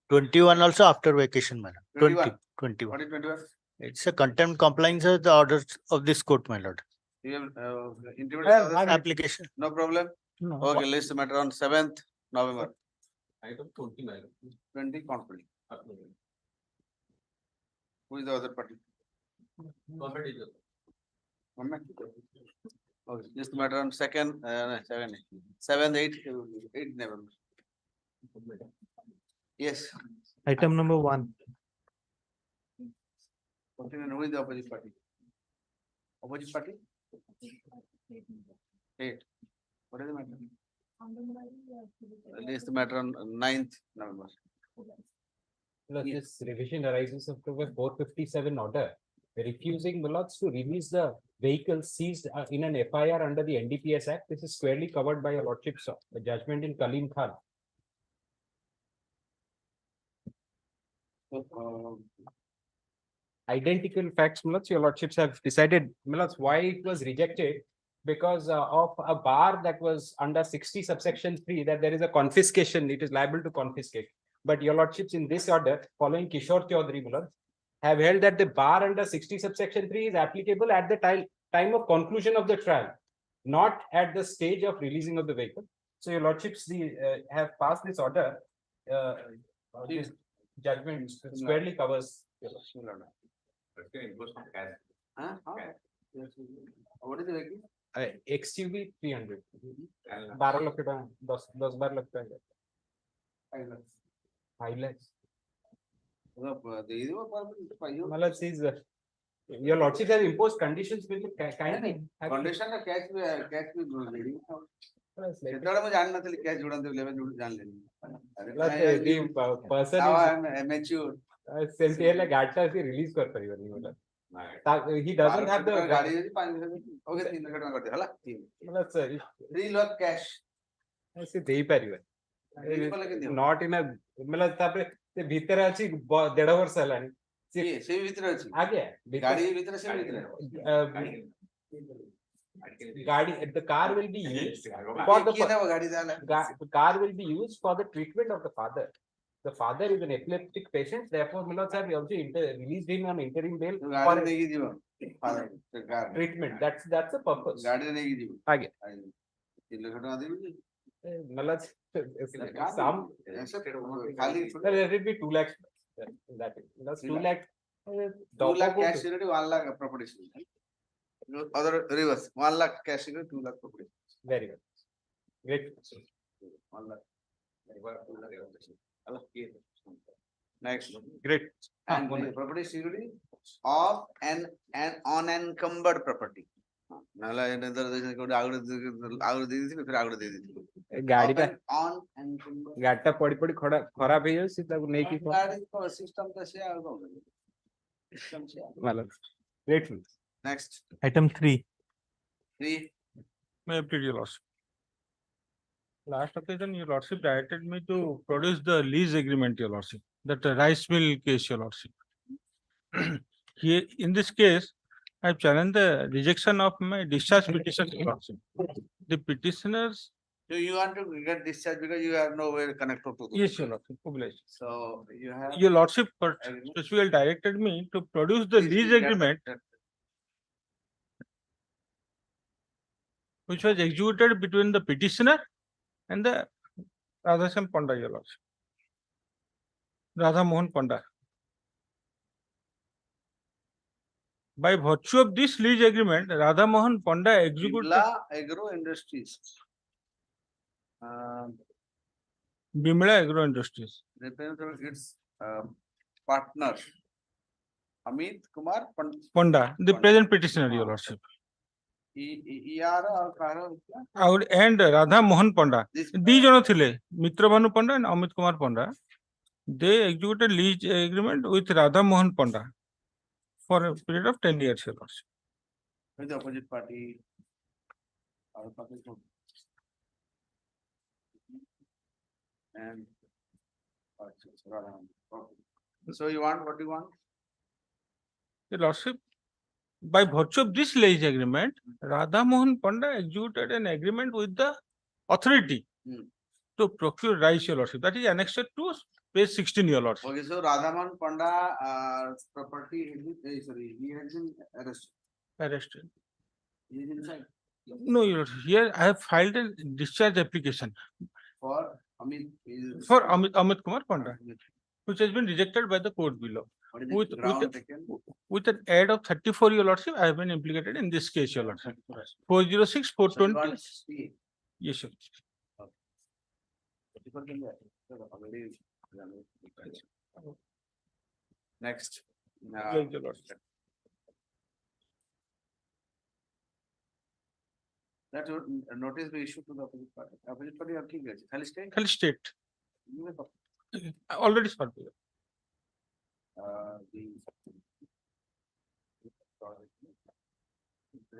21 also after vacation, my lord. 21. 21. What is 21? It's a contempt compliance of the orders of this court, my lord. You have intimated others? Application. No problem. No. Okay, list matter on 7th November. Item 20. 20 conflict. Who is the other party? Government. Okay, list matter on 2nd, 7th, 8th November. Yes. Item number 1. Who is the opposite party? Opposite party? 8. What is the matter? List matter on 9th November. This revision arises of the 457 order, refusing Mullahs to release the vehicle seized in an FIR under the NDPS Act. This is squarely covered by your lordship's judgment in Kaleem Khan. Identical facts, Mullahs, your lordships have decided, Mullahs, why it was rejected. Because of a bar that was under 60 subsection 3, that there is a confiscation, it is liable to confiscate. But your lordships in this order, following Kishore Chaudhary, Mullahs, have held that the bar under 60 subsection 3 is applicable at the time of conclusion of the trial, not at the stage of releasing of the vehicle. So your lordships have passed this order. This judgment squarely covers. What is the vehicle? XUV 300. 12 lakh टका 10-12 lakh टका. 5 lakhs. Matlab says your lordship has imposed conditions with kindly. Condition का cash भी ready. इतना मुझे जानना था cash जुड़ा तो लेवल जुड़ जान लेनी. The person now I am mature. Self-care गाड़ी से release कर परिवार नहीं होता. He doesn't have the गाड़ी 5 okay 3 lakh टका कर दे हला 3. मतलब sir 3 lakh cash. ऐसे दे ही परिवार. Not in a मतलब तापरे ते भीतर अच्छी 1.5 वर्ष हेलानी. से भीतर अच्छी. आगे गाड़ी भीतर से भीतर. गाड़ी the car will be used for the car will be used for the treatment of the father. The father is an epileptic patient, therefore Mullahs have also released him on interim bail for treatment. That's the purpose. आगे Mullahs some let it be 2 lakhs. That is 2 lakh. 2 lakh cash security, 1 lakh property. Other reverse 1 lakh cash security, 2 lakh property. Very good. Great. 1 lakh. Next. Great. And property security of an unencumbered property. गाड़ी टा पड़ी पड़ी खराब है ये सीधा नहीं की सिस्टम का से सिस्टम से मतलब grateful. Next. Item 3. 3. May I plead your lordship? Last occasion, your lordship directed me to produce the lease agreement, your lordship. That rice mill case, your lordship. Here, in this case, I have challenged the rejection of my discharge petition, your lordship. The petitioners. So you want to get discharged because you have nowhere connected to. Yes, your lordship. Obliged. So you have. Your lordship specifically directed me to produce the lease agreement, which was executed between the petitioner and the Radhashyam Panda, your lordship. Radha Mohan Panda. By virtue of this lease agreement, Radha Mohan Panda executed Agro Industries. Bimla Agro Industries. Its partner Amit Kumar Panda, the present petitioner, your lordship. And Radha Mohan Panda. These are Mitra Bhanu Panda and Amit Kumar Panda. They executed lease agreement with Radha Mohan Panda for a period of 10 years, your lordship. With the opposite party. And so you want what you want? Your lordship, by virtue of this lease agreement, Radha Mohan Panda executed an agreement with the authority to procure rice, your lordship. That is annexed to page 16, your lordship. Okay, so Radhaman Panda, property, he has been arrested. Arrested. He is inside No, your lordship, here I have filed a discharge application for Amit. for Amit Kumar Panda, which has been rejected by the court below. What is the With ground taken? with an add of 34, your lordship, I have been implicated in this case, your lordship. 406, So you 420. want stay. Yes, sir. Next. Yes, your lordship. That notice be issued to the opposite party. Opposite party are key. Khali stay. Khali state. You may talk. I already started. The.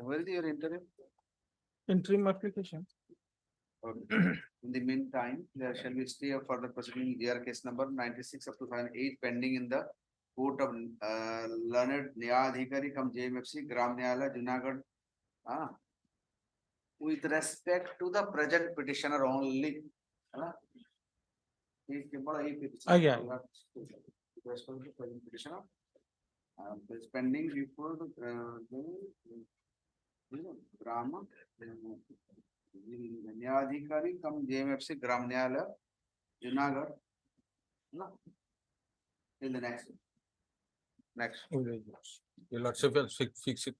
Where is your interim? Interim application. In the meantime, there shall be stay of further proceeding, DR case number 96 of 2008 pending in the court of learned Nyadhikari come JMFC Gram Nyala Junagadh. With respect to the present petitioner only. Yeah. With respect to the present petitioner. Is pending before the Grama. Nyadhikari come JMFC Gram Nyala Junagadh. In the next. Next. Your lordship will fix it.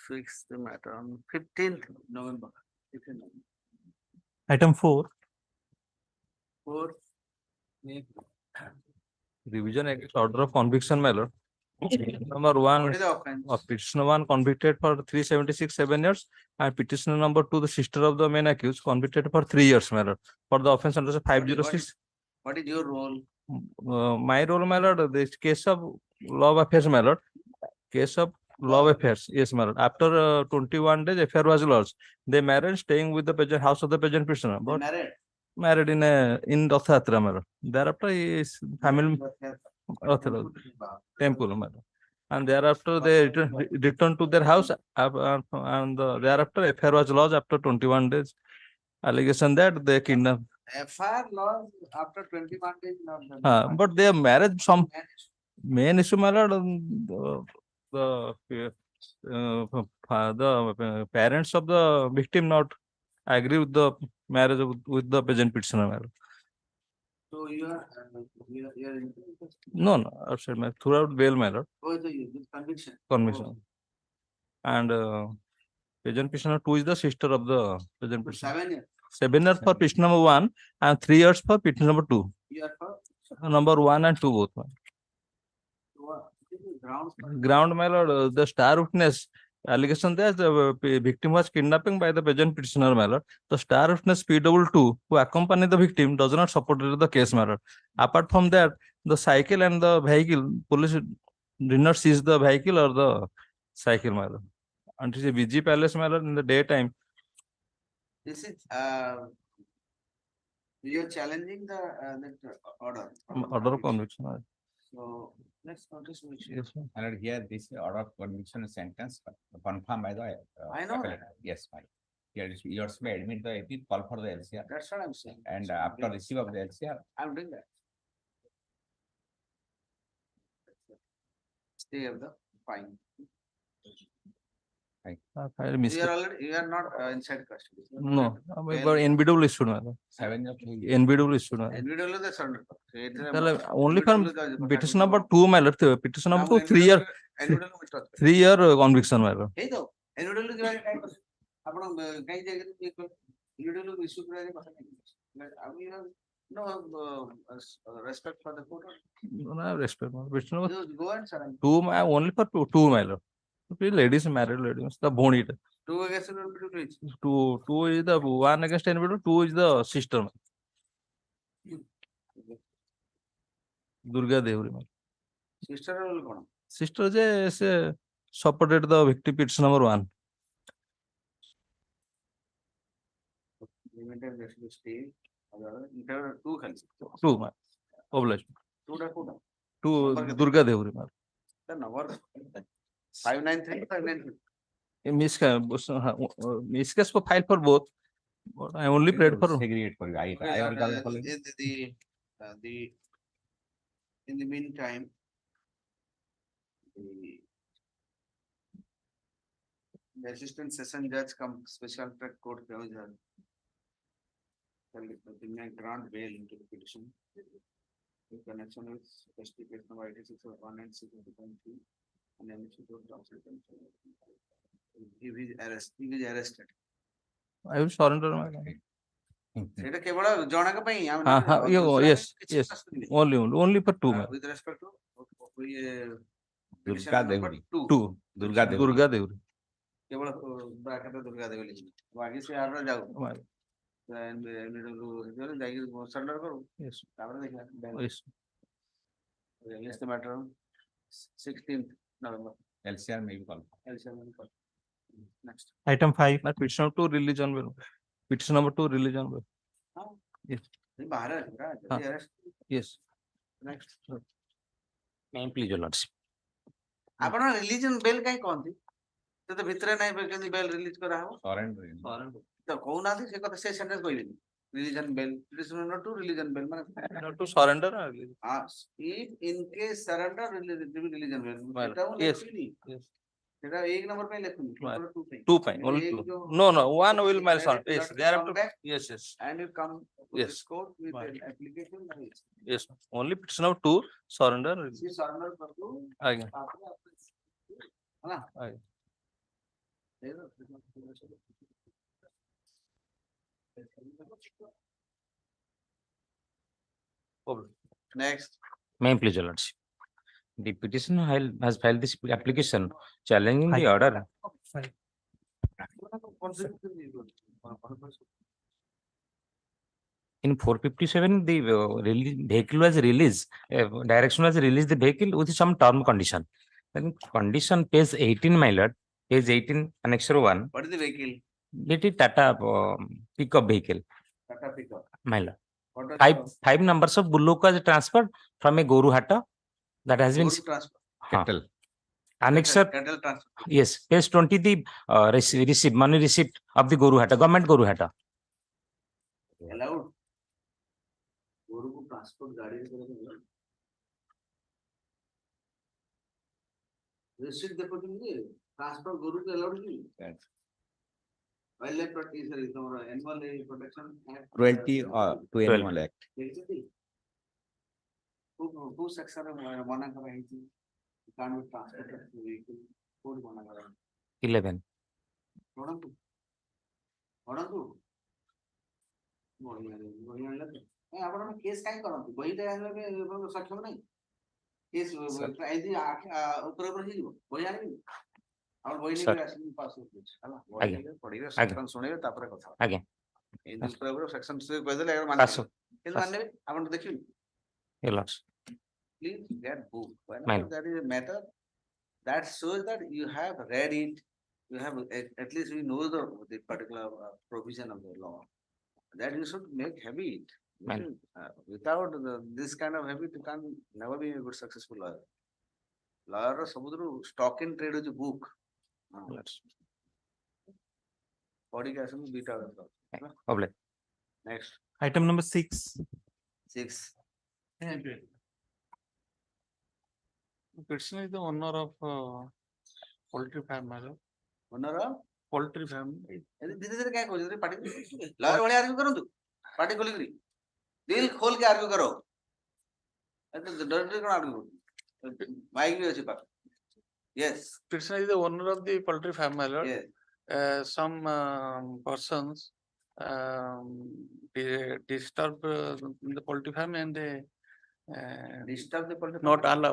Fix the matter on 15th. November. 15th November. Item 4, Four. Revision against order of conviction, my lord. Number one, What is the offense? petitioner 1 convicted for 376 7 years, and petitioner number 2, the sister of the main accused, convicted for 3 years, my lord, for the offense under 506. What is your role? My role, my lord, this case of law of affairs, my lord. Case of law of affairs, yes, my lord. After 21 days, affair was lodged. They married, staying with the pageant house of the pageant prisoner, but Married. married in Rathayatra, my lord. Thereafter, his family temple, my lord. And thereafter, they returned to their house, and thereafter, affair was lodged after 21 days. Allegation that they kidnapped. FIR laws after 21 days. Not But their marriage, some main issue, my lord, the parents of the victim not agree with the marriage with the peasant petitioner, my lord. So you are, No, outside my throughout bail, my lord, oh, this conviction. conviction. And peasant petitioner 2 is the sister of the peasant For petitioner. 7 years. 7 years for petitioner number 1 and 3 years for petitioner number 2. You are for. Number 1 and 2 both. This is grounds. Ground, my lord, the star witness allegation that the victim was kidnapping by the peasant petitioner, my lord. The star witness PW2 who accompanied the victim does not support the case, my lord. Apart from that, the cycle and the vehicle, police did not seize the vehicle or the cycle, my lord. And it is a VG palace, my lord, in the daytime. This is, you are challenging the order. Order of conviction, my lord. So, let's notice. Yes, sir. And here this order of conviction sentence confirmed by the. I know appellate. Yes, fine. Here yours may admit the AP, call for the LCR, That's what I'm saying. and after receive of the LCR, I'm doing that. Stay of the fine. File You mistake. are already, you are not inside custody. No, but NBW issued, my lord. 7 years. NBW issued, my lord. Individual the surrender. Only for petition number 2, my lord. Petition number 2, 3 year, Individual 3 year conviction, my lord. hey though, individual ଯିବା କାଇଁ କର ଆପଣ କାଇଁ ଯାଇକି individual issue କରିବା କଥା ନାହିଁ we have no respect for the court. No, I have respect. Petition number You go and surrender. 2, my only for 2, my lord. Ladies, married ladies, the bone it. Two against individual is. 2 is the one against NBW, 2 is the sister. Durga Devri, my lord. Sister role କଣ? Sister je se supported the victim petition number 1. Limited there should be stay. In favor of two ଖାଲି. 2, my obliged. Two ଟା କୋଉଟା? 2 Durga Devri, my lord. The number 593 593. In miscase for file for both. But I only prayed for Segregate for you. I The in the meantime, the assistant session judge come special track court Keonjhar may grant bail into the petition in connection with ST case number 86/1 and 6/3 and MC court counsel. If he is arrested. I will surrender my land. ସେଇଟା କେବଳ ଜଣକ ପାଇଁ Yes, yes. Only for 2 with respect to Durga Devi. two Durga Devi. Durga Devi. କେବଳ bracket Durga ଦେବୀ ଲେଖିବି ଆଗେ ସେ ଆର ଯାଉ ଯାଇକି ସରେଣ୍ଡର କରୁ Yes, ତାପରେ ଦେଖିବା yes. release the matter on 16th November. LCR may be called. Next. Item 5. My petition to release on bail. Petition number 2 release on bail. ବାହାରେ ଅଛି ପରା, ଯଦି arrest Yes. next. Name please your lordship. ଆପଣ religion bail କାହିଁ କହନ୍ତି ସେ ତ ଭିତରେ ନାହିଁ କେମିତି ବେଲ୍ ରିଲିଜ କରାହବ Surrender. ତ କହୁନାହାନ୍ତି ସେ କଥା ସେ ସେଣ୍ଟେନ୍ସ କହିବେନି release on bail to release on bail ମାନେ Not to surrender or release. if in case surrender release on bail Well, ସେଟା ମୁଁ yes, ଲେଖିନି yes. ସେଟା 1 ନମ୍ବର ପାଇଁ ଲେଖୁନି Well, କେବଳ 2 ପାଇଁ 2 fine, only 2. No, no, 1 will my son. Yes, Come thereafter. back Yes, yes. and you come to Yes. this court with Right. an application Yes. Only petition number 2 surrender. Release. ସେ surrender କରିବୁ Aye. ତାପରେ ହେଲା Aye. next. May I please your lordship. The petitioner has filed this application challenging the High- order 5. in 457. The vehicle was released, direction was released the vehicle with some term condition. Then condition page 18, my lord, page 18, annexure 1. What is the vehicle? It is Tata pickup vehicle, Tata pickup. my lord. What are Five numbers of bullock was transferred from a Goru Hatta that has been Guru transfer? Kettle. annexure. Cattle transfer. Yes, page 20, the receipt, money receipt of the Goru Hatta, government Goru Hatta. Allowed. Guru को transport गाड़ी से करेंगे। Receipt देखो तुम ये transfer Guru को allowed नहीं। Yes. Wildlife protection is our animal protection act. 20 or 21 act. Who section में मना कर रही थी? Can't be transported to vehicle. Code मना कर रहा है। 11. पढ़ो तू। बढ़िया लगे। ଆପଣ କେସ୍ କାହିଁ କରନ୍ତି ବହିଟା ଆଣିବେ ସକ୍ଷମ ନାହିଁ କେସ୍ ଏଇଠି ଉପରେ ହେଇଯିବ ବହି ଆଣିବି ଆପଣ ବହି ନେଇକି ଆସିକି ପାସ୍ ହେଲା ବହି ପଢିବେ ସେକ୍ସନ ଶୁଣିବେ ତାପରେ କଥା ଆଜ୍ଞା ଏଇ ଉପରେ ସେକ୍ସନ କହିଦେଲେ ମାନିବେ କିନ୍ତୁ ମାନିବେ ଆପଣ ଦେଖିବେ please get book whenever that is a matter that shows that you have read it you have at least you know the particular provision of the law that you should make habit. Without this kind of habit, you can never be a good successful lawyer. Lawyer samudru stock in trade is a book. Body gas and beta. Next. Item number 6. 6. Petitioner is the owner of poultry farm, madam. Owner of Poultry farm. धीरे धीरे क्या खोज party lawyer वाले argue करो तू party खोली करी दिल खोल के आर्ग्यू करो डर कौन आर्ग्यू माइक भी अच्छी बात yes Petitioner is the owner of the poultry farm, my lord. yes Some persons disturb the poultry farm and disturb the political not allow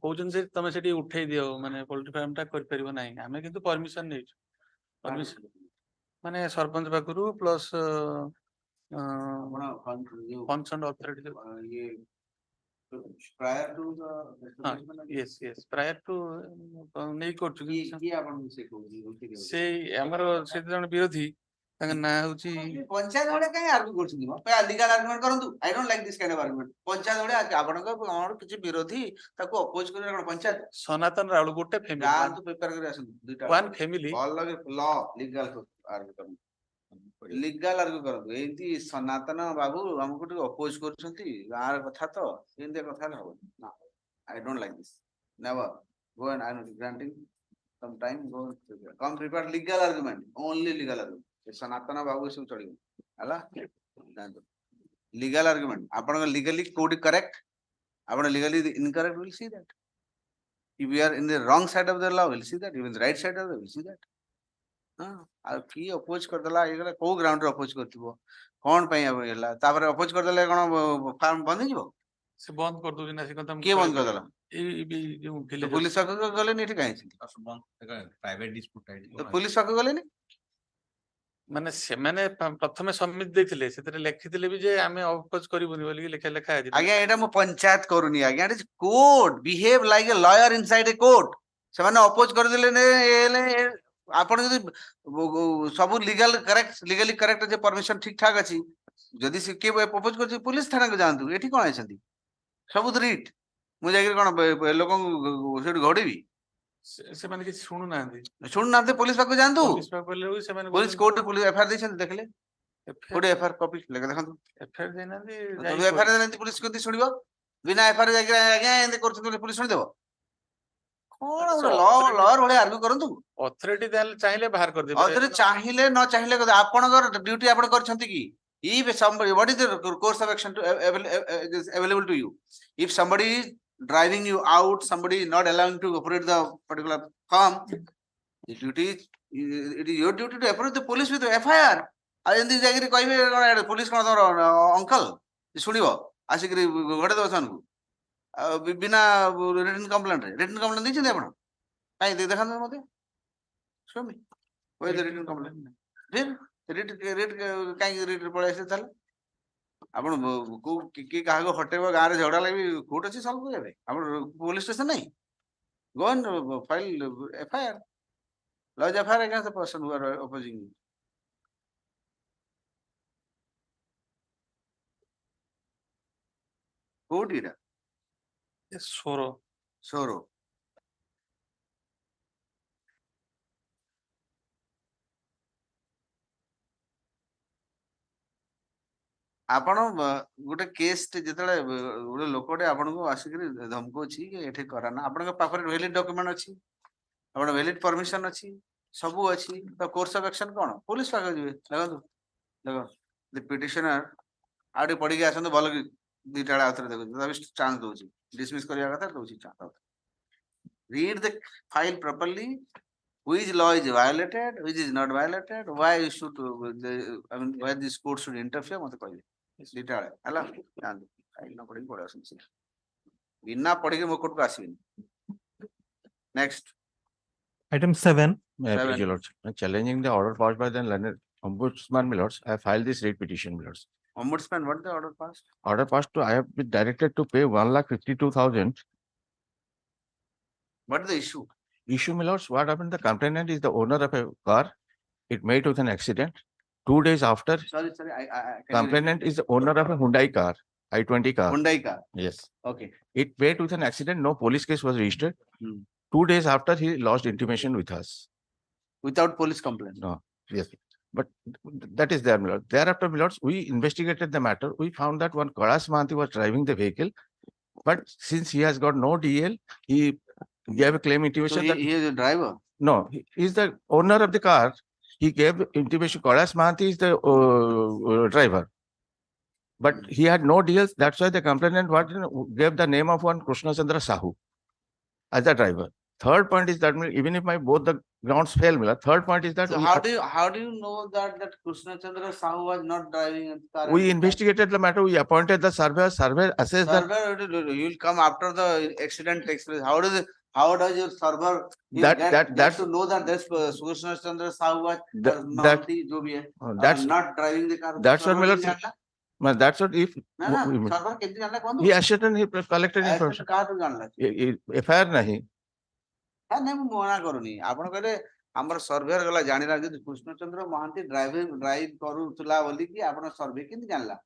କହୁଛନ୍ତି ଯେ ତମେ ସେଠି ଉଠେଇ ଦିଅ ମାନେ poultry farm ଟା କରିପାରିବ ନାହିଁ ଆମେ କିନ୍ତୁ permission ନେଇଛୁ permission ମାନେ ସରପଞ୍ଚ ପାଖରୁ ପ୍ଲସ୍ concerned authority ये prior to the yes yes prior to ନେଇ କରୁଛୁ ये आपण से कहूची ସେ ଆମର ସେ ଜଣେ ବିରୋଧୀ ତାଙ୍କ ନାଁ ହଉଛି पंचायत वाले कहीं आर्ग्यू करछिन म पे लीगल आर्गुमेंट करंतु आई don't like this kind of argument panchayat वाले आपनका और किछि विरोधी ताको अपोज करे कोन पंचायत ସନାତନ ରାଉଳ ଗୋଟେ गान ଫ୍ୟାମିଲି तो पेपर करे आसन दुटा one family all law legal argue करन ଲିଗାଲ ଆର୍ଗ୍ୟୁ କରନ୍ତୁ ଏମିତି ସନାତନ ବାବୁ ଆମକୁ ଟିକେ ଅପୋଜ କରୁଛନ୍ତି ଗାଁର କଥା ତ ଏମିତି କଥା ହେଲେ ହବନି ନା I don't like this never go and I am granting some time go come prepare legal argument only legal argument ସନାତନ ବାବୁ ସବୁ ଚଳିବ ହେଲା legal argument ଆପଣଙ୍କ legally କୋଉଠି correct ଆପଣ legally incorrect will see that if we are in the wrong side of the law we'll see that even the right side of the we'll see that ଆଉ କିଏ oppose କରିଦେଲା ହେଇଗଲା କୋଉ ground ରେ oppose କରିଥିବ କଣ ପାଇଁ ହେଲା ତାପରେ ଅପୋଜ କରିଦେଲେ କଣ ଫାର୍ମ ବନ୍ଦ ହେଇଯିବ ସେ ବନ୍ଦ କରିଦଉଛି ନା ସେ କଥା କିଏ ବନ୍ଦ କରିଦେଲା ଏଇ ଯୋଉ village ପୁଲିସ ପାଖକୁ ଗଲେନି ଏଠି କାହିଁ Private dispute ପୁଲିସ ପାଖକୁ ଗଲେନି ମାନେ ସେମାନେ ପ୍ରଥମେ ସମିତି ଦେଇଥିଲେ ସେଥିରେ ଲେଖିଥିଲେ ବି ଯେ ଆମେ ଅପୋଜ କରିବୁନି ବୋଲି ଲେଖା ଅଛି ଆଜ୍ଞା ଏଇଟା ମୁଁ ପଞ୍ଚାୟତ କରୁନି ଆଜ୍ଞା it is court behave like a lawyer inside a court ସେମାନେ ଅପୋଜ କରିଦେଲେ ଆପଣ ଯଦି ସବୁ লিগালি କରେକ୍ଟ ଯେ ପରମିଶନ ଠିକ ଠାକ ଅଛି ଯଦି ସେ କିଏ ଅପୋଜ କରୁଛି ପୁଲିସ ଥାନାକୁ ଯାଆନ୍ତୁ ଏଠି କଣ ଅଛନ୍ତି ସବୁ ରିଟ୍ ମୁଁ ଯାଇକି କଣ ଲୋକଙ୍କୁ ସେଠି ଘଡିବି ସେମାନେ କିଛି ଶୁଣୁନାହାନ୍ତି ଶୁଣୁନାହାନ୍ତି ପୁଲିସ ପାଖକୁ ଯାଆନ୍ତୁ ପୋଲିସ ପାଖକୁ ଗଲେ ବି ସେମାନେ ପୁଲିସ କୋର୍ଟ ପୁଲିସ ଏଫଆଇଆର ଦେଇଛନ୍ତି ଦେଖିଲେ କୋଉଠି ଏଫଆଇଆର କପି ଲେଖା ଦେଖନ୍ତୁ ଏଫଆଇଆର ଦେଇନାହାନ୍ତି ଏଫଆଇଆର ଦେଇନାହାନ୍ତି ପୁଲିସ କେମିତି ଶୁଣିବ ବିନା ଏଫଆଇଆର ଯାଇକି ଆଜ୍ଞା ଏମିତି କରୁଛନ୍ତି ବୋଲି ପୁଲିସ ଶୁଣିଦେବ କଣ ଗୋଟେ ଲୟର ଭଳିଆ ଆର୍ଗ୍ୟୁ କରନ୍ତୁ ଅଥରିଟି ଚାହିଁଲେ ବାହାର କରିଦେବେ ଅଥରେ ଚାହିଁଲେ ନ ଚାହିଁଲେ ଆପଣଙ୍କର ଡ୍ୟୁଟି ଆପଣ କରିଛନ୍ତି କି if somebody what is the course of action to available to you if somebody is driving you out somebody is not allowing to operate the particular farm the duty it is your duty to approach the police with FIR ଆଉ ଏମିତି ଯାଇକିରି କହିବେ କଣ police କଣ ତମର uncle ଶୁଣିବ ଆସିକିରି ଘଟେ ଦେବ ସେମାନଙ୍କୁ ଆଉ ବିନା ରିଟର୍ନ କମ୍ପ୍ଲେଣ୍ଟ ଦେଇଛନ୍ତି ଆପଣ କାହିଁ ଦେଖାନ୍ତୁ ମତେ show me where is the written complaint then rate କାହିଁକି ରେଟ୍ ପଳେଇ ଆସିଲେ ତାହେଲେ ଆପଣ କୋଉ କିଏ କାହାକୁ ହଟେଇବ ଗାଁରେ ଝଗଡା ଲାଗି କୋର୍ଟ ଅଛି ସଲ୍ଭ କରିବା ପାଇଁ ଆପଣ ପୋଲିସ ଷ୍ଟେସନ ନାହିଁ go and file FIR lodge FIR against the person who are opposing you କୋଉଠି ଏଟା ସୋର ଆପଣ ଗୋଟେ କେସ୍ ଯେତେବେଳେ ଗୋଟେ ଲୋକଟେ ଆପଣଙ୍କୁ ଆସିକିରି ଧମକଉଛି କି ଏଠି କରାନା ଆପଣଙ୍କ ପାଖରେ ଭ୍ୟାଲିଡ ଡକ୍ୟୁମେଣ୍ଟ ଅଛି ଆପଣ ଭ୍ୟାଲିଡ ପରମିଶନ ଅଛି ସବୁ ଅଛି ତ କୋର୍ସ ଅଫ ଆକ୍ସନ କଣ ପୋଲିସ ପାଖକୁ ଯିବେ ଦେଖନ୍ତୁ ଦେଖ ପିଟିସନର ଆଉ ଟିକେ ପଢିକି ଆସନ୍ତୁ ଭଲ କି ଦିଟା ବେଳେ ଆଉଥରେ ଦେଖନ୍ତୁ ଚାନ୍ସ ଦଉଛି ଡିସମିସ୍ କରିବା କଥା ଦଉଛି chance read the file properly which law is violated which is not violated why you should why this court should interfere ମତେ କହିବେ ଦିଟା ବେଳେ ହେଲା ଯାଆନ୍ତୁ ଫାଇଲ ନ ପଢିକି ପଳେଇ ଆସନ୍ତୁ ବିନା ପଢିକି ମୋ କୋର୍ଟକୁ ଆସିବେନି next Item 7. Seven. Your Lordship, challenging the order passed by the learned ombudsman, my lords, I filed this writ petition, my lords. ombudsman what the order passed Order passed to, I have been directed to pay 1,52,000. what is the issue Issue, my lords, what happened, the complainant is the owner of a car. It met with an accident. 2 days after, sorry I complainant is the owner of a Hyundai car, I-20 car. Hyundai car Yes. okay It met with an accident, no police case was registered. Hmm. 2 days after, he lost intimation with us. without police complaint No, yes, but that is there, my lord. Thereafter, my lords, we investigated the matter. We found that one Kailash Mahanti was driving the vehicle, but since he has got no DL, he gave a claim so intimation that he is a driver no, he is the owner of the car. He gave intimation. Kailash Mahanti is the driver, but he had no DL. That's why the complainant gave the name of one Krishna Chandra Sahu as the driver. Third point is that even if my both the grounds fail, third point is that so how do you know that Krishna Chandra Sahu was not driving a car we investigated the matter. We appointed the surveyor. Surveyor assessed that server you will come after the accident takes place how does your server that to know that this Krishna Chandra Sahu was that- जो भी है that's not driving the car that's what server my केମିତି lord- जानला? that's what if ना ना server केମିତି जानला कौन he ascertained, he collected information. कहाँ तो जानला FIR nahi. ହଁ ନାଇଁ ମୁଁ ମନା କରୁନି ଆପଣ କହିଲେ ଆମର ସର୍ଭେର ଗଲା ଜାଣିଲା ଯଦି କୃଷ୍ଣଚନ୍ଦ୍ର ମହାନ୍ତି ଡ୍ରାଇଭ କରୁଥିଲା ବୋଲିକି ଆପଣ ସର୍ଭେ କେମିତି ଜାଣିଲା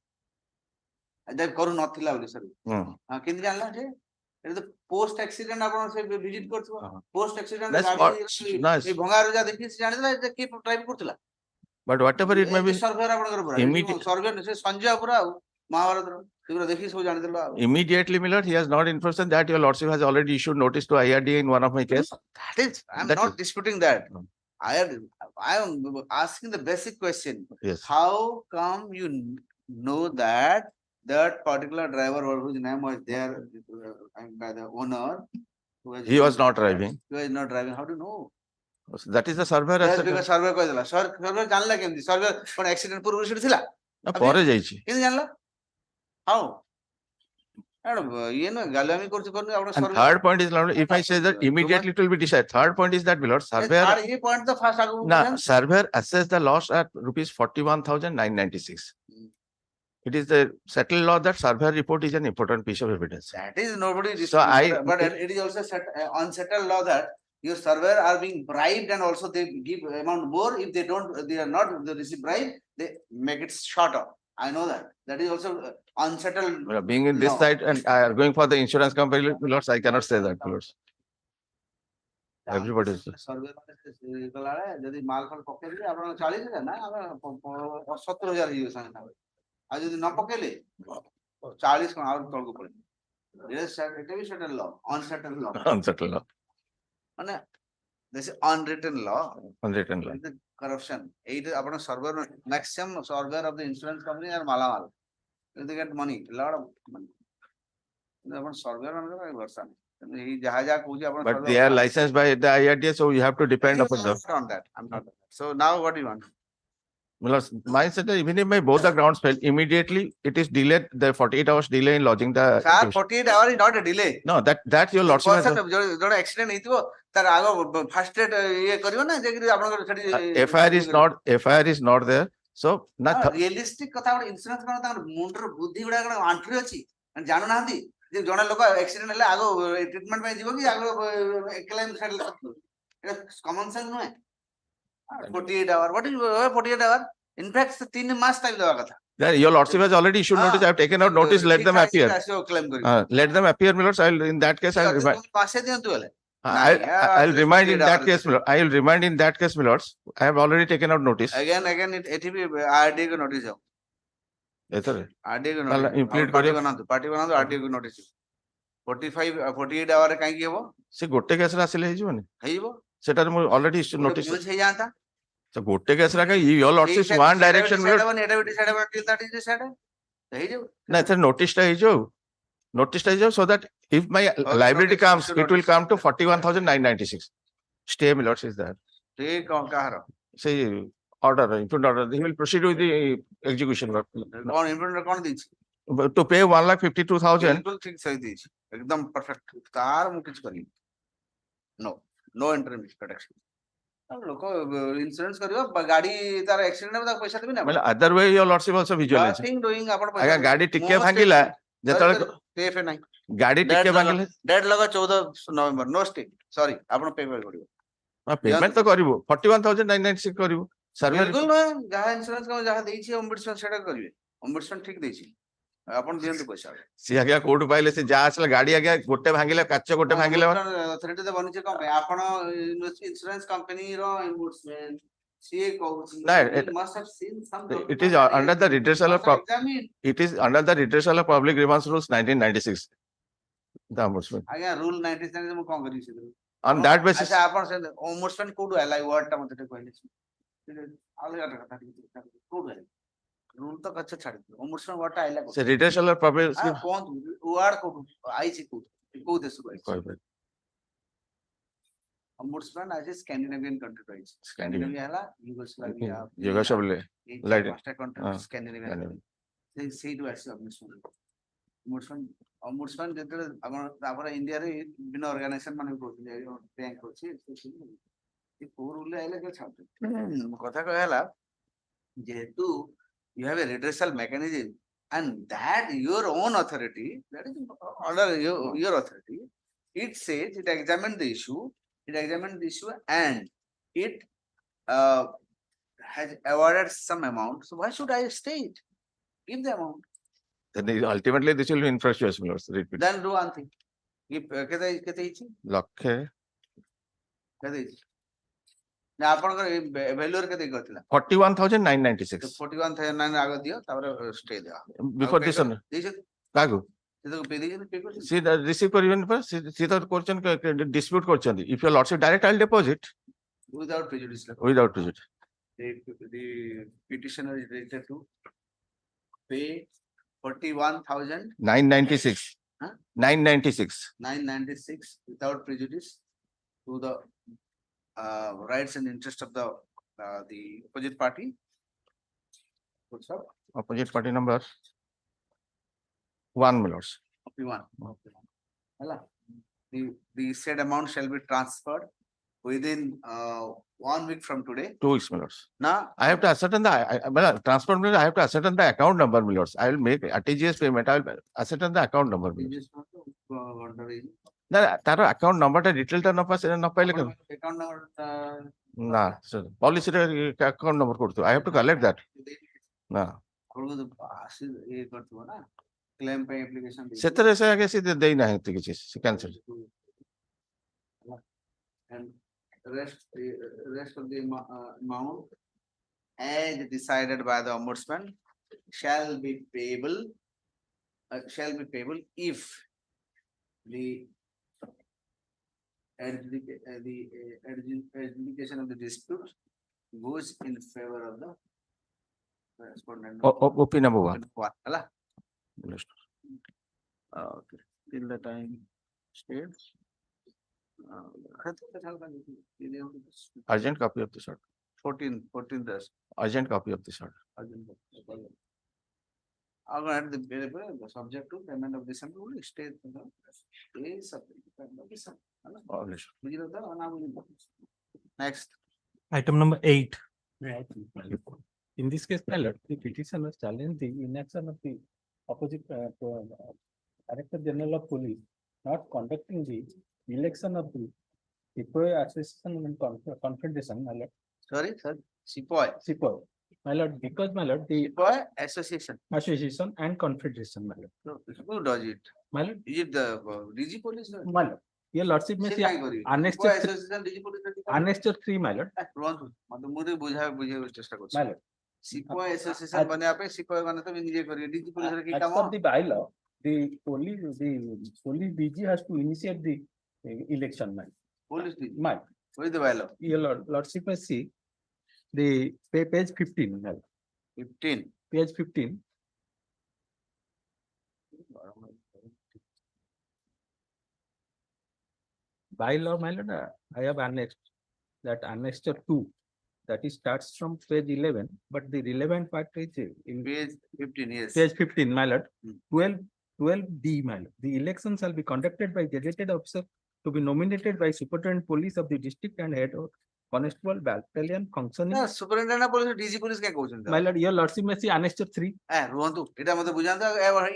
କରୁନଥିଲା ବୋଲି ସର୍ଭେ Hmm. ହଁ କେମିତି ଜାଣିଲା ଯେ এটা তো পোস্ট অ্যাক্সিডেন্ট ଆପଣ ସେ ভিজিট করଥିବ ହଁ। পোস্ট অ্যাক্সিডেন্ট That's ଗାଡି what- nice. এই ଭଙ୍ଗା ରୁଜା ଦେଖି ସେ ଜାଣିଦେଲା ଯେ କିଏ ଡ୍ରାଇଭ କରୁଥିଲା But whatever it may be, Survey ଆପଣଙ୍କର ପୁରା immediate- survey ସେ ସଞ୍ଜୟ ପୁରା ଆଉ ମହାଭାରତର ସେଗୁରା ଦେଖି ସବୁ ଜାଣିଦେଲ ଆଉ immediately, my lord, he has not information that your lordship has already issued notice to IRDA in one of my case. that is I'm That not is- disputing that. No. I am asking the basic question. Yes. How come you know that that particular driver or whose name was there by the owner? He was not driving. He was not driving. How do you know? That is the surveyor. Just because survey କହିଦେଲା survey ଜାଣିଲା କେମିତି survey କଣ accident ପୂର୍ବରୁ ସେଠି ଥିଲା ପରେ ଯାଇଛି। କେମିତି ଜାଣିଲା how ଇଏ ନା ଗାଲୁଆମି କରୁଛି କରୁନି ଆପଣ And survey third point is, Lord, if I say that immediately it will be decided. Third point is that, my lord, surveyor, A point ତ first ଆଗକୁ no, surveyor assessed the loss at rupees 41,996. It is the settled law that surveyor report is an important piece of evidence. that is nobody So disputing, but it is also unsettled law that your surveyor are being bribed and also they give amount more. If they don't, they are not, they receive bribe, they make it shorter. I know that. That is also unsettled. Well, being in this No. side and going for the insurance company, my lords, I cannot say that, my lords. Everybody is- Survey କଲାବେଳେ ଯଦି ମାଲ ଫାଲ ପକେଇଲେ ଆପଣ 40,000 ନା ଆମେ 70,000 ହେଇଯିବ ସାଙ୍ଗେ ସାଙ୍ଗେ ଆଉ ଯଦି ନ ପକେଇଲେ 40 କଣ ଆହୁରି ତଳକୁ ପଳେଇବ ଏଟା ବି settled law, unsettled law. Unsettled law, ମାନେ this is unwritten law. unwritten law. The corruption. Either upon a server, maximum server of the insurance company or Malamal. They get money, a lot of money. Upon server on version. But they are licensed by the IRDA, so you have to depend upon them. On that. I'm not. So now what do you want? My lords, my center, even if my both the grounds fail, immediately it is delayed, the 48 hours delay in lodging the. Sir, 48 hours is not a delay. No, that your lordship has. ଜଣେ accident ହେଇଥିବ ତାର ଆଗ first aid ଇଏ କରିବ ନା ଯାଇକିରି ଆପଣଙ୍କର ସେଠି FIR is not there. So, not. Realistic କଥା ଗୋଟେ ଇନ୍ସୁରାନ୍ସ କଣ ତାଙ୍କର ମୁଣ୍ଡର ବୁଦ୍ଧି ଗୁଡା କଣ ଆଣ୍ଠୁରେ ଅଛି ଜାଣୁନାହାନ୍ତି ଯେ ଜଣେ ଲୋକ ଆକ୍ସିଡେଣ୍ଟ ହେଲେ ଆଗ ଟ୍ରିଟମେଣ୍ଟ ପାଇଁ ଯିବ କି ଆଗ କ୍ଲେମ୍ ସେଟଲ କରିବ ଏଟା କମନ ସେନ୍ସ ନୁହେଁ 48 hour what is 48 hour in fact 3 ମାସ ଟାଇମ ଦେବା କଥା Then your lordship has already issued notice. I have taken out notice. Let them appear. claim କରି Let them appear, my lords. In that case, I'll remind. ମାସେ ଦିଅନ୍ତୁ ହେଲେ I'll remind in 48 that hours. case, my lord. I will remind in that case, my lords. I have already taken out notice. again ଏଠି ବି RDA କୁ notice ଯାଉ ଏଥରେ RDA କୁ ତାହେଲେ notice implement party କରିବା। ବନାନ୍ତୁ RDA କୁ notice 48 hour ରେ କାହିଁକି ହେବ ସେ ଗୋଟେ କେସ୍ ରେ ଆସିଲେ ହେଇଯିବନି ହେଇଯିବ ସେଟାରେ ମୁଁ already issue notice ହେଇଯାଆନ୍ତା ସେ ଗୋଟେ କେସ୍ ରେ your lordship one direction my lord ଏଟା ବି decide ହେବ till that is decided ହେଇଯିବ ନା ଏଥରେ notice ଟା ହେଇଯାଉ so that if my liability notice, comes issue it will come to 41,996 stay my lords is there ଠିକ କାହାର say order implement order he will proceed with the execution work କଣ implement କଣ ଦେଇଛି to pay 1,52,000 बिल्कुल ठीक सही ଦେଇଛି एकदम परफेक्ट ତାର ମୁଁ କିଛି କରିନି नो इंटरम प्रोटेक्शन लोक इंश्योरेंस करियो गाड़ी तार एक्सीडेंट में तार पैसा देबी ना well other way your lordship also visualize nothing doing आपण ଆଜ୍ଞା ଗାଡି ଟିକେ ଭାଙ୍ଗିଲା ଯେତେବେଳେ पे नाही ଗାଡି ଟିକେ ଭାଙ୍ଗିଲା डेट लगा 14 नवंबर नो स्टे सॉरी आपण पे करियो पेमेंट तो करिवो 41,996 करिवो सर्वर बिल्कुल ना जहां इंश्योरेंस का जहां ଦେଇଛି ओम्बुड्समैन सेटा करिवे ओम्बुड्समैन ठीक ଦେଇଛି आपण दियंतु पैसा सी आज्ञा कोर्ट पाइले से जा आसला गाड़ी आज्ञा गोटे भांगिला काच गोटे भांगिला अथॉरिटी तो बनिছে कम आपण इंश्योरेंस कंपनी रो ओम्बुड्समैन सीए कहूची No, must have seen some it is under the redressal of it is under the redressal of public grievance rules 1996 the ombudsman आज्ञा रूल 97 में कोन करी से on that basis अच्छा आपण से ओम्बुड्समैन कोड है लाइक वर्ड ता मते कहले अलग कथा कोड है रूल तो कच्चा छाड़ दो ओम्बुड्समैन वर्ड ता आइला से redressal of public कौन word code I C code देश को Ombudsman as a Scandinavian country, right? Scandinavia, Yugoslavia, Yugoslavia, like Scandinavia. Say to us, Ombudsman, our India, been organization, man, bank, you have a redressal mechanism, and that your own authority, that is under your authority, it says it examined the issue. It examined the issue and it has awarded some amount. So why should I stay it? Give the amount. then ultimately this will be infructuous repeat Then do one thing. Give lakhe ନା ଆପଣଙ୍କର ଭ୍ୟାଲୁअର କେତେ କରିଥିଲା 41,996 41,900 ଆଗ ଦିଅ ତାପରେ stay ଦିଅ before this one. ଦେଇଛନ୍ତି କାହାକୁ ସେ ତ ପେ ଦେଇଛନ୍ତି ପେ କରିଛନ୍ତି ସେ ରିସିଭ୍ କରିବେନି ପରା ସେ ତ କରୁଛନ୍ତି ଡିସ୍ପ୍ୟୁଟ୍ କରୁଛନ୍ତି if your lordship direct I'll deposit without prejudice without prejudice. the petitioner is directed to pay 41,996 996 Huh? 996 without prejudice to the rights and interest of the opposite party. What's up? opposite party number 1 my lords. P1. Hala. The said amount shall be transferred within 1 week from today. 2 weeks my lords. Now, I have to ascertain the transfer means I have to ascertain the account number my lords. I will make RTGS payment. I will ascertain the account number my lords. না তার account number টা detail টা না পাইলে কেন account number না পলিসির account number করতে I have to collect that না ଇଏ କରିଥିବ ନା claim ପାଇଁ application ସେଥିରେ ସେ ଆଗେ ସେ ଦେଇ ନାହିଁ ଏତେ କିଛି ସେ cancel and rest of the amount as decided by the ombudsman shall be payable if the adjudication of the dispute goes in favor of the respondent. OP number 1 Hala? Okay, till the time stayed. urgent copy of this order 14 days. urgent copy of this order The subject to payment of this amount will stay next. Item number 8. In this case, my lord, the petitioner challenged the inaction of the opposite Director General of Police not conducting the election of the Employee Association and Confederation, my lord, Sorry, sir. Sipoy. my lord, because my lord, the Sipoy Association. Association and Confederation, my lord, No, who does it? my lord, Is it the DG police? my lord, your lordship may see annexed Sipoy Association DG police. annexed 3, my lord, ରୁହନ୍ତୁ ମତେ ମୁଁ ଟିକେ ବୁଝେଇବାକୁ ଚେଷ୍ଟା କରୁଛି my lord. ସିପୋ association ବନେଇବା ପାଇଁ ସିପୋ ମାନେ ତ ନିଜେ କରିବେ ଡିଜି ପୋଲିସର କି As କାମ per the bylaw, the police DG has to initiate the election, my police DG my with the value your lordship may see the page 15, my lord. 15 Page 15. Bylaw, my lord, I have annexed that annexure 2, that is starts from page 11, but the relevant part is in page 15 yes page 15, my lord. Hmm. 12D, my lord. The election shall be conducted by gazetted officer to be nominated by superintendent police of the district and head of constable battalion functioning. ନା superintendent police DG police କାଇଁ କହୁଛନ୍ତି My lord, your lordship may see annexure 3, ରୁହନ୍ତୁ ଏଇଟା ମତେ ବୁଝାନ୍ତୁ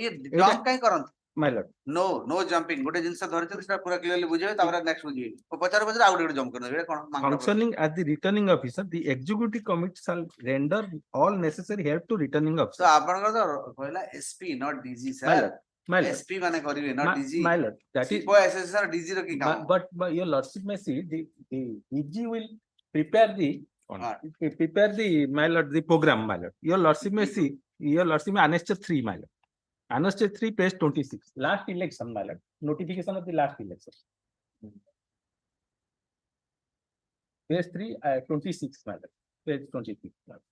ଇଏ jump କାଇଁ କରନ୍ତି my lord. no jumping ଗୋଟେ ଜିନିଷ ଧରିଛନ୍ତି ସେଟା ପୁରା କ୍ଲିୟରଲି ବୁଝେଇବେ ତାପରେ ନେକ୍ସଟ ବୁଝିବେ ପଚାର ଆଉ ଗୋଟେ ଜମ୍ପ କରିଦେବେ ଏଇଟା କଣ ମାଙ୍କଡ Functioning as the returning officer, the executive committee shall render all necessary help to returning ତ officer. ଆପଣଙ୍କର ତ କହିଲା SP not DG My sir lord, my lord, SP ମାନେ କରିବେ not DG my lord, that is, ସିପୋ association DG ର କି କାମ but your lordship may see the DG will prepare the my lord, the program, my lord. Your lordship may see, your lordship may annexure 3, my lord. Annexure 3, page 26, last election, my lord, notification of the last election. Page 3, 26, my lord, page 26. my lord.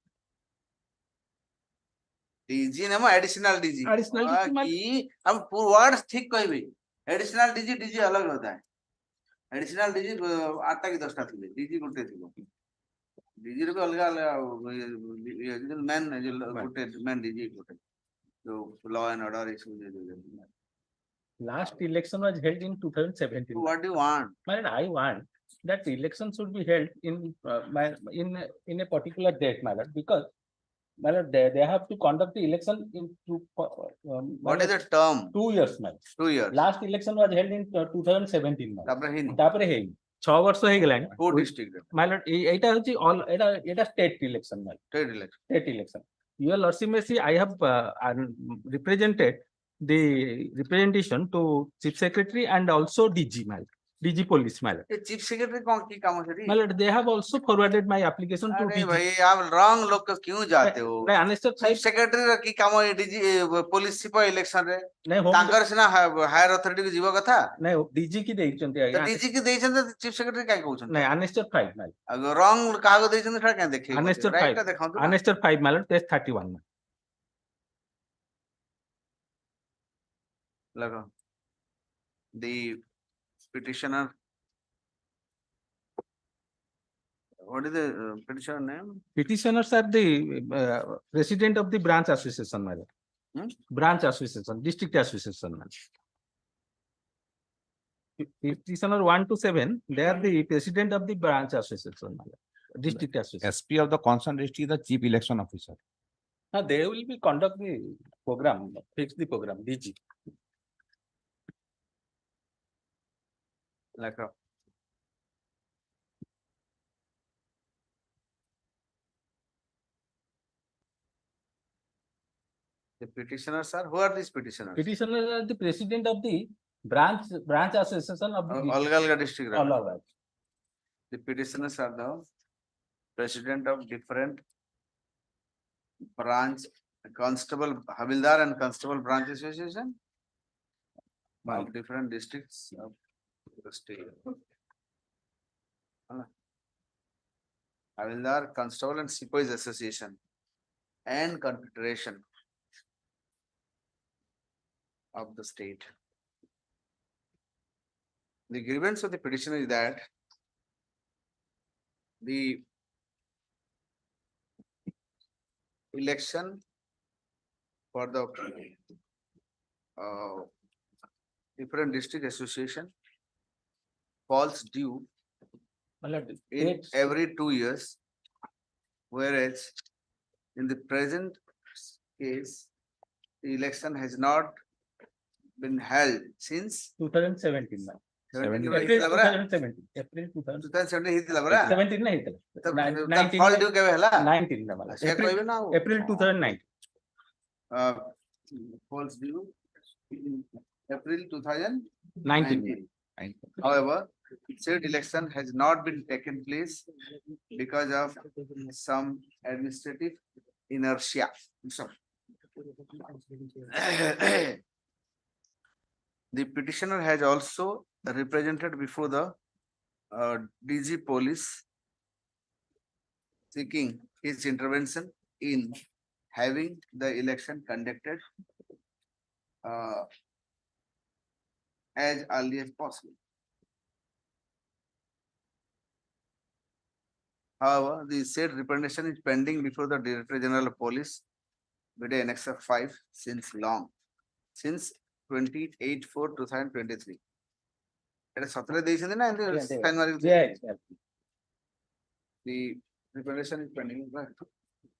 DG Nemo additional DG Additional DG कि हम words ठीक कहबे additional DG अलग होता है additional DG 8टा कि 10टा थिले DG गुटे थिलो DG रे भी अलग अलग मैन गुटे मैन डीजी गुटे जो law and order issue Last election was held in 2017. What do you want My lord, I want that election should be held in in a particular date, my lord, because my lord, they have to conduct the election in what is the term 2 years, my lord. 2 years Last election was held in 2017, my lord. तापर हिन तापरे हे 6 ବର୍ଷ ହେଇଗଲାଣି को district my lord ଏଇଟା ହଉଛି all ଏଇଟା state election, my lord. State election State election. Your lordship may see, I have represented the representation to chief secretary and also DG, my lord. DG police, my lord. ये chief secretary कौन की काम है My lord, they have also forwarded my application to अरे DG. भाई आप wrong लोग को क्यों जाते हो नहीं, अनेस्टेड चीफ सेक्रेटरी की काम है डीजी पुलिस चिफ इलेक्शन रे नहीं होम तांकर सिना हायर अथॉरिटी को जीव कथा नहीं डीजी की देइचंती तो आज्ञा डीजी की देइछन चीफ सेक्रेटरी काहे कहउछन नहीं अनेस्टेड 5 my lord. अगर रॉन्ग कागज देइछन था क्या देखिए Unnecessary राइट five. देखाऊं तो Unnecessary 5 my lord, page 31. लगा the petitioner what is the petitioner name Petitioners are the president of the branch association, my lord. Branch association, district association, my lord. Petitioner 1 to 7, they are the president of the branch association, my lord. District association. SP of the concerned district is the chief election officer. They will be conduct the program, fix the program, DG. लगा the petitioners are who are these petitioners Petitioners are the president of the branch association of the अलग अलग district all over. the petitioners are the president of different branch constable havildar and constable branch association of different districts of the state havildar constable and sepoys association and confederation of the state. The grievance of the petitioner is that the election for the different district association falls due My lord, in dates- every 2 years, whereas in the present case, the election has not been held since 2017, ma'am. 17 April 2017, April 2017. 2017 ହେଇଥିଲା ପରା 17 नहीं था. ତ 19 ଫଲ୍ ଡ୍ୟୁ କେବେ ହେଲା 19 ना वाला. ସେ କହିବେ ନା ଆଉ। April 2019. Falls due in April 2019. 19. However, said election has not been taken place because of some administrative inertia. So, the petitioner has also represented before the DG police seeking his intervention in having the election conducted as early as possible. However, the said representation is pending before the Director General of Police with an annex of 5 since long, since 28/4/2023. It is Saturday days in the night. Yes. The representation is pending, right?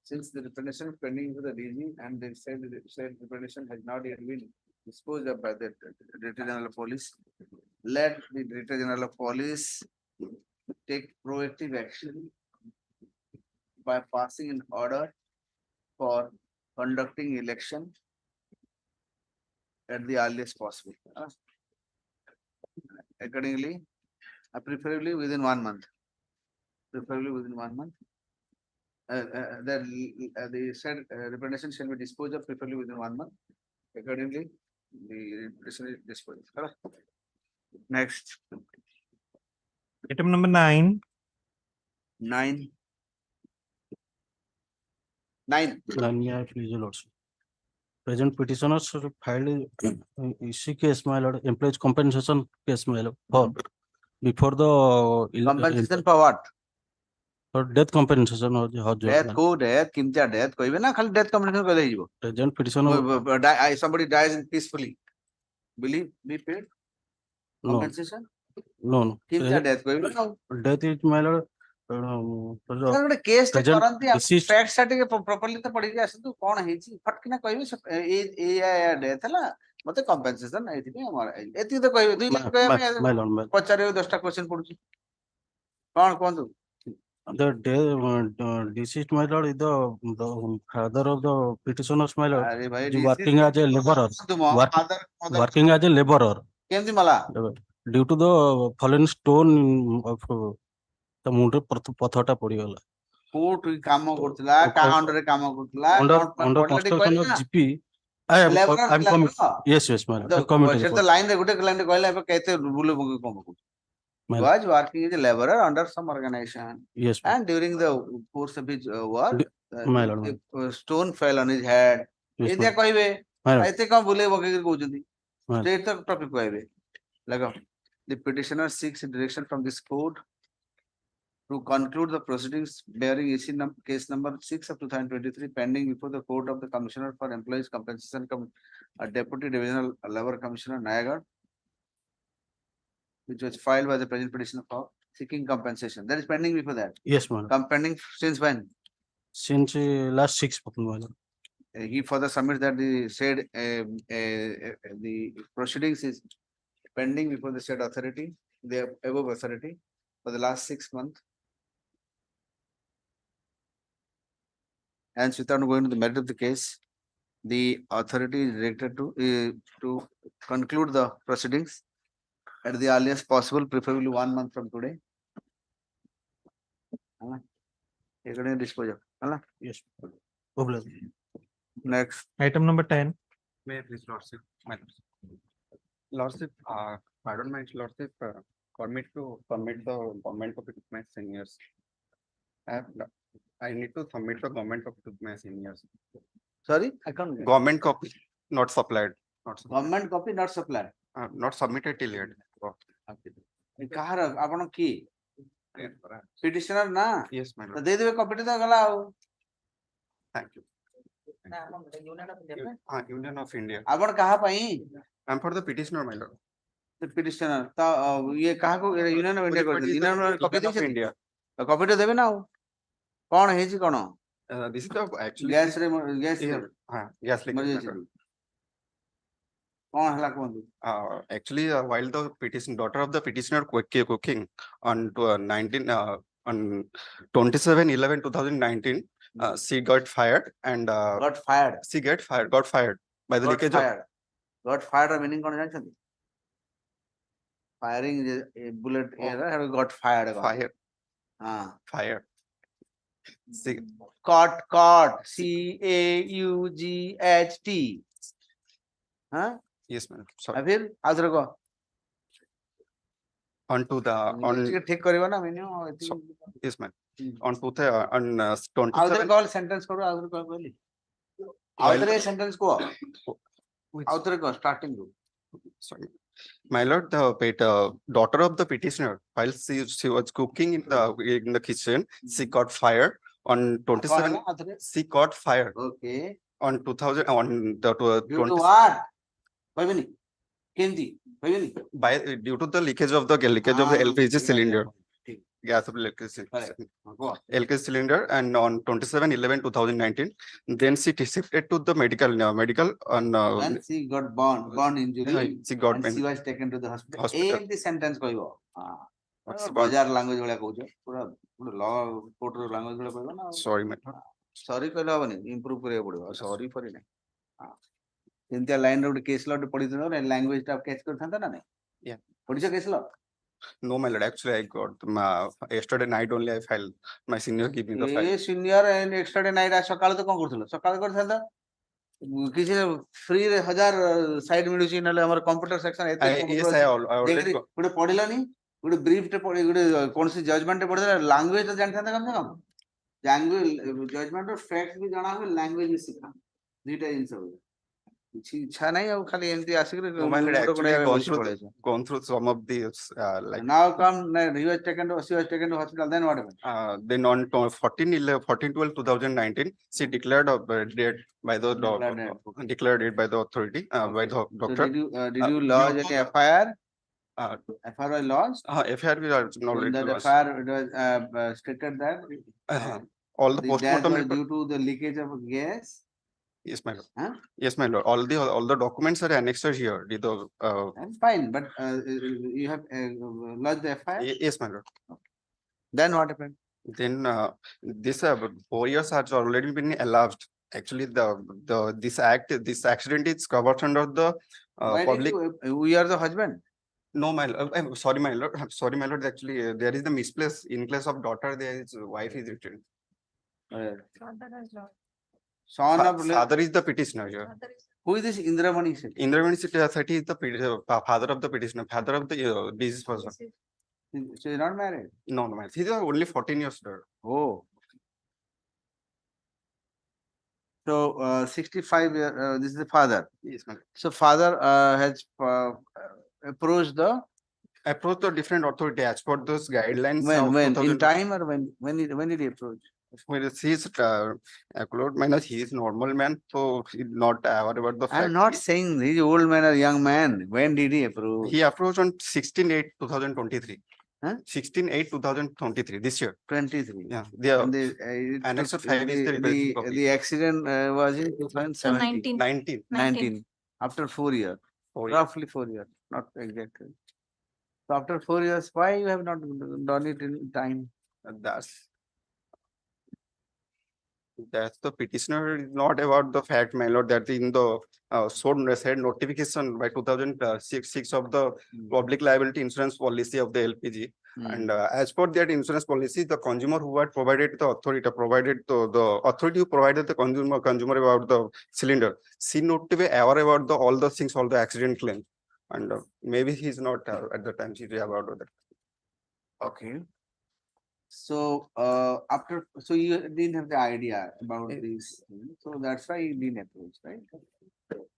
Since the representation is pending with the DG and they said the said representation has not yet been disposed of by the Director General of Police, let the Director General of Police take proactive action by passing an order for conducting election at the earliest possible. Accordingly, preferably within 1 month. Preferably within 1 month. The said representation shall be disposed of preferably within 1 month. Accordingly, the representation is disposed. Correct? Next, Item number 9. 9. Yeah, please, your lordship. Present petitioners filed EC case, my lord, employees compensation case, my lord, for before the Compensation for what? for death compensation or the Death को death किमचा death कोई भी ना खाली death compensation को ले present petitioner somebody dies in peacefully. Will he be paid no compensation? no किमचा death कोई भी ना death is my lord ଗୋଟେ କେସ୍ ଟେ Present କରନ୍ତି deceased- ଫ୍ୟାକ୍ଟ ଟା ଟିକେ ପ୍ରପରଲି ତ ପଢିକି ଆସନ୍ତୁ କଣ ହେଇଛି ଫଟ କିନା କହିବେ ଏଇଆ ଡେଥ୍ ହେଲା ମତେ କମ୍ପେନସେସନ ଏଇଥିପାଇଁ ଆମର ଏତିକି ତ କହିବେ 2 ଲାખ କହିବା ପାଇଁ my lord ପଚାରିବେ 10ଟା କ୍ୱେଶ୍ଚନ ପଡୁଛି କଣ କୁହନ୍ତୁ the deceased my lord is the father of the petitioners, my lord, ଆରେ ଭାଇ is working as a laborer ତୁମ work- father working as a laborer. କେମିତି ମଲା due to the fallen stone of the ମୁଣ୍ଡରେ ପଥରଟା ପଡିଗଲା। କୋଉଠି କାମ କରୁଥିଲା କାହା ଅଣ୍ଡରରେ କାମ କରୁଥିଲା Under କଣ under ପଢିଲା ଟିକେ construction କହିଲେ of ନା? GP, I'm Laborer I'm ଥିଲା committed. ତ? Yes, yes, madam. ତ I'm committed. ସେଟା ଲାଇନ ରେ ଗୋଟେ ଲାଇନ ରେ କହିଲା ଏବେ କେତେ ବୁଲେ ବୁଲେ କଣ ପକଉଛି? Madam. Was working as a laborer under some organization Yes, ma'am. and during the course of his work My lord, ma'am. a stone fell on his head. Yes, ଏମିତିଆ ma'am. କହିବେ Madam. ଏତେ କଣ ବୁଲେଇ ବକେଇକି କହୁଛନ୍ତି? Madam. Straight ତ topic କହିବେ। ଦେଖ the petitioner seeks direction from this court to conclude the proceedings bearing issue case number 6 of 2023 pending before the court of the commissioner for employees compensation deputy divisional labor commissioner Nayagarh, which was filed by the present petitioner for seeking compensation. That is pending before that. Yes, madam. Pending since when? Since last 6 months, madam. He further submits that the said the proceedings is pending before the said authority, the above authority, for the last 6 months. And without going to the merit of the case, the authority is directed to conclude the proceedings at the earliest possible, preferably 1 month from today. Dispose of. Yes. Problem. Next. Item number 10. May I please, Lordship, my Lordship, pardon my Lordship, permit to submit the government copy to my seniors. I need to submit the government copy to my seniors. Sorry, I can't. Get. Government copy not supplied, Government copy not supplied. not submitted till yet. କାହାର ଆପଣ କି ପିଟିସନର ନା Yes, my ତ lord. ଦେଇଦେବେ କପିଟି ତ ଗଲା ଆଉ Thank you. Union of India. ଆପଣ କାହା ପାଇଁ I'm for the petitioner, my lord. ପିଟିସନର ତ ଇଏ କାହାକୁ ୟୁନିୟନ ଅଫ ଇଣ୍ଡିଆ କରିଛନ୍ତି ୟୁନିୟନ କପି Union of ଦେଇଛନ୍ତି India. କପିଟି ଦେବେ ନା ଆଉ କଣ ହେଇଛି କଣ This is the actually. Gas ରେ ଗ୍ୟାସ Yes, like. ମରିଯାଇଛନ୍ତି କଣ ହେଲା କୁହନ୍ତୁ Actually, while the petition daughter of the petitioner cooking on 27/11/2019, she got fired and got fired got fired by the leakage of got fired meaning କଣ ଜାଣିଛନ୍ତି firing bullet got fired fire. ହଁ Fire. caught CAUGHT हाँ Yes, ma'am. Sorry. फिर ଆଉ ଥରେ କହ Onto the on ଟିକେ ଠିକ କରିବ ନା ମିନିମମ୍ yes, ma'am. On 27. ଆଉ ଥରେ କହ ସେଣ୍ଟେନ୍ସ କରୁ ଆଉ ଥରେ କହ କହିଲି ଆଉ ଥରେ ସେଣ୍ଟେନ୍ସ କୁହ ଆଉ ଥରେ କହ ଷ୍ଟାର୍ଟିଂ ରୁ Sorry. My lord, the daughter of the petitioner, while she was cooking in the kitchen, she got fired on 27. ଆଉ ଥରେ She got fired okay on 2000 on the due to 20 what କହିବେନି କେମିତି କହିବେନି due to the leakage of the LPG cylinder. Gas of electricity. LPG cylinder, and on 27/11/2019, then she shifted to the medical on when she got burn injury she got and she was taken to the hospital Hospital. ଏମିତି sentence କହିବ What's the- ବଜାର language ଭଳିଆ କହୁଛ ପୁରା ଲ court ର language ଭଳିଆ କହିବ ନା sorry, my lord. ସରି କହିଲେ ହବନି ଇମ୍ପ୍ରୁଭ କରିବାକୁ ପଡିବ ସରି ଫରି ନାହିଁ ସେମିତିଆ ଲାଇନ ରେ ଗୋଟେ କେସ୍ ଲ ପଢିଥିଲ ଲାଙ୍ଗୁଏଜ ଟା କ୍ୟାଚ୍ କରିଥାନ୍ତା ନା ନାଇଁ Yeah. ପଢିଛ case law No, my lord. Actually, I got yesterday night only. I filed. My senior gave me the file. ଏ ସିନିୟର ଏକ୍ସଟ୍ରା ଡେ ନାଇଟ୍ ସକାଳୁ ତ କଣ କରୁଥିଲ ସକାଳୁ କରିଥାନ୍ତା କିଛି ଫ୍ରି ରେ 1000 ସାଇଟ୍ ମିଳୁଛି ନହେଲେ ଆମର କମ୍ପ୍ୟୁଟର ସେକ୍ସନ ଏତେ Yes, I already got. ଗୋଟେ ପଢିଲନି ଗୋଟେ ବ୍ରିଫ ଟେ ପଢି ଗୋଟେ କୌଣସି ଜଜମେଣ୍ଟ ଟେ ପଢିଦେଲା ଲାଙ୍ଗୁଏଜ ତ ଜାଣିଥାନ୍ତା କମ ସେ କମ ଲାଙ୍ଗୁଏଜ ଜଜମେଣ୍ଟ ର ଫ୍ୟାକ୍ଟ ବି ଜଣା ହୁଏ ଲାଙ୍ଗୁଏଜ ବି ଶିଖା ଦୁଇଟା ଜିନିଷ ହୁଏ କିଛି ଇଚ୍ଛା ନାହିଁ ଆଉ ଖାଲି ଏମିତି ଆସିକିରି No, my lord. Actually, gone through some of these like. now come he was taken to hospital then what happened Then on 14/12/2019, she declared a dead by the declared it by the authority by the so doctor. did you lodge any FIR Uh, FIR was lodged FIR we are in already that lost. FIR it was stated that All the the death postmortem was report. due to the leakage of gas Yes, my lord. Huh? Yes, my lord. All the documents are annexed here. that's fine but you have lodged the FIR Yes, my lord. then what happened Then this 4 years has already been elapsed. Actually, this accident is covered under the why public. did you we are the husband No, my lord, I'm sorry, my lord, I'm sorry, my lord, actually, there is the misplace, in place of daughter, there is wife is written. Son of, Father is the petitioner here. who is this Indramani Sethi? Indramani Sethi is the father of the petitioner, father of the deceased person. She is not married. No, no, he's only 14 years old. Oh. So 65 year, this is the father. Yes, my lord. So father has approached the Approach the different authority as per those guidelines. when of in 2000 time or when did he approach? When he is minus he is normal man, so he's not aware about the I am fact. not saying he's old man or young man. When did he approach? He approached on 16/8/2023. Huh? 16/8/2023 this year. 23. Yeah, And the Annex of 5 is the replacement copy. the accident was in 2017. 19. 19. After 4 years. 4 years. Roughly 4 years. Not exactly. So after 4 years, why you have not done it in time? That's the petitioner is not about the fact, my lord, that in the said notification by 2006 of the public liability insurance policy of the LPG. And as per that insurance policy, the consumer who had provided the authority, the authority who provided the consumer about the cylinder, she not to be aware about the all the things, all the accident claim. And maybe he's not at the time she's aware of that. Okay. So so you didn't have the idea about this, so that's why you didn't approach, right?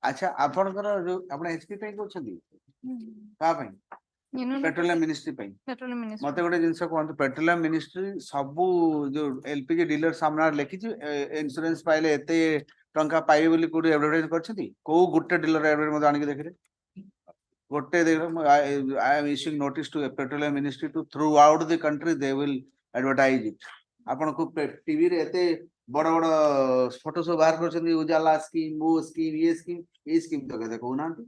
ଆଚ୍ଛା ଆପଣଙ୍କର ଯୋଉ ଆପଣ HP ପାଇଁ କରୁଛନ୍ତି କାହା ପାଇଁ petroleum ministry ପାଇଁ ମତେ ଗୋଟେ ଜିନିଷ କୁହନ୍ତୁ ପେଟ୍ରୋଲିୟମ ମିନିଷ୍ଟ୍ରି ସବୁ ଯୋଉ ଏଲପିଜି ଡିଲର ସାମ୍ନାରେ ଲେଖିଛି ଇନ୍ସୁରାନ୍ସ ପାଇଲେ ଏତେ ଟଙ୍କା ପାଇବେ ବୋଲି କୋଉଠି ଆଡଭର୍ଟାଇଜ କରିଛନ୍ତି କୋଉ ଗୋଟେ ଡିଲର ଆଡଭର୍ଟାଇଜ ମତେ ଆଣିକି ଦେଖିଲେ ଗୋଟେ I am issuing notice to a petroleum ministry to throughout the country they will advertise it. ଆପଣଙ୍କୁ ଟିଭି ରେ ଏତେ ବଡ ବଡ ଫଟୋ ସବୁ ବାହାର କରିଛନ୍ତି ଉଜାଲା ସ୍କିମ୍ ମୋ ସ୍କିମ୍ ଏ ସ୍କିମ୍ ତ କେତେ କହୁନାହାନ୍ତି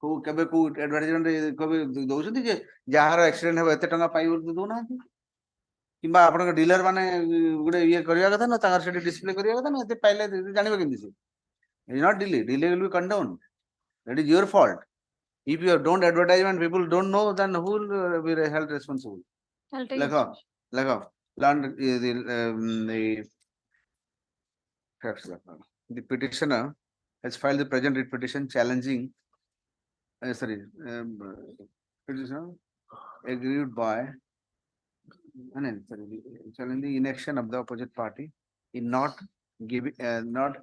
କୋଉ କେବେ କୋଉ ଆଡଭର୍ଟାଇଜମେଣ୍ଟ କେବେ ଦଉଛନ୍ତି ଯେ ଯାହାର ଆକ୍ସିଡେଣ୍ଟ ହେବ ଏତେ ଟଙ୍କା ପାଇବ ଦଉନାହାନ୍ତି କିମ୍ବା ଆପଣଙ୍କ ଡିଲର ମାନେ ଗୋଟେ ଇଏ କରିବା କଥା ନା ତାଙ୍କର ସେଠି ଡିସପ୍ଲେ କରିବା କଥା ନା ଏତେ ପାଇଲେ ଜାଣିବେ କେମିତି ସେ is not delay will be condoned. That is your fault. If you don't advertise and people don't know, then who will be held responsible? The petitioner has filed the present writ petition challenging, petitioner aggrieved by, challenging the inaction of the opposite party in not giving, not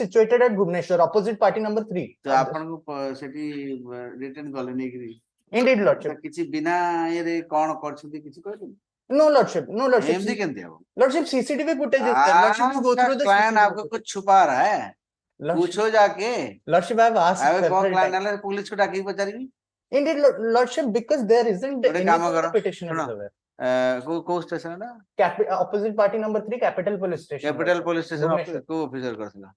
situated at Bhubaneswar, opposite party number 3. ତ ଆପଣଙ୍କୁ ସେଠି return କଲେ ନେଇକିରି Indeed, Lordship. କିଛି ବିନା ଇଏରେ କଣ କରିଛନ୍ତି କିଛି କହିଲେନି No, Lordship. No, Lordship. ଏମିତି କେମିତି ହବ Lordship, CCTV footage is there. Lordship, you go through the client CCTV आपको footage. कुछ छुपा रहा है Lordship, पूछो जाके Lordship, I have asked अबे कौन several क्लाइंट times. आले पुलिस को डाकी पचारेगी Indeed, Lordship, because there isn't ଗୋଟେ କାମ anything କର the petitioner ଶୁଣ is aware. କୋଉ ଷ୍ଟେସନ ନା Opposite party number 3, Capital Police Station. Capital Lordship. Police station Bhubaneswar. କୋଉ ଅଫିସର କରିଥିଲା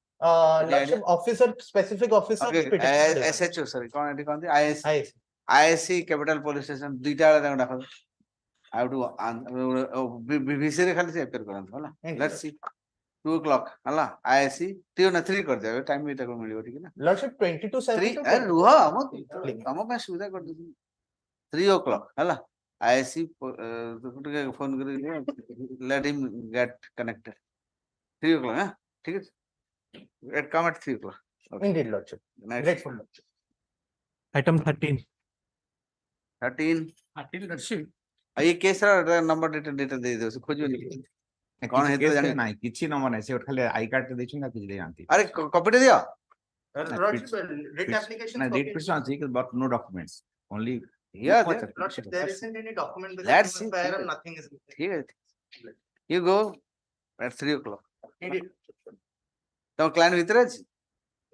Lordship, officer, specific officer. petitioner is aware. SHO ସରି କଣ ଏଠି କହନ୍ତି ISC I see. ISC capital police station ଦୁଇଟା ବେଳେ ତାଙ୍କୁ ଡାକ ଆଉ ବିବିସି ରେ ଖାଲି ସେ ଏପିୟର କରନ୍ତି ହେଲା ଲେଟ୍ସ ସି 2 o'clock ହେଲା ISC 3 ନା 3 କରିଦେବେ ଟାଇମ ବି ତାକୁ ମିଳିବ ଠିକ ନା Lordship, 22:07 to 3 ରୁହ ଆମ ପାଇଁ ସୁବିଧା କରିଦେବି 3 o'clock ହେଲା ISC ଟିକେ ଫୋନ କରି let him get connected 3 o'clock ହଁ ଠିକ ଅଛି it come at 3 o'clock Indeed, Lordship. Next. Grateful, Lordship. Item 13. 13 ये केस रा नंबर डिटेल दे दो खोजो कौन है तो जाने नहीं किछि नंबर नहीं से खाली आई कार्ड दे छु ना किछि दे जानती अरे कॉपी दे दियो Lordship, writ application. ना डेट पिक्चर आंती but no documents only Yeah, Lordship, there isn't any document. Let's see. Nothing is. ठीक है you go at 3 o'clock Indeed. तो क्लाइंट भीतर है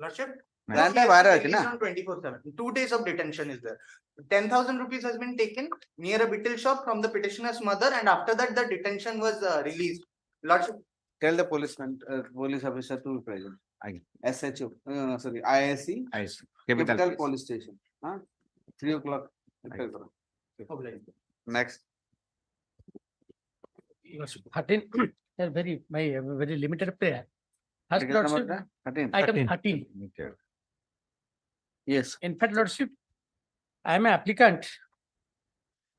Lordship. Client he has बाहर to है release ना? on 24/7. 2 days of detention is there. 10,000 rupees has been taken near a bittel shop from the petitioner's mother, and after that, the detention was released. Lordship, tell the policeman police officer to be present SHO sorry ISC capital police station 3 o'clock next 13 very limited prayer. First, Ticket number Lordship, 13 item 13. yes In fact, Lordship, I am an applicant.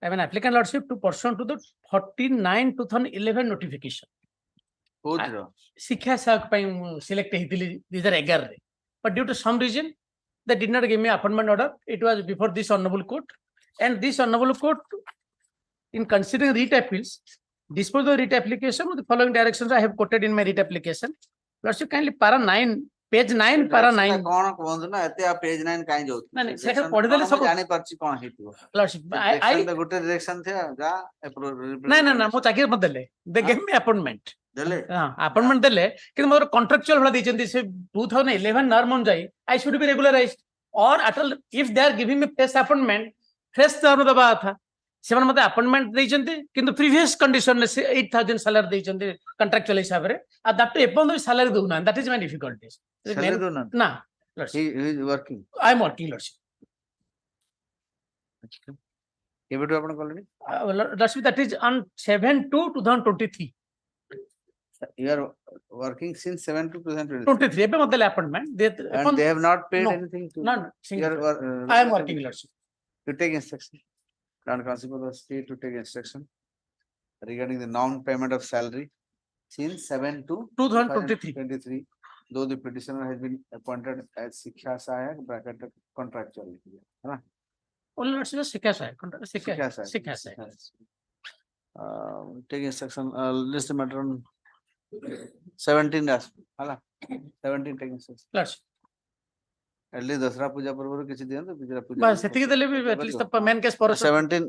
I am an applicant, Lordship, to pursuant to the 49/2011 notification. କୋଉଥିର ଶିକ୍ଷା ସହାୟକ ପାଇଁ ମୁଁ select ହେଇଥିଲି 2011 ରେ, but due to some reason they did not give me appointment order. It was before this honorable court, and this honorable court, in considering writ appeals, disposed of writ application with the following directions I have quoted in my writ application. Lordship, kindly para 9, page 9, para 9. କଣ କୁହନ୍ତୁ ନା ଏତେ ପେଜ 9 କାଇଁ ଯାଉଛୁ ନାଇଁ, ନାଇଁ, ସେଟା ପଢିଦେଲେ ସବୁ- ଜାଣି ପାରୁଛି କଣ ହେଇଥିବ Lordship, ଗୋଟେ ଡିରେକ୍ସନ ଥିଲା ଯା ନା ମୋ ଚାକିରି ମତେ ଦେଲେ, they gave me appointment. ଦେଲେ appointment ଦେଲେ, କିନ୍ତୁ ମୋର contractual ଭଳିଆ ଦେଇଛନ୍ତି ସେ 2011 norm ଅନୁଯାୟୀ I should be regularized, or at all if they are giving me fresh appointment, fresh term ଦେବା କଥା। ସେମାନେ ମତେ appointment ଦେଇଛନ୍ତି କିନ୍ତୁ previous condition ରେ ସେ 8,000 salary ଦେଇଛନ୍ତି contractual ହିସାବରେ, ଆଉ that ଏପର୍ଯ୍ୟନ୍ତ ବି salary ଦଉନାହାନ୍ତି। That is my difficulties। Salary ଦଉନାହାନ୍ତି? ନା, he is working I am working, Lordship. କେବେଠୁ ଆପଣ କଲେଣି Lordship, that is on 7/2/2023. you are working since 7 to 2023 23 ଏବେ ମତେ ଦେଲେ appointment and they have not paid No. anything to No, you are, I am working, Lordship. to take instruction and constable of state to take instruction regarding the non-payment of salary since 7 to 2023. though the petitioner has been appointed as Shiksha Sahayak bracket contractual Only Lordship, ଶିକ୍ଷା ସହାୟକ, Shiksha Sahayak. ଶିକ୍ଷା ସହାୟକ। Take instruction list the matter on 17 as hala 17 take instruction Lordship, at least dasra puja पूर्व किसी दिन तो पिछला पूजा बस ସେତିକି ଦେଲେ ବି at least the main case पर 17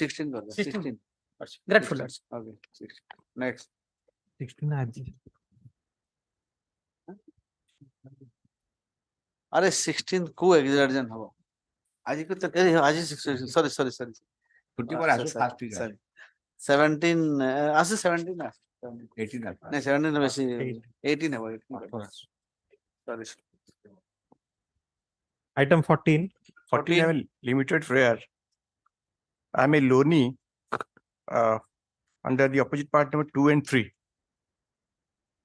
16 कर दो 16. 16 grateful, Lordship. okay 16 next 16 आजी अरे 16 को एग्जर्जन हो आज को तो आज 16 sorry छुट्टी पर आसो फास्ट वीक sorry 17 आज 17 ना 18 alpha नहीं 17 में से 18 है वो 18 sorry Item 14. 14 I have a limited prayer. I am a loanee under the opposite part number 2 and 3.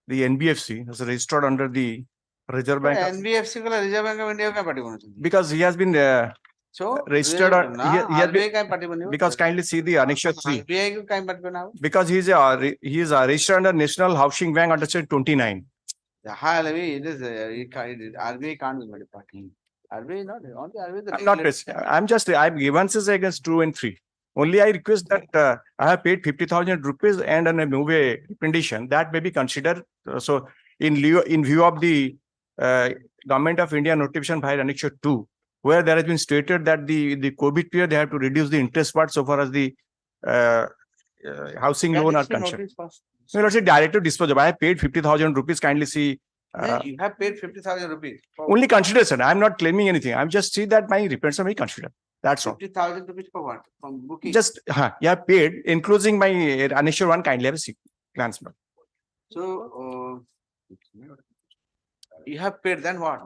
The NBFC is registered under the Reserve Bank of- NBFC को reserve bank of India का party बना चाहिए because he has been so registered on- he has RBI been- का party बनी because kindly see the Annexure 3. RBI को का party बना Because he is registered under National Housing Bank under section 29. हाँ लेकिन it is RBI can't be made party RBI not only RBI the I'm not regulator. I have grievances against 2 and 3. Only I request that I have paid 50,000 rupees and an imbue condition that may be considered. So in view of the Government of India notification by Annexure 2, where there has been stated that the COVID period, they have to reduce the interest part so far as the housing loan are concerned. So let's say directive disposal. I have paid 50,000 rupees. Kindly see. You have paid 50,000 rupees. Only consider, sir. I'm not claiming anything. I'm just see that my repayments are very considered. That's all. 50,000 rupees for what? From booking? Just you have paid, including my Annexure 1. Kindly have a glance. So, you have paid, then what?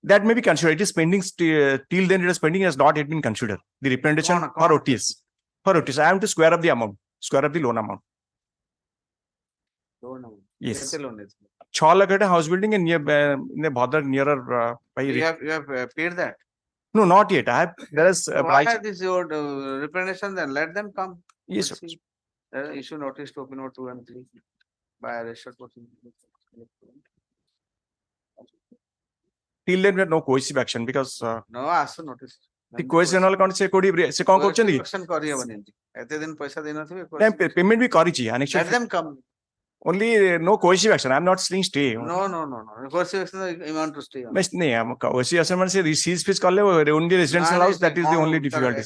That may be considered. It is pending till then. It is pending, has not yet been considered. The representation for OTS. For OTS, I have to square up the amount, square up the loan amount. Yes. 6 lakh at a house building in near nearer. You have paid that? No, not yet. I have. There is. Why have this your representation? Then let them come. Yes, sir. Issue notice to open note 2 and 3 by a registered person. Till then, we have no coercive action because. No, ask for notice. The coercion account se kodi se kon korchandi. Action kari abani. Ete din paisa dena thibe. Payment bhi kari chi. Let them come. Only no coercive action. I'm not saying stay. No. Coercive action, you want to stay. No, coercive action means receive fees call only residential house. That is the only difficulty.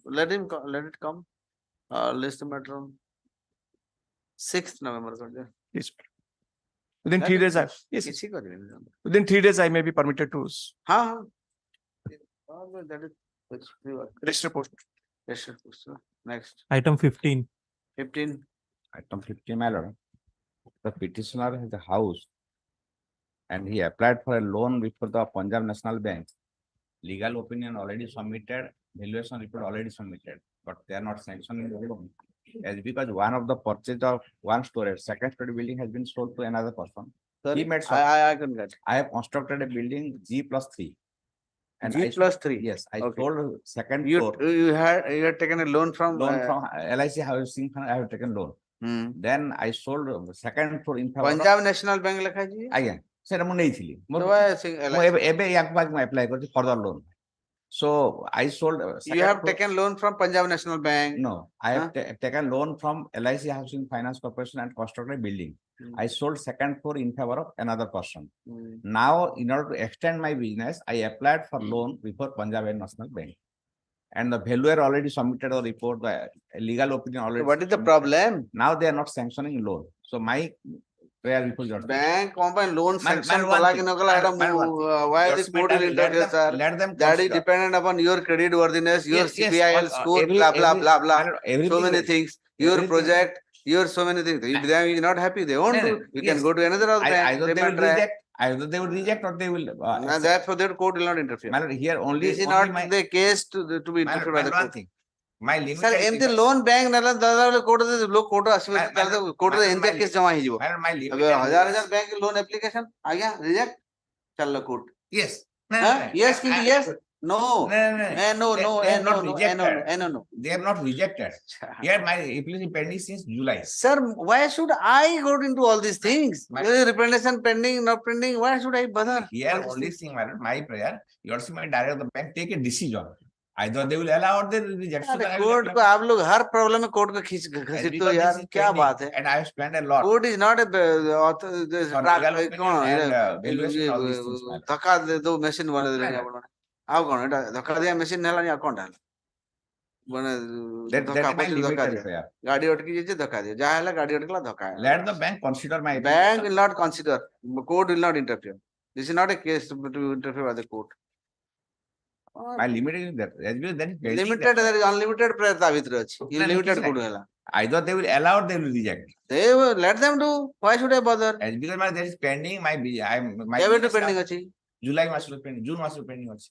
Let him let it come. List the matter on 6th November. Yes. Within 3 days, yes. Within 3 days, I may be permitted to. That is Register post. Next. Item 15. 15. Item 15, my lord. The petitioner has a house and he applied for a loan before the Punjab National Bank. Legal opinion already submitted, valuation report already submitted, but they are not sanctioning the loan. As because one of the purchase of one storage, second story building has been sold to another person. Sorry, He made I can get. I have constructed a building G+3. And G plus 3. Yes, I Okay. sold second You floor. you had taken a loan from LIC housing fund. I have taken loan. Then I sold second floor in favor of Punjab National Bank lekha ji. Again, sir, I neithiଲି. Apply for the loan. So I sold. You have taken loan from Punjab National Bank. No, I have taken loan from LIC Housing Finance Corporation and constructed a building. I sold second floor in favor of another person. Now, in order to extend my business, I applied for loan before Punjab National Bank. And the valuer already submitted a report, the legal opinion already. So what is the problem? Now they are not sanctioning loan. So my prayer before your bank company loan sanction why this court will interfere, sir? Let them that is dependent upon your credit worthiness, your CPIL score, blah blah blah blah. So many things. Your project, your so many things. If they are not happy, they won't do. You can go to another bank. Either they will reject or they will. Therefore, that court will not interfere. Here only this is not the case to be interfered by the court. My limit. Sir, empty loan bank nala dada court the look court asime tala court the entire case jama hi jibo. My limit. हजार bank loan application आ गया reject चल court. Yes. Yes, yes. No. No. They have not rejected. Here my application pending since July. Sir, why should I go into all these things? Representation pending, not pending. Why should I bother? Here only thing, my prayer. You see my director of the bank take a decision. Either they will allow or they will reject. Court को आप लोग हर problem में court को खींच घसीटते हो यार क्या बात है? And I have spent a lot. Court is not a धक्का दे दो मशीन बना दे रहे हैं आप कौन है धक्का दिया मशीन नहीं लानी अकाउंट है बने धक्का दिया गाड़ी अटकी जैसे धक्का दिया जहाँ है गाड़ी अटकला धक्का है. Let the bank consider my. Bank will not consider. Court will not interfere. This is not a case to interfere by the court. My limit is that. That is limited. There is unlimited prayer भितर अछि. Limited court है. Either they will allow or they will reject. They will let them do. Why should I bother? As because there is pending my pending अछि. July मास pending, June मास pending अछि.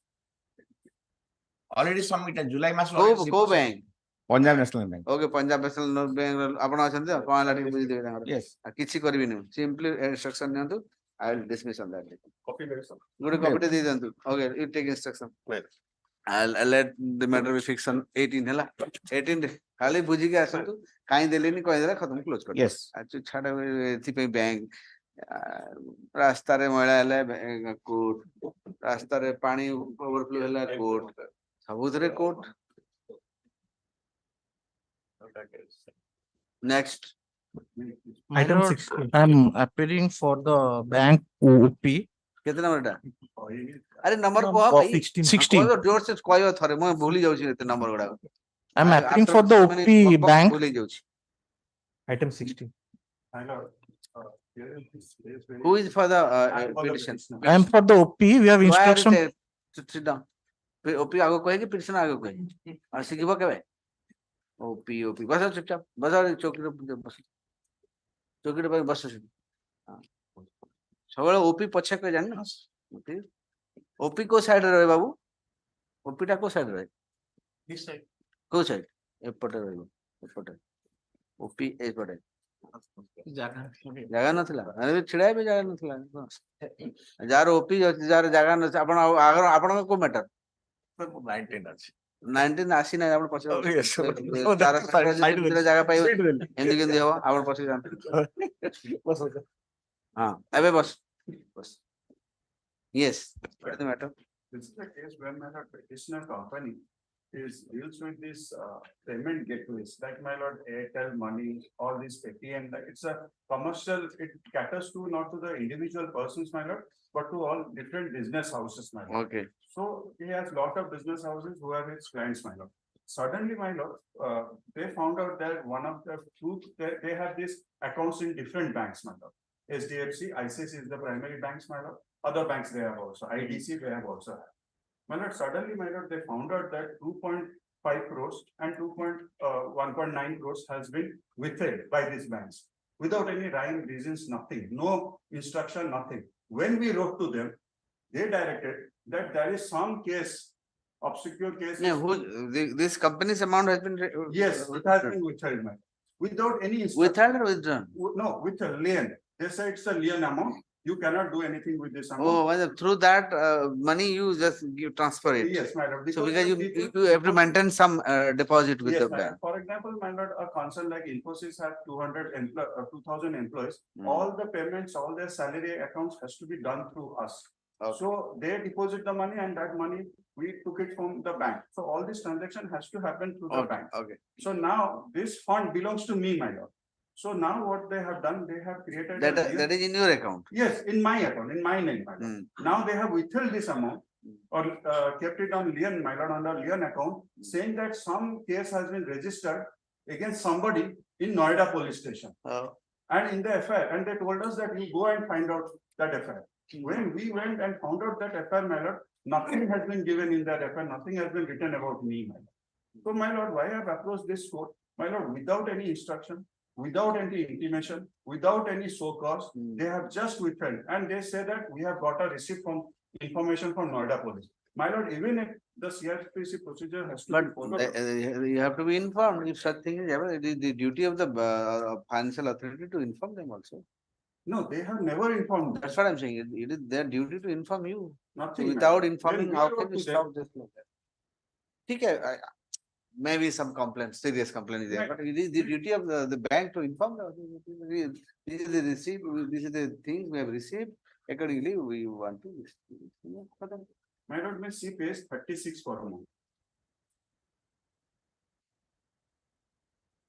Already submitted July मास. Go bank. Punjab National Bank. Okay, Punjab National Bank. अपना अछंते कौन लाठी बुझी देबे तांगर. Yes. किछि करबी नै. Simply instruction नियंतु. I will dismiss on that. Copy good copy they दियंतु. Okay, you take instruction. I'll let the matter be fixed on 18 हला. 18 खाली बुझी के आसंतु. काई देलेनी कोई देला खत्म क्लोज कर. Yes. अच्छा छाड़ा एथि पे बैंक रास्ता रे मैला हला कोर्ट रास्ता रे पानी ओवरफ्लो हला कोर्ट सबुतरे court. Next. My Item lord, 16. I'm appearing for the bank OP. केते नंबर टा अरे नंबर को of भाई 16. कोई जोर से कोई थरे मैं भूली जाउची एते number गुडा I'm appearing for the OP bank. भूली जाउची Item 16. my lord. who is for the petition I'm for the OP. We have instruction. sit down OP आगो कहे कि पिटिशन आगो कहे और सिखिबो केबे ओपी बस चुपचाप बस चौकी बस चौकी पे बस सबले ओपी पछे के जान ओपी को साइड रे बाबू ओपी टा को साइड रे This side. को साइड एपटे रे एपटे ओपी एपटे ଜାଗା ନଥିଲା ଆମେ ଛିଡା ହେବେ ଜାଗା ନଥିଲା ଯାହାର ଓପି ଅଛି ଯାହାର ଜାଗା ନଥିଲା ଆପଣ ଆପଣଙ୍କ କୋଉ ମ୍ୟାଟର 19 ଅଛି 19 ଆସି ନାହିଁ ଆପଣ ପଛରେ yes. ଜାଗା ପାଇବେ ଏମିତି କେମିତି ହବ ଆପଣ ପଛରେ ଯାଆନ୍ତୁ ହଁ ଏବେ ବସ ବସ yes what's the matter This is the case where my lord petitioner company deals with this payment gateways, like my lord Airtel Money, all these Paytm, like it's a commercial, it caters to not to the individual persons, my lord, but to all different business houses, my lord. okay So he has lot of business houses who are his clients, my lord. Suddenly, my lord, they found out that one of the two, they have these accounts in different banks, my lord. SDFC, ICICI is the primary banks, my lord. Other banks they have also, IDC they have also. My lord, suddenly, my lord, they found out that 2.5 crores and 1.9 crores has been withheld by these banks without any rhyme, reasons, nothing, no instruction, nothing. When we wrote to them, they directed that there is some case, obscure case. yeah who this company's amount has been Yes, it has been withheld, my without any instruction. withheld or withdrawn No, with a lien. They say it's a lien amount. You cannot do anything with this amount. oh well, through that money you just transfer it Yes, my lord. so because the people- you have to maintain some deposit with Yes, the my bank lord. For example, my lord, a concern like Infosys have 2,000 employees. Hmm. All the payments, all their salary accounts has to be done through us. Okay. So they deposit the money and that money, we took it from the bank. So all this transaction has to happen through the okay bank. okay So now this fund belongs to me, my lord. So now what they have done, they have created. a lien- that is in your account Yes, in my account, in my name, my lord. Hmm. Now they have withheld this amount or kept it on lien, my lord, under lien account, saying that some case has been registered against somebody in Noida police station. And in the FIR, and they told us that you go and find out that FIR. When we went and found out that FIR, my lord, nothing has been given in that FIR, nothing has been written about me, my lord. So, my lord, why I have approached this court, my lord, without any instruction, without any intimation, without any show cause, they have just withheld, and they say that we have got a receipt from information from Noida police. My lord, even if the CRPC procedure has to but be followed. you have to be informed if such thing is ever it is the duty of the financial authority to inform them also No, they have never informed. that's what I'm saying it is their duty to inform you Nothing. without madam. informing When we how wrote can you to them- stop this like that okay maybe some complaints serious complaint is there Right. but it is the duty of the bank to inform them this is the receipt this is the things we have received accordingly we want to for them. My lord, may see page 36 for a moment.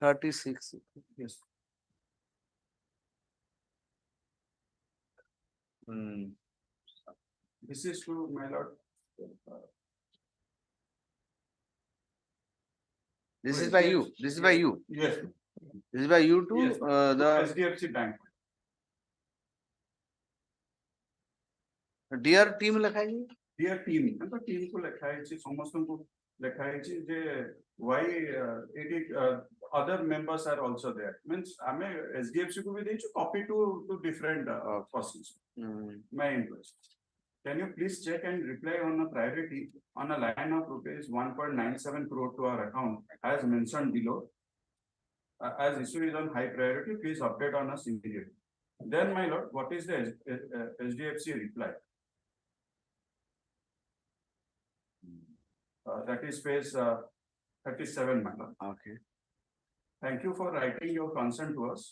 36 Yes. This is to my lord. this is by you this is by you Yes. this is by you to Yes. the SDFC Bank. dear team ଲେଖା ହେଇଛି Dear team, the team को लिखा है जी समस्तों को लिखा है जी जे why it is other members are also there. Means हमें SDFC को भी देंगे copy to different persons. My interest. Can you please check and reply on a priority on a line of rupees 1.97 crore to our account as mentioned below? As issue is on high priority, please update on us immediately. Then, my lord, what is the SDFC reply? That is page 37, my lord. okay Thank you for writing your concern to us.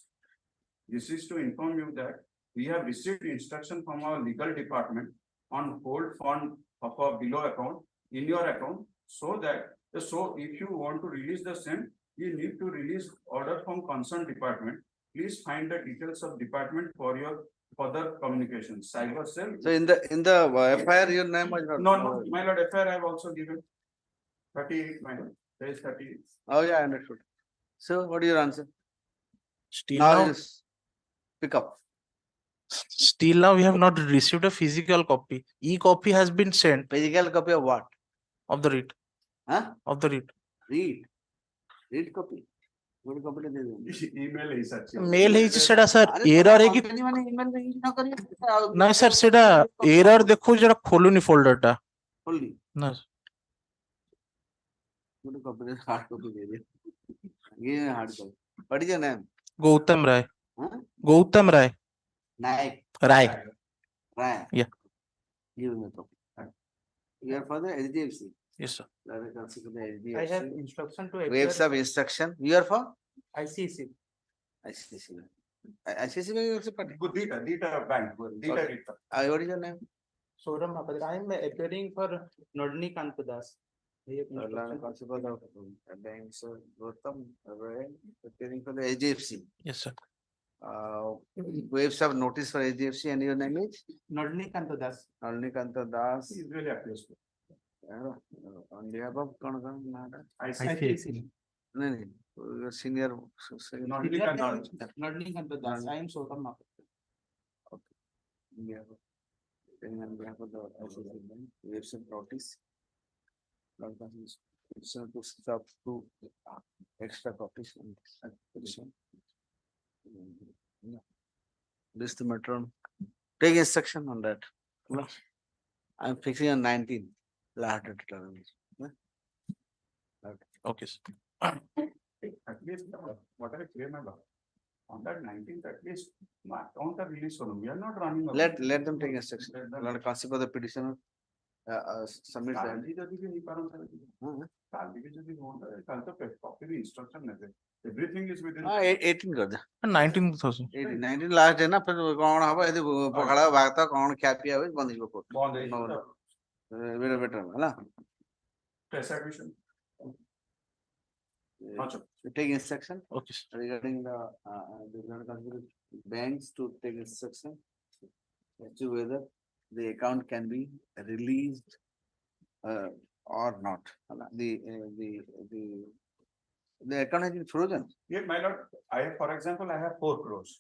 This is to inform you that we have received instruction from our legal department on hold fund of our below account in your account, so that if you want to release the same, you need to release order from concerned department Please find the details of department for your further communications. Cyber cell. So in the FIR, your name was not. No, my lord, FIR I have also given. 38, my lord. There is 38. Oh, yeah, I understood. So what is your answer? Still Now now, just pick up. still now we have not received a physical copy. E-copy has been sent Physical copy of what? of the writ, Huh? of the writ. Read copy. Good copy to देंगे. Email is such. Mail ହେଇଛି ସେଟା sir अरे error ହେଇକି company माने email में use न करिए. ନାଇଁ sir ସେଟା error ଦେଖୁ ଯେଟା ଖୋଲୁନି folder ଟା Only. ନା Good copy hard copy दे दे. ये hard copy. What is your name? Gautam Rai Huh? Gautam Rai Naik. Rai Right. Yeah. Give me a copy. You are for the HDFC. yes sir Let me consider the HDFC. I have instruction to Waves of instruction. You are for ICC. ICC. ICC में also part. Dita bank. Dita. What is your name? Soram Mahapatra. I am appearing for Nodni Kantadas. Learn concept of banks. Gautam, appearing for the HDFC. yes sir Waves of notice for HDFC and your name is Nodni Kantadas. Alnikanta Das. He is really appears. On behalf of Kanaka. ICC. No, your senior. Nodni Kantadas. I am Soram Mahapatra. Yeah. On behalf of the ICC, waves of notice. To stop to extra copies and petition. This is the matter. Take instruction on that. I'm fixing on 19. Last okay sir At least, what I clear my lord. On that 19th, at least, my account are released from, we are not running. let them take instruction. Let concept of the petitioner submit that. काली जब भी नहीं पारन sir काली के जब भी होता है कल तो कॉपी भी इंस्ट्रक्शन नहीं दे एवरीथिंग इज विद 18 कर दे 19,000 19 लास्ट है ना फिर कौन हवा यदि पकड़ा भागता कौन क्या पिया हुई बंद हो कोर्ट बॉन्ड है वेरी बेटर है ना press admission take instruction okay sir regarding the banks to take instruction as to whether the account can be released or not. The account has been frozen. Yeah, my lord, I have, for example, I have 4 crores.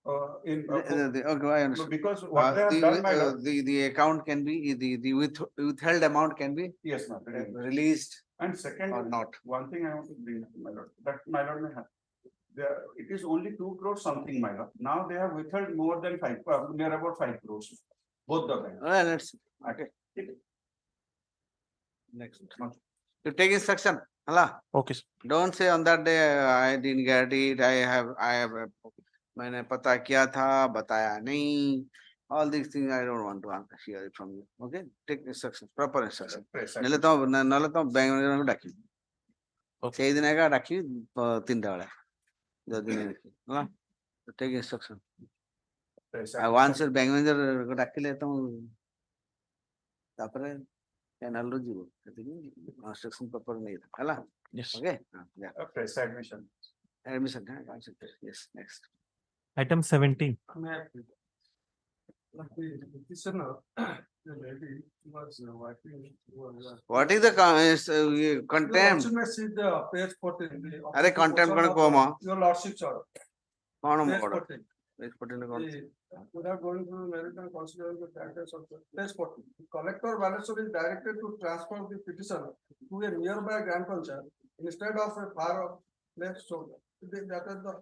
Okay, I understand. Because what they have done, my lord. The account can be, the withheld amount can be Yes, my lord. released And second, or not. one thing I want to bring up, my lord, that my lord may have. There, it is only 2 crores something, my lord. Now they have withheld more than 5, near about 5 crores. Both the banks. Well, let's see. Okay. Next. You take instruction. Allah. okay sir Don't say on that day I didn't get it. I have. मैंने पता किया था बताया नहीं. All these things I don't want to hear it from you. Okay? Take instruction. Proper instruction. नले तो bank manager को डाकी. okay 6 दिन आएगा डाकी 3 डाला. 2 दिन है. Take instruction. I once bank manager को डाकी लेता हूँ. तापरे कैनाल लो जीवो. Instruction proper नहीं था. हला. yes Okay? Yeah. Press admission. Admission. Yes. Next. Item 17. What is the contempt? अरे contempt कौन को माँ? Your lordship, sir. कौन Page माँ? 14. Page 14 में कौन? Without going through merit and considering the factors of the page 14. The collector balancer is directed to transfer the petition to a nearby grandfather instead of a far left shoulder. That is the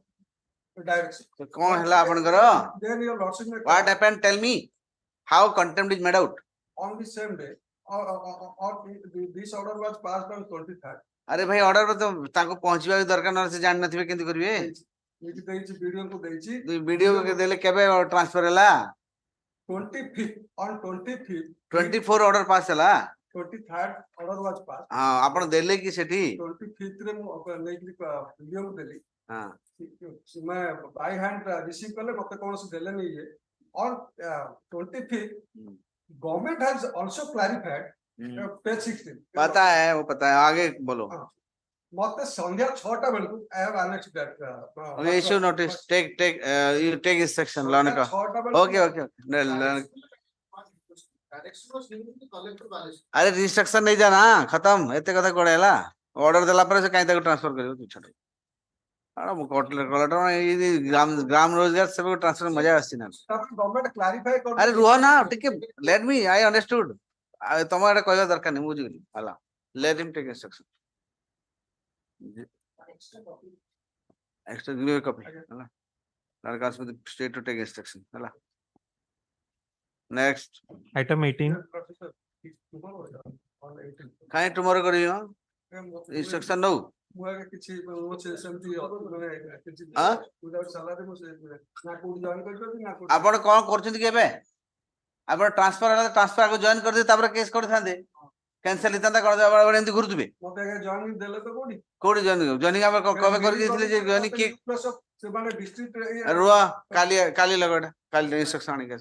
direction. तो कौन हिला अपन करो? Then your lordship may. What happened? Tell me. How contempt is made out? On the same day, this order was passed on 23rd. अरे भाई order पे तो ताको पहुंचवा भी दरकार न से जान नथिबे केंति करिवे? नीति देइछि वीडियो को देइछि. तो वीडियो के देले केबे ट्रांसफर हला? 25th on 25th. 24 order pass हला. 23rd order was passed. हां आपण देले की सेठी? 25th रे मु नेकली वीडियो को देली. हां. मैं बाय हैंड रिसीव करले मते कोन से देले नहीं है. On 25th, government has also clarified page 16. पता है वो पता है आगे बोलो. मते संध्या 6टा बेलकु I have annexed that. Okay, issue notice, you take instruction, learn it. Okay. अरे रिस्ट्रक्शन नहीं जाना खत्म एते कथा कोड़ेला ऑर्डर देला पर से काई तक ट्रांसफर करियो तू छड आड़ा मु कलेक्टर ग्राम रोजगार सब को ट्रांसफर मजा आसी ना गवर्नमेंट क्लैरिफाई कर अरे रुह ना टिके लेट मी आई अंडरस्टूड तुम एटा कहबा दरकार नहीं बुझिगली हला let him take instruction extra give copy हला लड़का से स्टेट टू टेक इंस्ट्रक्शन हला नेक्स्ट Item 18. काई टुमारो करियो इंस्ट्रक्शन नो मुआगे किछि वो से सेमती माने किछि हां विदाउट सैलरी मो से ना कोड जॉइन कर ना कोड आपण कोन करछन कि एबे आपण ट्रांसफर को जॉइन कर दे तापर केस कर थांदे कैंसिल हितांता कर दे आपण एंती घुरुतबे मते जॉइन देले तो कोडी जॉइनिंग आपण कबे कर दिथिले जे जॉइनिंग की से माने डिस्ट्रिक्ट रुआ काली लगडा काली इंस्ट्रक्शन आनी के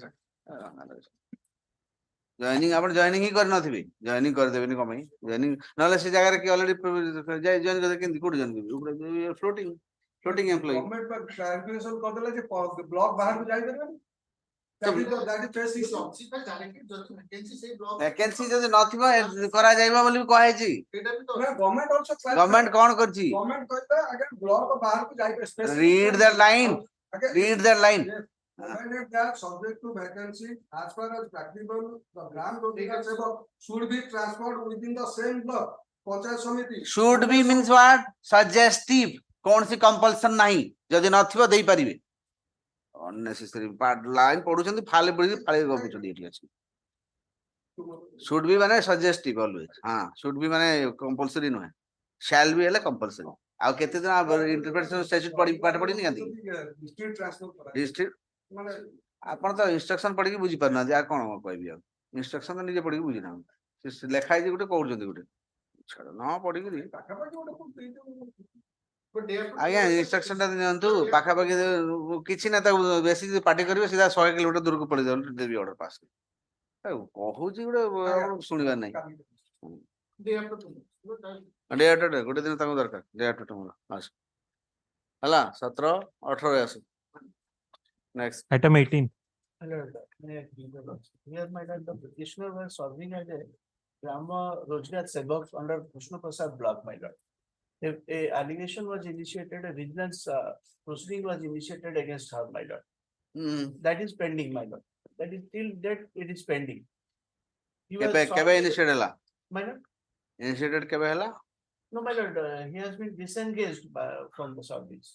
जॉइनिंग आपण जॉइनिंग ही कर नथिबे जॉइनिंग कर देबेनी कमई जॉइनिंग नले से जगह रे की ऑलरेडी जाय जॉइन कर केंती कोडी जॉइन करबे फ्लोटिंग एम्प्लॉय गवर्नमेंट पर कैलकुलेशन कर देले जे ब्लॉक बाहर को जाई देबे वैकेंसी जदि नथिबो करा जाइबा बोली कहै छी गवर्नमेंट आल्सो गवर्नमेंट कोन करछि गवर्नमेंट कहता अगर ब्लॉक बाहर को जाई read that line that subject to vacancy as far as practicable the gram rotical sevak should be transferred within the same block panchayat samiti should be means what suggestive कौन सी compulsion नहीं जदि नथिबो देई परिबे unnecessary line पढुछंती फाले पढि फाले गपुछंती एठी अछि should be माने सजेस्टिव ऑलवेज हां should be माने कंपल्सरी न है shall be है कंपल्सरी आ केते दिन इंटरप्रिटेशन स्टैट्यूट पढि पाठ पढि नहीं district transfer करा डिस्ट्रिक्ट माने आपण तो इंस्ट्रक्शन पढि के बुझी परना या कोन कहबी आ इंस्ट्रक्शन तो निजे पढि के बुझी ना से लेखाई जे गुटे कहउछंती गुटे छड न पढि के पाखा पाखी ओडे आज्ञा इंस्ट्रक्शन ता दियंतु पाखा पाखी किछि ना ता बेसी पार्टी करिवे सीधा 100 किलोमीटर दूर को पड़ी जाउ देबी ऑर्डर पास कहूची गुटे सुनिबार नै डे आफ्टर गुटे दिन ताको दरकार डे आफ्टर टुमारो आस हला 17 18 आस next Item 18. Here, my lord, the petitioner was serving as a Grama Rojgar Sevak under Krishna Prasad block, my lord. A allegation was initiated, a vigilance proceeding was initiated against her, my lord. That is pending, my lord. That is till that it is pending. केबे initiated हला My lord, initiated केबे हला no, my lord, he has been disengaged from the service.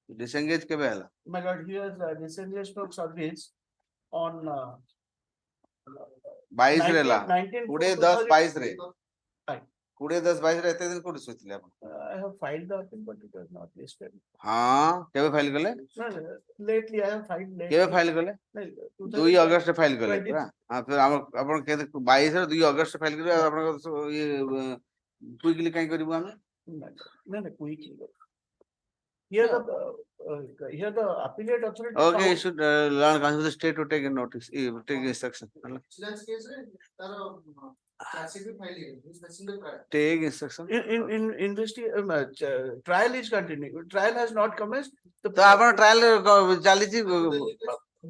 Disengage केबे हला My lord, he was disengaged from service on 22 रे ला 19 कुडे 10 22 रे Fine. कुडे 10 22 रे एते दिन कोड सोचले आपण I have filed the appeal, but it was not listed. हां केबे फाइल करले No, lately I have filed. केबे फाइल करले 2 अगस्त फाइल करले पूरा हां फिर आपण के 22 रे 2 अगस्त फाइल करले आपण ये क्विकली काई करबो हम No, quickly. Here the appellate authority. Okay, you should learn concept the state to take a notice, take instruction. Take instruction. In trial is continuing. Trial has not commenced. तो आपन trial चालीसी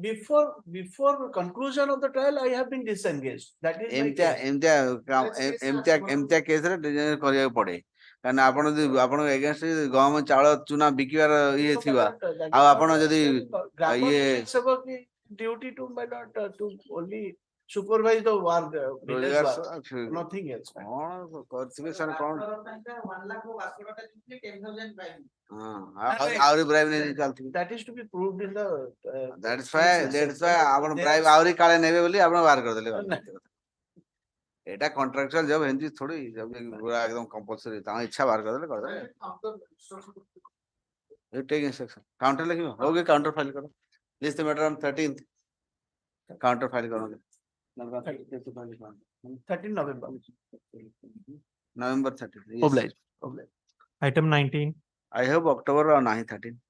Before conclusion of the trial, I have been disengaged. That is my case. एमतिया case रे करिया पड़े कारण आपण जदि आपण अगेंस्ट गहम चावल चुना बिकिवार ये थिबा आ आपण जदि ये duty to my lord to only supervise the work, nothing else. कोन करथिबे सर कोन 1,62,10,000 हां आउरी ब्राइब नै चलथि That is to be proved in the. that's why आपण ब्राइब आउरी काले नेबे बोली आपण बाहर कर देले एटा कॉन्ट्रैक्चुअल जब हिंदी थोड़ी जब पूरा एकदम कंपल्सरी ता इच्छा बाहर कर देले you take instruction काउंटर लिखियो होगे काउंटर फाइल करो this the matter on 13th counter file करोगे 13 November. November 13th yes. Obliged. Item 19. I hope October or 9 13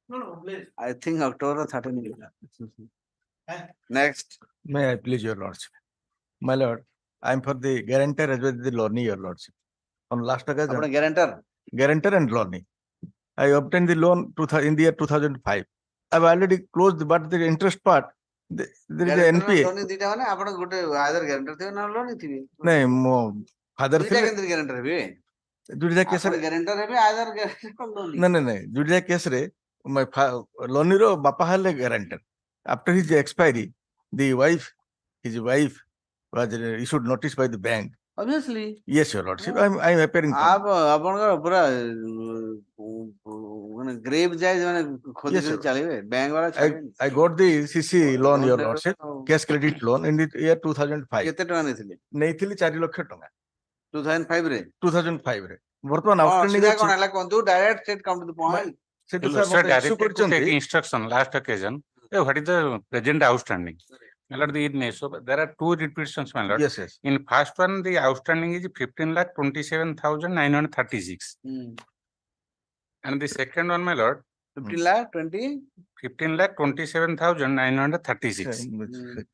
No, obliged. I think October 13 next May I please your lordship? My lord, I am for the guarantor as well as the loanee, your lordship. On last occasion, ଆପଣ guarantor guarantor and loanee. I obtained the loan in the year 2005. I've already closed, but the interest part, there is a guarantor NPA. loan ଦିଟା ମାନେ ଆପଣ ଗୋଟେ either guarantor ଥିବେ ନା loan ଥିବେ ନାଇଁ ମୋ father ଦୁଇଟା ଥିଲେ କେମିତି guarantor ହେବେ ଦୁଇଟା କେସ୍ ଆପଣ ରେ guarantor ହେବେ either guarantor loan ନାଇଁ ଦୁଇଟା କେସ୍ ରେ ଲୋନିର ବାପା ହେଲେ guarantor. After his expiry, his wife was issued notice by the bank. obviously Yes, your lordship, I'm appearing. ଆପଣଙ୍କର ପୁରା ମାନେ grave ଯାଏ ମାନେ ଖୋଜି Yes, ଖୋଜି sir. ଚାଲିବେ ବ୍ୟାଙ୍କ ବାଲା ଛାଡ଼ିବେନି I got the CC loan, your Loan lordship, ନେବେ ଆଉ। cash credit loan in the year 2005. କେତେ ଟଙ୍କା ନେଇଥିଲେ ନେଇଥିଲି 4 ଲକ୍ଷ ଟଙ୍କା 2005 ରେ 2005 ରେ। ବର୍ତ୍ତମାନ ଆଉଟଷ୍ଟାଣ୍ଡିଂ ଅସୁବିଧା ଅଛି କଣ ହେଲା କୁହନ୍ତୁ direct state come to the point ସେଠୁ Hello, ସାର୍ sir, ମତେ ଇସ୍ୟୁ directed to କରିଛନ୍ତି। take instruction last occasion. What is the present outstanding? My lord, so there are two repetitions, my lord. Yes, yes. In first one, the outstanding is 15,27,936. And the second one, my lord, 15,27,936.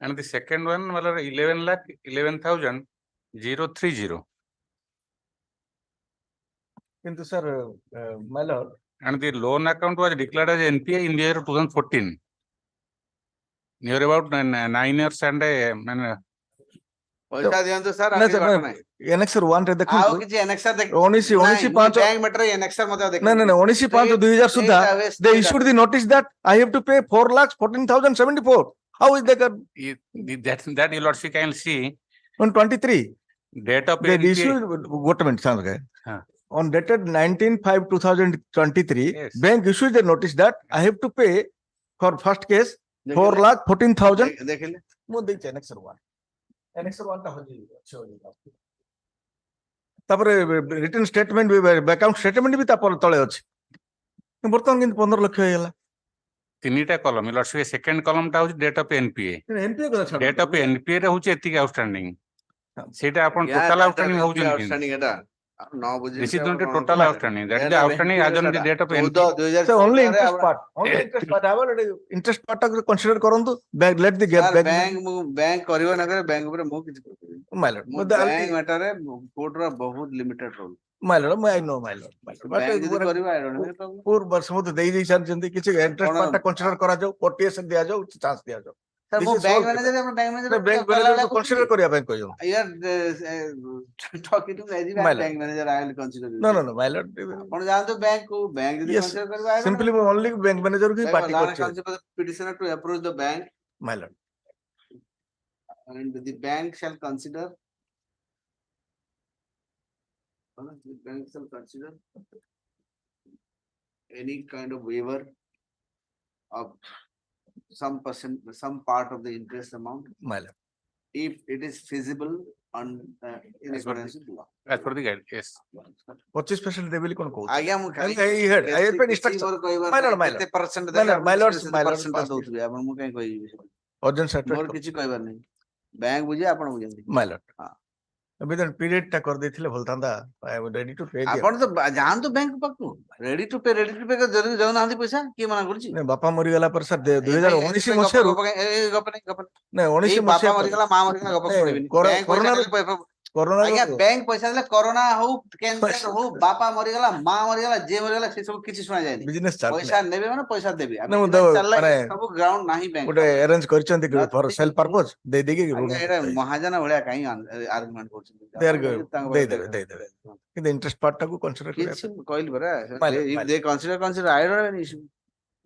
And the second one, my lord, 11,11,030. କିନ୍ତୁ sir my lord, And the loan account was declared as NPA in the year 2014. Near about 9 years and ପଇସା ଦିଅନ୍ତୁ sir ନାଇଁ sir NXR 1 ରେ ଆଉ ଦେଖନ୍ତୁ କିଛି annexure 19 5 bank matter annexure ମତେ ନାଇଁ 19 5 2000 ସୁଦ୍ଧା they issued the notice that I have to pay 4,14,074. How is that that you lordship can see on 23? date of They NPA. issued, wait a minute, okay. Huh. On dated 19/5/2023, Yes. bank issued the notice that I have to pay for first case 4,14,000. ଦେଖିଲେ ମୁଁ ଦେଇଛି NXR 1 ଟା ହଜି ତାପରେ return statement ବି account statement ବି ତା ତଳେ ଅଛି ବର୍ତ୍ତମାନ କିନ୍ତୁ 15 ଲକ୍ଷ ହେଇଗଲା ତିନିଟା କଲମ ଲର୍ଡସିପ ସେକେଣ୍ଡ କଲମ ଟା ହଉଛି ଡେଟ୍ ଅଫ ଏନପିଏ NPA କଥା ଛାଡ ଡେଟ୍ ଅଫ ଏନପିଏ ରେ ହଉଛି ଏତିକି ଆଉଟଷ୍ଟାଣ୍ଡିଂ ସେଇଟା ଆପଣ Yeah, total that outstanding is the ହଉଛନ୍ତି outstanding ଏଟା ନ ବୁଝିଲେ this is ଆପଣ not a କଣ total କରିବେ? outstanding that is the ଏଟା outstanding as on the date of 14 NPA 2014 so only ରେ interest ଆପଣ- part interest part ଟା consider କରନ୍ତୁ bank let the gap sir back bank ମୁଁ ବ୍ୟାଙ୍କ କରିବ ନା କରିବ ବ୍ୟାଙ୍କ ଉପରେ ମୁଁ କିଛି କରିପାରିବିନି my lord ମୁଁ ବ୍ୟାଙ୍କ ମ୍ୟାଟରରେ କୋର୍ଟର ବହୁତ limited role my lord I know my lord bank ଯଦି କରିବ I don't have a problem. ପୂର୍ବ ବର୍ଷ ମୋତେ ଦେଇ ଦେଇଛନ୍ତି କିଛି ଇଣ୍ଟରେଷ୍ଟ କଣ- part ଟା କନସିଡର କରାଯାଉ କୋଟିଏସ ଦିଆଯାଉ ଚାନ୍ସ ଦିଆଯାଉ ସାର୍ This ମୁଁ is ବ୍ୟାଙ୍କ all ମ୍ୟାନେଜର ଆପଣ bank manager bank manager consider କରିବା ପାଇଁ କହିବ talking to My bank lord. Manager I will consider no my lord ଆପଣ ଯାଆନ୍ତୁ ବ୍ୟାଙ୍କ କୁ ବ୍ୟାଙ୍କ ଯଦି Yes, କନସିଡର କରିବ I simply ମୁଁ only bank manager କୁ ହିଁ party କରିଛି petitioner to approach the bank my lord and the bank shall consider the bank shall consider any kind of waiver of some part of the interest amount my lord if it is feasible on in As per accordance with law. as per the guide yes 25% ଦେବେ ବୋଲି କଣ କହୁଛି ଆଜ୍ଞା ମୁଁ ଖାଲି I heard I heard instruction my lord my କେତେ lord percent my lord my lord my lord percent ଦଉଥିବେ ଆପଣ ମୁଁ କାଇଁ କହିବି urgent ମୋର certificate କିଛି କହିବାର ନାହିଁ ବ୍ୟାଙ୍କ ବୁଝେ ଆପଣ ବୁଝନ୍ତି my lord ହଁ। ଏବେ ପିରିୟଡ ଟା କରି ଦେଇଥିଲେ ଭଲ ଥାନ୍ତା I am ready to pay ଆପଣ ତ ଯାଆନ୍ତୁ ବ୍ୟାଙ୍କ ପାଖକୁ ରେଡି ଟୁ ପେ ଯଦି ଯାଉନାହାନ୍ତି ପଇସା କିଏ ମନା କରୁଛି ବାପା ମରିଗଲା ପରେ ସାର୍ 2019 ମସିହାରୁ ନାଇଁ 19 ବାପା ମସିହା ମରିଗଲା ମା ମରିଗଲା ଗପ ନାଇଁ, ଶୁଣିବିନି କରୋ- ବ୍ୟାଙ୍କ ପଇସା କରୋନାରୁ- ଦେଲେ କରୋନା ଆଜ୍ଞା ବ୍ୟାଙ୍କ ପଇସା ଦେଲେ କରୋନା ହଉ କ୍ୟାନ୍ସର ହଉ ବାପା ମରିଗଲା ମା ମରିଗଲା ଯିଏ ମରିଗଲା ସେ ସବୁ କିଛି ଶୁଣା ଯାଏନି ବିଜନେସ ଚାଲିଥିଲା ପଇସା ନେବେ ମାନେ ପଇସା ଦେବେ ନା, ମୁଁ business ତ ଚାଲିଲା ମାନେ ସବୁ ଗ୍ରାଉଣ୍ଡ ନାହିଁ ବ୍ୟାଙ୍କ ଗୋଟେ ଆରେଞ୍ଜ କରିଛନ୍ତି Nothing. ଫର ସେଲ ପର୍ପଜ ଦେଇ ଦେଇକି ଋଣ ଆଜ୍ଞା ଏଇଟା ଦେଇଛି। ମହାଜନ ଭଳିଆ କାହିଁ ଆର୍ଗୁମେଣ୍ଟ କରୁଛନ୍ତି They are ଆପଣ good. ତାଙ୍କ ଦେଇଦେବେ ଦେଇଦେବେ କିନ୍ତୁ ଇଣ୍ଟରେଷ୍ଟ ପାର୍ଟ ଟାକୁ କନସିଡର କରିବା କିଛି କହିଲି ପରା Minor, if minor. they consider I don't have any issue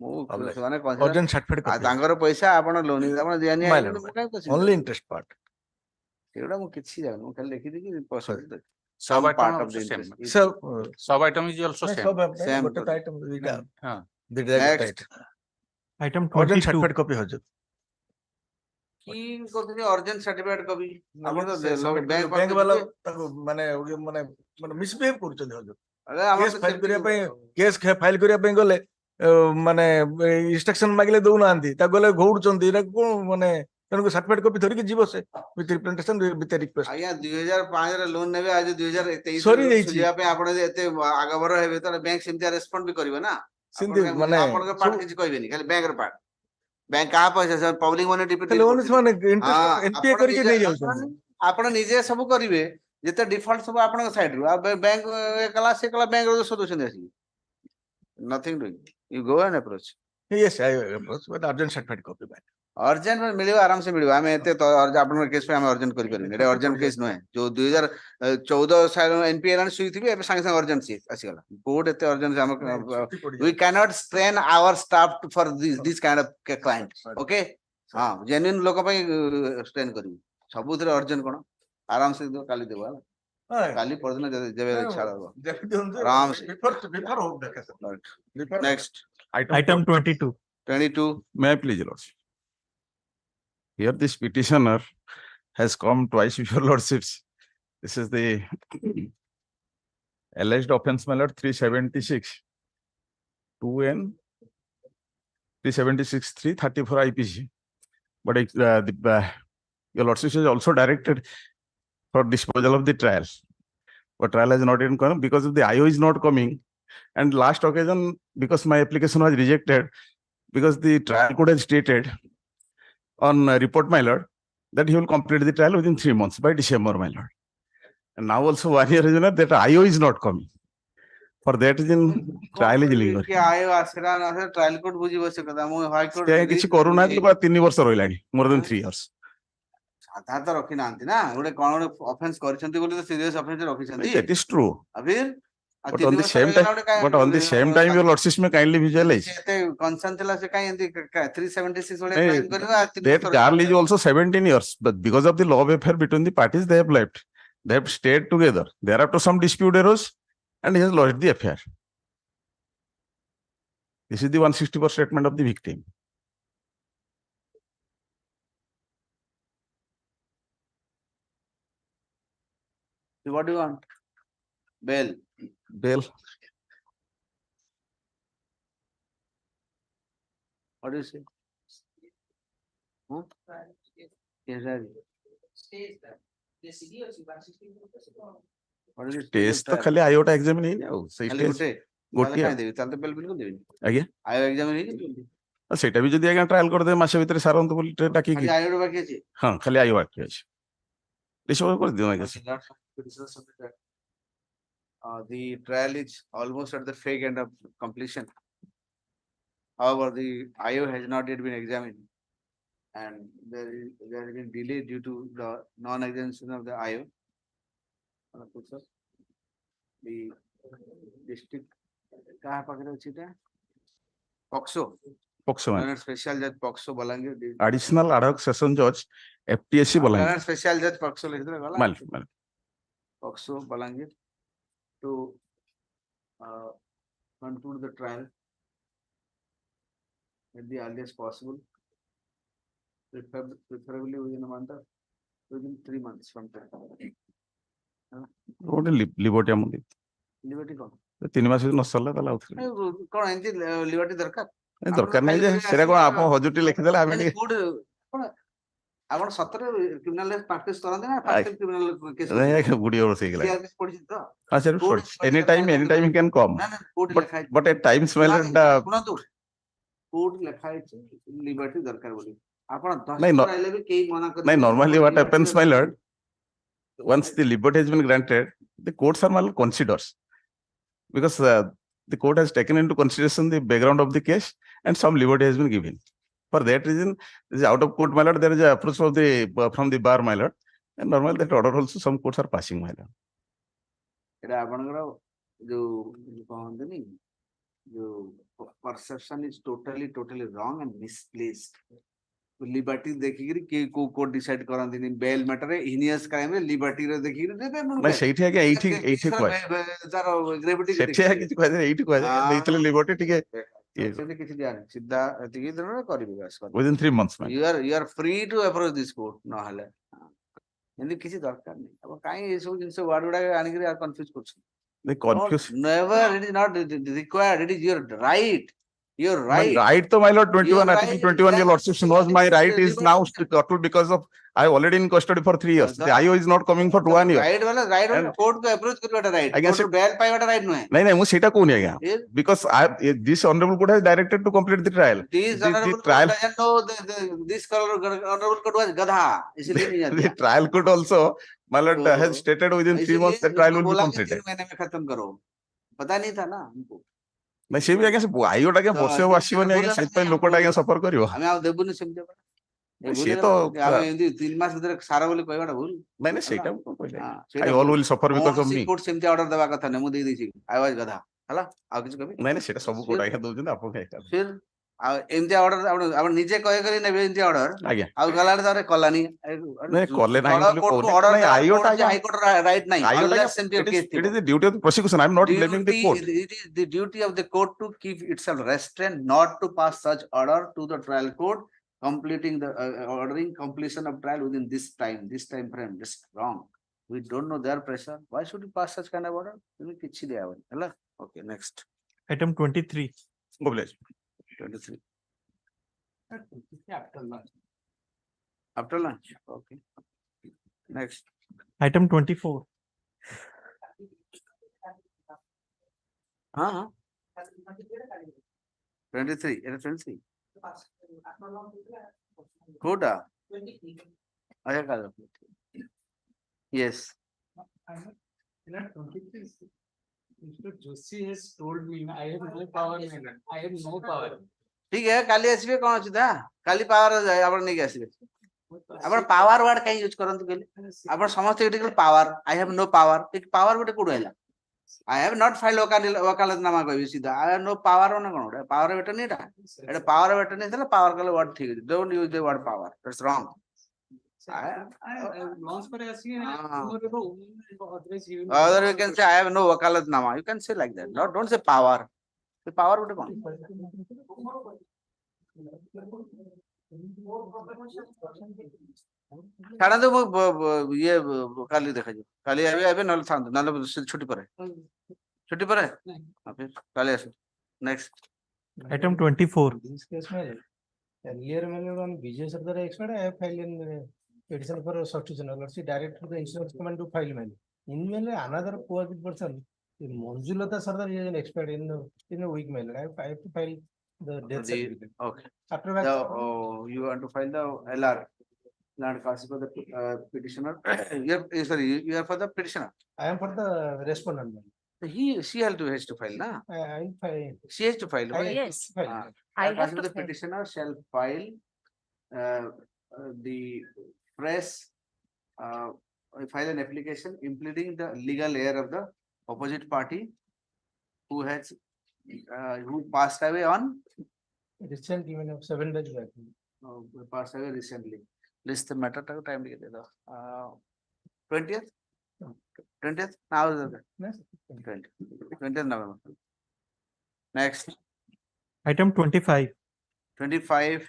ମୁଁ Obvious. ସେମାନେ consider ଅର୍ଜେଣ୍ଟ ସାର୍ଟିଫିକେଟ ଆଉ ତାଙ୍କର ପଇସା ଆପଣ ଲୋନ ଆପଣ ଦିଆ ନିଆ ହେଇଛନ୍ତି, ମୁଁ କାହିଁ consider ଓନ୍ଲି କରିବି? ଇଣ୍ଟରେଷ୍ଟ ପାର୍ଟ ସେଗୁଡା ମୁଁ କିଛି ଜାଣିନି ମୁଁ ଖାଲି ଦେଖିଦେଇକି Sorry. sub some item part of also the same interest. ସବ sub item is also same Same ଗୋଟେ product. ଆଇଟମ ଦୁଇଟା ହଁ ଦୁଇଟା ଗୋଟେ Next. item urgent certificate copy ହଉଛି କି କରୁଛନ୍ତି ଅର୍ଜେଣ୍ଟ ସାର୍ଟିଫିକେଟ କପି ଆପଣ ତ ବ୍ୟାଙ୍କ ବ୍ୟାଙ୍କ ବାଲା ତାକୁ ମାନେ ମାନେ ମାନେ ମିସବିହେଭ କରୁଛନ୍ତି ହଜୁର କେସ୍ ଫାଇଲ କରିବା ପାଇଁ କେସ୍ ଫାଇଲ କରିବା ପାଇଁ ଗଲେ ମାନେ ଇନଷ୍ଟ୍ରକ୍ସନ ମାଗିଲେ ଦଉନାହାନ୍ତି ତାକୁ ଗଲେ ଘଉଡୁଛନ୍ତି ଏଟା କଣ ମାନେ ତେଣୁ ସାର୍ଟିଫିକେଟ କପି ଧରିକି ଯିବ ସେ ୱିଥ ରିପ୍ରେଜେଣ୍ଟେସନ ୱିଥ ରିକ୍ୱେଷ୍ଟ ଆଜ୍ଞା 2005 ରେ ଲୋନ ନେବେ ଆଜି 2023 ସରିଯାଇଛି। ସୁଝିବା ପାଇଁ ଆପଣ ଯଦି ଏତେ ଆଗଭର ହେବେ ତାହେଲେ ବ୍ୟାଙ୍କ ସେମିତି ରେସ୍ପଣ୍ଡ ବି କରିବେ ନା ସେମିତି ଆପଣ ମାନେ ଆପଣଙ୍କ ପାର୍ଟ କିଛି କହିବେନି ଖାଲି ବ୍ୟାଙ୍କର ପାର୍ଟ ବ୍ୟାଙ୍କ କାହା ପଇସା ପବ୍ଲିକ ମନି ଖାଲି only ସେମାନେ interest NPA କରିକି ନେଇ ଯାଉଛନ୍ତି ଆପଣ ନିଜେ ସବୁ କରିବେ ଯେତେ default ସବୁ ଆପଣଙ୍କ side ରୁ ଆଉ bank କଲା ସେ କଲା bank ର ଦୋଷ ଦଉଛନ୍ତି ଆସିକି nothing doing you go and approach Yes, I approach with urgent certified copy back. urgent ମିଳିବ ଆରାମ ସେ ମିଳିବ ଆମେ ଏତେ ଆପଣଙ୍କ କେସ୍ ପାଇଁ ଆମେ urgent କରିପାରିବୁନି ଏଟା urgent କେସ୍ ନୁହେଁ ଯୋଉ 2014 ସାଲ NPA ହେଲାଣି ଶୁଇଥିବେ ଏବେ ସାଙ୍ଗେ ସାଙ୍ଗେ urgent ଆସିଗଲା କୋର୍ଟ ଏତେ urgent ଆମ we cannot strain our staff for this kind of client okay ହଁ genuine ଲୋକ ପାଇଁ strain କରିବୁ ସବୁଥିରେ urgent କଣ ଆରାମ ସେ କାଲି ଦେବ ହେଲା କାଲି ପରଦିନ ଯେବେ ଇଚ୍ଛା ହବ ଆରାମ ସେ next Item 22. 22 May I please, Your Lordship? Here this petitioner has come twice before Lordships. This is the alleged offense, my Lord, 376. 2N 376 334 IPC. But Your Lordship is also directed for disposal of the trial. But trial has not even come because of the IO is not coming. And last occasion, because my application was rejected, because the trial court has stated on report, my lord, that he will complete the trial within 3 months by December, my lord. And now also 1 year is enough that IO is not coming. For that reason, trial is lingering. କି ଆୟ ଆସିଲା ନା trial court ବୁଝିବ ସେ କଥା ମୁଁ high court କିଛି କରୁନାହାନ୍ତି ବା 3 ବର୍ଷ ରହିଲାଣି, more than 3 years. ସାଧା ତ ରଖି ନାହାନ୍ତି ନା ଗୋଟେ କଣ ଗୋଟେ ଅଫେନ୍ସ କରିଛନ୍ତି ବୋଲି ତ ସିରିୟସ୍ ଅଫେନ୍ସ ରଖିଛନ୍ତି That is true. ଆବିର But on the same time, your Lordship may kindly visualize. ଏତେ କନସର୍ନ ଥିଲା ସେ କାଇଁ ଏମିତି 376 ଭଳିଆ Hey, କ୍ରାଇମ୍ କରିବା that girl is also 17 years, but because of the love affair between the parties, they have left. They have stayed together. Thereafter, some dispute arose, and he has lost the affair. This is the 164 statement of the victim. what do you want bail Bail. what do you say huh? Yes, sir. What is it? Test तो खाली iota exam नहीं ना वो सही खाली test गोटे गोटे देवी ताले बेल बिल्कुल देवी आगे आयो एग्जाम नहीं सेटा भी जदि आगे ट्रायल कर दे मासे भीतर सारंत बोली डाकी खाली की आयो बाकी अछि हां खाली आयो बाकी अछि रिसोर्स कर दियो आगे the trial is almost at the fake end of completion. However, the IO has not yet been examined, and there has been delay due to the non-examination of the IO. The district कहाँ पकड़े उचित है? POXO. POXO man. Special Judge POXO Balangir. Additional ad hoc session judge FTSC Balangir. Special Judge POXO लिख दे वाला. Mal. POXO Balangir to conclude the trial at the earliest possible, preferably within a month or within 3 months from time. What a liberty among it. Liberty कौन? 3 मास न सरला तला उठले. कौन एंती liberty दरकार? दरकार नहीं जे सेरा को आप हजूटी लिख देला हमें कोड कौन ଆପଣ ସତରେ କ୍ରିମିନାଲ ପ୍ରାକ୍ଟିସ କରନ୍ତି ନା ଫାଷ୍ଟ କ୍ରିମିନାଲ କେସ୍ नहीं गुडी और से गेला ସିଆରପିସି ପଢିଛନ୍ତି ତ हां sir any time he can come ନା ନା କୋର୍ଟ ଲେଖା ହେଇଛି but at times well ଶୁଣନ୍ତୁ କୋର୍ଟ ଲେଖା ହେଇଛି ଲିବର୍ଟି ଦରକାର ବୋଲି ଆପଣ 10 ଥର ଆଇଲେ ବି କେହି ମନା କରି नहीं normally what happens my lord once the liberty has been granted the courts are mal considers because the court has taken into consideration the background of the case and some liberty has been given. For that reason, this is out of court, my lord. There is an approach of the from the bar, my lord, and normally that order also some courts are passing, my lord. ଏଟା ଆପଣଙ୍କର ଯୋଉ କହନ୍ତିନି ଯୋଉ perception is totally wrong and misplaced. Liberty देखिगिरी के को court decide करंदिनी bail matter रे हिनियस क्राइम रे लिबर्टी रे देखिगिरी देबे मन ना सेठी है कि एठी कोइ तारो ग्रेविटी सेठी है कि कोइ एठी कोइ देइतले लिबर्टी ठीक है सेठी किछि दिया सीधा एतिकी दिन रे करबी बस within 3 months man you are free to approach this court न हले एंदी किछि दरकार नहीं अब काई ए सब जिंस वर्ड गुडा आनी के कंफ्यूज करछ they confuse never it is not required it is your right Your My right. right to my lord 21, Your Article right, 21, your yeah, lordship knows my it's right is now curtailed because of I already in custody for 3 years. The IO is not coming for 1 year. Right वाला right वाला And- court को approach Karwata right. I guess Court bail पाइवाटा right नुहे. नहीं नहीं मुझे सेटा कोनी आज्ञा Yes. because this honorable court has directed to complete the trial. This The honorable trial court doesn't know this honorable court was gadha. इसलिए नहीं the जाता. trial court also my lord So, has stated within 3 इसलिए months the trial उसको will be बोला कि completed. 3 महीने में खत्म करो. पता नहीं था ना हमको. नहीं से भी आज्ञा से आईओ टा के तो बसे आसीबनी आज्ञा से पे लोकटा आज्ञा सफर करियो. हमें आप देबुनी समझे पड़ा. ये से भूल तो हमें हिंदी 3 मास भीतर सारा बोले कहवाटा भूल. नहीं नहीं सेटा हाँ, I all will suffer because of me. Court सेमती ऑर्डर देवा कथा नहीं मुझे दी थी. I was गधा. हला आप किसी कभी. नहीं नहीं सेटा सब कोर्ट आज्ञा दउजन आपको कहे. फिर एमती ऑर्डर आपण निजे कहे करी नेबे एमती ऑर्डर आज्ञा आ गलाडे तारे कलानी नहीं कॉले नहीं बोले कोर्ट कोने ऑर्डर नहीं आईओ टा हाई कोर्ट राइट नहीं आईओ टा unless सेमती case it is the duty of the prosecution. I am not blaming the court. It is the duty of the court to keep itself restrained, not to pass such order to the trial court, completing the ordering completion of trial within this time frame. This is wrong. We don't know their pressure. Why should you pass such kind of order? Okay, next. Item 23. Mobilize. 23. After lunch. Okay. Next. Item 24. Huh? 23. It is 23. Good. Yes. Mr. Joshi has told me I have no power. I have no power. ठीक है काली आसीबे कोन अछि दा काली power जाय आपण नै आसीबे आपण power word काई use करंतु गेले आपण समस्त critical power I have no power एक पावर गोटे कोड हैला आई हैव नॉट फाइल्ड वकालतनामा कहबी सीधा आई हैव नो पावर न कोन पावर बेटर नहीं ता एटा पावर बेटर नहीं था पावर कले वर्ड ठीक है don't use the word power that's wrong other you can say I have no wakalatnama you can say like that no don't say power the power would come छाड़ा तो वो ये काली देखा जो काली अभी नल था नल छुट्टी पर है फिर काली ऐसे next Item 24. This case में earlier मैंने on Vijay Sardar expert I have filed in petition for substitution. Let's direct to the insurance command to file mail. In mail another cooperative person, Monjulata Sardar is an expert in a week mail. I have to file the death certificate. Okay. After The, that, you want to file the LR, land cost for the petitioner. Sorry, you are for the petitioner. I am for the respondent. She has to file, na? I file. She has to file. right? Yes. I have to the petitioner shall file the press file an application implementing the legal heir of the opposite party who has who passed away on Recent even of 7 days back. passed away recently. List the matter time 20th. 20th now is the 20th November. Next. Item 25. 25.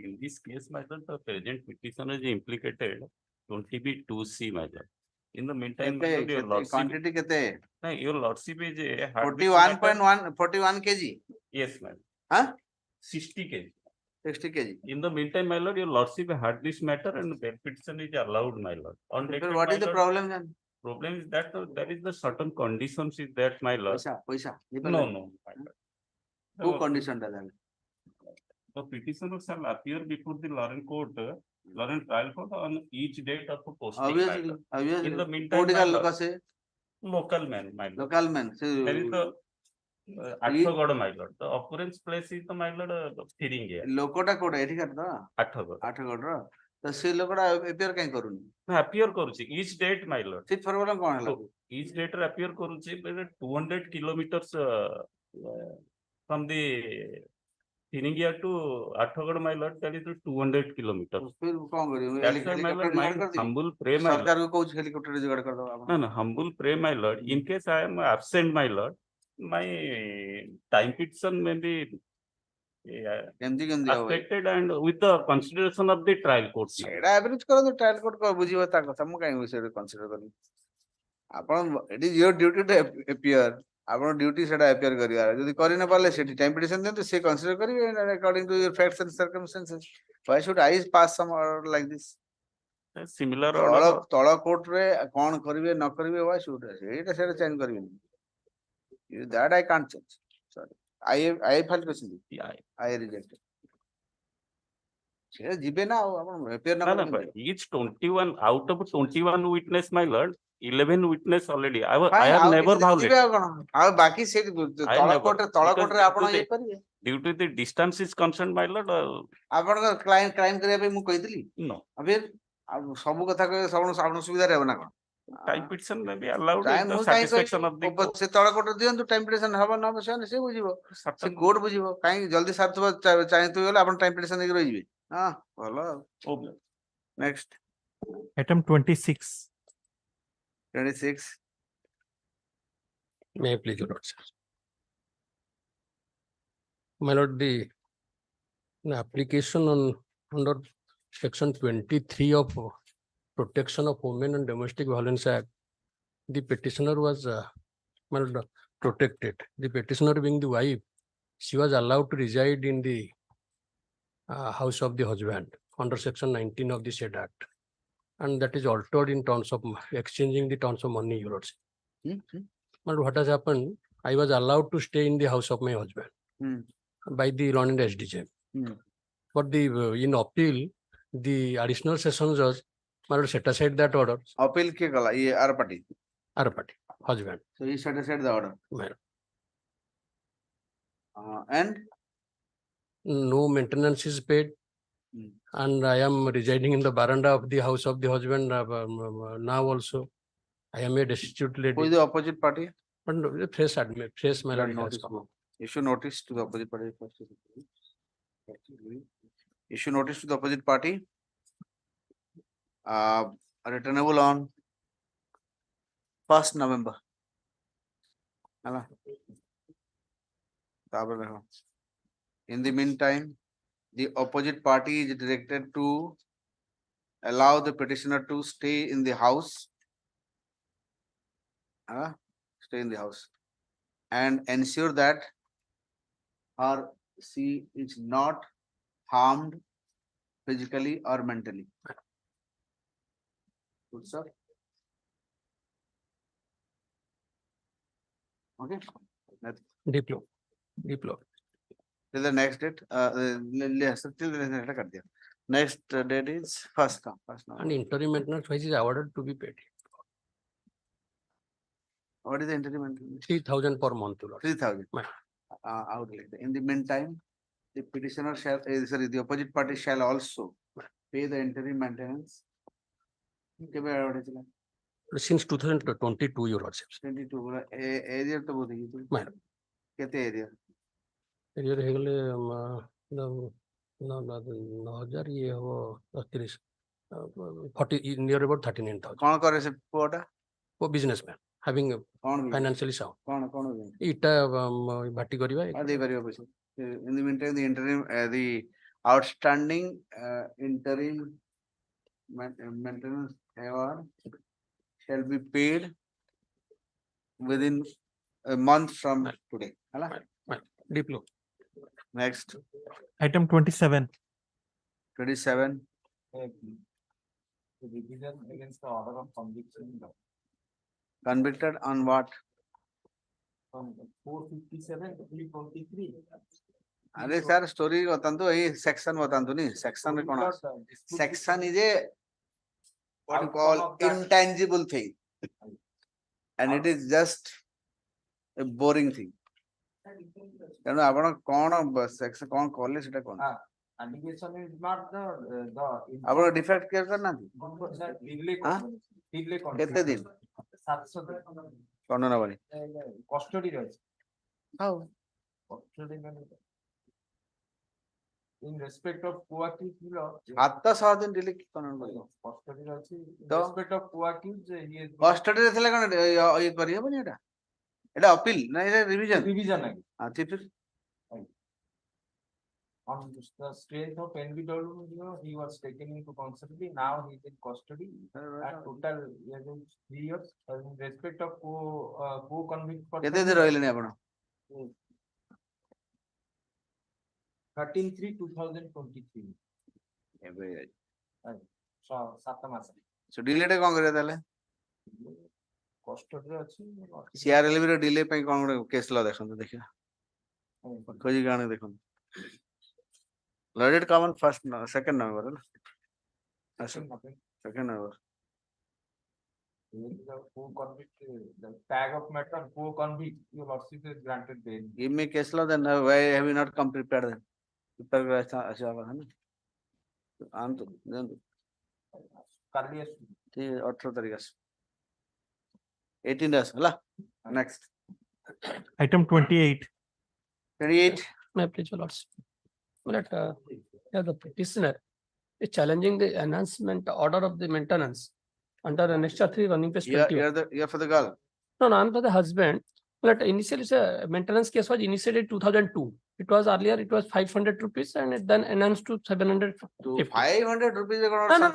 In this case, my lord, the present petitioner is implicated 20B2C, my lord. In the meantime, my lord, your lordship, Quantity kete? no, your lordship is a 41 kg. Yes, ma'am. Huh? 60 kg. 60 kg. In the meantime, my lord, your lordship heard this matter and the petition is allowed, my lord. On Sir, record, what my is the lord, problem then? problem is that there is the certain conditions is that, my lord. Paisa. No, no, my lord. Who conditioned that? The petitioner shall appear before the Lawrence court, Lawrence trial court on each date of posting. Obviously, obviously. In the meantime, my lord, say local man, my lord. local man. So, There is the Athagod, my lord. The occurrence place is the, my lord, hearing here. ଲୋକଟା କୋଉଟା ଏଠି କାଟ Athagod. ଆଠଗଡର ତ ସେ ଲୋକଟା appear କାଇଁ କରୁନି Appear କରୁଛି each date, my lord. ସେ problem କଣ ହେଲା Each date ରେ appear କରୁଛି 200 kilometers from the hearing here to Athagod, my lord, that is 200 kilometers. फिर कौन करियो That's why, my lord, my humble pray, my lord. सरकार को कौन हेलीकॉप्टर जुगाड़ कर दो आप No, no, humble pray, my lord. In case I am absent, my lord, my time petition may be affected and with the consideration of the trial court. ସେଇଟା average କରନ୍ତୁ trial court को ବୁଝିବ ତା କଥା ମୁଁ କାଇଁ ବିଷୟରେ consider କରିବି ଆପଣ it is your duty to appear आपन ड्यूटी सेटा अपियर करिवार जदि करि न पाले सेठी टाइम पिटिशन देंतु से कंसीडर करिवे according to your facts and circumstances why should I pass some order like this Similar तळ order. तळ कोर्ट रे कोन करिवे न करिवे व्हाई शुड एटा सेटा चेंज करिवे that I can't change sorry I file question I reject से जिबे ना आपन अपियर No, न no, but each 21 out of 21 witness, my lord, 11 witness already. I Fine, have ଆଉ never କିଛି ଦେଖିବେ ଆଉ violated. କଣ ଆଉ ବାକି ସେ I ତଳ never, କୋର୍ଟରେ because ଆପଣ ଇଏ କରିବେ due to the distance is concerned, my lord. ଆପଣଙ୍କ କ୍ରାଇମ କରିବା ପାଇଁ ମୁଁ କହିଥିଲି No, ଫିର ଆଉ ସବୁ କଥା କହିବେ ଆପଣ ସୁବିଧାରେ ହେବ ନା କଣ time petition may be allowed time with the ମୁଁ କାହିଁ satisfaction of the କହିବି ସେ ତଳ କୋର୍ଟରେ ଦିଅନ୍ତୁ ଟାଇମ ପିଟିସନ ହବ ନ ହବ ସେ ବୁଝିବ ସେ certain. କୋର୍ଟ ବୁଝିବ କାହିଁକି ଜଲ୍ଦି ସାରୁଥିବ ଚାହିଁଥିବ ଗଲେ ଆପଣ ଟାଇମ ପିଟିସନ ଦେଇକି ରହିଯିବେ ହଁ ଭଲ ଆଉ Okay. Next Item 26. 26 May I please, your lord, sir. My lord, the application on under section 23 of Protection of Women and Domestic Violence Act, the petitioner was my lord, protected. The petitioner being the wife, she was allowed to reside in the house of the husband under section 19 of the said act, and that is altered in terms of exchanging the terms of money, your lordship. But what has happened? I was allowed to stay in the house of my husband by the London SDJ. But the in appeal, the additional session judge set aside that order. appeal के कला ये are party Husband. so he set aside the order Madam. And No maintenance is paid. And I am residing in the veranda of the house of the husband now also. I am a destitute lady. who is the opposite party But no, fresh my lord has notice come. issue notice to the opposite party first. Issue notice to the opposite party returnable on 1st November ହେଲା ତାପରେ ଦେଖ in the meantime the opposite party is directed to allow the petitioner to stay in the house and ensure that she is not harmed physically or mentally. Good, sir. Okay. Diplo. Till the next date. Till the next date. Next date is first now. And interim maintenance wise is awarded to be paid. What is the interim maintenance? 3,000 per month, Lord. 3,000. I would like that. In the meantime, the petitioner shall, the opposite party shall also pay the interim maintenance. Since 2022, your lordship. 22 area to both. Madam. Kete area? Area regale 9,000 ये हो 30 40 near about 39,000. कौन करे से पुआटा? वो businessman having financially sound. कौन इटा भाटी करिवा दे करिवा पैसा. In the meantime, the interim the outstanding interim maintenance award shall be paid within a month from today. Diplo. Next. Item 27. 27. Revision against the order of conviction. Convicted on what? From 457 to 323. अरे sir story बतांतु ये section बतांतु नहीं section में कौन section is a what you call intangible thing and it is just a boring thing ତେଣୁ ଆପଣ କଣ ସେକ୍शन କଣ କଲେ ସେଟା କଣ Allegation is not the ଆପଣ डिफेक्ट केयर करनांती କେତେ ଦିନ 700 दिन କଣ ନବନି custody ରହିଛି ହଉ custody in respect of co-accused ହାତ 100 ଦିନ ଡିଲେ କଣ custody ରହିଛି in ତ respect of co-accused he is custody ରେ ଥିଲେ କଣ ଇଏ କରି ହେବନି ଏଟା ଅପିଲ ନା ଏଟା ରିଭିଜନ revision हां ठीक On the strength of NBW, he was taken into custody. Now he is in custody. At total, he has been 3 years. In respect of co-convict. କେତେ ଦିନ ରହିଲେଣି ଆପଣ? 13/3/2023. ଏବେ So 7 ମାସ। so delay ଟା କଣ କରିବା ତାହେଲେ? କଷ୍ଟଡିରେ ଅଛି। CRLB ର delay ପାଇଁ କଣ ଗୋଟେ କେସ୍ ଲ ଦେଖନ୍ତୁ ଦେଖିବା। ଖୋଜି କାଣ ଦେଖନ୍ତୁ। Loaded common first second number ନା? Second number. The tag of matter co-convict, your lordship is granted bail. Give me case law, then why have you not come prepared then? Prepare अच्छा बात है ना? आम तो दें तो। कर लिया। ठीक 18 तारीख से। 18 days, La. Next. Item 28. 28. May I please, your lordship? That the petitioner is challenging the enhancement order of the maintenance under Annexure 3 running page 20. You're for the girl. No, I'm for the husband. But initially, the maintenance case was initiated in 2002. It was earlier, it was 500 rupees and it then enhanced to 750. 500 rupees No, no, no.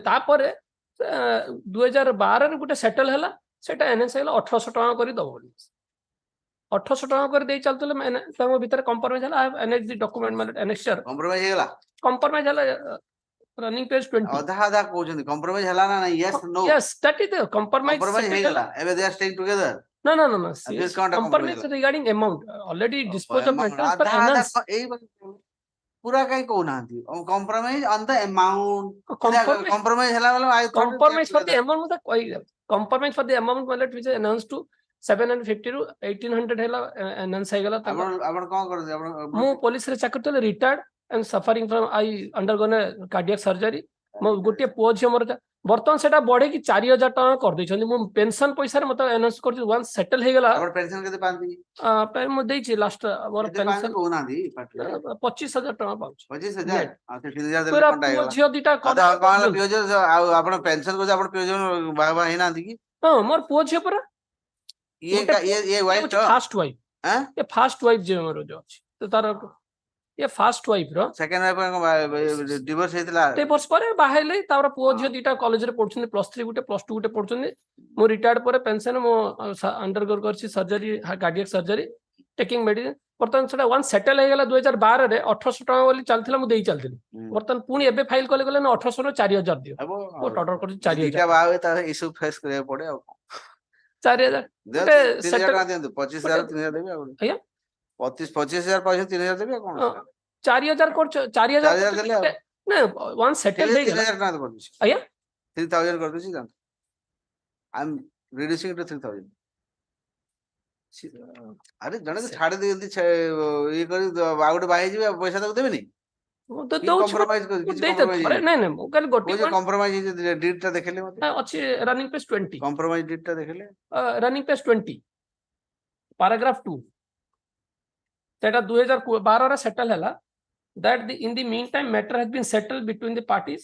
तापरे 2012 रे गुटे settle हैला सेटा NS हैला 1800 टका करी दबो 1800 टका कर दे चलतले मैंने तम भीतर कंप्रोमाइज हैला एनएक्स दी डॉक्यूमेंट मतलब एनेक्सचर कंप्रोमाइज हैला कंप्रोमाइज हैला रनिंग पेज 20 आधा आधा कहउछन कंप्रोमाइज हैला ना yes no yes that is the compromise हैला एबे they are staying together no compromise regarding amount already disposed of maintenance पर enhance पूरा कहीं को नांती compromise on the amount compromise हैला वाला I compromise for the amount मतलब कोई compromise for the amount मतलब which is enhanced to 750 to 1800 हैला enhance है गला आपण कोन कर दे मु पुलिस रे चाकरी तो retired and suffering from I undergone cardiac surgery मो गोटे पुओ झियो मोर बर्तमान सेटा बढ़े कि 4000 टका कर दै मु पेंशन पैसा रे मत एनाउंस कर वन सेटल हे गला और पेंशन केते पांती पे मु देई छी लास्ट मोर पेंशन को ना दी 25000 टका पाउछ 25000 आ 3000 देले पूरा कोनटा पुओ झियो दिटा आधा काला पियो जो आपण पेंशन को आपण पियो जो बाबा हे ना दी की हां मोर पुओ झियो पर ये वाइफ तो फर्स्ट वाइफ हैं ये फर्स्ट वाइफ जे मोर जो अछि तो तार ये फर्स्ट वाइफ रो सेकंड वाइफ डिवोर्स हेतला डिवोर्स परे बाहेले तावर पुओ झियो दिटा कॉलेज रे पढछन +3 गुटे +2 गुटे पढछन मो रिटायर्ड परे पेंशन मो अंडरगो करछि surgery cardiac surgery taking medicine बर्तन सेटा वन सेटल हे गेला 2012 रे 1800 टका वाली चलथिला मु देई चलथिली बर्तन पुनी एबे फाइल कले गले 1800 रो 4000 दियो वो ऑर्डर कर 4000 दिटा बावे ता इशू फेस करे पड़े आ 4000 3000 देंतु 25000 3000 देबे आ भैया 25000 पैसा 3000 देबे कोन 4000 कर 4000 देले ना वन सेटल हे गेला 3000 ना कर दिस भैया 3000 कर दिस जान I am reducing it to 3000 अरे जने तो छाड़ देंती ये करी बागुटे बाहे जिवे पैसा तक देबे नहीं तो दो कंप्रोमाइज कर किछ नहीं नहीं मु कल गोटी कंप्रोमाइज डीड ता देखले मते अच्छी रनिंग पेज 20 कंप्रोमाइज डीड ता देखले रनिंग पेज 20 पैराग्राफ 2 that 2012 रे सेटल हैला that in the meantime matter has been settled between the parties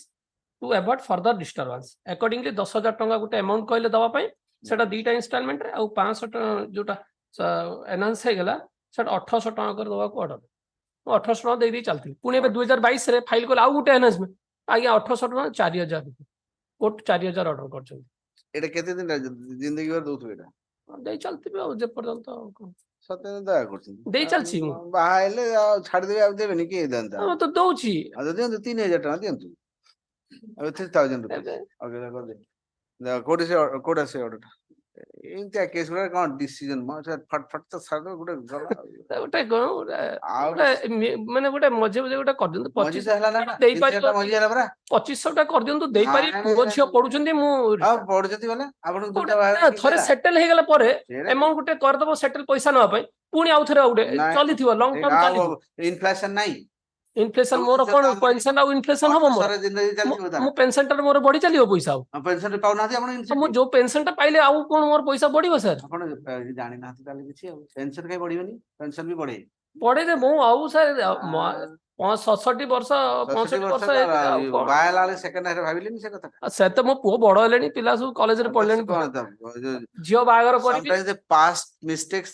to avoid further disturbance accordingly 10000 टका गुटे अमाउंट कहले दवा पई सेटा दीटा इंस्टॉलमेंट रे आ 500 जोटा एनाउंस हे गेला सेटा 1800 टका कर दवा को ऑर्डर 1800 टका दे दी चलती पुणे बे 2022 रे फाइल को आउ गुटे एनाउंसमेंट आगे 1800 टका 4000 कोट 4000 ऑर्डर करछन एटा केते दिन जिंदगी भर दोथु एटा दे चलती बे जे पर्यंत सत्य दया करछन दे चलछि बाहाइले छाड़ देबे अब देबे नि के देंता हम तो दउछि आ देंतु 3000 टका देंतु अब 3000 रुपए अगला कर दे कोड से ऑर्डर इनता केस गुरा कोन डिसीजन म फट फट तो सार गुटे गला गोटे माने गोटे मजे मजे गोटे कर दियंतु 25 हला ना देई पारि टा मजी हला बरा 2500 टा कर दियंतु देई पारि पुओ झियो पढुचंदी मु आ पढुचंदी वाला आपण दुटा बाहर थरे सेटल हे गेला परे अमाउंट गुटे कर दबो सेटल पैसा न पई पुनी आउ थरे आउडे चली थिवो लॉन्ग टर्म चली इन्फ्लेशन नाही इन्फ्लेशन मोर कोन पेंशन आ इन्फ्लेशन हबो मोर सारा जिंदगी चली होता मु पेंशन टर मोर बढी चलियो पैसा पेंशन पाउ ना आपण मु जो पेंशन टा पाइले आउ कोन मोर पैसा बढिबो सर आपण जानि ना ताले किछि पेंशन काई बढिबनी पेंशन भी बढ़े पढ़े जे मु आउ सर 67 वर्ष 65 वर्ष बायल वाले सेकंड हारे भाबिलेनी से कथा से तो मो पुओ बड़ हेलेनी पिला सब कॉलेज रे पढलेनी झियो बागर करी sometimes the past mistakes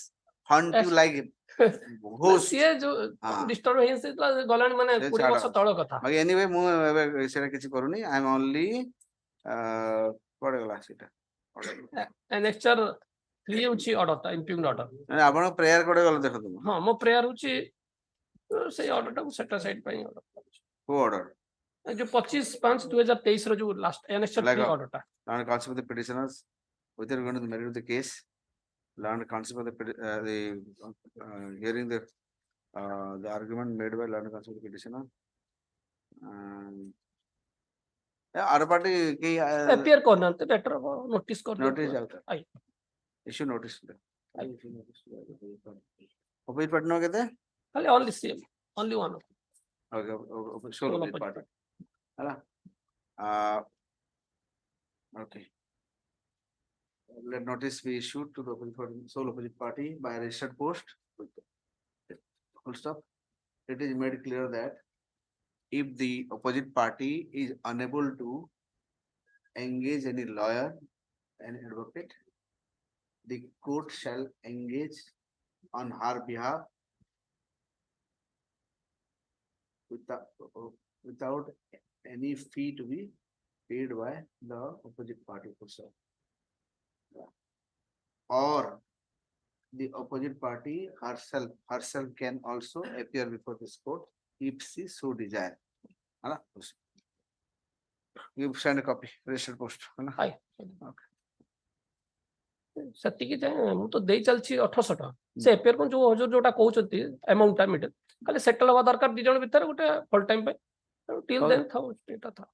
haunt you like बहुत ସିଏ ଯୋଉ ହଁ। disturbance ହେଇଥିଲା ଗଲାଣି ମାନେ ସେ 20 ବର୍ଷ ଛାଡ଼। ତଳ କଥା। ବାକି anyway ମୁଁ ଏବେ ସେଟା କିଛି କରୁନି I am only କୁଆଡେ ଗଲା ସେଟା Annexure 3 ହଉଛି ଅର୍ଡରଟା impugned order। ଆପଣ ପ୍ରେୟାର କୋଡେ ଗଲେ ଦେଖନ୍ତୁ ହଁ ମୋ ପ୍ରେୟାର ହଉଛି ସେଇ ଅର୍ଡରଟାକୁ ସେଟା ସାଇଡ ପାଇଁ ଅର୍ଡର କୋଉ ଅର୍ଡର ଯୋଉ 25/5/2023 ର ଯୋଉ last annexure 3 ଅର୍ଡରଟା learned concept of the petitioners whether going to the merit of the case learned concept of the hearing the argument made by learned concept of the petitioner other party ki appear करनाते better notice कर notice जाता आई issue notice opposite party no kete खाली only same only one okay sure opposite party hala okay let notice be issued to the sole opposite party by a registered post full stop it is made clear that if the opposite party is unable to engage any lawyer and advocate the court shall engage on her behalf without any fee to be paid by the opposite party herself. Or the opposite party herself can also appear before this court if she so desire. You send a copy, registered post. Hi. Okay. ସେତିକି ଯାଏ ମୁଁ ତ ଦେଇ ଚାଲିଛି 1800 ଟଙ୍କା ସେ APR କୋ ଯୋଉ ହଜର ଯୋଉଟା କହୁଛନ୍ତି अमाउंट ଟା ମିଡଲ ଖାଲି ସେଟଲ ହବା ଦରକାର ଦି ଜଣ ଭିତରେ ଗୋଟେ ଫୁଲ ଟାଇମ ପାଇଁ टिल देन ଥାଉ ଏଟା ଥାଉ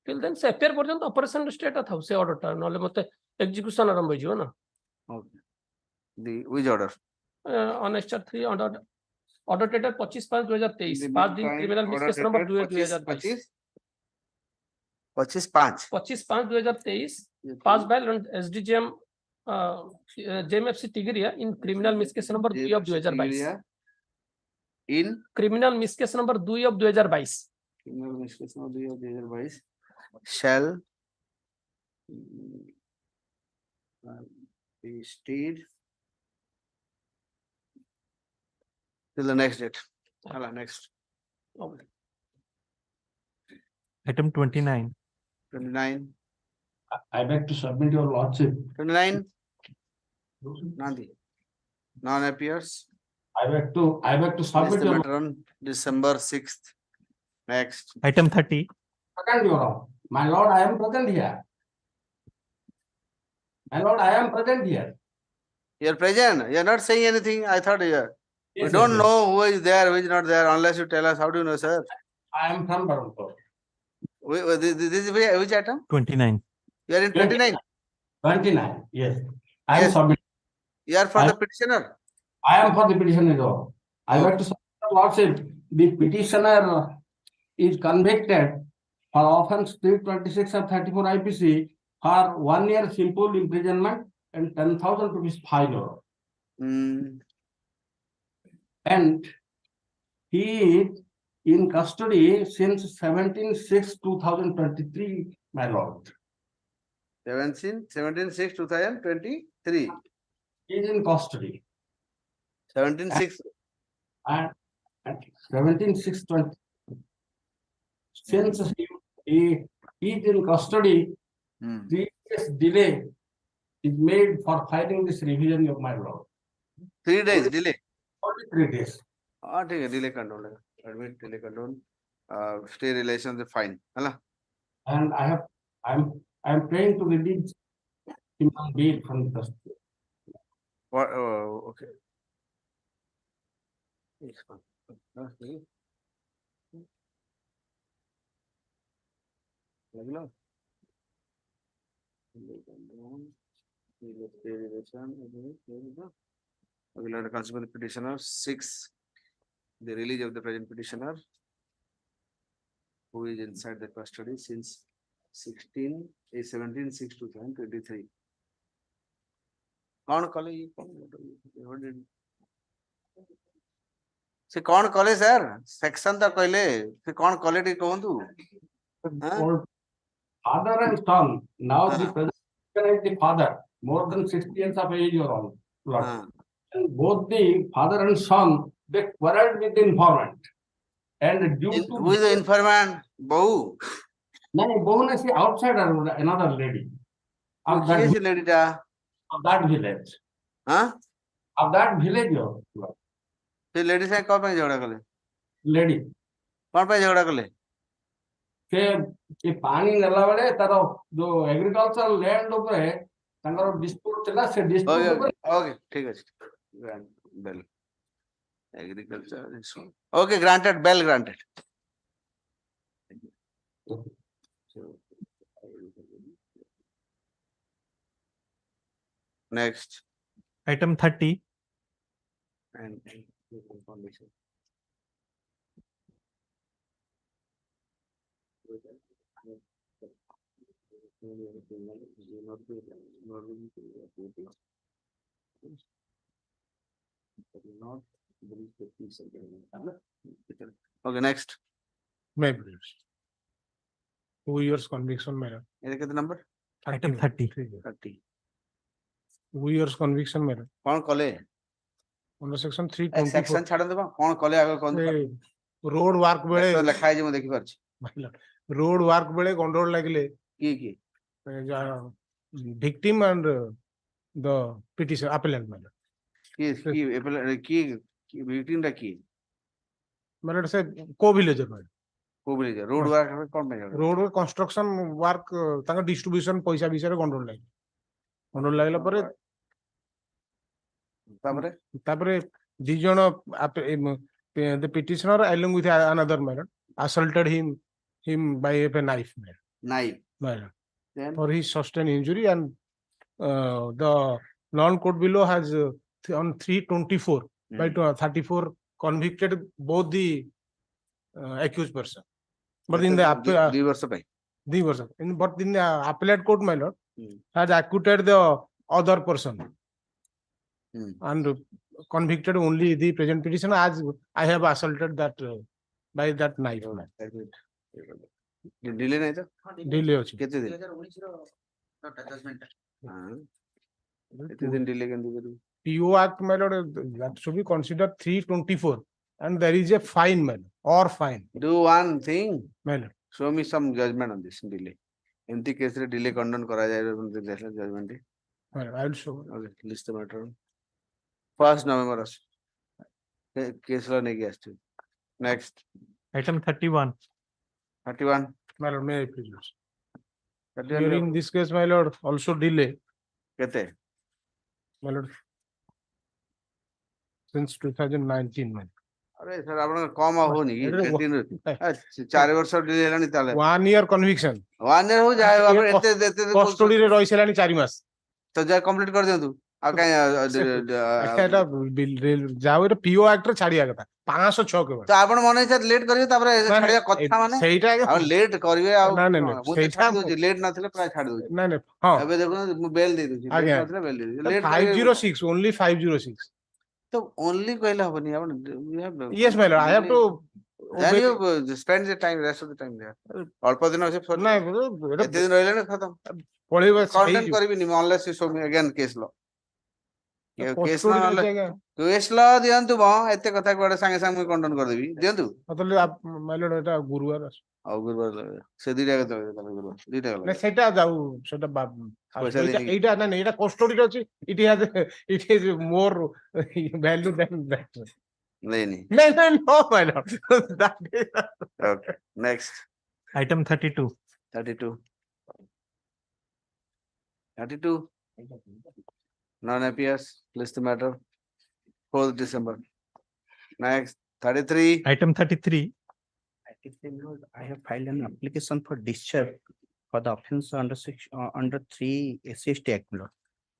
टिल देन ସେ ଏପିଆର ପର୍ଯ୍ୟନ୍ତ ଅପରେସନ ଷ୍ଟେଟ ଥାଉ ସେ ଅର୍ଡରଟା ନହେଲେ ମତେ ଏକ୍ଜିକ୍ୟୁସନ ଆରମ୍ଭ ହେଇଯିବ ନା Okay. The which order? Annexure 3 order dated 25/5/2023 passed in criminal miss case number 2/2022 25/5/2023 passed by SDGM JMFC Tigriya in criminal miss case number 2/2022 in criminal miss case number 2/2022 criminal miss case number 2/2022 shall be stayed till the next date. Next. Item 29. 29. I beg to submit your lordship. 29. Nandi. Non appears. I beg to submit your matter on December 6th. Next. Item 30. Second, Your Honor. My lord, I am present here. My lord, I am present here. You're present. You're not saying anything. I thought you are. We don't know who is there, who is not there, unless you tell us. How do you know, sir? I am from Barampur. This is which item? 29. You are in 29. 29, yes. I am submitting. You are for the petitioner. I am for the petitioner. I beg to submit your lordship. The petitioner is convicted for offense 326 of 34 IPC for 1 year simple imprisonment and 10,000 rupees fine. And he is in custody since 17/6/2023, my lord. 17/6/2023. He is in custody. 17/6. And 17/6/20. Since he is in custody, 3 days delay is made for filing this revision of my lord. 3 days delay. Only 3 days. ठीक है delay control admit delay control stay relations is fine And I am praying to release him on bail from the custody. What okay consider the petitioner 6 the release of the present petitioner who is inside the custody since 17/6/2023 कौन कॉले से कौन कॉले sir section तक कहले से कौन कॉले T कहंतु Father and son, now the president is the father, more than 60 years of age or all. And both the father and son, they quarreled with the informant. And due to Who is the informant? Bahu. no, Bohun is outside another lady of Who that, is lady ta? of that village. Huh? Of that village, ସେ lady ସାଙ୍ଗେ କଣ ପାଇଁ ଝଗଡା କଲେ? lady. କଣ ପାଇଁ ଝଗଡା କଲେ? ସେ ଏ ପାଣି ନେଲା ବେଳେ ତାର ଯୋଉ ଏଗ୍ରିକଲଚର ଲ୍ୟାଣ୍ଡ ଉପରେ ତାଙ୍କର ଡିସ୍ପ୍ୟୁଟ ଥିଲା ସେ ଡିସ୍ପ୍ୟୁଟ ଉପରେ Okay, ଠିକ ଅଛି. Bell. Agriculture. Okay, granted, bell granted. Next. Item 30. And okay, next. Maybe. 2 years conviction, madam. ये कितना number? Item 30. 30. 2 years conviction, madam. कौन कले? Under section Section 324. छाड़ दे बा कौन कले आगे कौन रोड वर्क बेले तो लिखा है जो मैं देखी पारछि रोड वर्क बेले गंडोर लागले की victim and the petition appellant, madam. की victim रा की मतलब से को villager, madam. को villager road work कौन में रोड कंस्ट्रक्शन वर्क तांका डिस्ट्रीब्यूशन पैसा विषय रे गंडोर लागला पर तापरे दी जण the petitioner along with another man assaulted him by a knife, man. Knife. Man. Then For his sustained injury, and the non-court below has on 324 by 34 convicted both the accused person. But in the but in the appellate court, my lord, has acquitted the other person and convicted only the present petitioner as I have assaulted that by that knife, man. delay नहीं था Delay ଅଛି कितने दिन कितने दिन delay करने करूँ PO Act, my lord, that should be considered 324, and there is a fine, man, or fine. do one thing, my lord. Show me some judgment on this delay. एमती केस रे delay condone करा जाए judgment T I will show. okay list the matter 1st November case law नहीं गया next Item 31. 31 My lord, may I please? 31 During this case, my lord, also delay, कितने my lord, since 2019, man. अरे sir आपने कम हो नहीं कितने 4 वर्ष delay लानी ताले 1 year conviction. 1 year हो जाए आपने इतने देते Custody रे रही सेलानी 4 मास. तो जा complete कर दियो तू आप कहीं जाओ रे PO Act रे छाड़िया कथा 506 के तो आपण मने से लेट करियो तापर छाड़िया कथा माने सेइटा आ लेट करिवे आ ना मुझे छाड़ दो लेट ना थिले प्राय छाड़ दो ना हां अबे देखो मु बेल दे दो लेट ना थिले बेल दे लेट 506 only 506 तो ओनली कहला हबनी आपण yes my lord I have to then you spend the time rest of the time there अल्प दिन से सर ना एते दिन रहले ना खत्म पळेबा कंटेंट करबी नि unless you show me again case law case law दियंतु बा एते कथा कोडे संगे संग मैं कंटेंट कर देबी दियंतु मतलब आप my lord एटा गुरुवार आ गुरुवार से दिटा के गुरुवार दिटा ना सेटा जाऊ सेटा एटा ना एटा कस्टडी रे अछि it is more value than that. नहीं no my lord that is okay next Item 32. 32 non-appears list the matter 4th December next 33 Item 33. I have filed an application for discharge for the offence under under 3 SCST Act, Lord.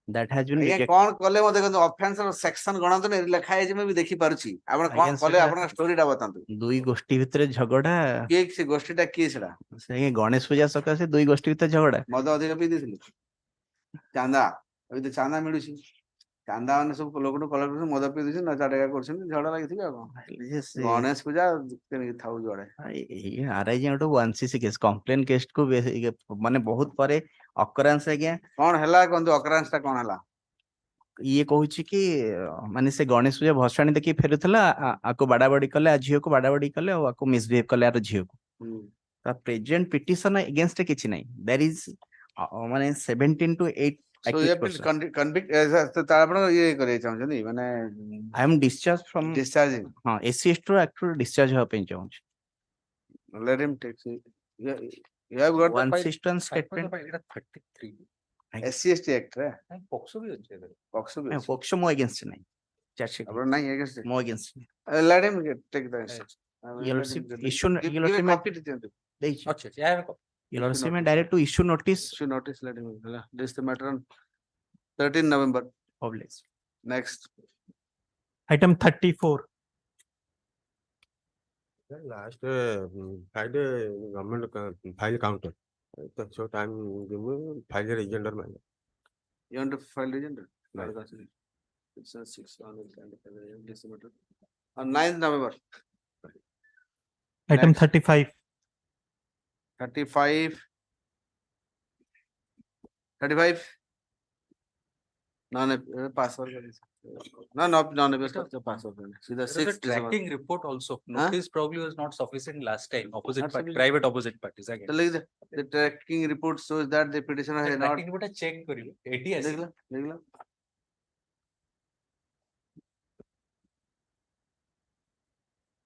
That has been ये rejected. कौन कले मते କିନ୍ତୁ offence ର section गणत ने लिखा है जे मैं भी देखि पारुची आपण कोन कले आपण स्टोरी टा बतांतु दुई गोष्ठी भितर झगड़ा के से गोष्ठीटा की सेडा से गणेश पूजा सकाशे दुई गोष्ठी भितर झगड़ा मद अधिक पी दिसली चांदा अभी तो चांदा मिलुची चांदा माने सब लोकटो कलेक्टर मद पी दिस न चाटेगा करछन झगड़ा लागिथि आ गणेश पूजा केनि थाउ जोड़े ये आरआई जे ओटो 1cc केस कंप्लेन केस को माने बहुत परे अकरेंस है क्या कोन हला कोन तो अकरेंस ता कोन हला ये कहूची कि माने से गणेश पूजा भसाणी देखि फेरुथला आको बाडाबाडी कले आ झियो को बाडाबाडी कले आ आको मिसबिहेव कले आर झियो को ता प्रेजेंट पिटिशन अगेंस्ट किछि नै देयर इज माने 17 to 8 So you have to convict तो तार ये करे चाहछनी माने I am discharge from discharging. हां एससी टू एक्चुअली डिस्चार्ज हो पे चाहू Let him take. You have got the one file. System statement 33 SC/ST Act रे पॉक्सो भी अच्छे पॉक्सो भी ଅଛି। फोक्सो मो अगेंस्ट नै चार्जशीट अब नहीं against it. मो against Let him take the issue copy दियंतु देछि अच्छा I have a copy. University में direct to issue notice issue notice let him this is the matter on 13 November. Publish Next. Item 34. Last Friday government file counter. So time give me file agenda man. You want to file agenda? It's a 6 on December. On 9th November. Item Next. 35. 35. 35. Password. No, password. See the There was a 6th tracking report also. Huh? Notice probably was not sufficient last time. Opposite Not party, sufficient. private opposite parties again. So like the tracking report shows that the petitioner The has not. tracking report check करिए. ATS. देखला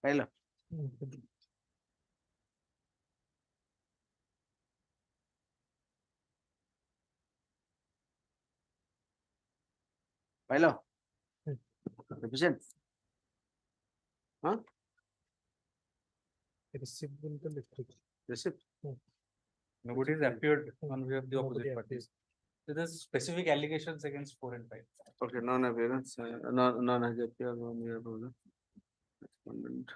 पहला पहला represent हाँ receipt Nobody has appeared on behalf of the opposite parties. So there's specific allegations against 4 and 5. okay non-appearance non-has appeared on behalf of the respondent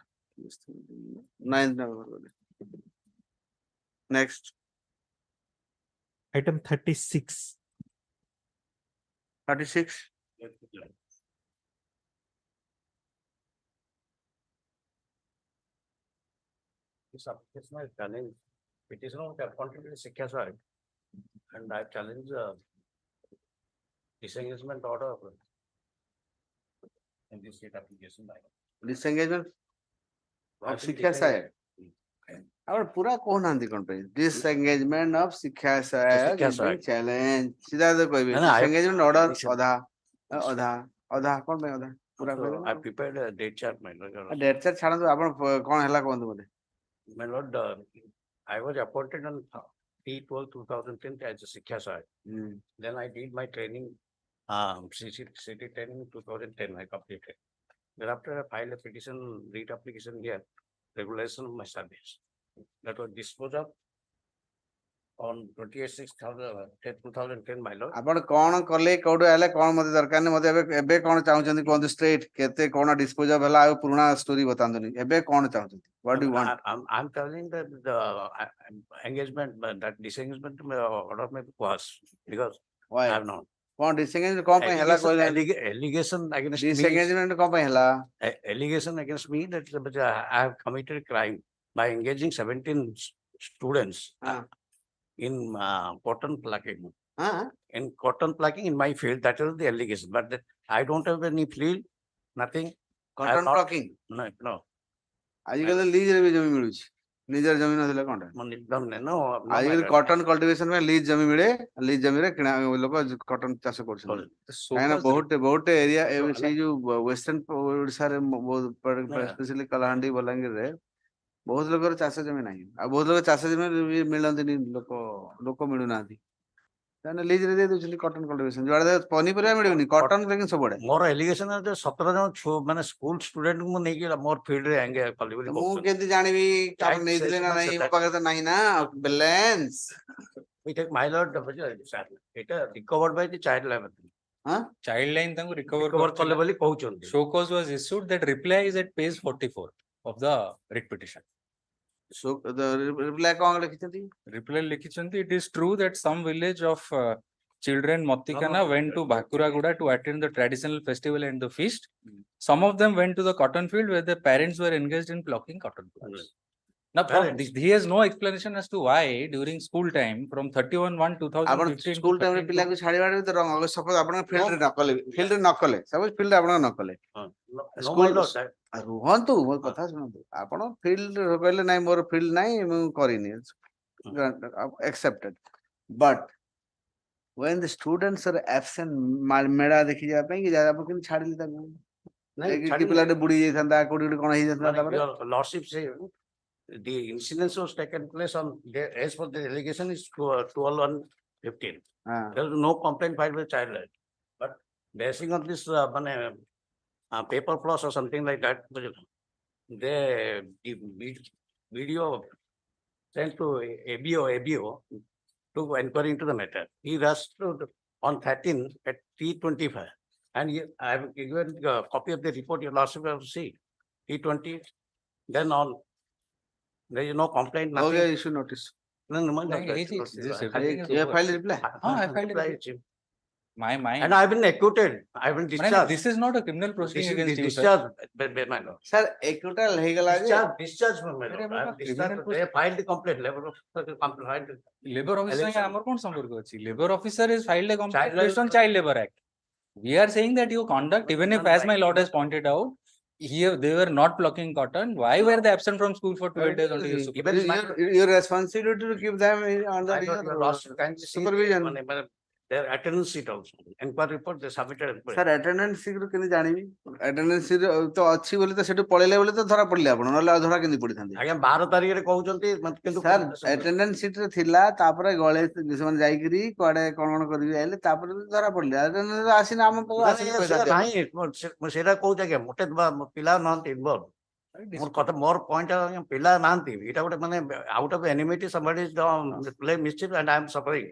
9th November. Next. Item 36. 36. This application is challenge petitioner was appointed in Sikha side and I challenge disengagement order in this state application. Disengagement of Sikha side. और पूरा कौन आंधी कौन पे disengagement of Sikha side challenge सीधा तो कोई भी disengagement order अधा कौन पे अधा पूरा I prepared a date chart my lord. date chart छाड़ा तो अपन कौन हैला कौन तो बोले My lord, I was appointed on T12/2010 as a Sikha side. Then I did my training, city training in 2010 I completed. Thereafter I filed a petition, read application here, regulation of my service. That was disposed of on 28/6/2010 my lord. आपण कौन कले कोडो आले कौन मते दरकार ने मते एबे कौन चाहउछंती कोन स्ट्रेट केते कौन डिस्पोज भेला आ पुराना स्टोरी बतांदनी एबे कौन चाहउछंती what do you want I'm telling that the engagement, that disengagement order may be quashed because Why? I have not. कौन disengagement कौन पे हैला कोई Allegation against disengagement कौन पे हैला allegation against me that I have committed crime by engaging 17 students in cotton plucking. In cotton plucking in my field, that is the allegation. But I don't have any field, nothing. cotton plucking No. आजकल lease रे भी जमीन मिलुछ निजर जमीन नथिले कोनटा No. आजकल cotton cultivation में lease जमीन मिले लीज जमीन रे किना लोग कॉटन चाष करछन काना बहुत एरिया से जो वेस्टर्न ओडिसा रे बहुत स्पेशली कलाहांडी बलांगीर रे बहुत लोग चाष जमीन नहीं आ बहुत लोग चाष जमीन मिलंती नहीं लोक मिलु नाथी ताने लीज रे दे दोछली कॉटन कल्टीवेशन जोडे पनी परिया मिलुनी कॉटन लेकिन सबडे मोर एलिगेशन है 17 जन माने स्कूल स्टूडेंट को नहीं कि मोर फील्ड रे आएंगे कल्टीवेशन मु केंति जानिबी काम नहीं दिले ना नहीं पाकर तो नहीं ना balance we take my lord it recovered by the child line Child line तंगु recover कले बोली कहउछन show cause was issued that reply is at page 44 of the writ petition. So the reply कौन लिखिछंती Reply लिखिछंती it is true that some village of children Motikana went to Bhakuraguda to attend the traditional festival and the feast. Some of them went to the cotton field where their parents were engaged in plucking cotton plants. Now, he has no explanation as to why during school time from 31/1/2015 आपण to school time रे 13 पिला को छाड़ीबार तो रंग अगर suppose आपण field रे न कले फील्ड रे न कले सपोज फील्ड आपण न कले No, my lord, रुहंतु मोर कथा सुनंतु आपण फील्ड रे कहले नाही मोर फील्ड नाही मु करिनी accepted but when the students are absent Meda देखि जा पे कि जा आपण किन छाड़िली ताको नहीं, कि पिला रे बुड़ी जाई थांदा कोडी कोन ही जाता तापर your lordship say the incidence was taken place on as per the allegation is 12/1/15. There is no complaint filed with child right. But basing on this paper plus or something like that, the video sent to ABO to inquiry into the matter. He rushed on 13 at 3:25. And I have given a copy of the report, your lordship will see. T20, then on. There is no complaint, nothing. Okay, issue notice. No, I filed a reply. I filed a reply. My And I've been acquitted. I've been discharged. This is not a criminal proceeding This is against you, sir. discharge, my lord. sir acquittal हे गला Discharge, my lord. I have discharged. They filed the complaint. Labor officer Allegation. amar kon sampark achi. Labor officer has filed a complaint Child based on Child Labor Act. We are saying that your conduct, even if, as my lord has pointed out, here they were not plucking cotton. Why were they absent from school for 12 days under your your responsibility to keep them under your supervision. Their attendance sheet also. Inquiry report, they submitted. Sir attendance sheet रो केनी जानिबी attendance seat तो अछि बोले तो सेटु पळेले बोले तो धरा पड़ले आपण नले धरा केनी पड़ी थांदी आगे 12 तारिख रे कहउचंती किंतु सर अटेंडेंस सीट रे थिला तापरे गळे किसमन जाईकरी कोडे कोन करबी आइले तापरे धरा पड़ले अटेंडेंस आसी नाम तो आसी पैसा नहीं सेटा कहउ जाके मोटे पिला नंत इन्वॉल्व मोर कथा मोर पॉइंट पिला नांती एटा गोटे माने out of enmity somebody is play mischief and I am suffering.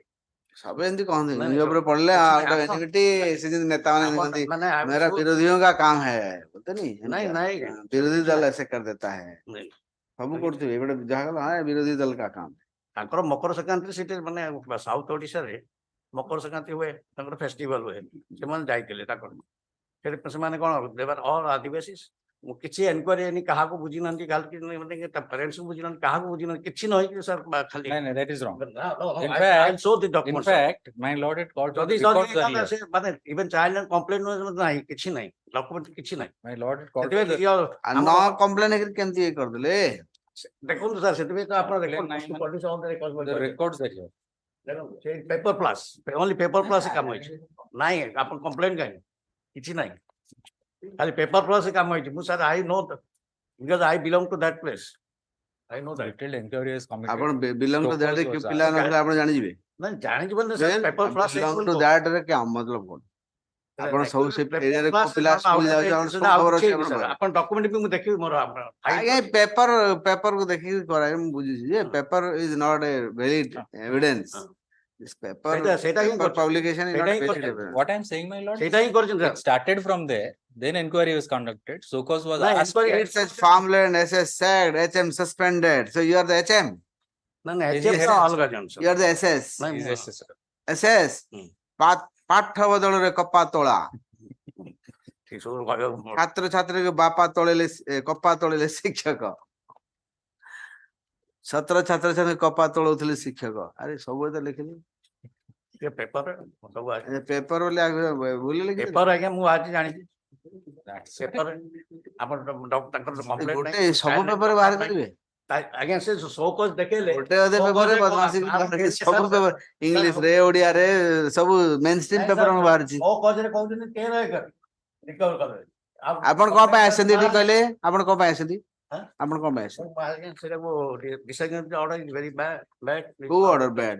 सब एंती कहंदे न्यूज़ ऊपर पढ़ले आउट ऑफ एनिमिटी से जिन नेता माने कहंदी मेरा विरोधियों का काम है बोलते नहीं नहीं विरोधी दल ऐसे कर देता है सब करते एबे जागला हां विरोधी दल का काम है ताकर मकर संक्रांति सिटी माने साउथ ओडिसा रे मकर संक्रांति हुए ताकर फेस्टिवल हुए से माने जाइतले ताकर से माने कोन देवर ऑल आदिवासी किछि एनक्वायरी एनी कहा को बुझी नंती गाल कि माने पेरेंट्स को बुझी नंती कहा को बुझी नंती किछि नय कि सर खाली नहीं that is wrong. In fact, so the In documents. fact, my lord had called for the records earlier. माने इवन चाइल्ड एंड कंप्लेंट नहीं किछि नहीं डॉक्यूमेंट किछि नहीं My lord had called for the no complaint कर केंती ये कर देले देखो तो सर सेतबे तो आपण record policy on the record the records are here. देखो से paper plus only paper plus काम होई नाही आपण कंप्लेंट काय किछि नाही खाली पेपर प्लस काम होई मु sir I know because I belong to that place I know that Detailed inquiry is committed. आपण बिलोंग टू दैट के पिला न आपण जानि जिवे नहीं जानि जीवन sir paper plus belong to that रे क्या मतलब कोन आपण सब से एरिया रे पिला स्कूल जाउ आपण सब खबर अछि आपण डॉक्यूमेंट भी मु देखि मोर आगे पेपर को देखि कराय मु बुझी जे paper is not a valid evidence this paper publication is not valid. What I am saying, my lord, सेटा ही करछन it started from there. Then inquiry was conducted. So cause was No, asked. it says farmland SS sacked, HM suspended. So you are the HM. ना HM तो अलग जन You are the SS. नहीं SS. SS. पाठ बदल रे kappa तोला. ठीक सब छात्र छात्री के बापा तोलेले कप्पा तोलेले शिक्षक. छात्र छात्र छात्र कप्पा तोलौथले शिक्षक. अरे सब तो लिखली. ये पेपर सब आज पेपर वाले बोले लिखली. पेपर आगे मु आज जानि पेपर आपण डॉक्टर कंप्लेंट गोटे सब पेपर बाहर करिवे. आगे से सो कोच देखेले गोटे अधे पेपर रे बदमाशी सब पेपर इंग्लिश रे ओडिया रे सब मेन स्ट्रीम पेपर में बाहर छी. सो कोच रे कहउनी के रहे कर रिकवर कर आपण को पे आसंदी ठी कहले आपण को पे आसंदी आपण को पे आसंदी आगे से वो disengagement order is very bad who order bad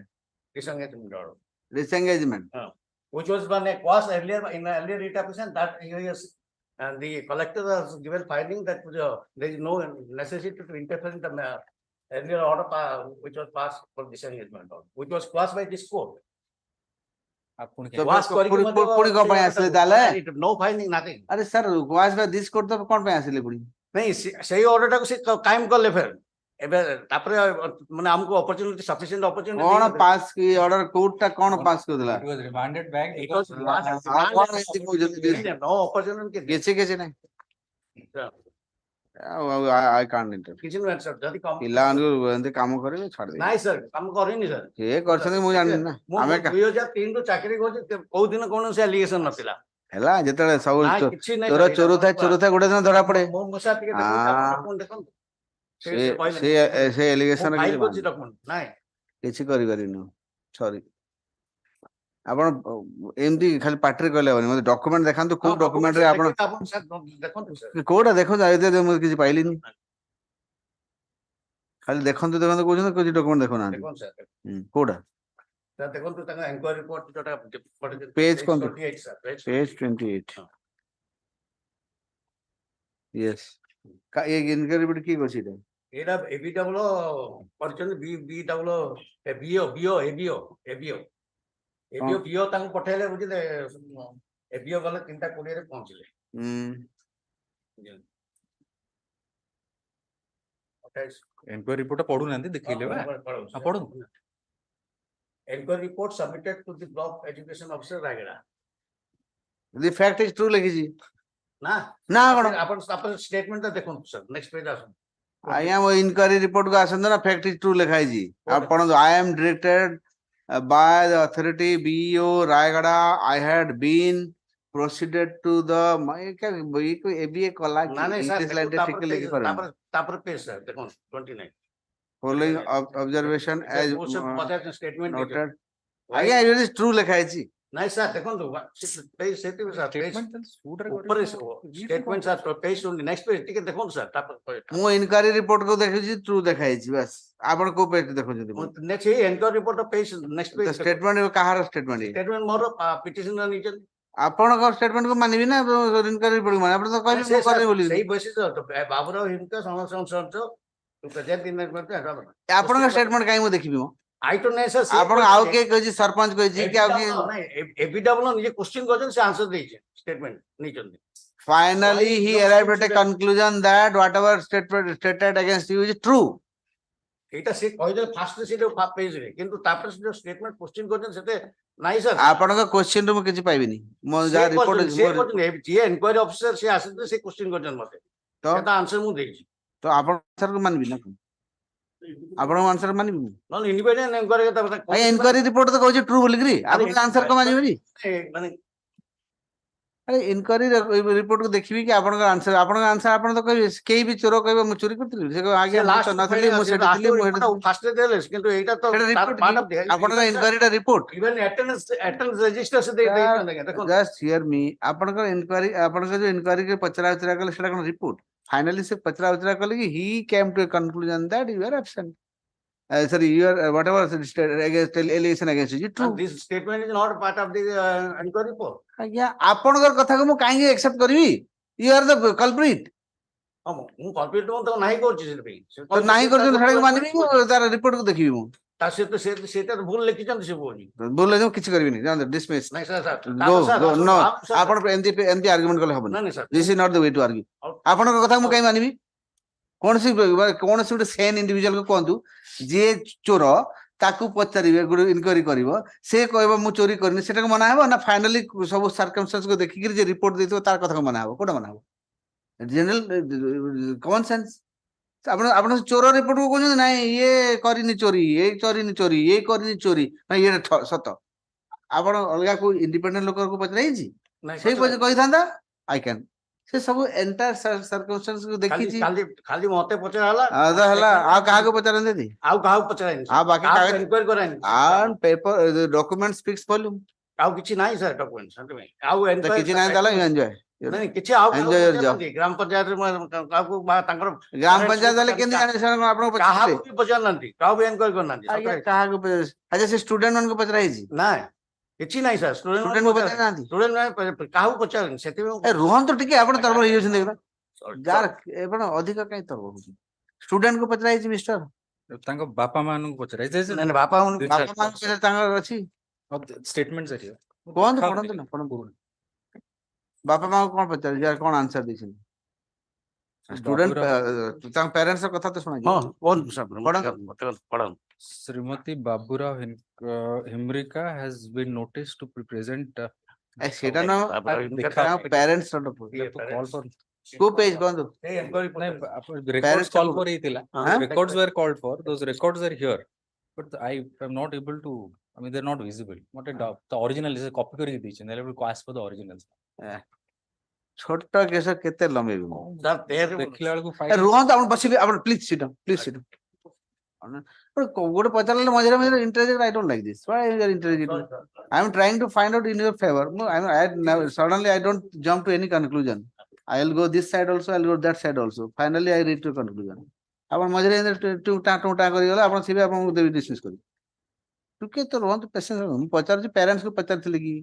disengagement order disengagement which was one was earlier in earlier writ application that yes and the collector has given finding that there is no necessity to interfere in the earlier order which was passed for disengagement order which was passed by this court. पुणी को पे आसले दाले no finding nothing. अरे sir was by this code तो कोन पे आसले पुणी नहीं सही ऑर्डर टाको से कायम करले फिर एबे तापरे माने हमको अपॉर्चुनिटी सफिशिएंट अपॉर्चुनिटी कोन पास की ऑर्डर कोर्ट टा कोन पास कर दिला It was remanded back. it was कोन ऐसी को जल्दी नो अपॉर्चुनिटी केचे केचे नहीं I can't interfere. କିଛି ନୁହେଁ sir, ଯଦି ପିଲାମାନଙ୍କୁ ଏମିତି କାମ କରିବେ ଛାଡିଦେବେ। ନାଇଁ sir, କାମ କରିନି sir। କିଏ କରିଛନ୍ତି ମୁଁ ଜାଣିନି ନା। ମୁଁ ଆମେ 2003 ରୁ ଚାକିରି କରୁଛି, କୋଉ ଦିନ କୌଣସି allegation ନଥିଲା। ହେଲା ଯେତେବେଳେ ସବୁ ନାଇଁ, କିଛି ନାଇଁ ଚୋର sir, ଏଇଟା ଚୋରୁଥାଏ ଗୋଟେ ଦିନ ଧରା ପଡେ। ମୋ sir ଟିକେ ଦେଖନ୍ତୁ, ଆପଣ document ଦେଖନ୍ତୁ। ସେ ଏଲିଗେସନ ଫାଇଲ କରୁଛି document, ନାଇଁ। କିଛି କରିପାରିବିନି ସରି। ଆପଣ ଏମିତି ଖାଲି ପାଟିରେ କହିଲେ ହବନି, ମତେ ଡକୁମେଣ୍ଟ ଦେଖାନ୍ତୁ କୋଉ ଡକୁମେଣ୍ଟ ରେ ଆପଣ sir ଦେଖନ୍ତୁ sir। କୋଉଟା ଦେଖନ୍ତୁ ମୁଁ କିଛି ପାଇଲିନି। ଖାଲି ଦେଖନ୍ତୁ କହୁଛନ୍ତି କିଛି ଡକୁମେଣ୍ଟ ଦେଖୁନାହାନ୍ତି। ଦେଖନ୍ତୁ sir, କୋଉଟା ଦେଖନ୍ତୁ ତାଙ୍କ enquiry report ଯୋଉଟା ପେଜ page କଣ 28 sir, page ପେଜ 28 ୟେସ୍ ଏ ଇନକ୍ୱାରି ରିପୋର୍ଟ କିଏ କରିଛି ଏଇଟା? ଏଇଟା ଏବି ଡବଲ କରିଛନ୍ତି, ବି ଡବଲ ଏବିଓ ବିଓ ତାଙ୍କୁ ପଠେଇଲେ, ବୁଝିଲେ, ଏବିଓ ଗଲେ 3:20 ରେ ପହଞ୍ଚିଲେ। ଏନକ୍ୱାରି ରିପୋର୍ଟ ପଢୁନାହାନ୍ତି ଦେଖେଇଲେ ବା ପଢନ୍ତୁ। Enquiry report submitted to the block education officer Rayagada. The fact is true ଲେଖିଛି ନା ନା କଣ? ଆପଣ statement ଟା ଦେଖନ୍ତୁ sir, next page ଆସନ୍ତୁ। ଆଜ୍ଞା ମୋ ଇନକ୍ୱାରି ରିପୋର୍ଟ କୁ ଆସନ୍ତୁ ନା, ଫ୍ୟାକ୍ଟ ଇଜ ଟ୍ରୁ ଲେଖା ହେଇଛି। ଆପଣ I am directed by the authority BO Rayagada. I had been proceeded to the ABA कला ନା ନାଇଁ sir, इंग्लिश लाइन ठीक लिखि करें ତାପରେ page sir ଦେଖନ୍ତୁ 29 following observation as statement noted। ଆଜ୍ଞା it is true ଲେଖା ହେଇଛି। ନାଇଁ sir ଦେଖନ୍ତୁ, page ସେତିକି sir, page ଉପରେ statement sir, page next page ଟିକେ ଦେଖନ୍ତୁ sir, ତାପରେ ମୁଁ ଇନକ୍ୱାରି ରିପୋର୍ଟ କୁ ଦେଖିଛି ଟ୍ରୁ ଦେଖା ହେଇଛି ବାସ୍। ଆପଣ କୋଉ ପେଜ ଦେଖୁଛନ୍ତି? next ଏଇ enquiry report page next page statement କାହାର ଷ୍ଟେଟମେଣ୍ଟ? statement ମୋର petitioner ନେଇଛନ୍ତି। ଆପଣଙ୍କ ଷ୍ଟେଟମେଣ୍ଟ କୁ ମାନିବି ନା ଇନକ୍ୱାରି ରିପୋର୍ଟ କୁ ମାନିବି? ଆପଣ ତ କହିଲେ ମୁଁ କରିବି ବୋଲି। ସେଇ basis ବାବୁରାव ହିମକା ଆପଣଙ୍କ ଷ୍ଟେଟମେଣ୍ଟ କାଇଁ ମୁଁ ଦେଖିବି? I don't know sir, ଆପଣ ଆଉ କିଏ କହିଛି? ସରପଞ୍ଚ କହିଛି କି ଆଉ କିଏ? ଏବିଡବ୍ଲ୍ୟୁ ନିଜେ କ୍ୱେଶ୍ଚିନ୍ କରିଛନ୍ତି, ସେ ଆନ୍ସର ଦେଇଛି, ଷ୍ଟେଟମେଣ୍ଟ ନେଇଛନ୍ତି। Finally he arrived at a conclusion that whatever statement stated against you is true। ଏଇଟା ସେ କହିଲେ ଫାଷ୍ଟ ସେ ପେଜ ରେ, କିନ୍ତୁ ତାପରେ ସେ ଯୋଉ ଷ୍ଟେଟମେଣ୍ଟ କ୍ୱେଶ୍ଚିନ୍ କରିଛନ୍ତି ସେତେ ନାଇଁ ସାର୍। ଆପଣଙ୍କ କ୍ୱେଶ୍ଚିନ୍ ରୁ ମୁଁ କିଛି ପାଇବିନି। ମୋ ଯାହା ରିପୋର୍ଟ ଯିଏ ଏନକ୍ୱାରି ଅଫିସର ସେ ଆସିଥିଲେ, ସେ କ୍ୱେଶ୍ଚିନ୍ କରିଛନ୍ତି ମତେ, ସେଟା ଆନ୍ସର ମୁଁ ଦେଇଛି। ତ ଆପଣ ଆନ୍ସର କୁ ମାନିବି ନା? ଆପଣଙ୍କ ଆନ୍ସର ମାନିବି ମୁଁ? ନହେଲେ ଇଣ୍ଡିପେଣ୍ଡେଣ୍ଟ ଏନକ୍ୱାରି କଥା ଆଜ୍ଞା ଇନକ୍ୱାରି ରିପୋର୍ଟ ତ କହୁଛି ଟ୍ରୁ ବୋଲିକିରି, ଆପଣ ଆନ୍ସର କଣ ମାନିବେନି? ମାନେ ଆରେ ଇନକ୍ୱାରି ରିପୋର୍ଟ କୁ ଦେଖିବି କି ଆପଣଙ୍କ ଆନ୍ସର ଆପଣ ତ କହିବେ, କେହି ବି ଚୋର କହିବେ ମୁଁ ଚୋରି କରିଥିଲି, ସେ କହିବ ଆଜ୍ଞା ମୁଁ ତ ନଥିଲି, ମୁଁ ସେଠି ଥିଲି, ମୁଁ ସେଠି ଫାଷ୍ଟ ଦେଲେ, କିନ୍ତୁ ଏଇଟା ତ ଆପଣଙ୍କ ଇନକ୍ୱାରିଟା ରିପୋର୍ଟ ଇଭେନ ଆଟେଣ୍ଡାନ୍ସ ରେଜିଷ୍ଟର ସେ ଦେଇଛନ୍ତି। ଦେଖନ୍ତୁ ଜଷ୍ଟ ହିୟର ମି, ଆପଣଙ୍କ ଇନକ୍ୱାରି ଆପଣଙ୍କ ଯୋଉ ଇନକ୍ୱାରି କେ ପଚରା ଉଚରା କଲେ ସେଟା କଣ ରିପୋର୍ଟ? ଫାଇନାଲି ସେ ପଚରା ଉଚରା କଲେ କି he came to a conclusion that you are absent, sorry you are whatever against allegation against you true। this statement is not part of the inquiry report। ଆଜ୍ଞା ଆପଣଙ୍କର କଥାକୁ ମୁଁ କାହିଁକି एक्सेप्ट କରିବି? you are the culprit। ମୁଁ କଲ୍ପ୍ରିଟ୍ ମୁଁ ତ ନାହିଁ କରୁଛି ସେଥିପାଇଁ। ତ ନାହିଁ କରୁଛନ୍ତି ସେଟାକୁ ମାନିବି, ତାର ରିପୋର୍ଟ କୁ ଦେଖିବି ମୁଁ। ତା ସହିତ ସେଇଟା ଭୁଲ ଲେଖିଛନ୍ତି ସେ କହୁଛି। ଭୁଲ ମୁଁ କିଛି କରିବିନି, ଡିସମିସ୍। ନାଇଁ ସାର୍ नो ଆପଣ ଏମିତି ଆର୍ଗୁମେଣ୍ଟ କଲେ ହବନି। This is not the way to argue. ଆପଣଙ୍କ କଥା ମୁଁ କାହିଁ ମାନିବି? କୌଣସି ଗୋଟେ ସେନ୍ ଇଣ୍ଡିଭିଜୁଆଲ କୁ କୁହନ୍ତୁ, ଯିଏ ଚୋର ତାକୁ ପଚାରିବେ, ଗୋଟେ ଇନକ୍ୱାରି କରିବ, ସେ କହିବ ମୁଁ ଚୋରି କରିନି, ସେଟାକୁ ମନା ହେବ ନା? ଫାଇନାଲି ସବୁ ସାର୍କମଷ୍ଟାନ୍ସ କୁ ଦେଖିକି ଯେ ରିପୋର୍ଟ ଦେଇଥିବ ତାର କଥା ମନା ହେବ? କୋଉଟା ମନା ହେବ? General common sense. ଆପଣ ଚୋର ରିପୋର୍ଟ କୁ କହୁଛନ୍ତି ନାଇଁ ଇଏ କରିନି ଚୋରି, ଏଇ କରିନି ଚୋରି, ଏଇ କରିନି ଚୋରି, ନାଇଁ ଇଏ ସତ। ଆପଣ ଅଲଗା କୋଉ ଇଣ୍ଡିପେଣ୍ଡେଣ୍ଟ ଲୋକକୁ ପଚରାଇଛି, ସେଇ କହିଥାନ୍ତା ଆଇ କ୍ୟାନ୍। ସେ ସବୁ ଏଣ୍ଟାୟାର ସାର୍କମଷ୍ଟାନ୍ସ କୁ ଦେଖିଛି। ଖାଲି ମତେ ପଚରା ହେଲା, ହେଲା ଆଉ କାହାକୁ ପଚାରନ୍ତି? ଆଉ କାହାକୁ ପଚରାଇନି, ଆଉ ବାକି ଏନକ୍ୱାରି କରାଇନି। And paper document speaks volume. ଆଉ କିଛି ନାହିଁ ସାର୍ ଡକ୍ୟୁମେଣ୍ଟ, ଆଉ କିଛି ନାହିଁ ତାହେଲେ ୟୁ ଏନ୍ଜୟ। ନାଇଁ କିଛି ଆଉ ଗ୍ରାମ ପଞ୍ଚାୟତରେ କାହାକୁ ତାଙ୍କର ଗ୍ରାମ ପଞ୍ଚାୟତ ହେଲେ କେମିତି ଜାଣିବେ ଆପଣଙ୍କୁ? କାହାକୁ ବି ପଚାରୁନାହାନ୍ତି, କାହାକୁ ବି ଏନକ୍ୱାରି କରିନାହାନ୍ତି। କାହାକୁ? ଆଚ୍ଛା ସେ ଷ୍ଟୁଡେଣ୍ଟ ମାନଙ୍କୁ ପଚରା ହେଇଛି? ନାଇଁ କିଛି ନାହିଁ ସାର୍, ଷ୍ଟୁଡେଣ୍ଟ କାହାକୁ ପଚାରେନି, ସେଥିପାଇଁ ରୁହନ୍ତୁ ଟିକେ, ଆପଣ ତରବର ହେଇଯାଉଛନ୍ତି। ଯାର ଆପଣ ଅଧିକ କାହିଁ ତରବର ହଉଛନ୍ତି? ଷ୍ଟୁଡେଣ୍ଟ କୁ ପଚରା ହେଇଛି ମିଷ୍ଟର? ତାଙ୍କ ବାପା ମାନଙ୍କୁ ପଚରା ହେଇଛି। ବାପା ମାନଙ୍କୁ ତାଙ୍କର ଅଛି ଷ୍ଟେଟମେଣ୍ଟ ସାରିବ। କୁହନ୍ତୁ, ପଢନ୍ତୁ ନା, ପଢନ୍ତୁ। ବାପା ମାଙ୍କୁ କଣ ପଚାରିଛି, ଯାର କଣ ଆନ୍ସର ଦେଇଛନ୍ତି? ଷ୍ଟୁଡେଣ୍ଟ ତାଙ୍କ ପ୍ୟାରେଣ୍ଟସ କଥା ତ ଶୁଣାଯିବ। Shrimati ବାବୁରାव Himirika has been noticed to present ସେଟା ନା parents call for Ko page kondu. Records call for itila. Records were called for. Those records are here, but I am not able to. I mean, they're not visible. What a the original is a copy kori diche. They'll have to ask for the originals. छोटा case केते लंबे भी देखिला बेलकु file रुहंत आपण बसिबे आपण please sit down गोटे पचारले मझे मझे interest I don't like this why you are interested I am trying to find out in your favour I suddenly I don't jump to any conclusion I will go this side also I will go that side also finally I reach to conclusion आपण मझे टूटा टूटा करी गला आपण सिबे आपण देबी dismiss करी टुके तो रुहंत पेशेंस हम पचार पेरेंट्स को पचारथिले कि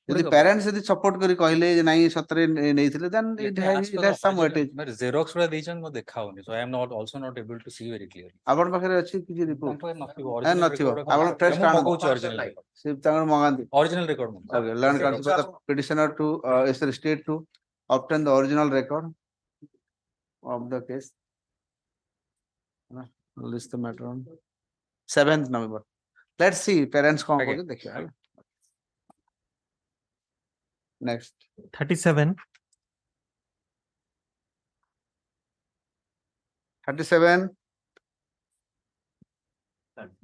यदि पेरेंट्स यदि सपोर्ट करी कहले जे नाही सतरे नेइथिले then it has some weightage मेरे जेरोक्स रा देछन म देखाउनी so I am not also not able to see very clearly आपण पाखरे अछि कि रिपोर्ट नथिबो आपण टेस्ट ओरिजिनल सिर्फ तांगर मंगांती original record okay learn counsel the petitioner to is state to obtain the original record of the case list the matter on 7th November let's see parents को देखिए Next. 37. 37.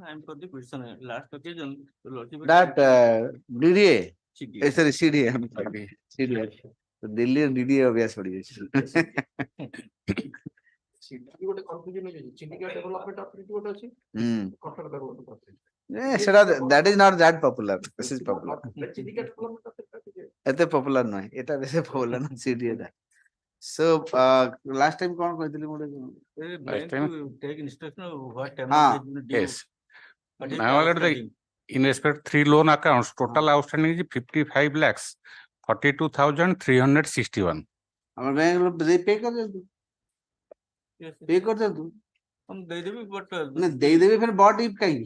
I'm for the question. Last occasion, That DDA. Sorry, CDA. I'm sorry. CDA. So Delhi and DDA obvious for you. ଗୋଟେ confusion ହେଇଛି Chilika development authority ଗୋଟେ ଅଛି Cuttack development authority that is not that popular. This is popular. Chilika development authority ଏତେ popular ନୁହେଁ ଏଟା ବେଶୀ popular ନା CDA ଟା. So last time କଣ କହିଥିଲି ମୁଁ last time take instruction of what yes now already in respect 3 loan accounts total outstanding is 55 lakhs 42,361 हमर बैंक दे पे कर दे तू पे कर दे तू हम दे देबे बट नहीं दे देबे फिर बॉट इफ कहीं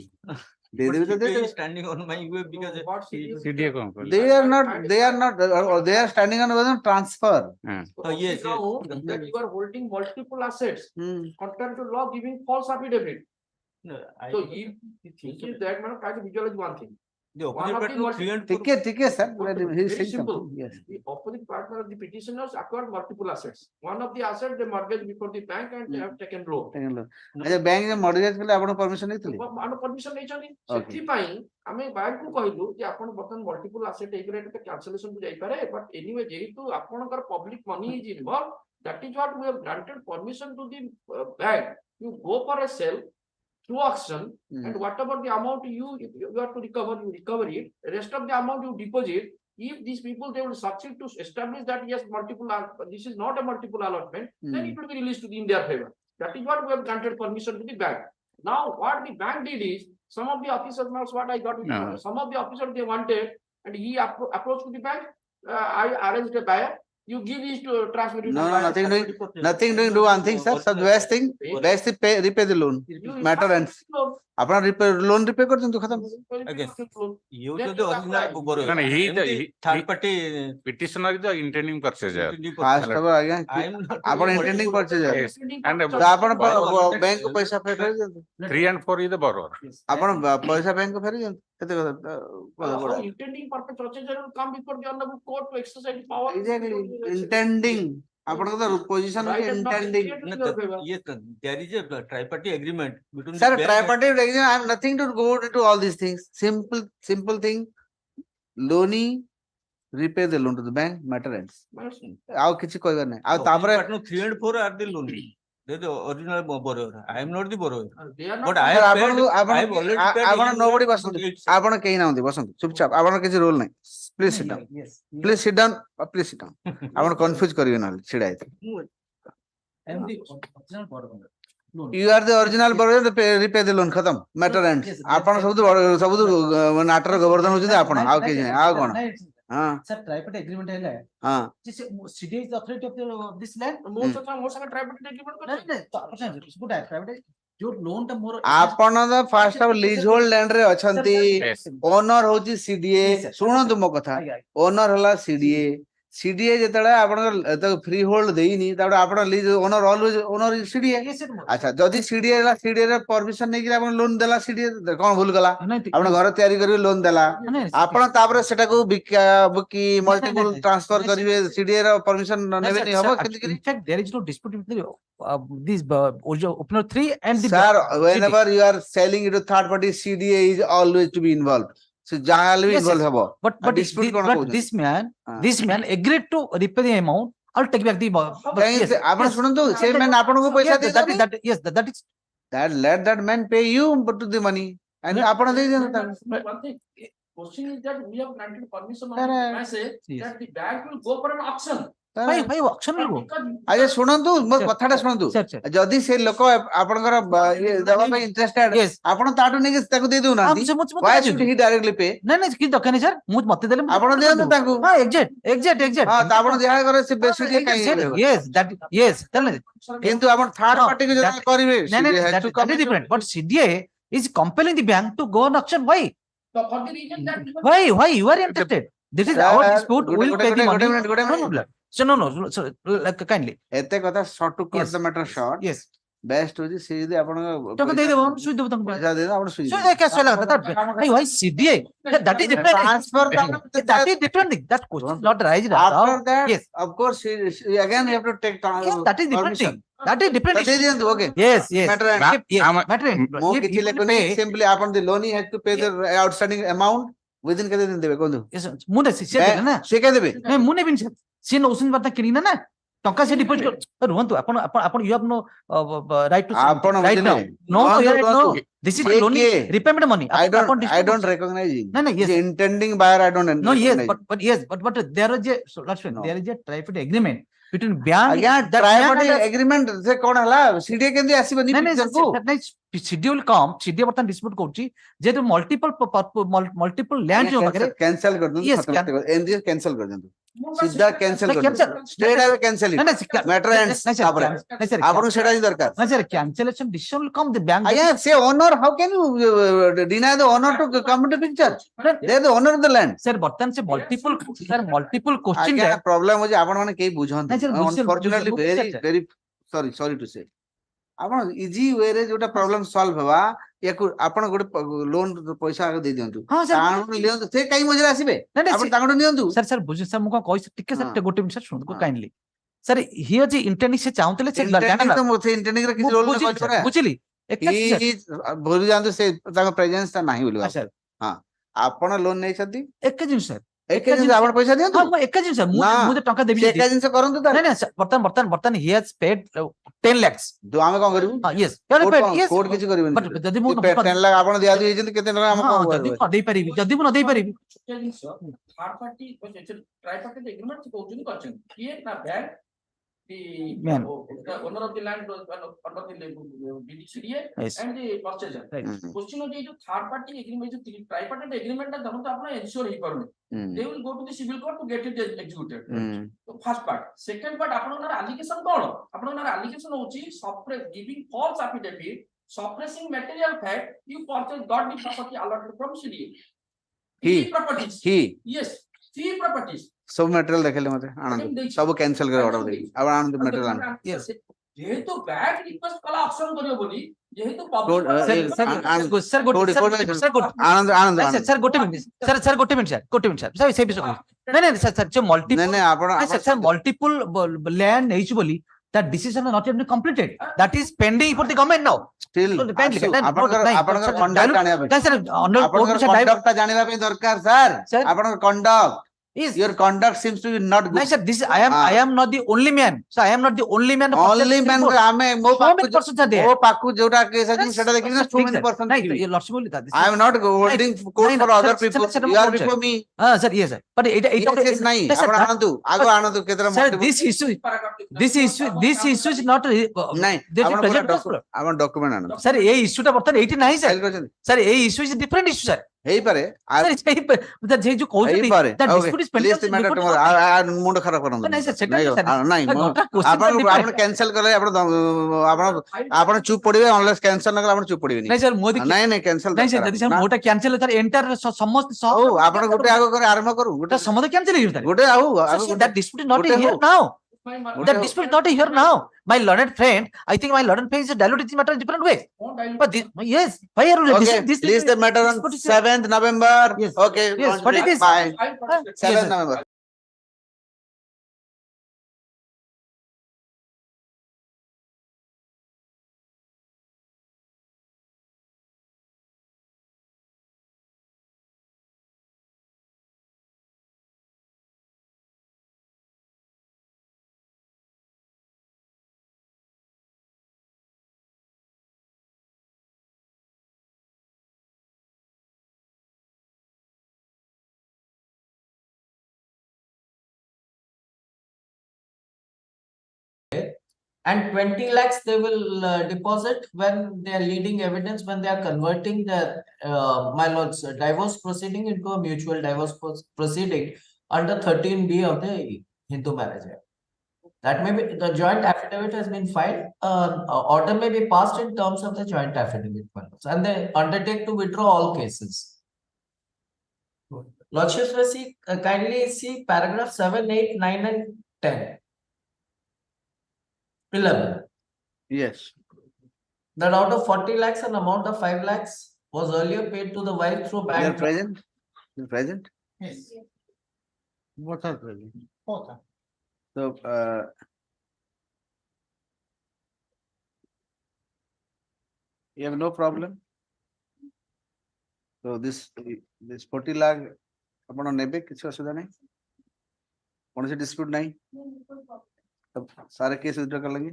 दे देबे तो दे दे standing on my way because CDA कौन they are not they are standing on one transfer yes that you are holding multiple assets contrary to law giving false affidavit so if is that man try to visualize one thing ठीक है sir he is saying simple something yes the opposite partner of the petitioners acquired multiple assets one of the assets they mortgaged before the bank and they have taken loan अच्छा bank में mortgage के लिए आपण permission नैथिले आपण permission नै छनी सेथि पई हमें बैंक को कहिलु कि आपण बर्तन मल्टीपल असेट एक रेट पे कैंसलेशन को जाई पारे बट एनीवे जेतु आपणकर public money is involve that is what we have granted permission to the bank you go for a sale through auction and whatever the amount you have to recover it rest of the amount you deposit if these people they will succeed to establish that yes multiple this is not a multiple allotment then it will be released in their favor that is what we have granted permission to the bank now what the bank did is some of the officers now what I got some of the officers they wanted and he approached to the bank I arranged a buyer you give is to transfer it no nothing doing do one thing sir sir best thing best pay repay the loan matter ends अपना loan repay कर देंतु खत्म you the original borrower no he third party petitioner is the intending purchaser fast अब आज्ञा आपण intending purchase and आपण bank को पैसा फेर देंतु 3 and 4 is the borrower आपण पैसा बैंक को फेर देंतु केते कथा intending purchaser will come before the honorable court to exercise power exactly intending आपण का पोजीशन के intending yes there is a tripartite agreement between sir tripartite agreement I have nothing to go into all these things simple thing loanee repay the loan to the bank matter ends आउ किछि कहबा नै आ तापरे 3 and 4 are the loan they the original borrower I am not the borrower but I have paid आपण nobody बसंतु आपण केही नाउंदी बसंतु चुपचाप आपण किछि रोल नै please sit down please sit down please sit down आपण कंफ्यूज करियो ना छिडा you are the original borrower repay the loan खत्म matter ends आपण सब नाटर गोवर्धन होजि आपण आउ के आ कोन हां सर ट्राइपार्टाइट एग्रीमेंट है हां जिसे CDA is the authority of this land मोर संग ट्राइपार्टाइट एग्रीमेंट नहीं गुड है ट्राइपार्टाइट जो लोन टा मोर आपण the first of leasehold land रे अछंती ओनर होची सीडीए सुनो तुम कथा ओनर हला सीडीए CDA যেতବେଳେ আপনার তো ফ্রি হোল্ড দেইনি তারপরে আপনার lease owner always owner CDA আচ্ছা যদি CDA ହେଲା CDA ର পরমিশন নেকি আপন লোন দেলা CDA কোন ভুল গলা আপন ঘর তৈরি করি লোন দেলা আপন তারপরে সেটাকু কি মল্টিপল ট্রান্সফার করিবে CDA ର পরমিশন নেবেনি হবো In fact, there is no dispute between this opener 3 and the sir whenever you are selling it to third party CDA is always to be involved. So jahanle Yes, involved yes. habo but dispute kono but this man agreed to repay the amount. I'll take back the yes, ଆପଣ ଶୁଣନ୍ତୁ ସେ man ଆପଣଙ୍କୁ ପଇସା ଦେଇଛନ୍ତି that is that let that man pay you to the money and ଆପଣ ଦେଇ ଦିଅନ୍ତୁ ତାକୁ One thing, question is that we have granted permission on the message that the bank will go for an auction. ଭାଇ auction ରେ ଆଜ୍ଞା ଶୁଣନ୍ତୁ ମୋ କଥାଟା ଶୁଣନ୍ତୁ ଯଦି ସେ ଲୋକ ଆପଣଙ୍କର ଦେବା ପାଇଁ ଇଣ୍ଟରେଷ୍ଟେଡ ଆପଣ ତାଠୁ ନେଇକି ତାକୁ ଦେଇ ଦଉନାହାନ୍ତି why should he directly pay ନାଇଁ ନାଇଁ କିଛି ଦରକାର ନାହିଁ ସାର୍ ମୁଁ ମତେ ଦେଲେ ଆପଣ ଦିଅନ୍ତୁ ତାଙ୍କୁ ହଁ ଏକ୍ସାକ୍ଟ ହଁ ତ ଆପଣ ଯାହା କରେ ସେ ବେଶୀ yes ତାହେଲେ କିନ୍ତୁ ଆପଣ ଥାର୍ଡ ପାର୍ଟି କୁ ଯଦି କରିବେ that is different but CDA is compelling the bank to go on auction why For the reason that why you are interested this is our dispute will pay the money no so like kindly ଏତେ କଥା short to cut the matter short yes best होजी से यदि आपण टका दे देबो सुई देबो तंको पैसा दे दो आपण सुई सुई दे के सोला था भाई why CDA that is different transfer that is different thing that question is not raised after that yes of course again you have to take that is different thing that is different they दियंतु okay yes matter मो किछि लेकोनी simply आपण the loan has to pay the outstanding amount within केते दिन देबे कोंदु मु ने से ना से के देबे नहीं मु ने बिन से नौसिन बात किनी ना टंका से डिपॉजिट रुहंतु आपण you have no right to right now no this is loan repayment money I don't recognize no yes the intending buyer I don't no yes but there is a there is a tripartite agreement between bank again tripartite agreement से कोन हला CDA केंदी आसीबनी नहीं CDA will come CDA बर्तन dispute करछि जे multiple land जो बगैर cancel कर दो NDA cancel कर दो सीधा कैंसिल कर दो straight away cancel matter ends तापर आपन सेटा ही दरकार ना sir cancellation decision will come the bank again say owner how can you deny the owner to come to picture they are the owner of the land sir बर्तन से multiple question again problem हो जे आपन माने केई बुझन unfortunately very sorry to say आपण easy way रे जोटा प्रॉब्लम सॉल्व हवा याकु आपण गोटे लोन पैसा आगे दे दियंतु हां सर ताण लियंतु से काई मजरा आसीबे आपण तांगडो नियंतु सर बुझ सर मुको कहि टिके सर गोटे मिनिट सर सुन को kindly sir here J intending से चाहतले से इंटेंडिंग तो मोसे इंटेंडिंग रे किसी रोल न कर बुझिली भूल जानतु से तांग प्रेजेंस ता नाही बोलवा सर हां आपण लोन नै छथि एक दिन सर एक दिन आपण पैसा दियंतु हां एक दिन सर मु टका देबी एक दिन से करंतु ता नहीं सर बर्तन ही हैज पेड 10 lakhs दो आमे कोन करिवु हां यस यार पेड यस कोड किछ करिवनि बट जदी मु 10 लाख आपण दिया दी जेंति केते टका हम कोन जदी न देई परिबी जदी मु न देई परिबी third party tripartite agreement कोउचुन करछन किए ना bank Man. the owner of the land under the BDCDA and the purchaser. Question is जो third party agreement जो tripartite agreement ता हम तो अपना ensure ही करने they will go to the civil court to get it executed. So first part second part आपनों allegation कोन आपनों allegation होची giving false affidavit suppressing material fact you purchase got the property allotted from CDA properties yes fee properties सब material देखले मते आनंद सब cancel करे order दे अब आनंद material आनंद yes जेहेतु बैंक रिक्वेस्ट कला ऑप्शन करियो बोली जेहेतु सर गोटे मिनिट सर से विषय नहीं सर जो मल्टीपल लैंड नेच बोली that decision is not yet completed that is pending for the government now still आपनकर कंडक्ट जानिबा पे दरकार सर आपनकर conduct Is your conduct seems to be not good. No, sir, this I am not the only man. So I am not the only man. Only man आमे मो पाकु जोटा case अछि सेटा देखि ना 2% नहीं लॉर्डशिप बोली था I am not holding court for other people you are before me हां sir yes sir but it नहीं आपण आनंदु आगो आनंदु केतरा sir this issue is not नहीं आपण डॉक्यूमेंट आनंद सर ए इश्यू ता बर्तन 89 sir A issue is different issue sir ହେଇପାରେ ଯେ ଯୋଉ କହୁଛନ୍ତି ହେଇପାରେ that okay dispute is pending please on matter before tomorrow ମୁଣ୍ଡ ଖରାପ କରନ୍ତୁ ନାଇଁ sir, ସେଟା ନାଇଁ ତ sir, ନାଇଁ sir, ମୁଁ ଗୋଟେ question ଆପଣ ତ different. ଆପଣ କ୍ୟାନସଲ କଲେ ଆପଣ ଚୁପ୍ ପଡିବେ ଅନଲେସ୍ କ୍ୟାନସଲ ନ କଲେ ଆପଣ ଚୁପ୍ ପଡିବେନି ନାଇଁ sir, ମୁଁ ନାଇଁ ନାଇଁ କ୍ୟାନସଲ ନାଇଁ sir, ଯଦି sir ମୋଟା କ୍ୟାନ୍ସେଲ ତାର ଏଣ୍ଟାର ସମସ୍ତେ ହଉ ଆପଣ ଗୋଟେ ଆଗ କରି ଆରମ୍ଭ କରୁ ଗୋଟେ ସମସ୍ତେ କ୍ୟାନ୍ସେଲ ହେଇଯିବ ଗୋଟେ ଆଉ that dispute is not ଗୋଟେ here ହଉ। now. ଗୋଟେ That ହଉ। dispute is not here now. My learned friend, I think my learned friend is diluted this matter in different way. But this, yes, why are you Okay, please the matter on 7th November. Yes. Okay, Yes, what it is? bye. Yes, 7th sir. November. And 20 lakhs they will deposit when they are leading evidence, when they are converting the my lord's divorce proceeding into a mutual divorce proceeding under 13B of the Hindu Marriage Act. That may be, the joint affidavit has been filed, order may be passed in terms of the joint affidavit, my lords, and they undertake to withdraw all cases. Lordships may see, kindly see paragraph 7, 8, 9 and 10. 11. Yes. That out of 40 lakhs, an amount of 5 lakhs was earlier paid to the wife through They are bank. present? They are present? Yes. Both are present. Both are. So, you have no problem? So this 40 lakh ଆପଣ ନେବେ କିଛି ଅସୁବିଧା ନାହିଁ କୌଣସି dispute ନାହିଁ तो सारे case withdraw कर लेंगे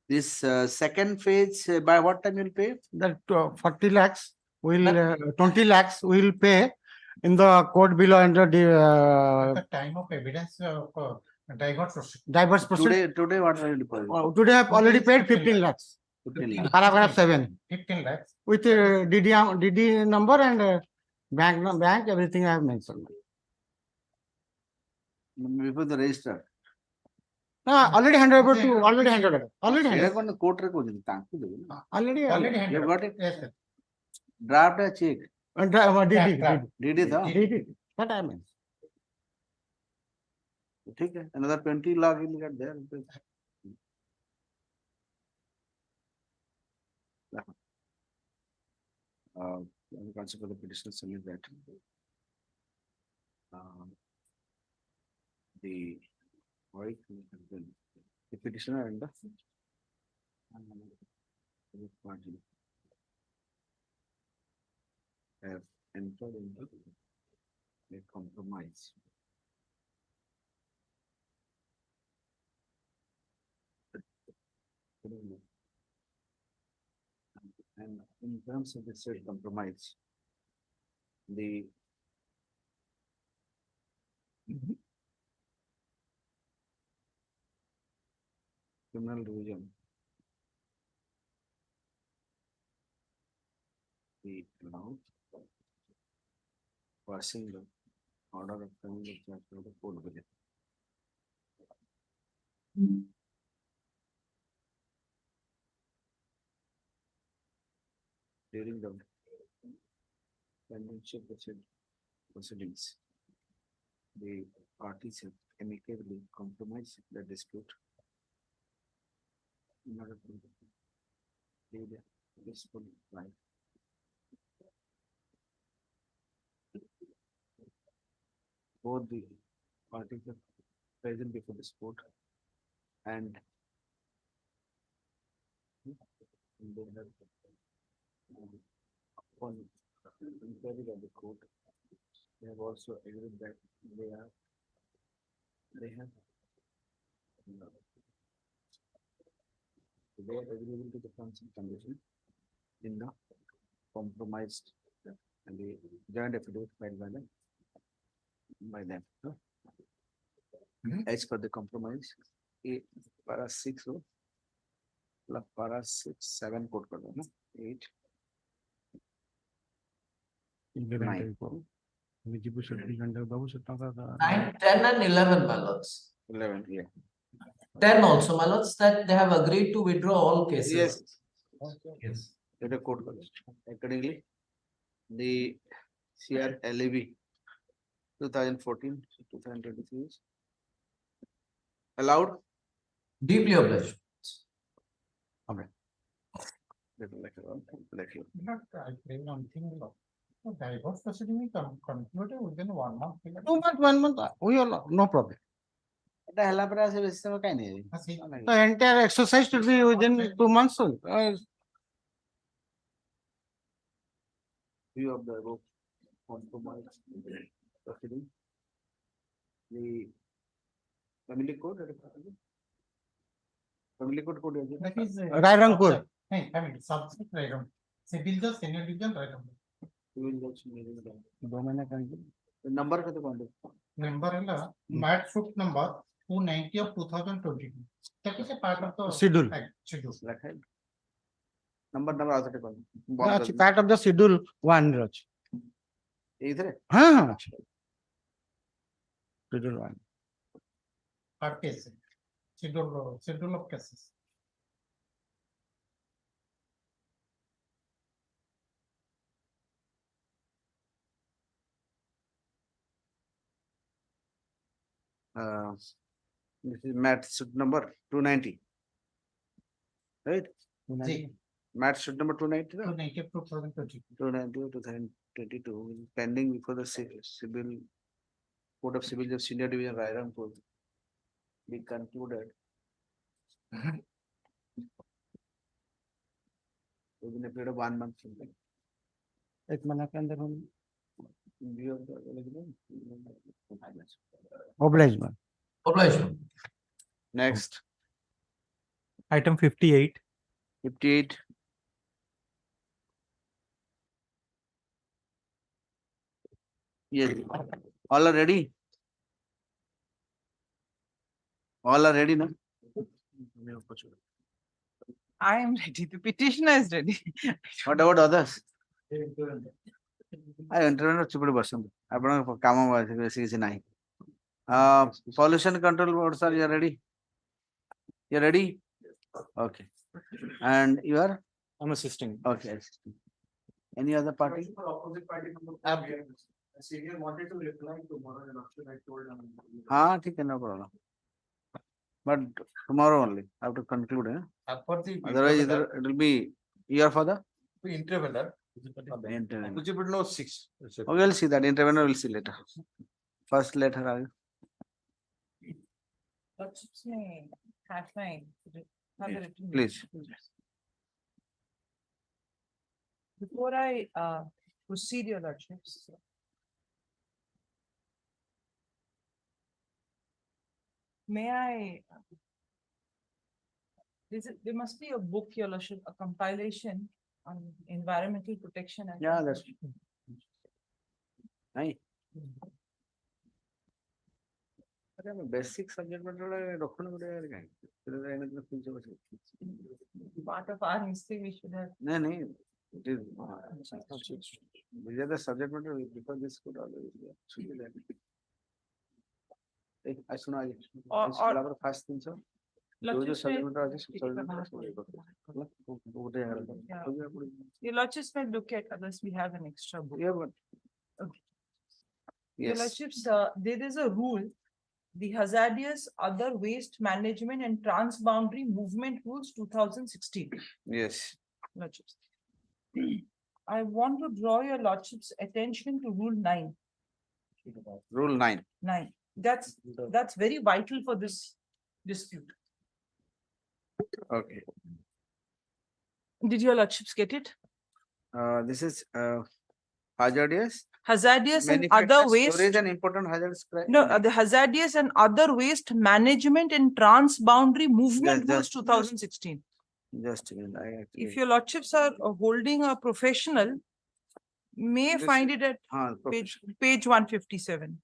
This second phase, by what time you'll pay? That 40 lakhs, will 20 lakhs will pay in the court below under the time of evidence of divorce proceeding. Today what are you depositing? Today I have already paid 15 lakhs. 15 lakhs. Paragraph 7. 15 lakhs. With DD number and bank, everything I have mentioned. Before the register. Already handed over to, already handed over. Already handed over. Court रे कौन तांकु देगा? Already handed You got it? Yes, sir. Draft है check. DD था? DD. What I meant. ठीक है. Another 20 lakh will get there. The concept of the petition submit that. The wife the petitioner and the party have entered into a compromise. And in terms of the said compromise, the criminal division the allowed passing the order of criminal charge to the court within. During the pendency proceedings, the parties have amicably compromised the dispute in order to lead a peaceful life. Both the parties are present before this court and they have upon inquiry of the court They have also agreed that they have. They have agreeable to the terms and conditions in the compromised and the joint affidavit filed by them. As per the compromise, para 6 plus para 6, 7 quote कर दो ना 8, 9, 9, 10 and 11 ballots. 11, yeah. 10 also ballots that they have agreed to withdraw all cases. Yes. Yes. Let a quote accordingly. The CRLAB 2014 2023 is allowed. Deeply obliged. Okay. Divorce proceeding concluded within 1 month. 2 months, 1 month, we all, no problem. The entire exercise should be within 2 months. View of the above compromise proceeding. The family code. Family code code is That is Rairang code. Hey, family subject Rairang. Civil judge, senior division Rairang. Number का तो कौन है? Number है ना mat foot number 290 of 2022. That is a part of the Schedule. Schedule. Number आ सकते कौन? That's part of the schedule 1 Raj. इधर है? हाँ. Schedule 1. Part case. Schedule of cases. This is mat suit number 290. Right? Mat suit number 290. 290 of 2022. 290 of 2022 pending before the civil Court of Civil Justice Senior Division Rairangpur be concluded within a period of 1 month. एक महीना के अंदर हम Obligement. Obligement. Next. Item 58. 58. Yes. All are ready? All are ready now? I am ready. The petitioner is ready. What about others? I internet chupudi person. Apna kama basi kisi nahi. Pollution control board sir, you are ready? You are ready? Okay. And you are? I'm assisting. Okay. Assisting. Any other party? Opposite party senior wanted to reply tomorrow and after I told him. हाँ ठीक है, no problem. But tomorrow only I have to conclude. For the Otherwise it will be year for the intervener. intervener. Which would know 6. Okay, we'll see that intervener. We'll see later. First let her argue. Please. Before I proceed, your lordships, may I? There must be a book, your lordship, a compilation on environmental protection. Yeah, that's nice. Basic subject matter Part of our history we should have. No, no. It is. These are the subject matter because this could always should be there. I सुना ये इस बराबर खास दिन सो जो subject matter आज Your lordships may look at others. We have an extra book. Yeah, but okay. Yes. Your lordships, there is a rule, the Hazardous Other Waste Management and Transboundary Movement Rules 2016. Yes. Lordships. I want to draw your lordship's attention to Rule 9. Rule 9. 9. That's very vital for this dispute. Okay. Did your lordships get it? This is hazardous hazardous and other waste. Storage and important hazardous. No, the hazardous and other waste management and transboundary movement rules 2016. Just a minute. If your lordships are holding a professional, may find it at page 157.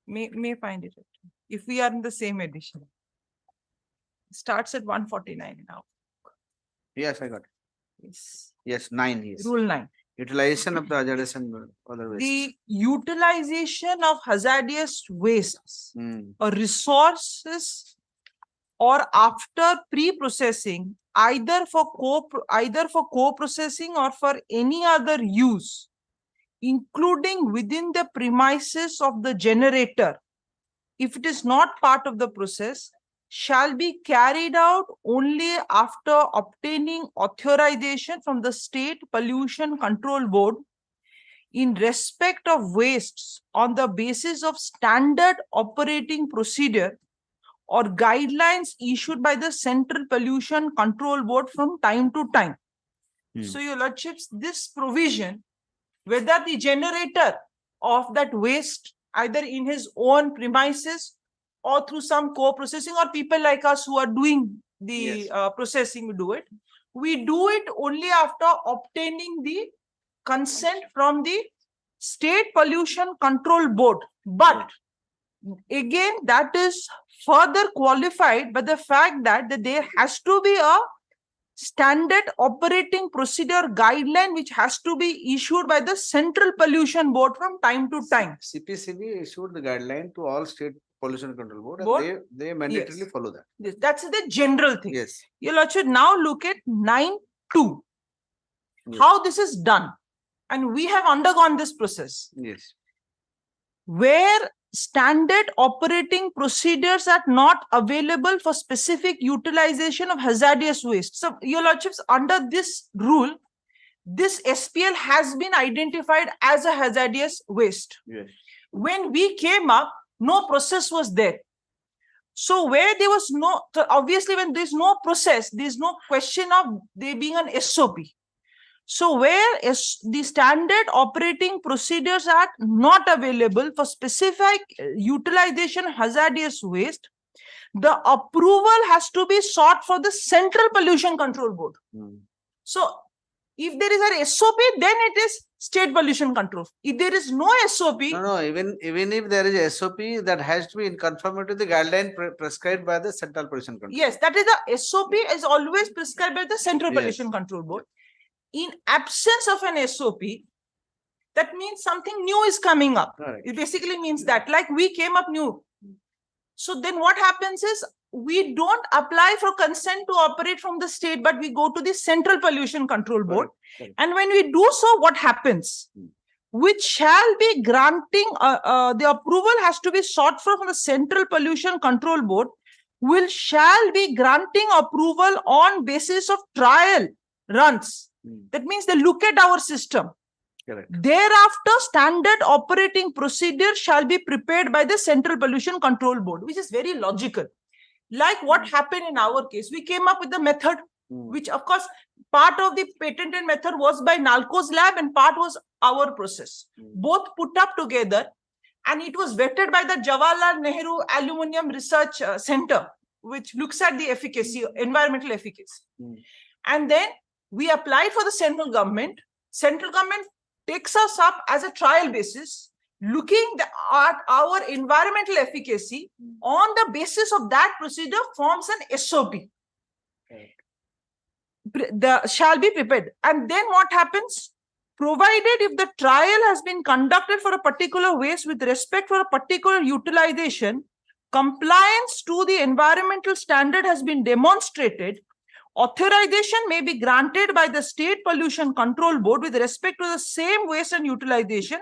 May find it at, if we are in the same edition. Starts at 149 now. Yes, I got it. Yes. Yes, 9. Yes. Rule 9. Utilization of the hazardous and other waste. The utilization of hazardous wastes or resources or after pre-processing, either for co-processing or for any other use, including within the premises of the generator, if it is not part of the process, shall be carried out only after obtaining authorization from the State Pollution Control Board in respect of wastes on the basis of standard operating procedure or guidelines issued by the Central Pollution Control Board from time to time. So, your lordships, this provision, whether the generator of that waste, either in his own premises or through some co-processing, or people like us who are doing the processing, we do it only after obtaining the consent from the State Pollution Control Board. But again, that is further qualified by the fact that there has to be a standard operating procedure guideline which has to be issued by the Central Pollution Board from time to time. CPCB issued the guideline to all State Pollution Control Board, and they mandatorily follow that. Yes, that's the general thing. Yes. Your lordship, now look at 9.2. How this is done. And we have undergone this process. Yes. Where standard operating procedures are not available for specific utilization of hazardous waste. So, your lordships, under this rule, this SPL has been identified as a hazardous waste. Yes. When we came up, no process was there. So where there was no, so obviously when there's no process, there's no question of there being an SOP. So where the standard operating procedures are not available for specific utilization of hazardous waste, the approval has to be sought for the Central Pollution Control Board. So if there is an SOP, then it is State Pollution Control. If there is no SOP, no, even if there is a SOP, that has to be in conformity to the guideline prescribed by the Central Pollution Control. Yes, that is the SOP is always prescribed by the Central Pollution Control Board. In absence of an SOP, that means something new is coming up. Correct. It basically means that, like we came up new. So then what happens is, we don't apply for consent to operate from the state, but we go to the Central Pollution Control Board. Correct. And when we do so, what happens? Which shall be granting, the approval has to be sought for from the Central Pollution Control Board, shall be granting approval on basis of trial runs. That means they look at our system. Correct. Thereafter, standard operating procedure shall be prepared by the Central Pollution Control Board, which is very logical. Like what happened in our case, we came up with the method, which of course, part of the patented method was by NALCO's lab and part was our process. Both put up together, and it was vetted by the Jawaharlal Nehru Aluminium Research Center, which looks at the efficacy, environmental efficacy. And then we applied for the central government. Central government takes us up as a trial basis, looking at our environmental efficacy. On the basis of that procedure, forms an SOP. Shall be prepared. And then what happens? Provided if the trial has been conducted for a particular waste with respect for a particular utilization, compliance to the environmental standard has been demonstrated, authorization may be granted by the State Pollution Control Board with respect to the same waste and utilization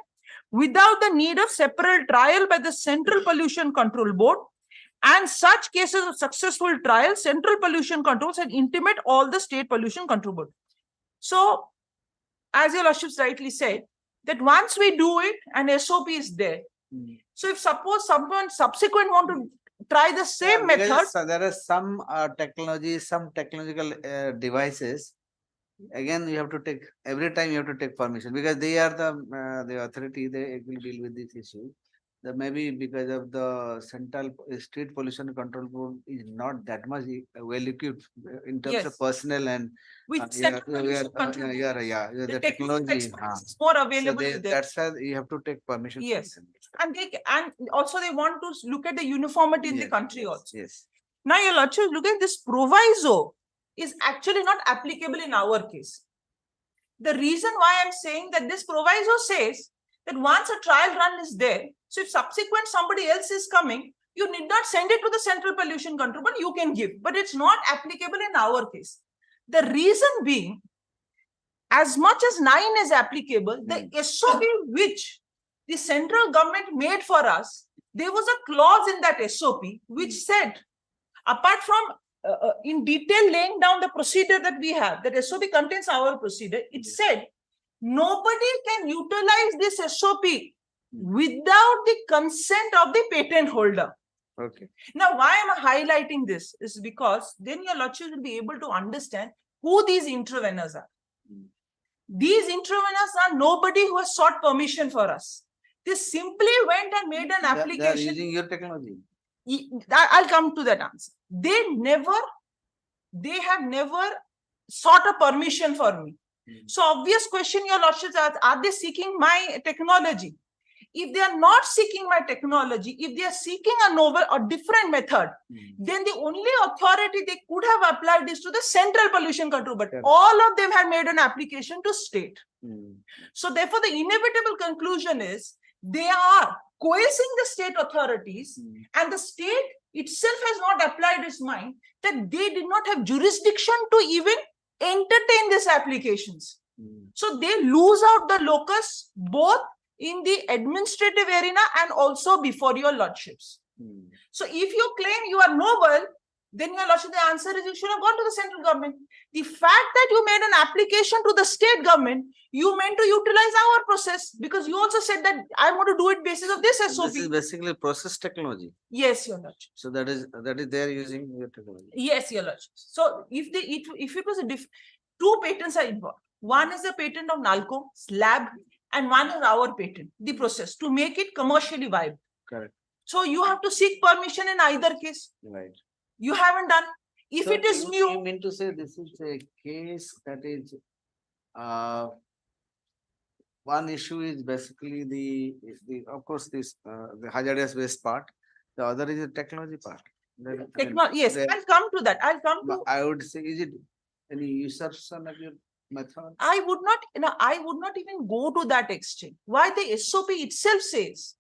without the need of separate trial by the Central Pollution Control Board. And such cases of successful trial, Central Pollution Controls and intimate all the State Pollution Control Board. So, as your lordships rightly said, that once we do it, an SOP is there. So, if suppose someone subsequent want to try the same method. There are some technology, some technological devices again, you have to take, every time you have to take permission because they are the authority, they will deal with this issue. That maybe because of the central street pollution control board is not that much well equipped in terms of Yes. personnel and With central pollution control board, the the technical technology. expertise is more So available to them. that's why you have to take permission. from Yes. them. And also they want to look at the uniformity in the Yes, country yes, also. Yes. Now, your lordship, look at this proviso is actually not applicable in our case. The reason why I'm saying that this proviso says that once a trial run is there, so if subsequent somebody else is coming, you need not send it to the central pollution control, but you can give. But it's not applicable in our case. The reason being, as much as 9 is applicable, the SOP which the central government made for us, there was a clause in that SOP which said, apart from in detail laying down the procedure that we have, that SOP contains our procedure, it said nobody can utilize this SOP without the consent of the patent holder. Okay. Now, why am I highlighting this? Is because then your lordship will be able to understand who these interveners are. These interveners are nobody who has sought permission for us. They simply went and made an application. They are using your technology. I'll come to that answer. They have never sought a permission for me. So obvious question your lordship, are they seeking my technology? If they are not seeking my technology, if they are seeking a novel or different method, then the only authority they could have applied is to the central pollution control, but all of them have made an application to state. So therefore the inevitable conclusion is they are coercing the state authorities, and the state itself has not applied its mind that they did not have jurisdiction to even entertain these applications. So they lose out the locus both in the administrative arena and also before your lordships. So if you claim you are noble, then your lordship, the answer is you should have gone to the central government. The fact that you made an application to the state government, you meant to utilize our process because you also said that I'm going to do it basis of this SOP. This is basically process technology. Yes, your lordship. So that is they are using your technology. Yes, your lordship. So if it was a two patents are involved. One is the patent of NALCO, slab, and one is our patent, the process to make it commercially viable. Correct. So you have to seek permission in either case. Right. You haven't done. If So it is new, you mean to say this is a case that is one issue is basically the of course this the hazardous waste part. The other is the technology part. yes, I'll come to that. I'll come to. I would say, is it any usurpation of your method? I would not even go to that extent. Why the SOP itself says.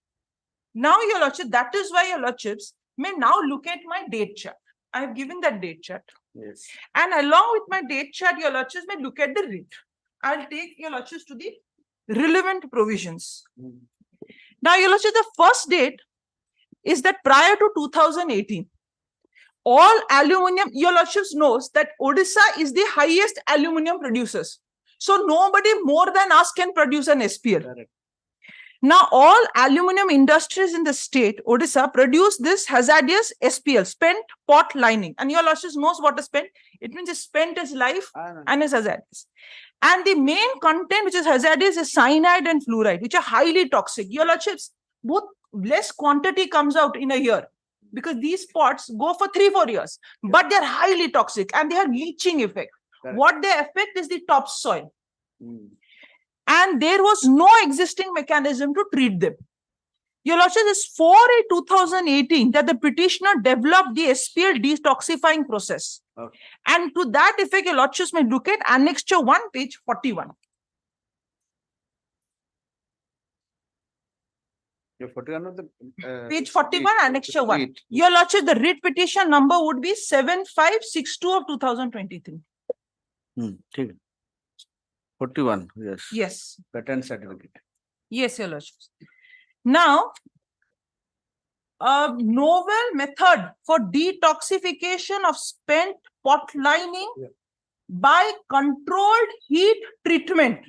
Now, your lordship, that is why your lordships may now look at my date chart. I have given that date chart. Yes. And along with my date chart, your lordships may look at the writ. I'll take your lordships to the relevant provisions. Now, your lordship, the first date is that prior to 2018, all aluminium, your lordships knows that Odisha is the highest aluminium producers. So nobody more than us can produce an SPL. Correct. Now, all aluminium industries in the state, Odisha, produce this hazardous SPL, spent pot lining. And your lordships knows what is spent. It means it's spent as life and is hazardous. And the main content which is hazardous is cyanide and fluoride, which are highly toxic. Your lordships, both less quantity comes out in a year because these pots go for 3-4 years, but they're highly toxic and they have leaching effect. Correct. What they affect is the topsoil. And there was no existing mechanism to treat them. Your lordship, is for 2018 that the petitioner developed the SPL detoxifying process. Okay. And to that effect, your lordships may look at Annexure 1, page 41. Your 41 of the Page 41, Annexure 1. writ. Your lordship, the writ petition number would be 7562 of 2023. Okay. 41, yes. Yes. Patent certificate. Yes, your lordship. Now, a novel method for detoxification of spent pot lining by controlled heat treatment.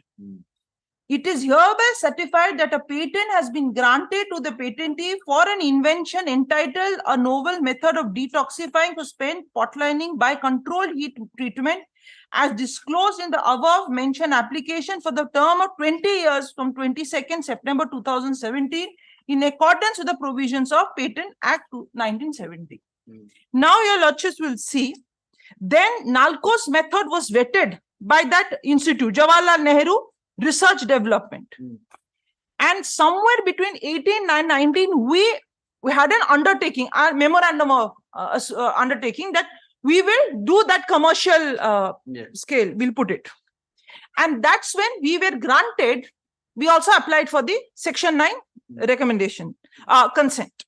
It is hereby certified that a patent has been granted to the patentee for an invention entitled A Novel Method of Detoxifying to Spent Pot Lining by Controlled Heat Treatment as disclosed in the above mentioned application for the term of 20 years from 22nd September 2017 in accordance with the provisions of Patent Act 1970. Now your lordships will see, then NALCO's method was vetted by that institute, Jawaharlal Nehru Research Development. And somewhere between 18 and 19, we had an undertaking, a memorandum of undertaking that we will do that commercial scale, we'll put it. And that's when we were granted, we also applied for the Section 9 recommendation, consent.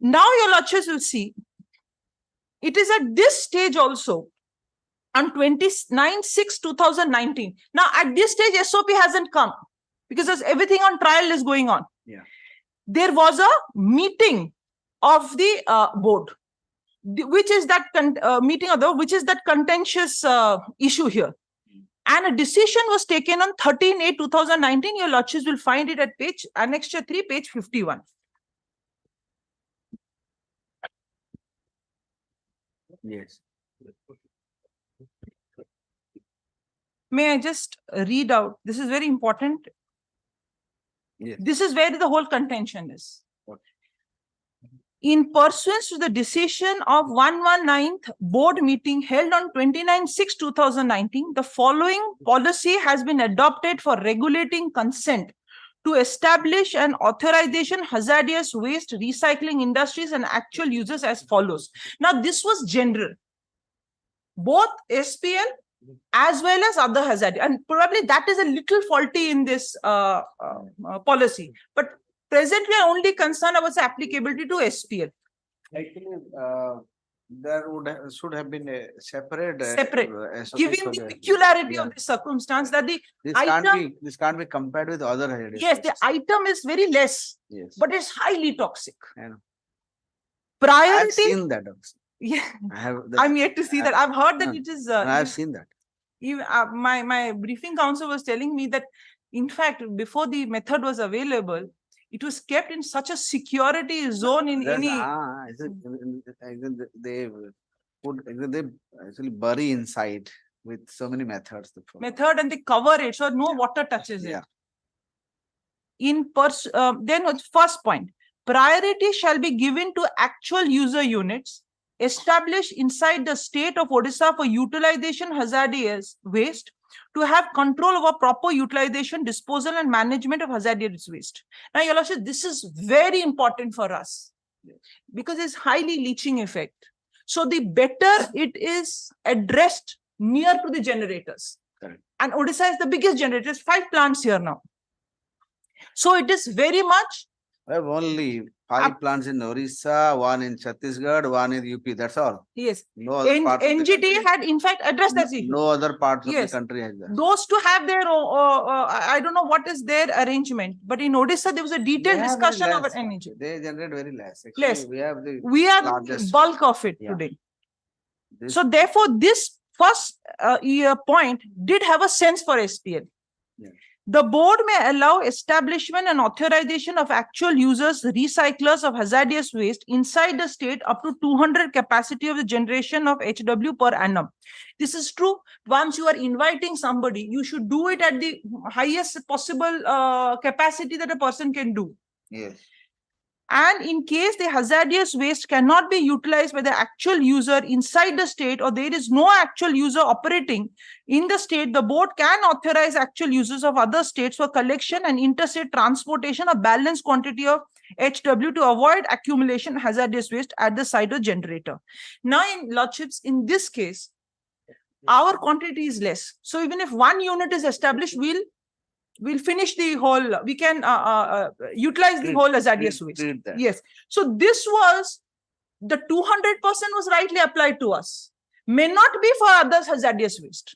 Now your lordships will see, it is at this stage also, on 29/6/2019. Now at this stage, SOP hasn't come because everything on trial is going on. There was a meeting of the board, which is that contentious issue here. And a decision was taken on 13/8/2019. Your lordships will find it at page annexure 3, page 51. Yes. May I just read out? This is very important. Yes. This is where the whole contention is. In pursuance to the decision of 119th board meeting held on 29/6/2019, the following policy has been adopted for regulating consent to establish an authorization hazardous waste recycling industries and actual users as follows. Now, this was general. Both SPL as well as other hazard, and probably that is a little faulty in this policy. But presently, we are only concerned about the applicability to SPL. Actually, there should have been a separate. Giving the peculiarity of the circumstance that the this can't be compared with other hazardous. Yes, the item is very less, but it's highly toxic. Priority. Priority. I've seen that also. Yeah, I'm yet to see that. I've heard that it is. I've seen that. Even, my briefing counsel was telling me that, in fact, before the method was available, it was kept in such a security zone in any. They actually bury inside with so many methods. Method, and they cover it so no water touches it. Then first point, priority shall be given to actual user units established inside the state of Odisha for utilization hazardous waste to have control over proper utilization, disposal, and management of hazardous waste. Now, your lordship, this is very important for us because it's highly leaching effect. So the better it is addressed near to the generators. And Odisha is the biggest generators, 5 plants here now. So it is very much. I have only 5 plants in Orissa, 1 in Chhattisgarh, 1 in UP. That's all. Yes. No other part of the NGT had in fact addressed that issue. No other parts of the country has that. Those two have their, I don't know what is their arrangement, but in Odisha there was a detailed discussion about NGT. They generate very less. Actually, Less. We have the the bulk of it today. So therefore, this first point did have a sense for SPL. The board may allow establishment and authorization of actual users, recyclers of hazardous waste inside the state up to 200 capacity of the generation of HW per annum. This is true. Once you are inviting somebody, you should do it at the highest possible capacity that a person can do. Yes. And in case the hazardous waste cannot be utilized by the actual user inside the state, or there is no actual user operating in the state, the board can authorize actual users of other states for collection and interstate transportation of balanced quantity of HW to avoid accumulation hazardous waste at the site of generator. Now, in lordships, in this case, our quantity is less. So even if 1 unit is established, we'll finish the whole, we can utilize the whole hazardous waste. Yes. So this was, the 200% was rightly applied to us. May not be for others hazardous waste.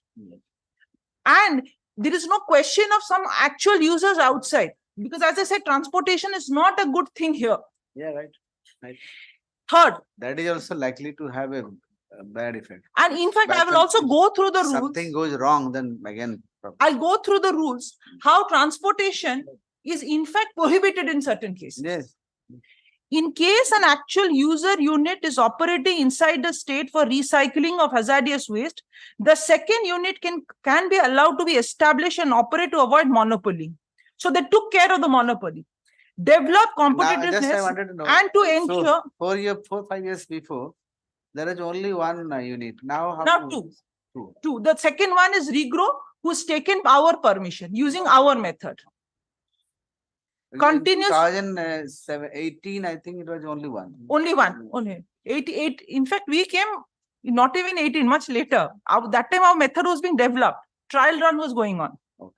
And there is no question of some actual users outside. Because as I said, transportation is not a good thing here. Yeah, right. Third. That is also likely to have a bad effect. And in fact, I will also go through the rules. Something goes wrong, then again. I'll go through the rules, how transportation is in fact prohibited in certain cases. Yes. In case an actual user unit is operating inside the state for recycling of hazardous waste, the second unit can be allowed to be established and operate to avoid monopoly. So they took care of the monopoly. Develop competitiveness and to ensure. So 5 years before, there is only one unit. Now, two. The second one is Regrow, who's taken our permission using our method. Continuous. In 2018, I think it was only one. Only 88. In fact, we came not even 18, much later. That time our method was being developed. Trial run was going on. Okay.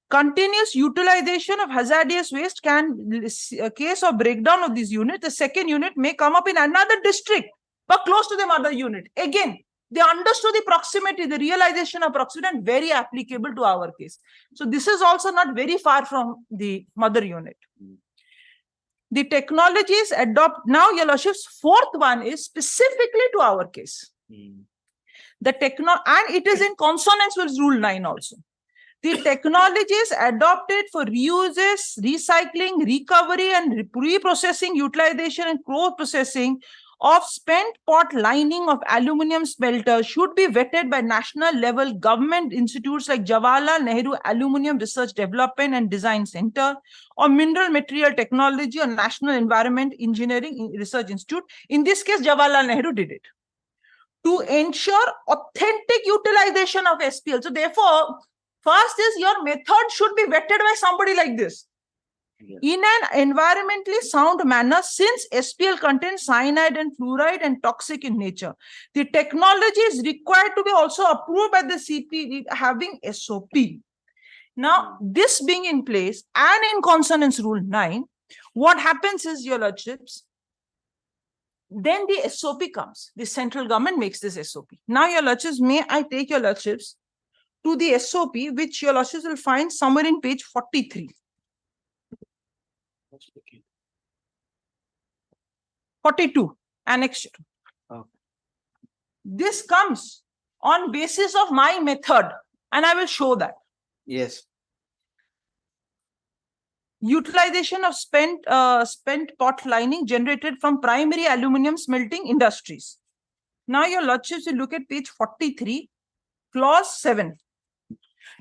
Continuous utilization of hazardous waste can, a case of breakdown of this unit, the second unit may come up in another district, but close to the mother unit. Again, they understood the proximity, the realization of proximity, and very applicable to our case. So this is also not very far from the mother unit. The technologies adopt, now your lordships, fourth one is specifically to our case. The and it is in consonance with Rule 9 also. The technologies adopted for reuses, recycling, recovery, and reprocessing, utilization, and processing of spent pot lining of aluminum smelter should be vetted by national level government institutes like Jawaharlal Nehru Aluminium Research Development and Design Center, or Mineral Material Technology or National Environment Engineering Research Institute. In this case, Jawaharlal Nehru did it to ensure authentic utilization of SPL. So therefore, first is your method should be vetted by somebody like this. In an environmentally sound manner, since SPL contains cyanide and fluoride and toxic in nature. The technology is required to be also approved by the CP having SOP. Now, this being in place and in consonance Rule 9, what happens is, your lordships, then the SOP comes. The central government makes this SOP. Now, your lordships, may I take your lordships to the SOP, which your lordships will find somewhere in page 43. 42, annexure. Okay. This comes on basis of my method, and I will show that. Yes. Utilization of spent pot lining generated from primary aluminum smelting industries. Now, your lordships will look at page 43, clause 7.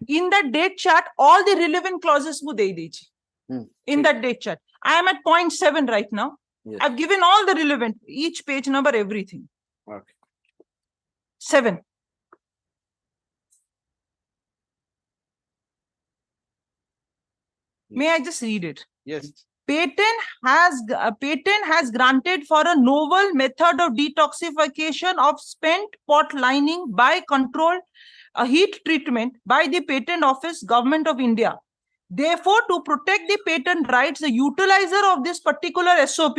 In that date chart, all the relevant clauses mu de deji. In that date chart. I am at point 7 right now. Yes. I've given all the relevant, each page number, everything. Okay. 7. May I just read it? Yes. Patent has granted for a novel method of detoxification of spent pot lining by controlled heat treatment by the Patent Office, Government of India. Therefore, to protect the patent rights, the utilizer of this particular SOP,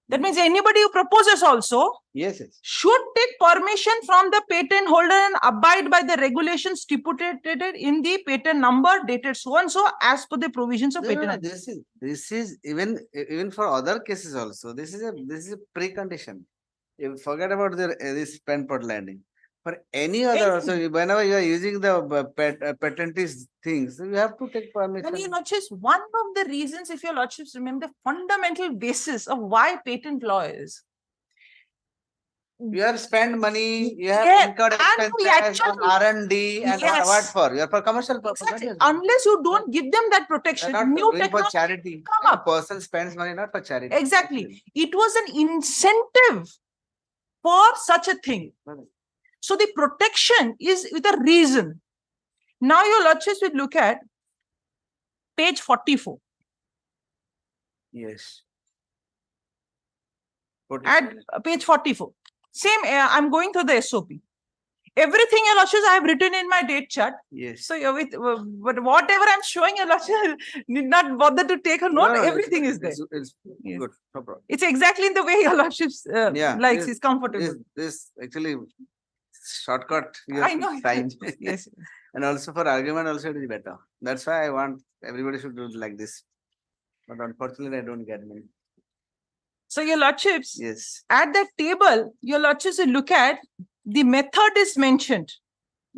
that means anybody who proposes also, yes, should take permission from the patent holder and abide by the regulations stipulated in the patent number dated so and so as per the provisions of patent. This is even for other cases also. This is a precondition. You forget about this spent pot lining. For any other, also, whenever you are using the patentee things, you have to take permission. And your lordships, one of the reasons, if your lordships remember, the fundamental basis of why patent law is. You have spent money, you have incurred expenses on R&D, and what for? You are for commercial purpose. Exactly. Unless you don't give them that protection, new technology for charity. Come up. A person spends money not for charity. Exactly. It was an incentive for such a thing. So the protection is with a reason. Now your lordships will look at page 44. Yes. At page 44. Same, I'm going through the SOP. Everything, your lordships, I have written in my date chart. Yes. So you're with, but whatever I'm showing, your lordships need not bother to take a note. Everything is there. It's Yes. good. No problem. It's exactly in the way your lordships likes, is comfortable. This actually shortcut. I know. Time. Yes. And also for argument also it is better. That's why I want everybody should do it like this. But unfortunately I don't get many. So your lordships, yes, at that table, your lordships will look at the method is mentioned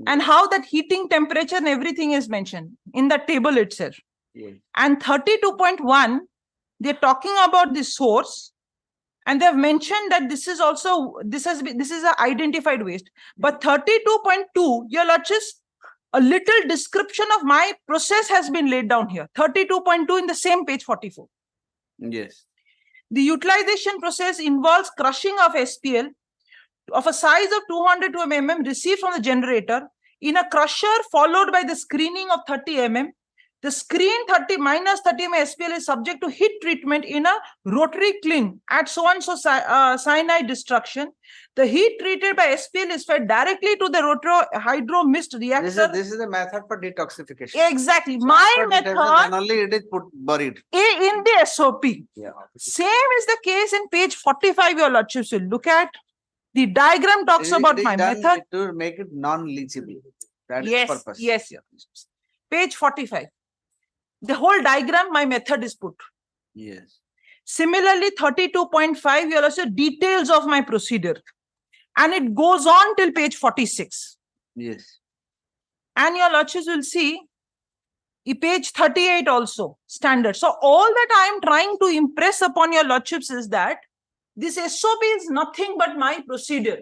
and how that heating temperature and everything is mentioned in that table itself. Yes. And 32.1 they're talking about the source, and they've mentioned that this is also, this is an identified waste. But 32.2, your lordships, a little description of my process has been laid down here. 32.2 in the same page 44. Yes. The utilization process involves crushing of SPL of a size of 200 mm received from the generator in a crusher, followed by the screening of 30 mm. The screen 30 minus 30 mm SPL is subject to heat treatment in a rotary kiln at so-and-so cyanide destruction. The heat treated by SPL is fed directly to the hydro mist reactor. This is the method for detoxification. Exactly. My method, and only it is buried. In the SOP. Yeah. Same is the case in page 45, your lordships will look at. The diagram talks about my method. To make it non-leachable. That is Yes, the purpose. yes, yes. Page 45. The whole diagram, my method is put. Yes. Similarly, 32.5, here also details of my procedure. And it goes on till page 46. Yes. And your lordships will see page 38 also, standard. So all that I am trying to impress upon your lordships is that this SOP is nothing but my procedure.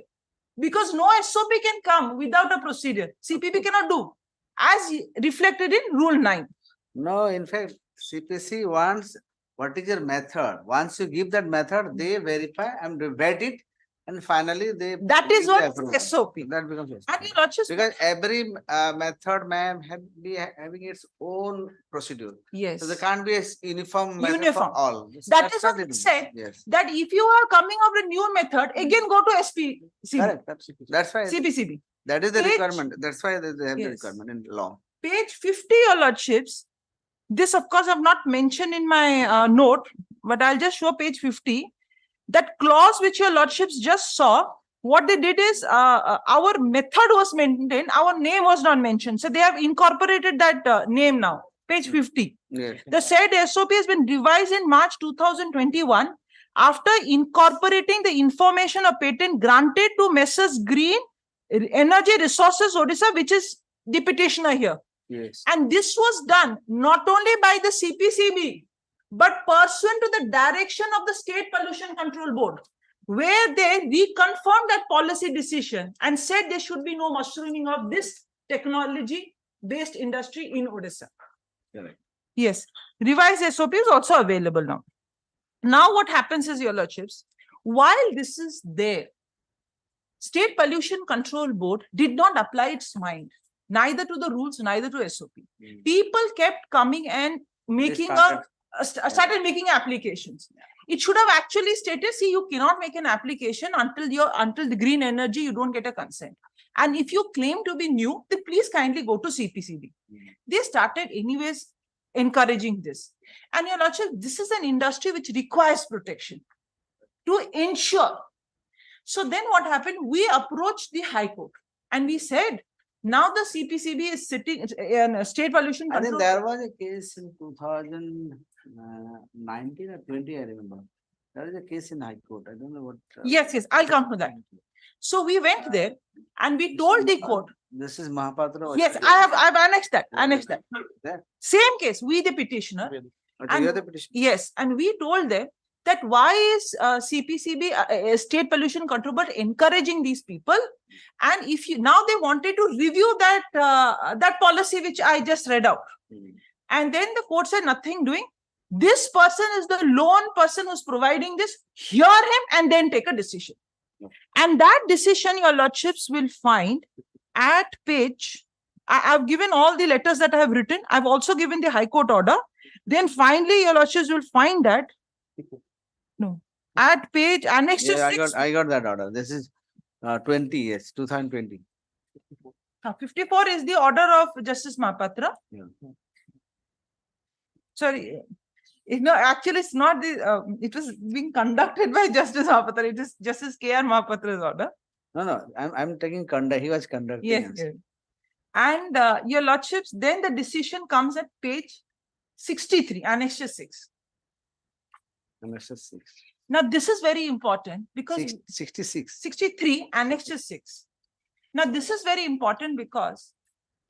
Because no SOP can come without a procedure. CPP cannot do, as reflected in Rule 9. No, in fact, CPC wants what is your method. Once you give that method, they verify and vet it, and finally they. That is what SOP. That becomes SOP. And your lordships, Because every method may be having its own procedure. yes. So there can't be a uniform method for all. That is what I said. Yes. That if you are coming up with a new method, again go to SPC. Correct. That's why. CPCB. That is the Page- requirement. That's why they have the Yes. requirement in law. Page 50, your lordships. This, of course, I've not mentioned in my note, but I'll just show page 50. That clause which your lordships just saw, what they did is our method was maintained, our name was not mentioned. So they have incorporated that name now. Page 50. Yes. The said SOP has been revised in March 2021 after incorporating the information of patent granted to Messrs. Green Energy Resources Odisha, which is the petitioner here. Yes. And this was done not only by the CPCB, but pursuant to the direction of the State Pollution Control Board, where they reconfirmed that policy decision and said there should be no mushrooming of this technology-based industry in Odisha. Correct. Yes, revised SOP is also available now. Now what happens is, your lordships, while this is there, State Pollution Control Board did not apply its mind, neither to the rules, neither to SOP. People kept coming and making started making applications. It should have actually stated, see, you cannot make an application until the green energy, you don't get a consent. And if you claim to be new, then please kindly go to CPCB. They started anyways encouraging this. And your lordship, this is an industry which requires protection to ensure. So then what happened? We approached the High Court and we said, now the CPCB is sitting in State Pollution I think Control. there was a case in 2019 or 20, I remember. There is a case in High Court. I don't know what. Yes, yes, I'll come to that. So we went there and we told the court. This is Mahapatra. Yes, I've annexed that. Annexed that. There. Same case, we the petitioner. Okay, And- you are the petitioner. Yes, and we told them that why is CPCB, State Pollution Control Board, encouraging these people? And if you now they wanted to review that that policy which I just read out, and then the court said nothing doing. This person is the lone person who's providing this. Hear him and then take a decision. And that decision, your lordships will find at page. I've given all the letters that I have written. I've also given the High Court order. Then finally, your lordships will find that. No, at page annex to Yeah, 6. I got that order. This is 20, yes, 2020. 54 is the order of Justice Mahapatra. Yeah. Sorry, no, actually it's not the, it was being conducted by Justice Mahapatra. It is Justice K.R. Mahapatra's order. No, I'm taking conduct. He was conducting. Yes, us. yes. And your lordships, then the decision comes at page 63, annexure 6. Annexure 6. Now this is very important because 66. 63, annexure 6. Now this is very important because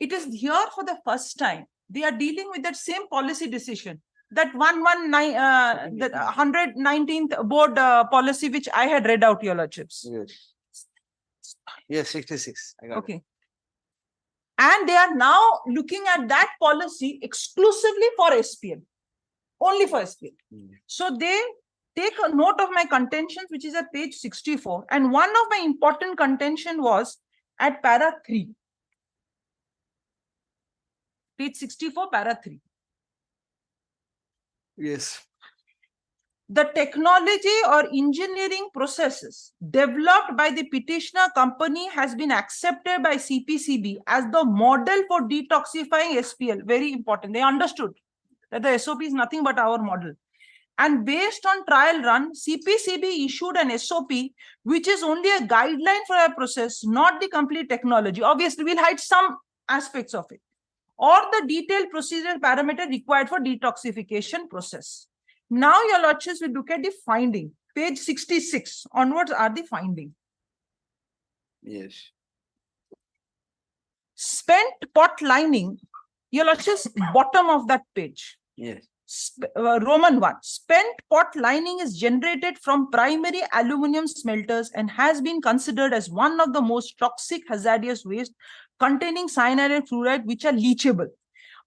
it is here for the first time they are dealing with that same policy decision that 119, the 119th board policy, which I had read out, your lordships. Yes. Yes, 66. I got it. Okay. And they are now looking at that policy exclusively for SPL, only for SPL. So they take a note of my contentions, which is at page 64. And one of my important contention was at para 3. Page 64, para 3. Yes. The technology or engineering processes developed by the petitioner company has been accepted by CPCB as the model for detoxifying SPL. Very important. They understood that the SOP is nothing but our model. And based on trial run, CPCB issued an SOP, which is only a guideline for a process, not the complete technology. Obviously, we'll hide some aspects of it, or the detailed procedural parameter required for detoxification process. Now, your lordships will look at the finding. Page 66 onwards are the finding. Yes. Spent pot lining, your lordships, bottom of that page. Yes. Roman 1. Spent pot lining is generated from primary aluminum smelters and has been considered as one of the most toxic hazardous waste containing cyanide and fluoride, which are leachable.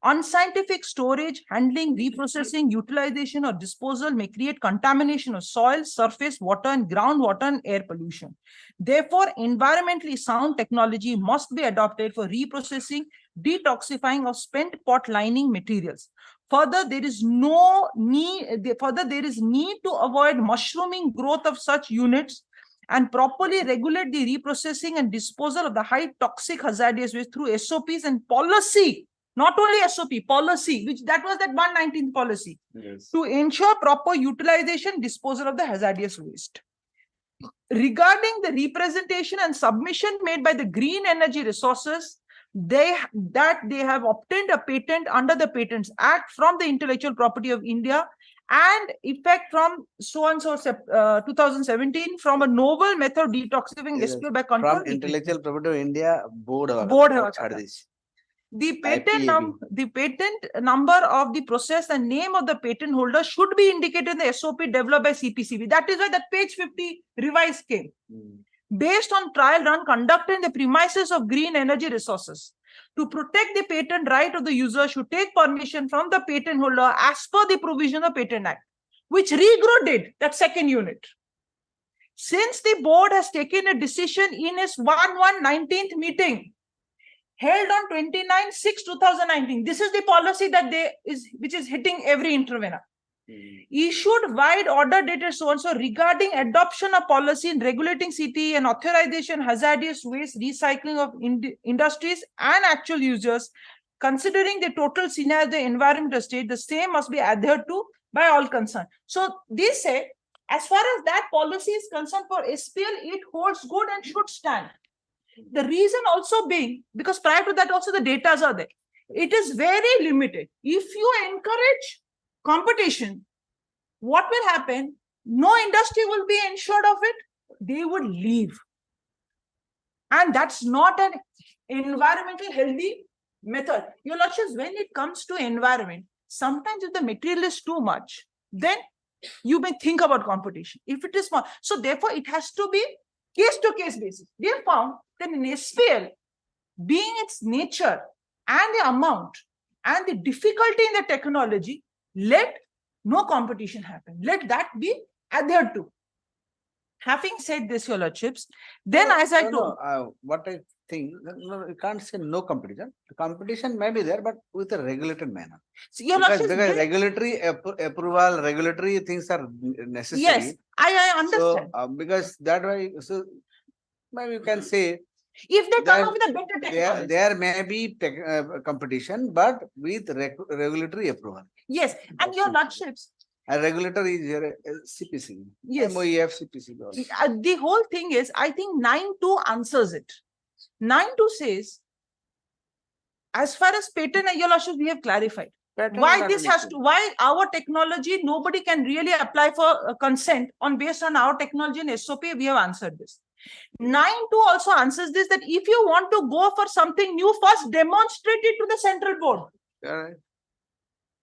Unscientific storage, handling, reprocessing, utilization, or disposal may create contamination of soil, surface, water, and groundwater and air pollution. Therefore, environmentally sound technology must be adopted for reprocessing, detoxifying of spent pot lining materials. Further, there is need to avoid mushrooming growth of such units and properly regulate the reprocessing and disposal of the high toxic hazardous waste through SOPs and policy. Not only SOP, policy, which that was that 119th policy, yes, to ensure proper utilization, disposal of the hazardous waste. Regarding the representation and submission made by the green energy resources, they have obtained a patent under the Patents Act from the Intellectual Property of India and effect from so-and-so 2017 from a novel method of detoxifying SPL by control. From Intellectual Property of India board. The patent number of the process and name of the patent holder should be indicated in the SOP developed by CPCB. That is why that page 50 revised came. Based on trial run conducted in the premises of green energy resources. To protect the patent right of the user should take permission from the patent holder as per the provision of Patent Act, which REGRO did, that second unit. Since the board has taken a decision in its 19th meeting, held on 29/6/2019. This is the policy that which is hitting every intervener. Issued wide order dated so-and-so regarding adoption of policy in regulating CTE and authorization hazardous waste recycling of industries and actual users, considering the total scenario of the environmental state, the same must be adhered to by all concerned. So they say, as far as that policy is concerned for SPL, it holds good and should stand. The reason also being, because prior to that also the data are there. It is very limited. If you encourage competition, what will happen? No industry will be ensured of it. They would leave. And that's not an environmental healthy method. Your lordships, when it comes to environment, sometimes if the material is too much, then you may think about competition. If it is small, so therefore it has to be case-to-case basis. They have found that in SPL, being its nature and the amount and the difficulty in the technology, let no competition happen. Let that be adhered to. Having said this, your lordships, then as I told, what I think, no, you can't say no competition. The competition may be there, but with a regulated manner. So your because lordships, regulatory approval, regulatory things are necessary. yes, I understand. So, because that way, so maybe you can say, if they come up with a better technology, there may be competition, but with regulatory approval. Yes, and your lordships, A regulator is here, CPC. Yes. MOEF, CPC. also. the whole thing is, I think 9.2 answers it. 9.2 says, as far as patent and your lordships, we have clarified. Why this has to, why our technology, nobody can really apply for consent on based on our technology and SOP, we have answered this. 9.2 also answers this, that if you want to go for something new, first demonstrate it to the central board. Right.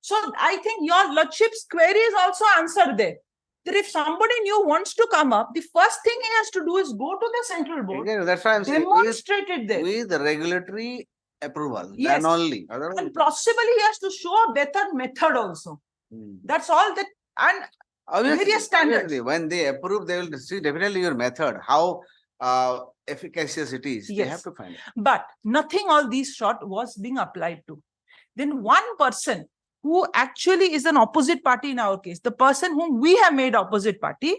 So I think your lordship's query is also answered there. That if somebody new wants to come up, the first thing he has to do is go to the central board, Again, that's why I'm saying demonstrate it there. with regulatory approval, Yes. then only. And possibly he has to show a better method also. That's all that, and various standards. Obviously, when they approve, they will see definitely your method, how efficacious it is. They Yes. have to find it. But nothing all these short was being applied to. Then one person who actually is an opposite party in our case, the person whom we have made opposite party,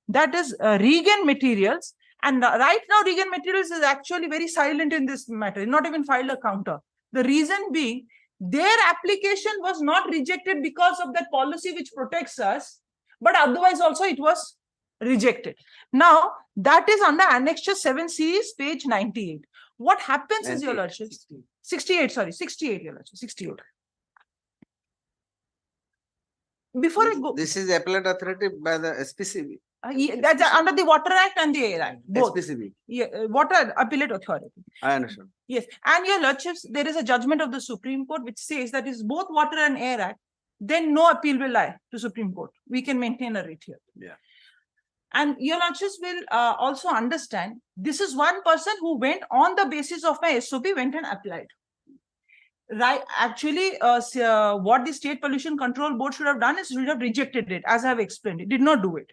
that is Regan Materials. And right now, Regan Materials is actually very silent in this matter, not even filed a counter. The reason being, their application was not rejected because of that policy which protects us, but otherwise also it was rejected. Now, that is under Annexure 7 series, page 98. What happens is, your lordship, 68, sorry, 68, your lordship, 68. Before I go, This is appellate authority by the SPCB. That's under the Water Act and the Air Act, both. SPCB. Yeah, Water Appellate Authority. I understand. Yes, and your lordships, there is a judgment of the Supreme Court which says that is both Water and Air Act, then no appeal will lie to Supreme Court. We can maintain a writ here. Yeah. And your lordships will also understand, this is one person who went on the basis of my SOP, went and applied. Right, actually, what the State Pollution Control Board should have done is should have rejected it, as I have explained. It did not do it.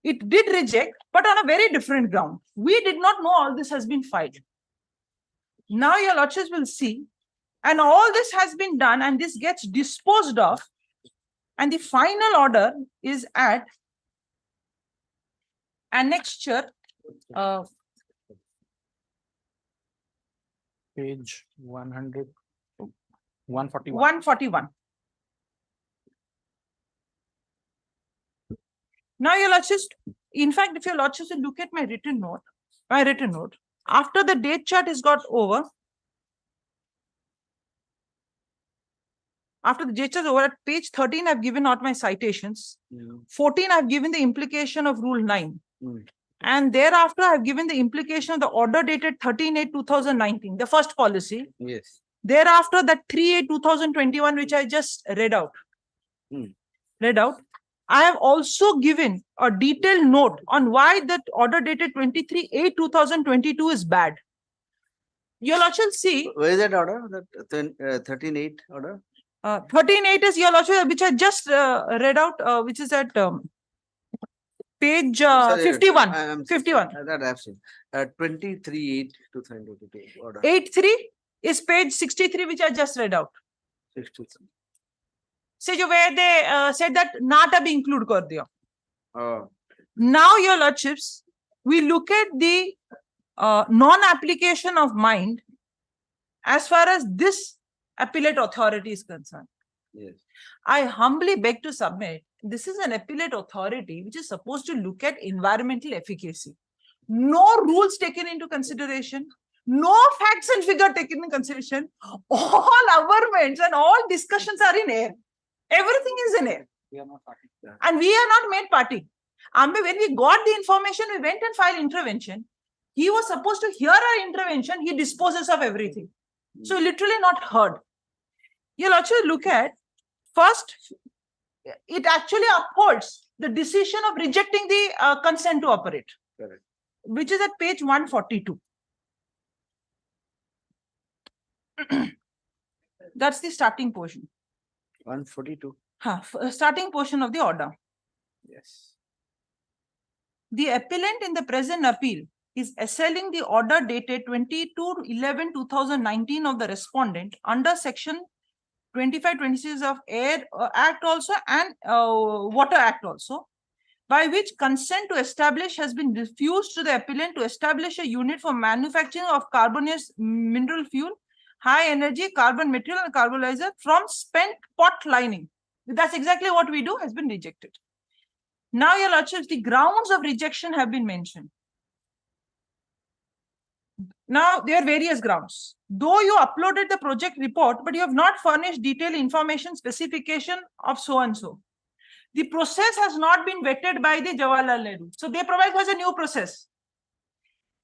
It did reject, but on a very different ground. We did not know all this has been filed. Now your lordships will see, and all this has been done, and this gets disposed of, and the final order is at annexure Page 100, 141. 141. Now your lordships, in fact, if your lordships will look at my written note, after the date chart is got over, after the date chart is over, at page 13, I've given out my citations. 14, I've given the implication of Rule 9. And thereafter, I've given the implication of the order dated 13/8/2019, the first policy. Yes. Thereafter, that 3/8/2021, which I just read out. I have also given a detailed note on why that order dated 23/8/2022 is bad. Your lordship see. Where is that order? That 13/8 order? 13/8 is your lordship, which I just read out, which is at page 51. 51. That I've seen. 23/8/2022 order. 83 is page 63, which I just read out. 63. Say where they said that NATA be include kar diya. Oh. Now, your lordships, we look at the non-application of mind as far as this appellate authority is concerned. Yes. I humbly beg to submit, this is an appellate authority which is supposed to look at environmental efficacy. No rules taken into consideration, no facts and figure taken into consideration. All averments and all discussions are in air. Everything is in air. We are not party. And we are not made party. Ambe, when we got the information, we went and filed intervention. He was supposed to hear our intervention. He disposes of everything. So literally not heard. You'll actually look at, first, it actually upholds the decision of rejecting the consent to operate. Correct. Which is at page 142. That's the starting portion. 142. Starting portion of the order. Yes. The appellant in the present appeal is assailing the order dated 22/11/2019 of the respondent under section 25/26 of Air Act also and Water Act also, by which consent to establish has been refused to the appellant to establish a unit for manufacturing of carbonaceous mineral fuel, high energy carbon material and carbolizer from spent pot lining. That's exactly what we do, has been rejected. Now, your lordships, the grounds of rejection have been mentioned. Now, there are various grounds. Though you uploaded the project report, but you have not furnished detailed information specification of so and so. The process has not been vetted by the Jawaharlal Nehru. So they provide us a new process.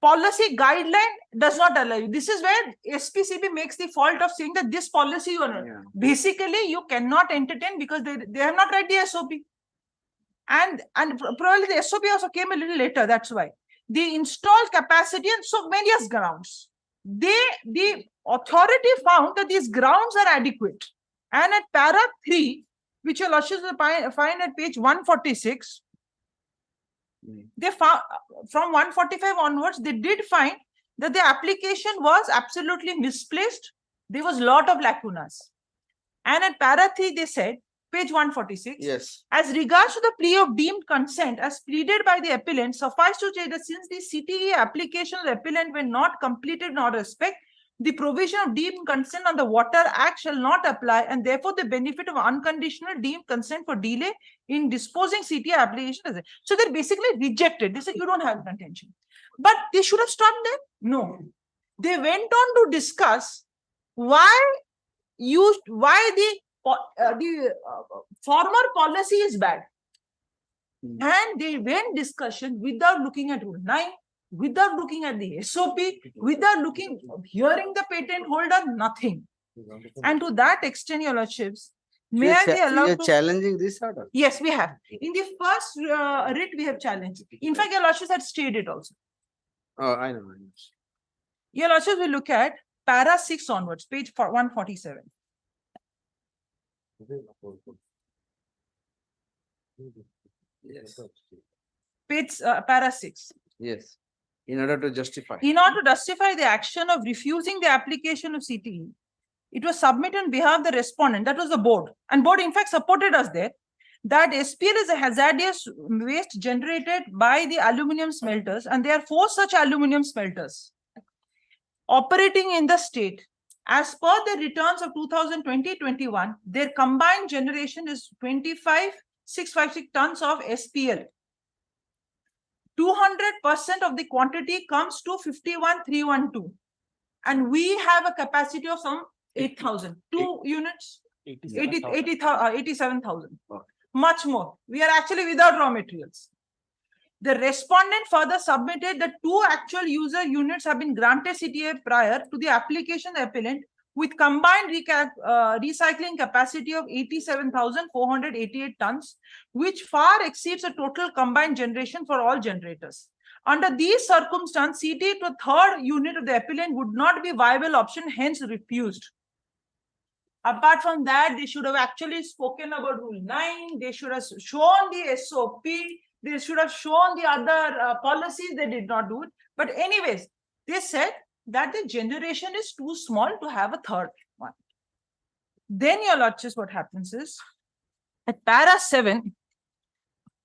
policy guideline does not allow you. This is where SPCB makes the fault of saying that this policy you are not. Basically you cannot entertain because they have not read the SOP. And probably the SOP also came a little later, that's why. The installed capacity and so various grounds. The authority found that these grounds are adequate. And at para 3, which your lordships will find at page 146, they found from 145 onwards, they did find that the application was absolutely misplaced. There was a lot of lacunas. And at para 3, they said, page 146. Yes. As regards to the plea of deemed consent as pleaded by the appellant, suffice to say that since the CTE application of the appellant were not completed in all respect, the provision of deemed consent on the Water Act shall not apply, and therefore the benefit of unconditional deemed consent for delay in disposing CTE application. So they basically rejected. They said you don't have contention. But they should have stopped there. No. They went on to discuss why the former policy is bad. And they went discussion without looking at Rule 9, without looking at the SOP, without hearing the patent holder, nothing. And to that extent, your lordships, may I be allowed to... challenging this order? Yes, we have. In the first writ, we have challenged. In fact, your lordships had stayed it also. Oh, I know. Your lordships will look at para 6 onwards, page 147. Yes. Page para 6. Yes. In order to justify. In order to justify the action of refusing the application of CTE, it was submitted on behalf of the respondent, that was the board. And board in fact supported us there, that SPL is a hazardous waste generated by the aluminium smelters, and there are 4 such aluminium smelters operating in the state. As per the returns of 2020-21, their combined generation is 25,656 tons of SPL. 200% of the quantity comes to 51,312. And we have a capacity of some 8,000. 2 units? 87,000. Much more. We are actually without raw materials. The respondent further submitted that 2 actual user units have been granted CTA prior to the application of the appellant with combined recycling capacity of 87,488 tons, which far exceeds the total combined generation for all generators. Under these circumstances, CTA to a 3rd unit of the appellant would not be a viable option, hence refused. Apart from that, they should have actually spoken about Rule 9. They should have shown the SOP. They should have shown the other policies. They did not do it. But anyways, they said that the generation is too small to have a 3rd one. Then, your lordships, what happens is, at para 7,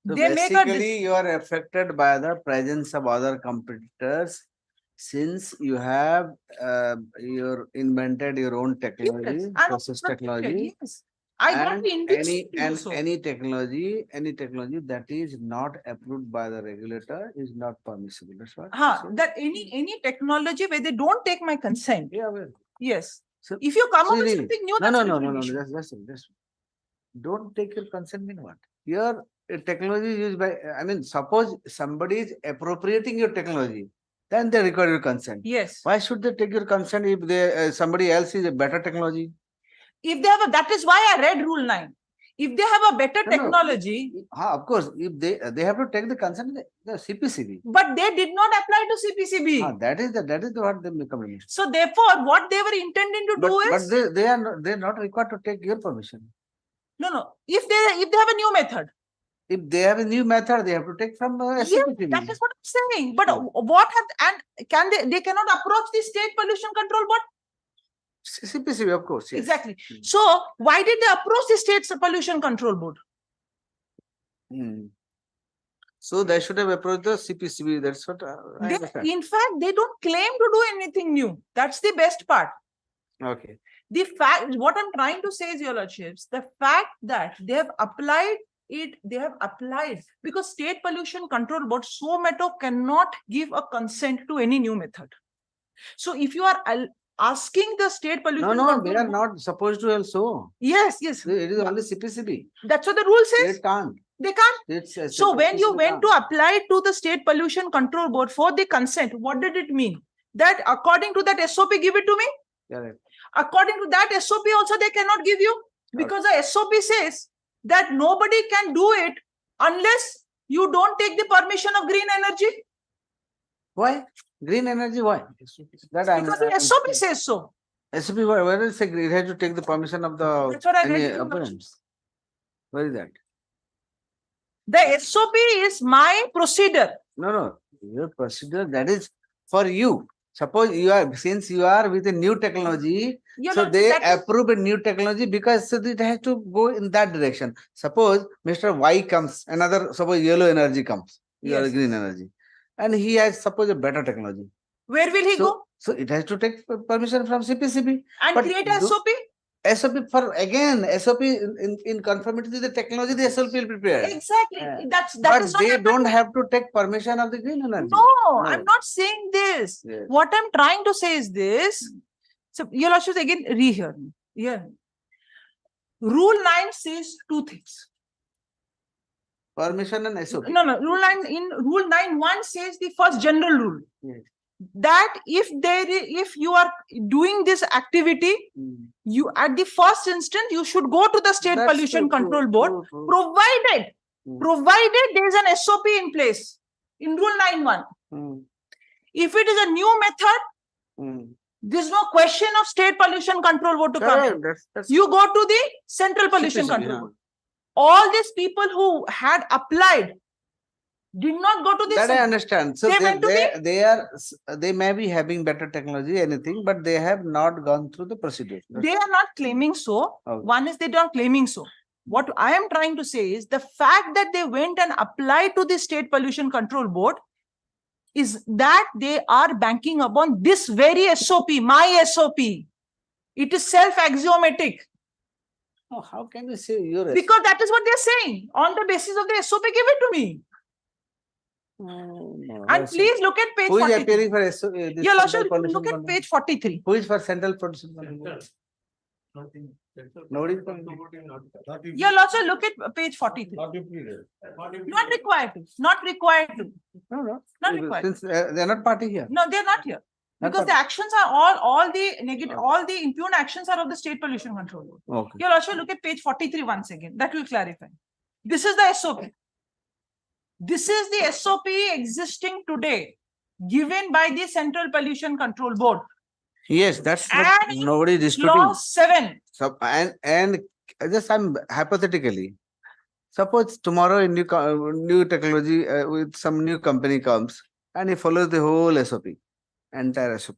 so they make basically you are affected by the presence of other competitors, since you have invented your own technology, process technology. Yes. I got the index any technology that is not approved by the regulator is not permissible. That's what. That any technology where they don't take my consent. Yeah, well. Yes. So if you come up with something new, no. That's don't take your consent mean what? Your technology is used by. I mean, suppose somebody is appropriating your technology, then they require your consent. Yes. Why should they take your consent if they somebody else is a better technology? If they have that is why I read Rule 9. If they have a better technology, of course, if they have to take the consent, the CPCB. But they did not apply to CPCB. That is what they become. So therefore, what they were intending to do is, but they are not required to take your permission. No. If they have a new method. If they have a new method, they have to take from yes, that is what I'm saying. But what have can they cannot approach the State Pollution Control Board? CPCB, of course. Yes. Exactly. So why did they approach the State Pollution Control Board? So they should have approached the CPCB. That's what I understand. In fact, they don't claim to do anything new. That's the best part. Okay. The fact, what I'm trying to say is, your lordships, the fact that they have applied because State Pollution Control Board, SOMETO cannot give a consent to any new method. So if you are asking the State Pollution Control they are not supposed to also. Yes. It is only CPCB. That's what the rule says. They can't. They can't. It's So when you they went to apply to the State Pollution Control Board for the consent, what did it mean? That according to that SOP, give it to me? Correct. According to that SOP also they cannot give you, because the SOP says that nobody can do it unless you don't take the permission of green energy. Why? Green energy, why? Because the SOP says so. SOP, where does it say it has to take the permission of the That's what I any read in the opponents? Where is that? The SOP is my procedure. No, your procedure, that is for you. Suppose you are, since you are with a new technology, You so know, they that is- approve a new technology because so it has to go in that direction. Suppose Mr. Y comes, another, suppose yellow energy comes, you are Yes. green energy, and he has suppose a better technology. Where will he go? So it has to take permission from CPCB. And But create a do- SOP? SOP for again, SOP in conformity to the technology, the SOP will prepare. Exactly. That But is not they happening. don't have to take permission of the green energy. No, I'm not saying this. Yes. What I'm trying to say is this. So your lordship again rehear me. Yeah. Rule 9 says two things. Permission and SOP. No, rule 9 in rule 9(1) says the first general rule. Yes. That if you are doing this activity, you at the first instance you should go to the State That's Pollution true, Control true, Board, true. provided there is an SOP in place in rule 9(1). If it is a new method, there's no question of State Pollution Control Board to come in. You go to the Central Pollution CPCB, Control yeah. Board. All these people who had applied did not go to this. That I understand. So They went to they may be having better technology, anything, but they have not gone through the procedure. They are not claiming so. Okay. One is they don't claiming so. What I am trying to say is the fact that they went and applied to the State Pollution Control Board is that they are banking upon this very SOP, my SOP. It is self-axiomatic. Oh, how can you say your Because that is what they are saying. On the basis of the SOP, give it to me. No, And please look at page who is 43. appearing for this Your lordship, Central Pollution look at Control? page 43. Who is for Central Pollution Control? Nobody is coming. Your lordship, look at page 43. Not required to. Not required to. No. Not required. Since they are not party here. No, they're not here. Not Because the actions are all the negative, all the impugn actions are of the State Pollution Control Board. Okay. Your lordship, look at page 43 once again. That will clarify. This is the SOP. This is the SOP existing today, given by the Central Pollution Control Board. Yes, that's what And nobody is disputing. Clause 7. So, and just I'm hypothetically, suppose tomorrow a new technology with some new company comes and it follows the whole SOP, entire SOP.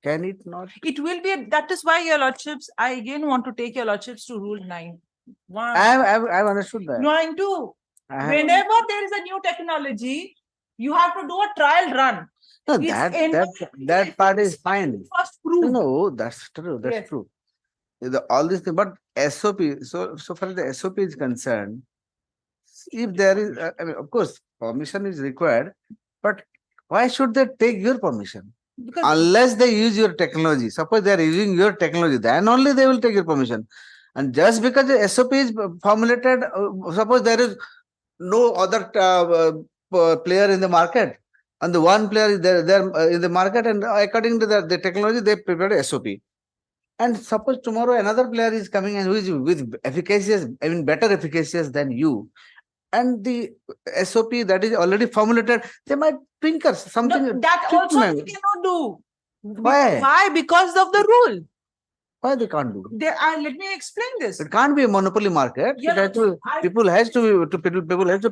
Can it not? It will be, that is why your lordships, I again want to take your lordships to rule 9. One. I've understood that. 9(2). I have- Whenever there is a new technology, you have to do a trial run. No, It's that part is fine. First proof. No, that's true. That's Yes. true. All these things, but SOP. So far as the SOP is concerned, if there is, I mean, of course, permission is required, but why should they take your permission? Because Unless they use your technology. Suppose they are using your technology, then only they will take your permission. And just because the SOP is formulated, suppose there is no other player in the market, and the one player is there in the market, and according to the technology, they prepared a SOP. And suppose tomorrow another player is coming and who is with efficacious, I mean better efficacious than you, and the SOP that is already formulated, they might tinker something. no, that also treatment. they cannot do. Why? Why? Because of the rule. Why they can't do? Let me explain this. It can't be a monopoly market. Yeah, It has to, people has to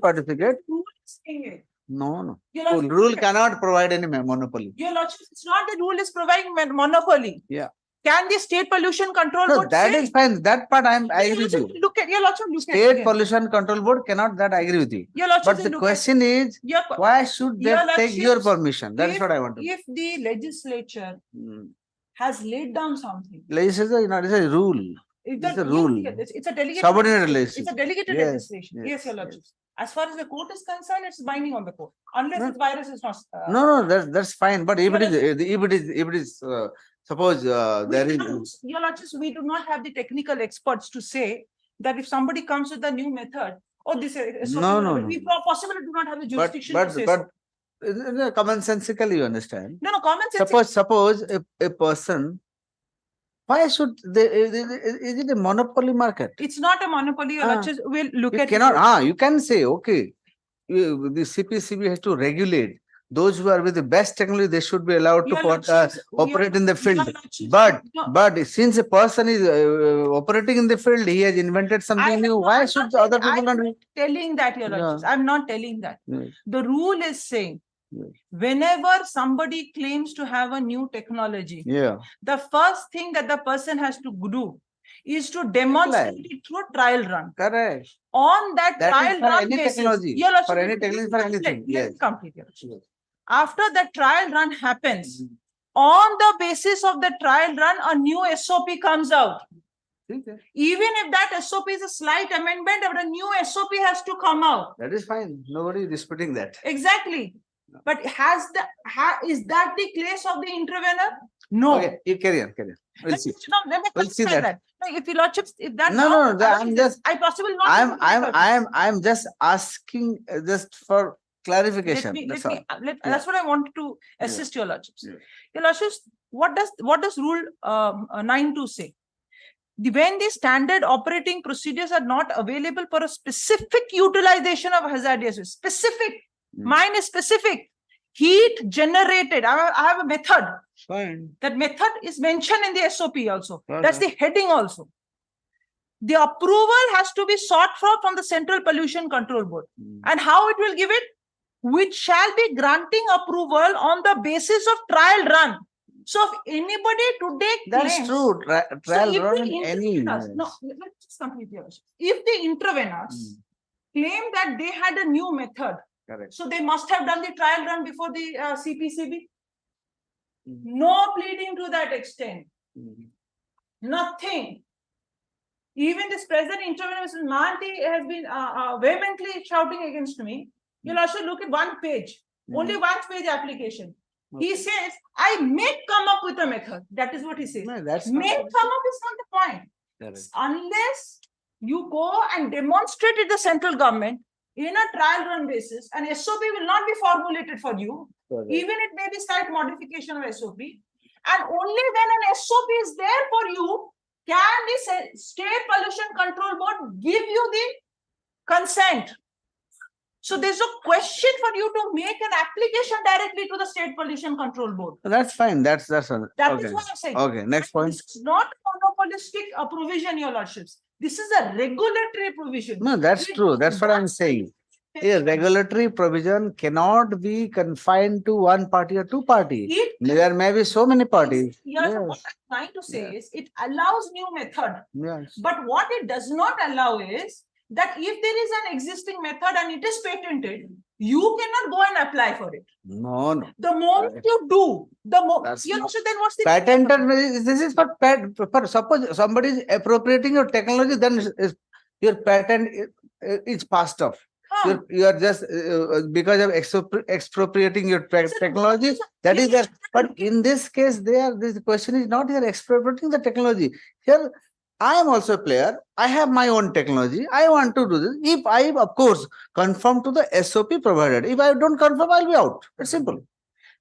participate. Rule is saying it. No. Your lordship, Rule cannot provide any monopoly. Your lordship, it's not the rule is providing monopoly. Yeah. Can the State Pollution Control No, Board that say? is fine. That part I agree with you. Look at your lordship. Look at State it. Pollution Control Board cannot, that I agree with you. Your lordship, But the look question is, Your- why should they Your take your lordship, permission? That is what I want to know. If the legislature has laid down something, Legislature is not, it's a rule. It's a rule. It's a delegated. Subordinate legislation. It's a legislation. delegated Yes, legislation. yes, Yes, your lordship. As far as the court is concerned, it's binding on the court, unless its virus is not. No, that's fine. But if it is, suppose there is. Your lordship, we do not have the technical experts to say that if somebody comes with a new method, Oh, this is. No, no, We possibly do not have the But, jurisdiction to say but, so. commonsensically you understand. No, common sense. Suppose a person, why should they, is it a monopoly market? It's not a monopoly, Your Lordship. We'll look You at cannot, you can say, okay, the CPCB has to regulate. Those who are with the best technology, they should be allowed to Your Lordships, operate in the field. Lordships, But, no. since a person is operating in the field, he has invented something new. Why should other people not? Telling that, Your Lordships. I'm not telling that. Yes. The rule is saying, whenever somebody claims to have a new technology, the first thing that the person has to do is to demonstrate it through a trial run. Correct. On that trial run any basis, technology. Your Lordship, For any technology, for anything. let me complete, Your Lordship. After the trial run happens, on the basis of the trial run, a new SOP comes out. Even if that SOP is a slight amendment, but a new SOP has to come out. That is fine. Nobody is disputing that. Exactly. But is that the case of the intervener? No. Okay, you carry on. We'll see. We'll see that. No, if Your Lordships, if that No, I'm just. I possibly not. I'm just asking just for clarification. That's what I wanted to assist Your Lordships. Your Lordships, what does Rule 9.2 say? When the standard operating procedures are not available for a specific utilization of hazardous waste, mine is specific. Heat generated. I have a method. Fine. That method is mentioned in the SOP also. That's the heading also. The approval has to be sought from the Central Pollution Control Board. And how it will give it? Which shall be granting approval on the basis of trial run. So if anybody today That's claims, true. Trial run any. No, let's just complete the question. If the interveners claim that they had a new method, correct. So they must have done the trial run before the CPCB. No pleading to that extent. Nothing. Even this present intervener, Mr. Mahanti, has been vehemently shouting against me. You'll also look at one page, only one page application. He says, I may come up with a method. That is what he says. No, that's may come up is not the point. Correct. Unless you go and demonstrate it the central government in a trial run basis, an SOP will not be formulated for you. Correct. Even it may be slight modification of SOP. And only when an SOP is there for you, can the State Pollution Control Board give you the consent. So there's a question for you to make an application directly to the State Pollution Control Board. That's fine. That's That okay. is what I'm saying. Okay, next point. It's not monopolistic provision, Your Lordships. This is a regulatory provision. No, that's true. That's what I'm saying. A regulatory provision cannot be confined to one party or two parties. There may be so many parties. Yes. What I'm trying to say is it allows new method. Yes. But what it does not allow is that if there is an existing method and it is patented, you cannot go and apply for it. No. The moment you do, then what's the patented? This is for suppose somebody is appropriating your technology, then your patent is passed off. You are just because of expropriating your technology. That is there. But in this case, this question is not here expropriating the technology. Here, I am also a player. I have my own technology. I want to do this. If I, of course, conform to the SOP provided. If I don't conform, I'll be out. It's simple.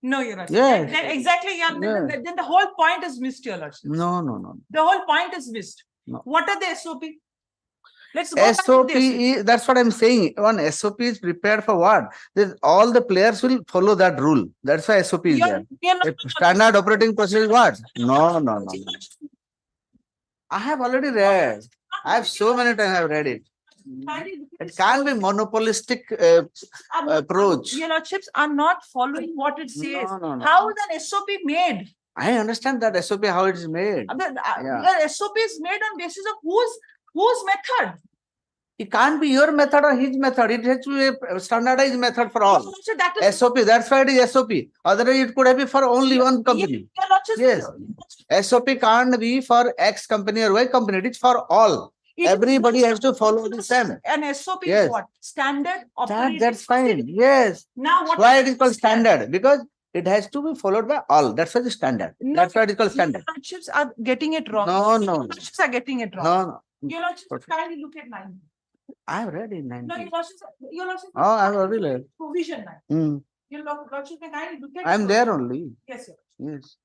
No, you're not. Yes. Exactly. Then the whole point is missed, Your Lordship. No. The whole point is missed. No. What are the SOP? Let's go SOP back to this. That's what I'm saying. One SOP is prepared for what? All the players will follow that rule. That's why SOP is there. Standard operating procedure is what? No. I have already read. I have so many times I've read it. It can't be monopolistic approach. Your Lordships are not following what it says. No. How is an SOP made? I understand that SOP, how it is made. The SOP is made on basis of whose method? It can't be your method or his method. It has to be a standardized method for all. So that is SOP, that's why it is SOP. Otherwise, it could have been for only one company. Yes. SOP can't be for X company or Y company. It is for all. Everybody has to follow the same. An SOP is what? Standard operating. That's fine. Yes. Now what? Why it is called standard? Because it has to be followed by all. That's why it's standard. That's why it is called standard. Your Lordships are getting it wrong. No. Your Lordships are getting it wrong. No. Your Lordships, kindly look at 9. I have read in No, 90. your lordship. Oh, I have already read. Provision 9. Hmm. Your lordship may kindly look at. I am the there provision. only. Yes, sir. Yes.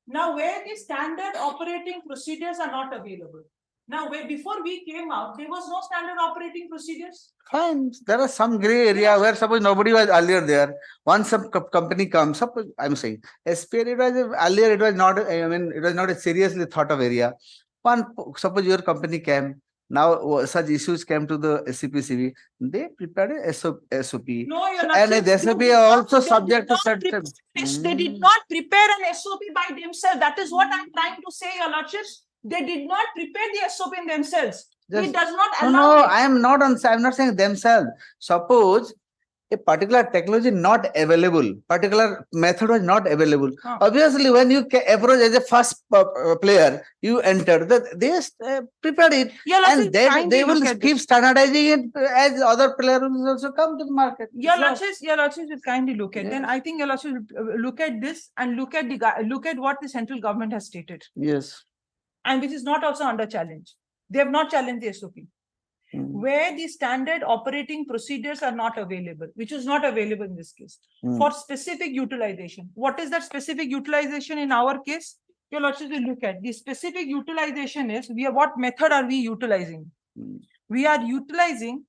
Now, where the standard operating procedures are not available. Now, where before we came out, there was no standard operating procedures. Fine. There are some gray area where suppose nobody was earlier there. Once some company comes, suppose I'm saying, SPL, it was earlier, it was not, I mean, it was not a seriously thought of area. Suppose your company came, now such issues came to the CPCB, they prepared a SOP. No, your And lordship, the SOP they are also did subject to not certain. prepare- They did not prepare an SOP by themselves. That is what I'm trying to say, your lordships. They did not prepare the SOP in themselves. Just- It does not No, allow. no, it. I'm not saying themselves. Suppose a particular technology not available, particular method was not available. Obviously, when you approach as a first player, you enter, they prepared it, Your and lordship, then kindly they will look at keep this. standardizing it as other players will also come to the market. Your lordships will kindly look at. Yes. Then I think your lordships will look at this and look at what the central government has stated, Yes. and which is not also under challenge. They have not challenged the SOP. Where the standard operating procedures are not available, which is not available in this case, for specific utilization. What is that specific utilization in our case? Your lordship will look at the specific utilization is what method are we utilizing? We are utilizing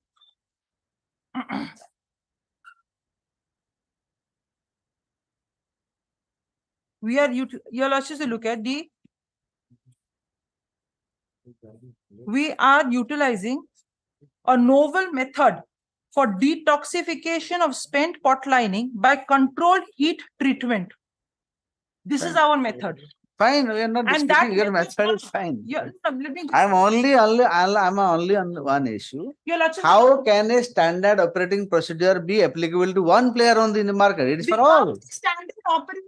your lordship will look at we are utilizing a novel method for detoxification of spent pot lining by controlled heat treatment. This is our method. Fine, we are not And that disputing your method- method is fine. Yeah, no, let me just- I'm only on one issue. Your lordship, How can a standard operating procedure be applicable to one player only in the market? It is for all. standard operating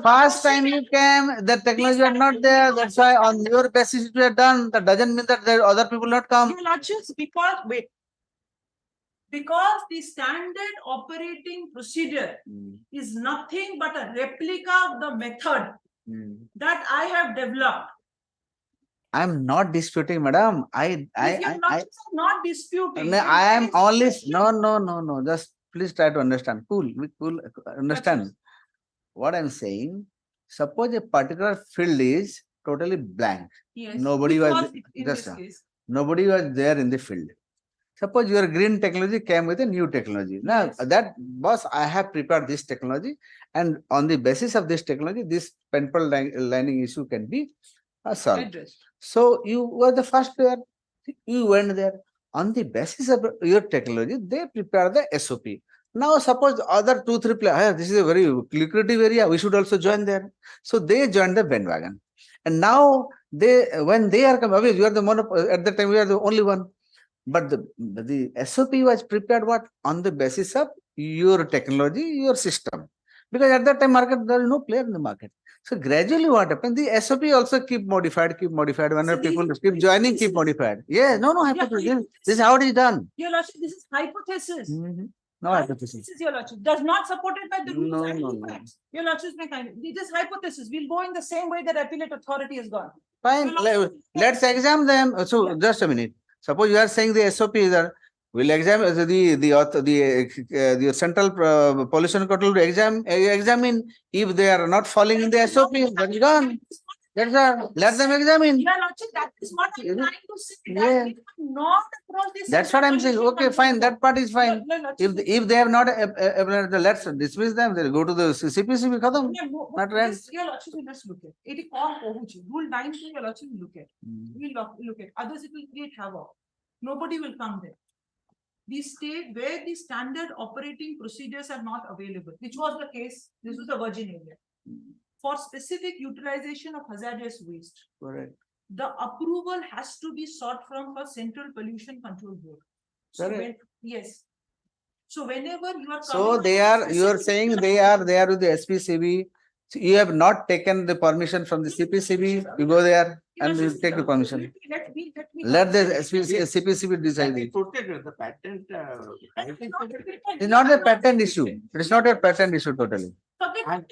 First time you came, the technology are not there. That's why on your basis it was done. That doesn't mean that there other people not come. Your lordships, because the standard operating procedure is nothing but a replica of the method that I have developed. I'm not disputing, madam. If your lordships are not disputing, No, then I am there is only no no. Just please try to understand. Cool. Understand what I'm saying. Suppose a particular field is totally blank. Yes. Nobody Which was in just this case. nobody was there in the field. Suppose your green technology came with a new technology. Now Yes. that boss, I have prepared this technology, and on the basis of this technology, this penpal lining issue can be solved. Addressed. So you were the first player. You went there. On the basis of your technology, they prepare the SOP. Now suppose other 2-3 players, this is a very lucrative area, we should also join there. So they joined the bandwagon. And now when they are coming, you are the monopoly, at that time we are the only one. But the SOP was prepared what? On the basis of your technology, your system. Because at that time market, there is no player in the market. So gradually what happened? The SOP also keep modified. Whenever people keep joining, keep modified. Yeah, no, hypothesis. This is how it is done. Your lordship, this is hypothesis. No hypothesis. This is your lordship. Does not supported by the rules No, and no, the no. facts. Your lordship may kind. It is hypothesis. We'll go in the same way that appellate authority has gone. Fine. Let's examine them. So just a minute. Suppose you are saying the SOP is there. We'll examine the central pollution control to examine if they are not falling in the SOP. That is gone. That's all. Let them examine. Your lordship, that is what I'm trying to say. Yeah. That we have not across this. That's what I'm saying. Okay, fine. That part is fine. If they have not, let's dismiss them. They'll go to the CPCB. Khatam. Not right. Your lordship will just look at. It is all Rule 9 your lordship will look at. We'll look at. Others it will create havoc. Nobody will come there. The state where the standard operating procedures are not available, which was the case, this was the virgin area. For specific utilization of hazardous waste, Correct. the approval has to be sought from a central pollution control board. So Correct. yes. So whenever you are So coming they up are, with you are specific saying they are with the SPCB. So you have not taken the permission from the CPCB. You go there and you take the permission. Let me Let the CPCB decide it. The patent. It's not a patent issue. It is not a patent issue totally.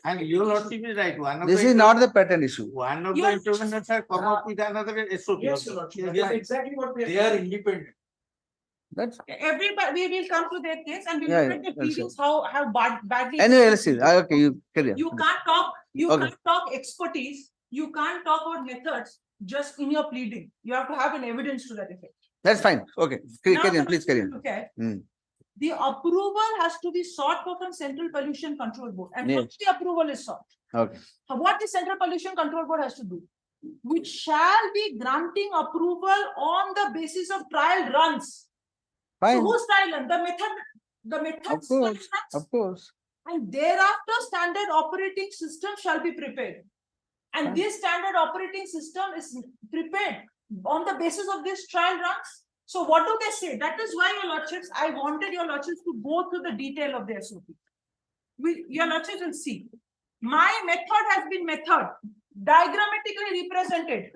And you will not be right. This is not the patent issue. One of the interveners have come up with another SOP. Yes, exactly what they are independent. That's Everybody, we will come to their case and we'll Yeah, look yeah, at the well said. pleadings, how badly. anyway. Let's see. Okay, you carry on. You can't talk, you Okay. can't talk expertise, you can't talk about methods just in your pleading. You have to have an evidence to that effect. That's fine. Okay, carry Now, on. Please carry on. Okay. Hmm. The approval has to be sought for from Central Pollution Control Board. And Yes. once the approval is sought, Okay. what the Central Pollution Control Board has to do, which shall be granting approval on the basis of trial runs. Fine. So whose trial run? The method. Of course. Of course. And thereafter, standard operating system shall be prepared. And Fine. this standard operating system is prepared on the basis of these trial runs. So what do they say? That is why, your lordships, I wanted your lordships to go through the detail of the SOP. Your lordships will see. My method has been diagrammatically represented.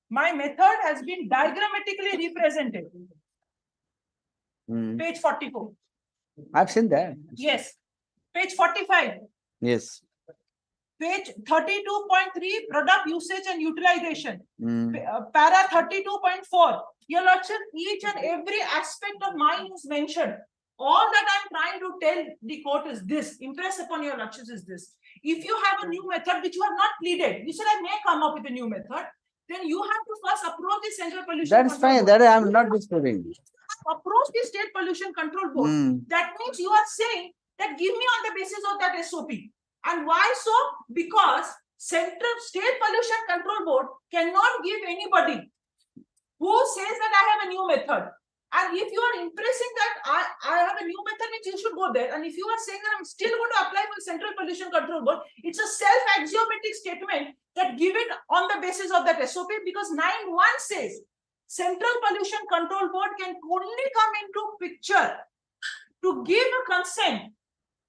My method has been diagrammatically represented. Hmm. Page 44. I've seen that. Yes. Page 45. Yes. Page 32.3, product usage and utilization. Hmm. Para 32.4. Your lordship, each and every aspect of mine is mentioned. All that I'm trying to tell the court is this, impress upon your lordships is this. If you have a new method which you have not pleaded, you said I may come up with a new method, then you have to first approach the Central Pollution That's Control fine. Board. That I'm not disputing. Approach the State Pollution Control Board. Hmm. That means you are saying that give me on the basis of that SOP. And why so? Because State Pollution Control Board cannot give anybody who says that I have a new method. And if you are impressing that I have a new method, means you should go there. And if you are saying that I'm still going to apply for Central Pollution Control Board, it's a self-axiomatic statement that give it on the basis of that SOP, because 9(1) says Central Pollution Control Board can only come into picture to give a consent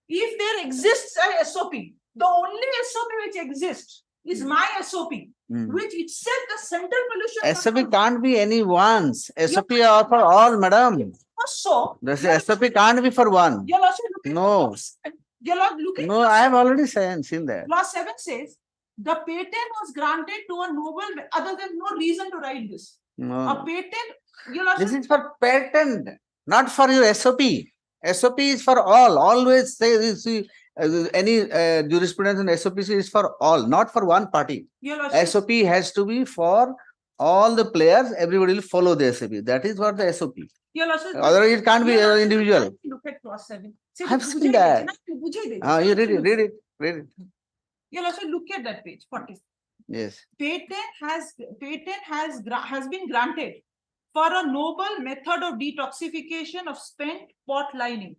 if there exists a SOP. The only SOP which exists is my SOP, which itself the Central Pollution SOP can't be anyone's. SOP are for all, madam. So The SOP can't be for one. Your lordship, look at No. Your lord, look at No, I have already seen that. Clause 7 says the patent was granted to a noble, other than no reason to write this. No. A patent, your lordship, This is for patent, not for your SOP. SOP is for all. Always say this. Any jurisprudence in SOP is for all, not for one party. your lordship, SOP has to be for all the players. Everybody will follow the SOP. That is what the SOP. your lordship, Otherwise, it can't be your lordship, individual. Look at clause 7. I've seen that. You read it. Read it. Your lordship, look at that page 40. Yes. Patent has been granted for a noble method of detoxification of spent pot lining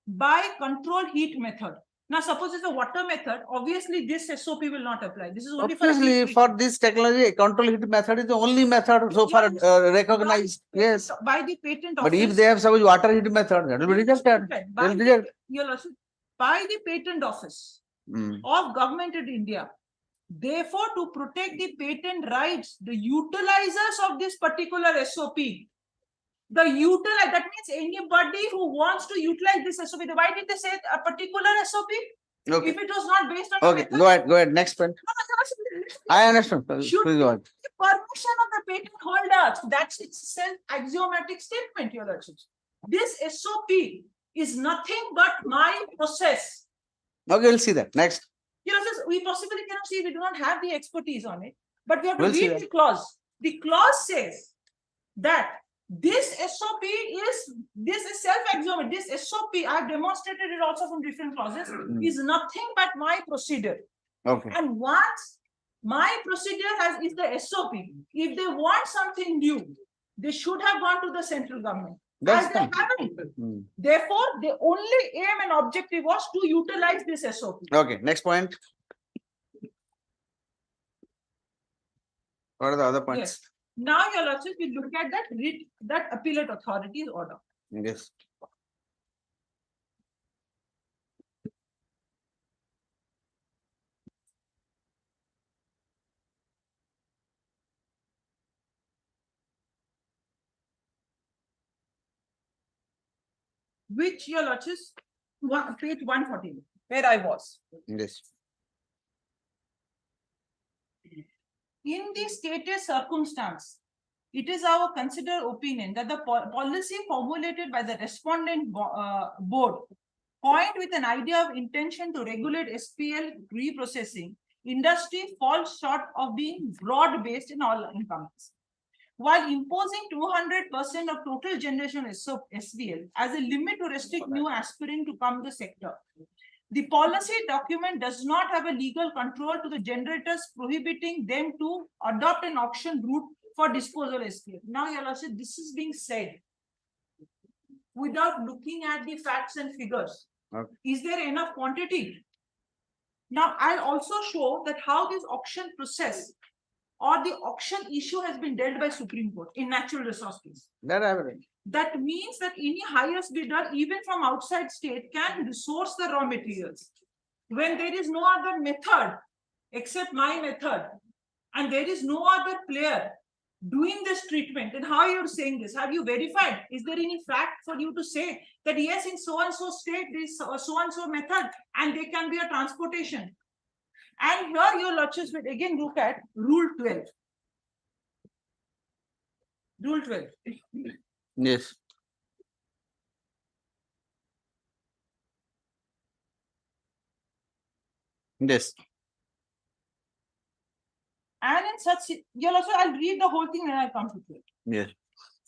by control heat method. Now, suppose it's a water method, obviously this SOP will not apply. This is only Obviously, for this technology, control heat method is the only method so far recognized. Yes. by the patent But office. if they have suppose water heat method, that will be rejected. They will reject. Your lordship, by the patent office Mm. of government in India. Therefore, to protect the patent rights, the utilizers of this particular SOP, that means anybody who wants to utilize this SOP. Why did they say a particular SOP? Okay. If it was not based on Okay, go ahead. Next point. I understand. Should Please go ahead. the permission of the patent holder. That's its self-axiomatic statement, your lordships. This SOP is nothing but my process. Okay, we'll see that. Next. You know, we possibly cannot see, we do not have the expertise on it, but we have to We'll see read that. the clause. The clause says that this SOP is self-axiomatic. This SOP, I have demonstrated it also from different clauses, is nothing but my procedure. Okay. And once my procedure is the SOP, if they want something new, they should have gone to the central government. That's As they fine. haven't. Therefore, the only aim and objective was to utilize this SOP. Okay, next point. What are the other points? Yes. Now, your lordship, we look at that appellate authority's order. Yes. Which, your lordship, page 140, where I was. Yes. In the stated circumstance, it is our considered opinion that the policy formulated by the respondent board point with an idea of intention to regulate SPL reprocessing industry falls short of being broad-based in all incomes. While imposing 200% of total generation SPL as a limit to restrict new aspirant to come to the sector, the policy document does not have a legal control to the generators, prohibiting them to adopt an auction route for disposal SPL. Now, Your Lordship, this is being said without looking at the facts and figures. Okay. Is there enough quantity? Now, I'll also show that how this auction process or the auction issue has been dealt by Supreme Court in natural resource case. That means that any highest bidder, even from outside state, can resource the raw materials. When there is no other method except my method, and there is no other player doing this treatment, then how are you saying this? Have you verified? Is there any fact for you to say that yes, in so and so state, this so and so method, and there can be a transportation? And here your lordships will again look at Rule 12. Rule 12. Yes. Yes. And in such, you'll also, I'll read the whole thing and I'll come to it. Yes.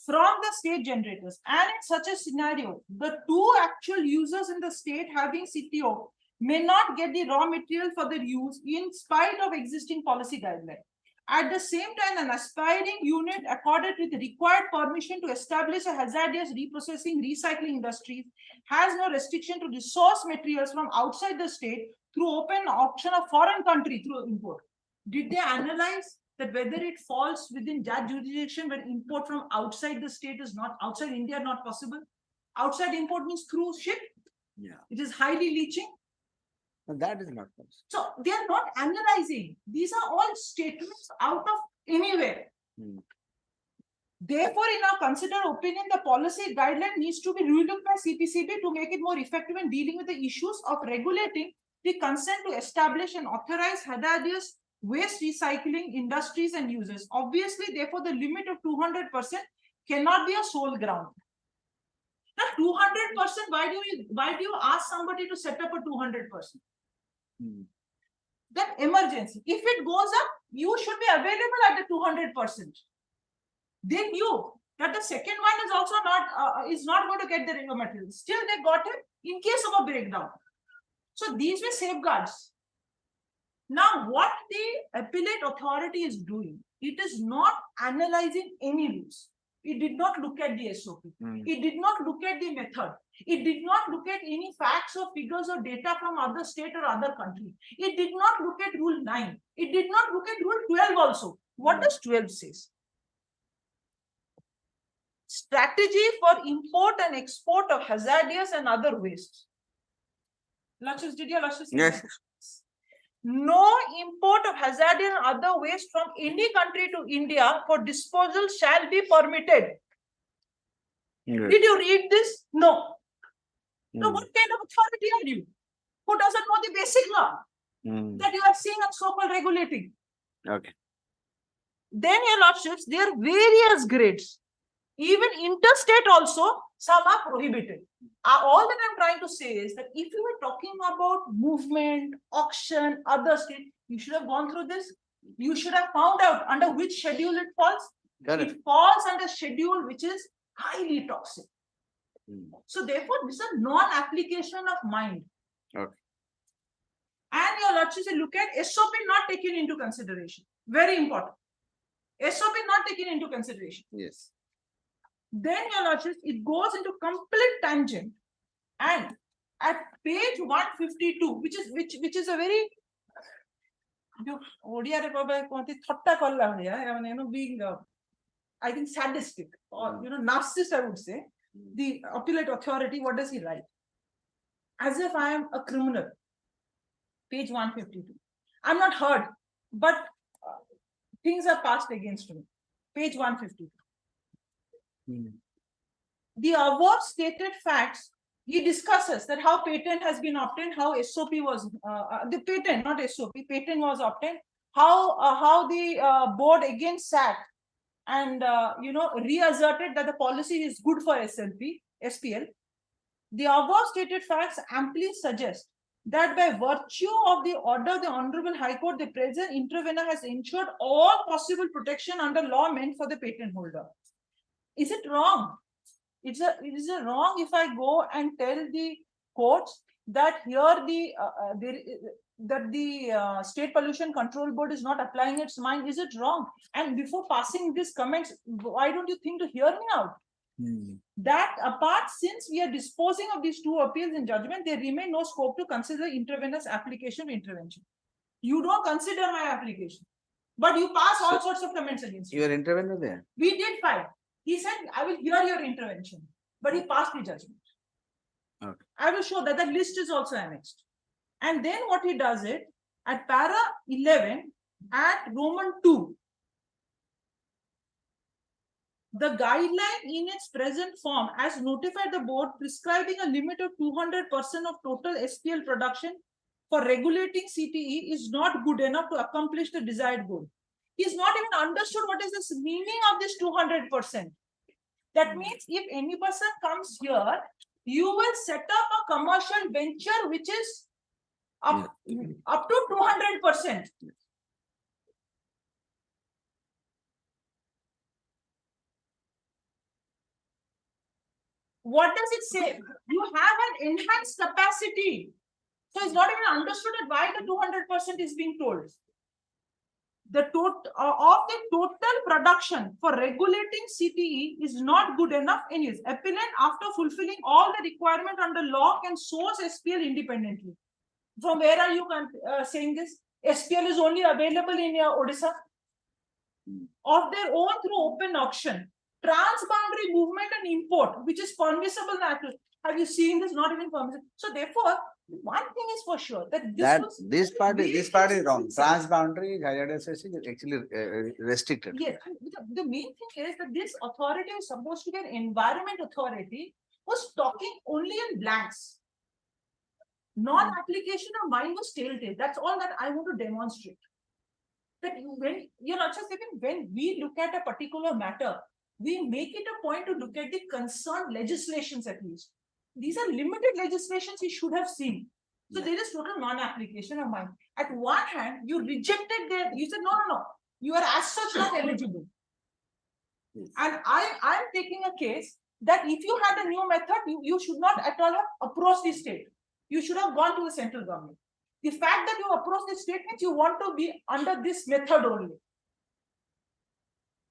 From the state generators, and in such a scenario, the two actual users in the state having CTO may not get the raw material for their use in spite of existing policy guidelines. At the same time, an aspiring unit accorded with the required permission to establish a hazardous reprocessing recycling industry has no restriction to resource materials from outside the state through open auction of foreign country through import. Did they analyze that whether it falls within that jurisdiction when import from outside the state is not, outside India not possible? Outside import means through ship. Yeah. It is highly leaching. That is not possible. So they are not analyzing. These are all statements out of anywhere. Therefore, in our considered opinion, the policy guideline needs to be relooked by CPCB to make it more effective in dealing with the issues of regulating the consent to establish and authorize hazardous waste recycling industries and users. Obviously, therefore, the limit of 200% cannot be a sole ground. Now, 200%, why do you ask somebody to set up a 200%? Then emergency. If it goes up, you should be available at the 200%. They knew that the second one is also not going to get the raw material. Still, they got it in case of a breakdown. So these were safeguards. Now, what the appellate authority is doing, it is not analyzing any rules. It did not look at the SOP. It did not look at the method. It did not look at any facts or figures or data from other state or other country. It did not look at Rule 9. It did not look at Rule 12 also. What does 12 say? Strategy for import and export of hazardous and other wastes. Lashes, did you Lashes? Yes. No import of hazardous and other waste from any country to India for disposal shall be permitted. Yes. Did you read this? No. So what kind of authority are you? Who doesn't know the basic law that you are seeing and so-called regulating? Okay. Then, your lordships, there are various grades. Even interstate also, some are prohibited. All that I'm trying to say is that if you were talking about movement, auction, other state, you should have gone through this. You should have found out under which schedule it falls. Correct. It falls under schedule which is highly toxic. So therefore, this is a non-application of mind. Okay. And your lordships, look at SOP not taken into consideration. Very important. SOP not taken into consideration. Yes. Then your lordships, it goes into complete tangent, and at page 152, which is a very being I think sadistic or narcissist, I would say. The appellate authority, what does he write? As if I am a criminal. Page 152. I'm not hurt, but things are passed against me. Page 152. The above stated facts, he discusses that how patent has been obtained, how SOP was, the patent, not SOP, patent was obtained, how the board again sat and reasserted that the policy is good for SPL. The above stated facts amply suggest that by virtue of the order of the Honorable High Court, the present intervener has ensured all possible protection under law meant for the patent holder. Is it wrong? Is it wrong if I go and tell the courts that here the State Pollution Control Board is not applying its mind? Is it wrong? And before passing these comments, why don't you think to hear me out? That apart, since we are disposing of these two appeals in judgment, there remain no scope to consider intervener's application of intervention. You don't consider my application, but you pass all sorts of comments against You are intervener there. We did file. He said, I will hear your intervention, but he passed the judgment. Okay. I will show that the list is also annexed. And then what he does it at para 11 at Roman 2. The guideline in its present form as notified the board prescribing a limit of 200% of total SPL production for regulating CTE is not good enough to accomplish the desired goal. He's not even understood what is the meaning of this 200%. That means if any person comes here, you will set up a commercial venture which is up to 200%. What does it say? You have an enhanced capacity. So it's not even understood why the 200% is being told. The total production for regulating CTE is not good enough in use. Appellant, after fulfilling all the requirement under law, can source SPL independently. From where are you saying this? SPL is only available in Odisha. Of their own through open auction. Transboundary movement and import, which is permissible. Have you seen this? Not even permissible. So therefore, one thing is for sure that this part is wrong. Transboundary hazardous waste is actually restricted. Yes, the main thing is that this authority is supposed to be an environment authority was talking only in blanks. Non-application of mine was tailed. That's all that I want to demonstrate. That when when we look at a particular matter, we make it a point to look at the concerned legislations at least. These are limited legislations you should have seen. So there is total non-application of mine. At one hand, you rejected you said, no, you are as such not eligible. And I am taking a case that if you had a new method, you should not at all have approached the state. You should have gone to the central government. The fact that you approach the state means you want to be under this method only.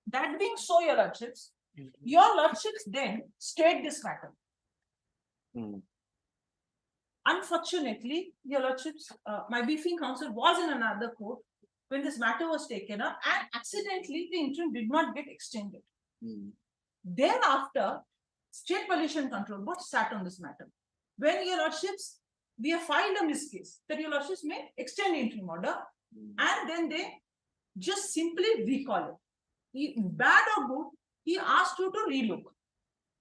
That being so, your lordships then stayed this matter. Unfortunately, your lordships, my briefing counsel was in another court when this matter was taken up, and accidentally the interim did not get extended. Thereafter, State Pollution Control Board sat on this matter. When your lordships, we have filed a miscase that your lordships may extend the interim order, and then they just simply recall it. Bad or good, he asked you to relook.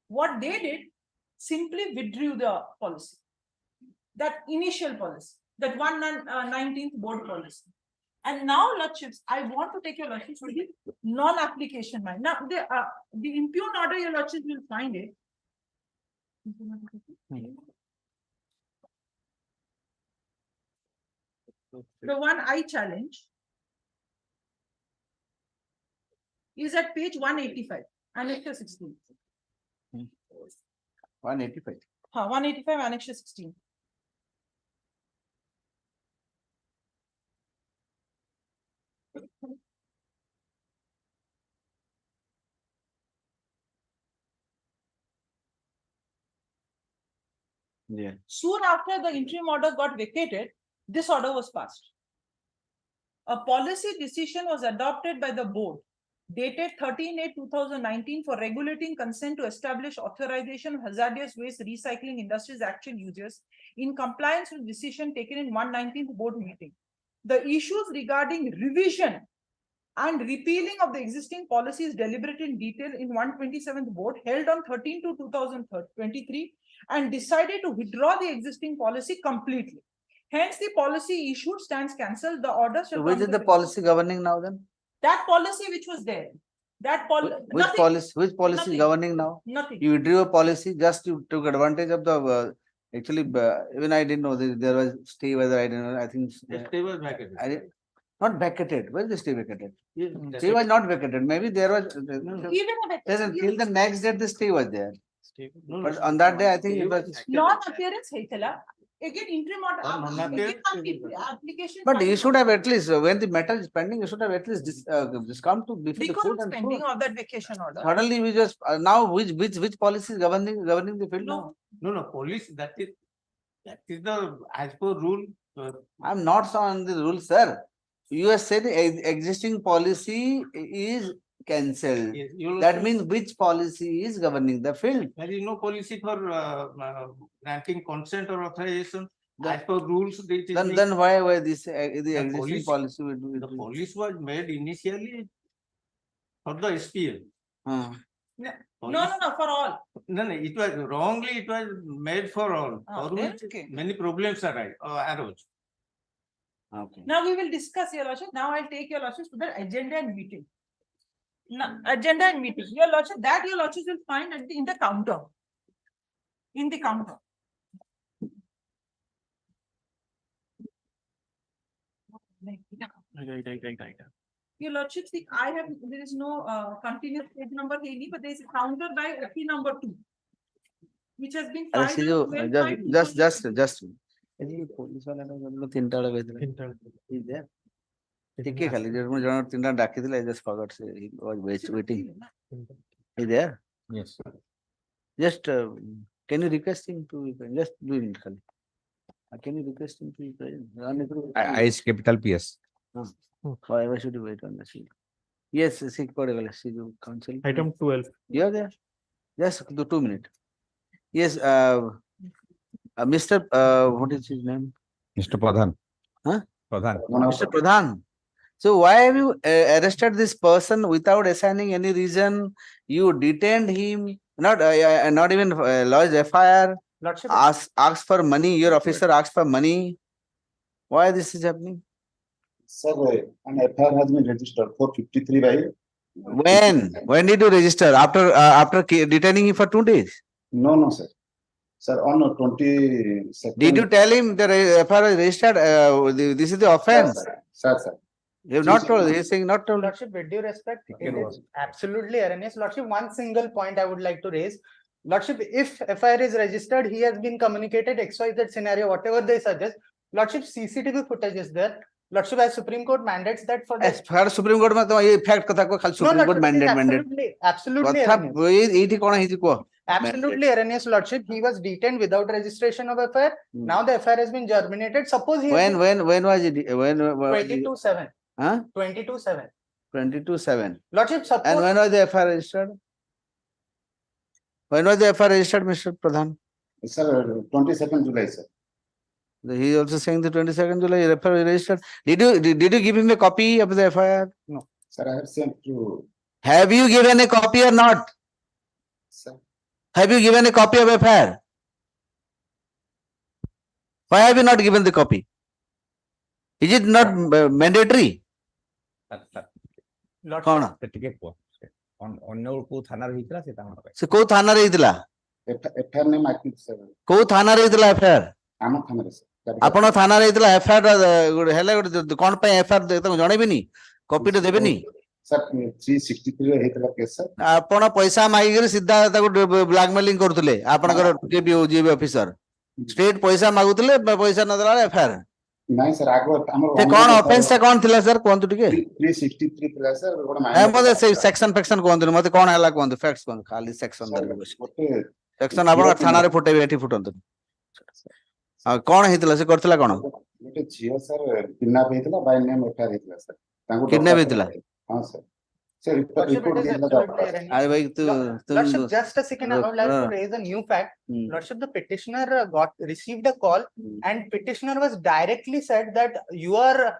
What they did, simply withdrew the policy, that initial policy, that 19th board policy. And now, lordships, I want to take your lordships to the non-application mind. Now, the impugned order, your lordships will find it. The one I challenge is at page 185, Annexure 16. 185. 185, Annexure 16. Yeah. Soon after the interim order got vacated, this order was passed. A policy decision was adopted by the board dated 13/8/2019 for regulating consent to establish authorization of hazardous waste recycling industries actual users in compliance with decision taken in 119th board meeting. The issues regarding revision and repealing of the existing policies deliberated in detail in 127th board held on 13/2/2023 and decided to withdraw the existing policy completely. Hence, the policy issued stands cancelled. The order shall So which is the policy governing now then? That policy which was there. That Which policy is Nothing. governing now? Nothing. You withdrew a policy, just you took advantage of the, actually, even I didn't know there was stay, whether I didn't know, I think. The stay was vacated. Not vacated, where is the stay vacated? Stay was not vacated, maybe there was, till the next day the stay was there. But on that day, I think it was. Non-appearance ହେଇଥିଲା. Again, interim order. Application. But you should have at least, when the matter is pending, you should have at least just come to before the Because court it's and pending prove. of that vacation order. Suddenly we just, now which policy is governing the field now? No, police, that is the, as per rule. I'm not on the rule, sir. You have said existing policy is cancelled. Yes, you That also- means which policy is governing the field? There is no policy for granting consent or authorization. As per rules, it is. Then why this, the existing policy- policy would be? The police was made initially for the SPL. No, for all. No, it was wrongly, it was made for all, for which Okay. many problems arose. Okay. Now we will discuss, your lordship. Now I'll take your lordship to the agenda and meeting. Now, agenda and meeting. Your lordship, that your lordship will find in the counter. In the counter. Your lordship, see, there is no continuous page number here, but there is a counter by OP number 2. Which has been filed. See, on 12/5/2024. just. Police वाला ना तीन ta-da भेज Is there? ठीक है खाली जब मुझे जहाँ तीन टाड़ा डाकी थी, I just forgot. He was waiting. Is there? Yes. Just can you request him to be present? Just do it खाली. Can you request him to be present? I is capital PS. Why should you wait on the sheet? Yes, see, see you council. Item 12. You are there? Just do 2 minutes. Yes, Mr. What is his name? Mr. Pradhan. Huh? Pradhan. Mr. Pradhan. So why have you arrested this person without assigning any reason? You detained him, not even lodged FIR. Lordship. Ask for money. Your officer asked for money. Why this is happening? Sir, an FIR has been registered for 53 by. When did you register? After detaining him for 2 days? No, sir. Sir, on 22nd. Did you tell him the FIR is registered? This is the offense. Sir. You have not told. He is saying not told. Lordship, with due respect, it is absolutely erroneous. Lordship, one single point I would like to raise. Lordship, if FIR is registered, he has been communicated XYZ scenario, whatever they suggest. Lordship, CCTV footage is there. Lordship, as Supreme Court mandates that for the. For Supreme Court, fact kata ko khali Supreme Court mandate. Absolutely erroneous. Absolutely erroneous, Lordship. He was detained without registration of FIR. Now the FIR has been germinated. Suppose he. When was it? 22/7. Huh? 22/7. 22/7. Lordship, suppose. And when was the FIR registered? When was the FIR registered, Mr. Pradhan? Sir, 22nd July, sir. He is also saying the 22nd July FIR registered. Did you give him a copy of the FIR? No. Sir, I have sent to. Have you given a copy or not? Sir. Have you given a copy of FIR? Why have you not given the copy? Is it not mandatory? କଣ ଟିକେ କୁହ ଅନ୍ୟ କୋଉ ଥାନାରେ ହେଇଥିଲା ସେଟା ଆମର ସେ କୋଉ ଥାନାରେ ହେଇଥିଲା FIR ନେମ୍ ଆକ୍ଟିଭ sir. କୋଉ ଥାନାରେ ହେଇଥିଲା FIR ଆମ ଥାନାରେ sir. ଆପଣ ଥାନାରେ ହେଇଥିଲା FIR ହେଲେ ଗୋଟେ କଣ ପାଇଁ FIR ତାଙ୍କୁ ଜଣେଇବେନି କପିଟେ ଦେବେନି Sir, 363 ରେ ହେଇଥିଲା କେସ୍ sir. ଆପଣ ପଇସା ମାଗିକିରି ସିଧା ତାକୁ ବ୍ଲାକମେଲିଂ କରୁଥିଲେ ଆପଣଙ୍କର ଯିଏ ଅଫିସର ଷ୍ଟ୍ରେଟ ପଇସା ମାଗୁଥିଲେ ପଇସା ନଦେଲା ବେଳେ FIR ନାଇଁ sir, ଆଗ ଆମର ସେ କଣ ଅଫେନ୍ସ ଟା କଣ ଥିଲା ସାର୍ କୁହନ୍ତୁ ଟିକେ 363 ଥିଲା sir. ଗୋଟେ ମତେ ସେଇ ସେକ୍ସନ ଫେକ୍ସନ କୁହନ୍ତୁନି ମତେ କଣ ହେଲା କୁହନ୍ତୁ ଫ୍ୟାକ୍ଟସ କୁହନ୍ତୁ ଖାଲି ସେକ୍ସନ ସେକ୍ସନ ଆପଣ ଥାନାରେ ଫୁଟେଇବେ ଏଠି ଫୁଟନ୍ତୁ କଣ ହେଇଥିଲା ସେ କରିଥିଲା କଣ ଗୋଟେ ଝିଅ sir କିଡନାପ ହେଇଥିଲା ବାଇ ନେମ୍ FIR ହେଇଥିଲା sir. ତାଙ୍କୁ କିଡନାପ ହେଇଥିଲା ହଁ sir. Sir, report अरे भाई Lordship, just a second, I would like to raise a new fact. Lordship, the petitioner received a call, and petitioner was directly said that you are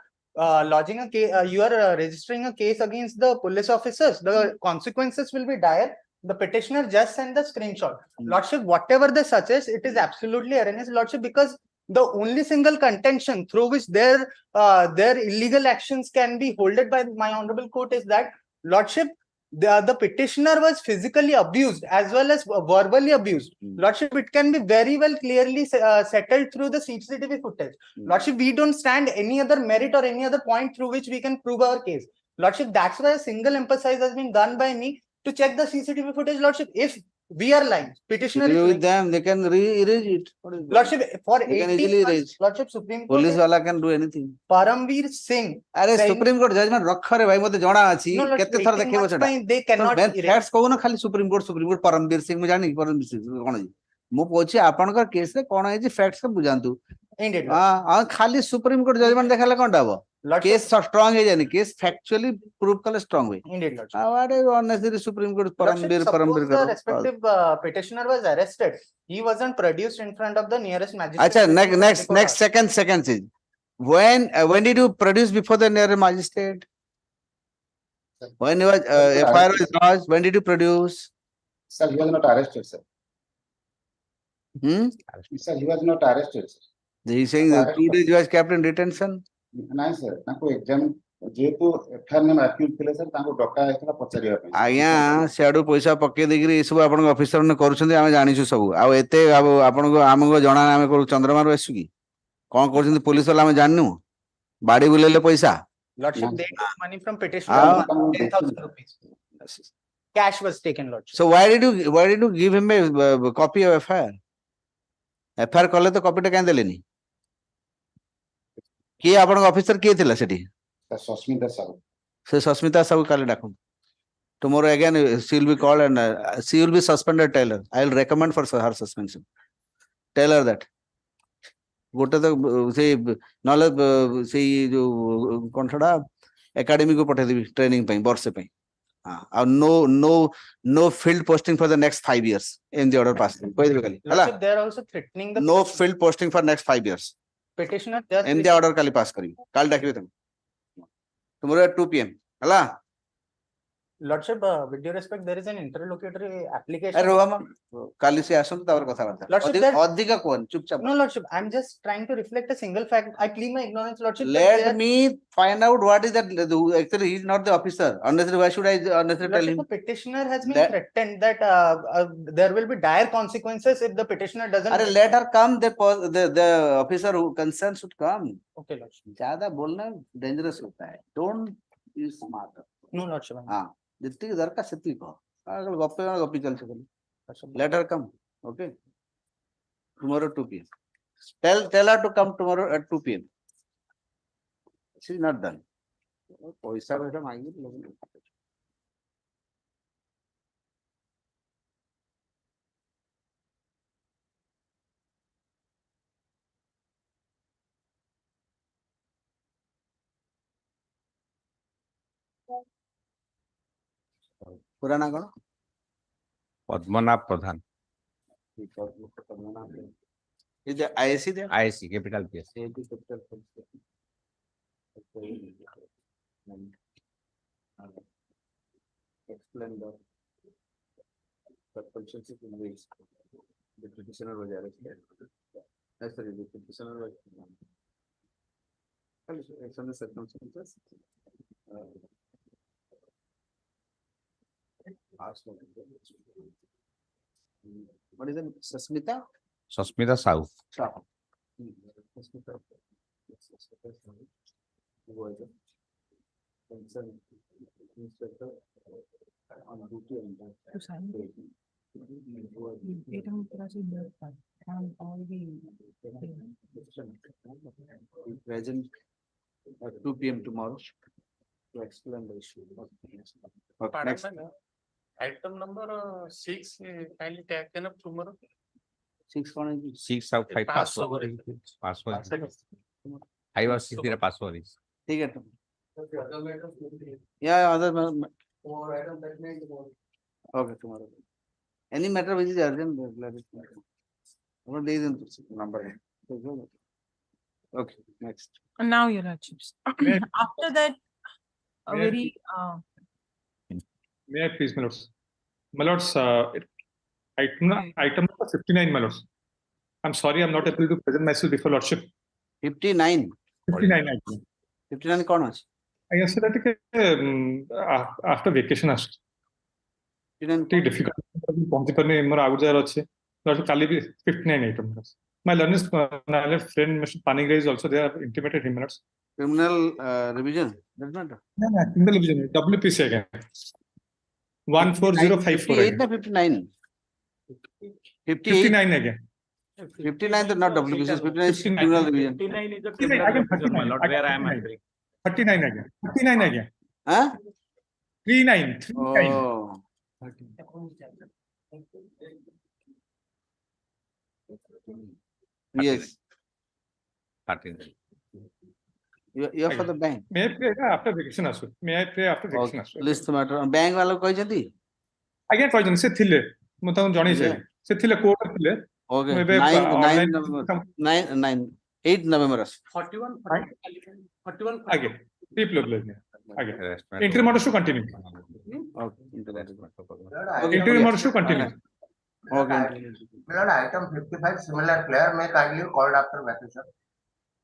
lodging a case, you are registering a case against the police officers. The consequences will be dire. The petitioner just sent the screenshot. Lordship, whatever they suggest, it is absolutely erroneous, Lordship, because the only single contention through which their illegal actions can be holded by my honorable court is that, Lordship, the petitioner was physically abused as well as verbally abused. Lordship, it can be very well clearly settled through the CCTV footage. Lordship, we don't stand any other merit or any other point through which we can prove our case. Lordship, that's why a single emphasis has been done by me to check the CCTV footage. Lordship, if we are lying, petitioner is with lying. them, they can erase it. What is that? Lordship, for They can 18 easily months, erase. Lordship, Supreme Court. Police wala can do anything. Paramveer Singh. अरे saying- supreme Court judgement रख रे भाई मते जणा अछि No, Lordship, केते थर 18 देखैबो months सेटा fine, they cannot erase. Facts कहू ना खाली सुप्रीम कोर्ट परमवीर सिंह मु जानि परमवीर सिंह कोन जी मु पछी आपनकर केस रे कोन है जी फैक्ट्स के बुझांतु Indeed, हां खाली सुप्रीम कोर्ट जजमेंट देखाले कोन डाबो Lordship. केस स्ट्रांग है जानि केस फैक्चुअली प्रूव कले स्ट्रांग हुए Indeed, Lordship. What is unnecessary Supreme Court Lordship, परमवीर suppose the respective petitioner was arrested. He wasn't produced in front of the nearest magistrate. अच्छा within 24 next hours. second is when did you produce before the nearest magistrate? When you was FIR was lodged, when did you produce? Sir, he was not arrested, sir. Sir, he was not arrested, sir. He is saying 2 days he was kept in detention. नाଇଁ sir ताको exam जेतु FIR name accuse थिले sir ताको डका आइतला पचारिया पे आज्ञा सियाडू पैसा पके देगिरी ए सब आपन ऑफिसर ने करूछन्ते आमे जानिछु सब आ एते आपन को हमको जणा आमे करू चंद्रमार आसु की कोन करछन्ते पुलिस वाला आमे जाननु बाडी बुलेले पैसा Lordship, they took money from petitioner. 10,000 rupees. Cash was taken, Lordship. So why did you give him a copy of FIR? FIR कले तो कॉपी टा काहे देलेनी किए आपन ऑफिसर किए थिला सेठी सस्मिता साहू से सस्मिता साहू काले डाकू tomorrow again she will be called and she will be suspended. Tell her I will recommend for her suspension. Tell her that गोटे तो से नले से जो कोन छडा एकेडमी को पठे देबी ट्रेनिंग पे वर्ष पे हां no field posting for the next 5 years in the order pass कोई देबे खाली हला Lordship, they are also threatening the no field posting for next 5 years petitioner. They are in the order खाली पास करी काल डाकिबे तुम tomorrow at 2 PM हला Lordship, with due respect, there is an interlocutory application. अरे रोमा काली से आसन तावर कथा बार्ता Lordship, that- अधिक कोन चुपचाप No, Lordship, I'm just trying to reflect a single fact. I plead my ignorance, Lordship. that let there- me find out what is that actually he is not the officer unnecessary why should I unnecessarily tell Lordship, him the petitioner has been That- threatened that there will be dire consequences if the petitioner doesn't. अरे let her come the officer who concerned should come Okay, Lordship. ज्यादा बोलना dangerous होता है don't use smart No, Lordship. हाँ जितनी दरकार सेती को अगर गप्पी चल सके let her come okay tomorrow 2 PM tell her to come tomorrow at 2 PM she is not done पैसा मांगी लोग पूरा ना कौन पद्मनाभ प्रधान is the IAC there IAC capital case explain the circumstances in which the petitioner was arrested. Sorry, the petitioner was explain the circumstances. What is it? Sasmita? Sasmita Sahu. Sahu. Sasmita. Who was it? Concerned inspector on duty and present at 2 PM tomorrow to explain the issue. Okay, next. Item number 6 kindly taken up tomorrow. 6 कौन है? 6 out 5 password. I was 6 their password is. ठीक है तुम. Yeah, other. Okay, tomorrow. Any matter which is urgent, let it know. What days in number? Okay, next. And now, Your Lordships. After that, a May I- very May I please, my lords? My lords, item number 59, my lords. I'm sorry, I'm not able to present myself before lordship. 59. 59 item. 59 कौन है? I yesterday after vacation asked. ଟିକେ difficult ପହଞ୍ଚି ପାରିନି ମୋର ଆଉ ଯାର ଅଛି କାଲି ବି 59 item my learned friend Mr. Panigrahi is also there intimated him minutes criminal revision does not no criminal revision WPC again 14054 58 na 59 59 again 59 is not WPC 59 is criminal revision 59 is the criminal revision, my lord, where I am agreeing. 39 again 39 again huh 39 oh yes 13. you're for the bank may I pray after vacation as well may I pray after vacation as well list matter bank wala କହିଛନ୍ତି ଆଜ୍ଞା କହିଛନ୍ତି ସେ ଥିଲେ ମୁଁ ତାଙ୍କୁ ଜଣେଇଛି ସେ ଥିଲେ court ଥିଲେ okay ମୁଁ ଏବେ 9 online 8 November 41 ଆଜ୍ଞା replay ଆଜ୍ଞା entry models to continue entry models to continue okay Lord, item 55 similar player may kindly called after vacation.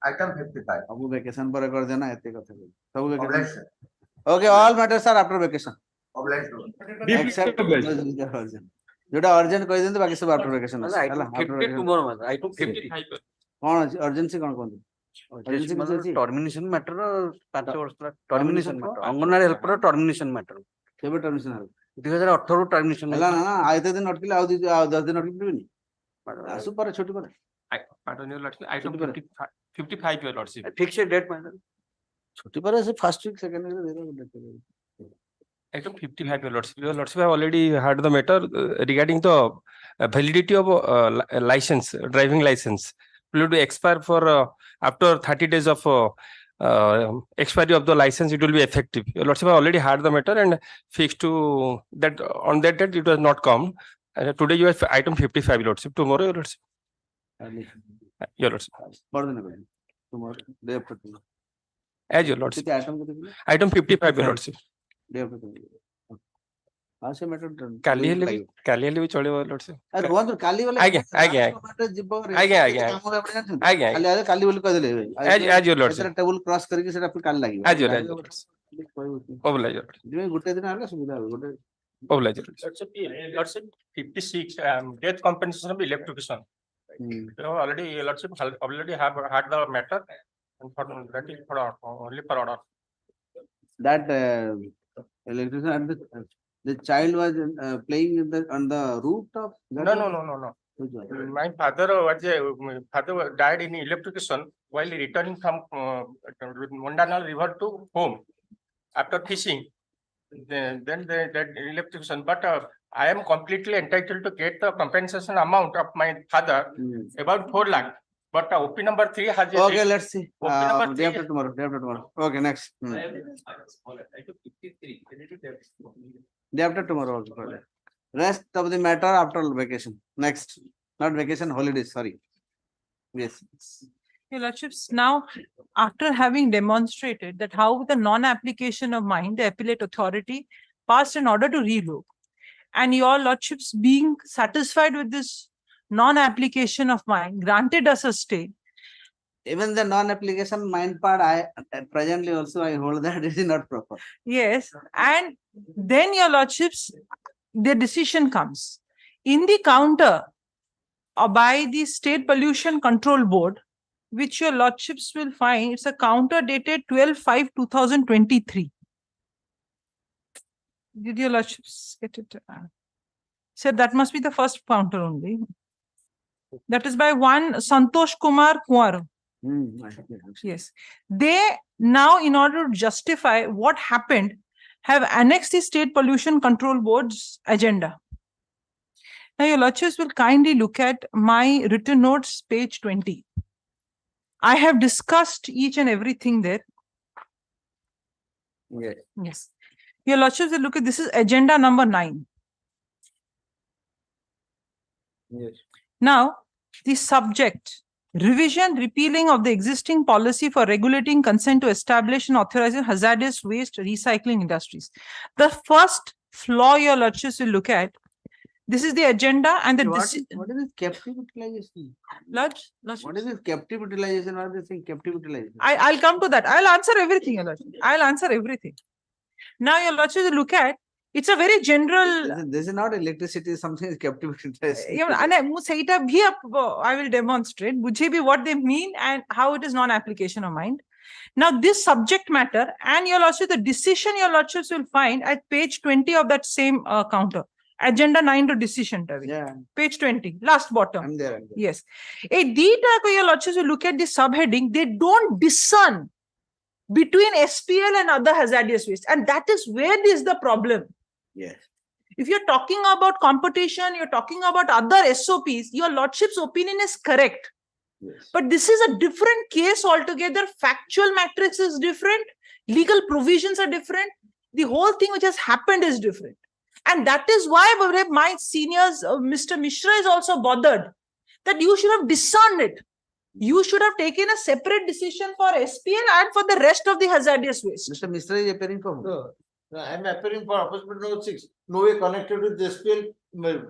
Item 55. ସବୁ vacation ପରେ କରି ଦେନା ଏତେ କଥା ସବୁ vacation okay all matters are after vacation except ଯୋଟା urgent କହି ଦିଅନ୍ତୁ ବାକି ସବୁ after vacation ଅଛି ହେଲା item 55 କଣ ଅଛି urgency କଣ କୁହନ୍ତୁ urgency କିଛି ଅଛି termination matter 5 ବର୍ଷ termination matter anganwadi helper termination matter କେବେ termination ହେଲା 2018 ରୁ termination ହେଲା ନା ଆଉ ଏତେ ଦିନ ଅଟକିଲେ ଆଉ 10 ଦିନ ଅଟକି ପାରିବେନି ଆସୁ ପରେ ଛୁଟି ପରେ item 55 your lordship fix a date my lord ଛୁଟି ପରେ ସେ first week second week ରେ item 55 your lordship have already heard the matter regarding the validity of license driving license will be expire for after 30 days of expiry of the license it will be effective your lordship have already heard the matter and fixed to that on that date it was not come today you have item 55 your lordship tomorrow your lordship your lordship tomorrow day after tomorrow as your lordship item 55 your lordship day after tomorrow ସେ matter କାଲି ହେଲେ ବି ଚଳିବ lordship ରୁହନ୍ତୁ କାଲି ବୋଲେ ଆଜ୍ଞା ଯିବ ଆଜ୍ଞା କାଲି ବୋଲି କହିଦେଲେ as your lordship table cross କରିକି ସେଟା କାଲି ଲାଗିବ as your lordship ଗୋଟେ ଦିନ ହେଲେ ସୁବିଧା ହେବ ଗୋଟେ lordship 56 death compensation of electrocution already lordship already have had the matter and for that is for only for order that electrician and the child was playing on the rooftop no my father died in electrocution while returning from Mondanal river to home after fishing then that electrocution but I am completely entitled to get the compensation amount of my father about 4 lakh but OP number 3 has okay let's see day after tomorrow okay next day after tomorrow also rest of the matter after vacation next not vacation holidays sorry yes Your Lordships, now after having demonstrated that how the non-application of mine, the appellate authority passed an order to revoke, and your Lordships being satisfied with this non-application of mine, granted us a stay. Even the non-application mind part, presently also I hold that it is not proper. Yes, and then your Lordships, the decision comes in the counter by the State Pollution Control Board, which your Lordships will find it's a counter dated 12/5/2023. Did your Lordships get it? Sir, that must be the first counter only. That is by one Santosh Kumar Kuar. Yes. They now, in order to justify what happened, have annexed the State Pollution Control Board's agenda. Now, your Lordships will kindly look at my written notes, page 20. I have discussed each and everything there. Yes. Your Lordships will look at this is agenda number 9. Yes. Now, the subject, revision, repealing of the existing policy for regulating consent to establish and authorizing hazardous waste recycling industries. The first flaw your Lordships will look at, this is the agenda and the what is this captive utilization? Lordships. What is this captive utilization? What is this thing captive utilization? I'll come to that. I'll answer everything, your Lordship. I'll answer everything. Now, your Lordship will look at It's a very general. This is not electricity, something is captive interest. I will demonstrate what they mean and how it is non-application of mind. Now, this subject matter and your lordships, the decision your lordships will find at page 20 of that same counter. Agenda 9 to decision. Yeah. Page 20, last bottom. I'm there. Yes. Your lordships will look at the subheading. They don't discern between SPL and other hazardous waste. And that is where is the problem. Yes. If you're talking about competition, you're talking about other SOPs, your lordship's opinion is correct. Yes. But this is a different case altogether. Factual matrix is different. Legal provisions are different. The whole thing which has happened is different. And that is why my seniors, Mr. Mishra is also bothered that you should have discerned it. You should have taken a separate decision for SPL and for the rest of the hazardous waste. Mr. Mishra is appearing for whom? I am appearing for Appointment Note 6. No way connected with the SPL,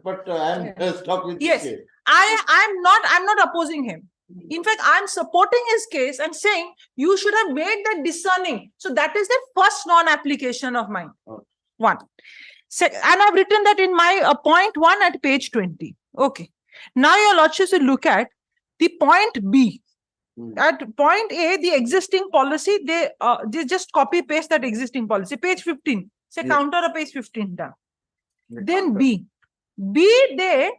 but I am stuck with Yes, this case. I'm not opposing him. In fact, I'm supporting his case and saying you should have made that discerning. So that is the first non-application of mine. One. And I've written that in my point 1 at page 20. Okay. Now your lordships will look at the point B. At point A, the existing policy, they just copy paste that existing policy. Page 15. Say counter a page 15 down. Then B. They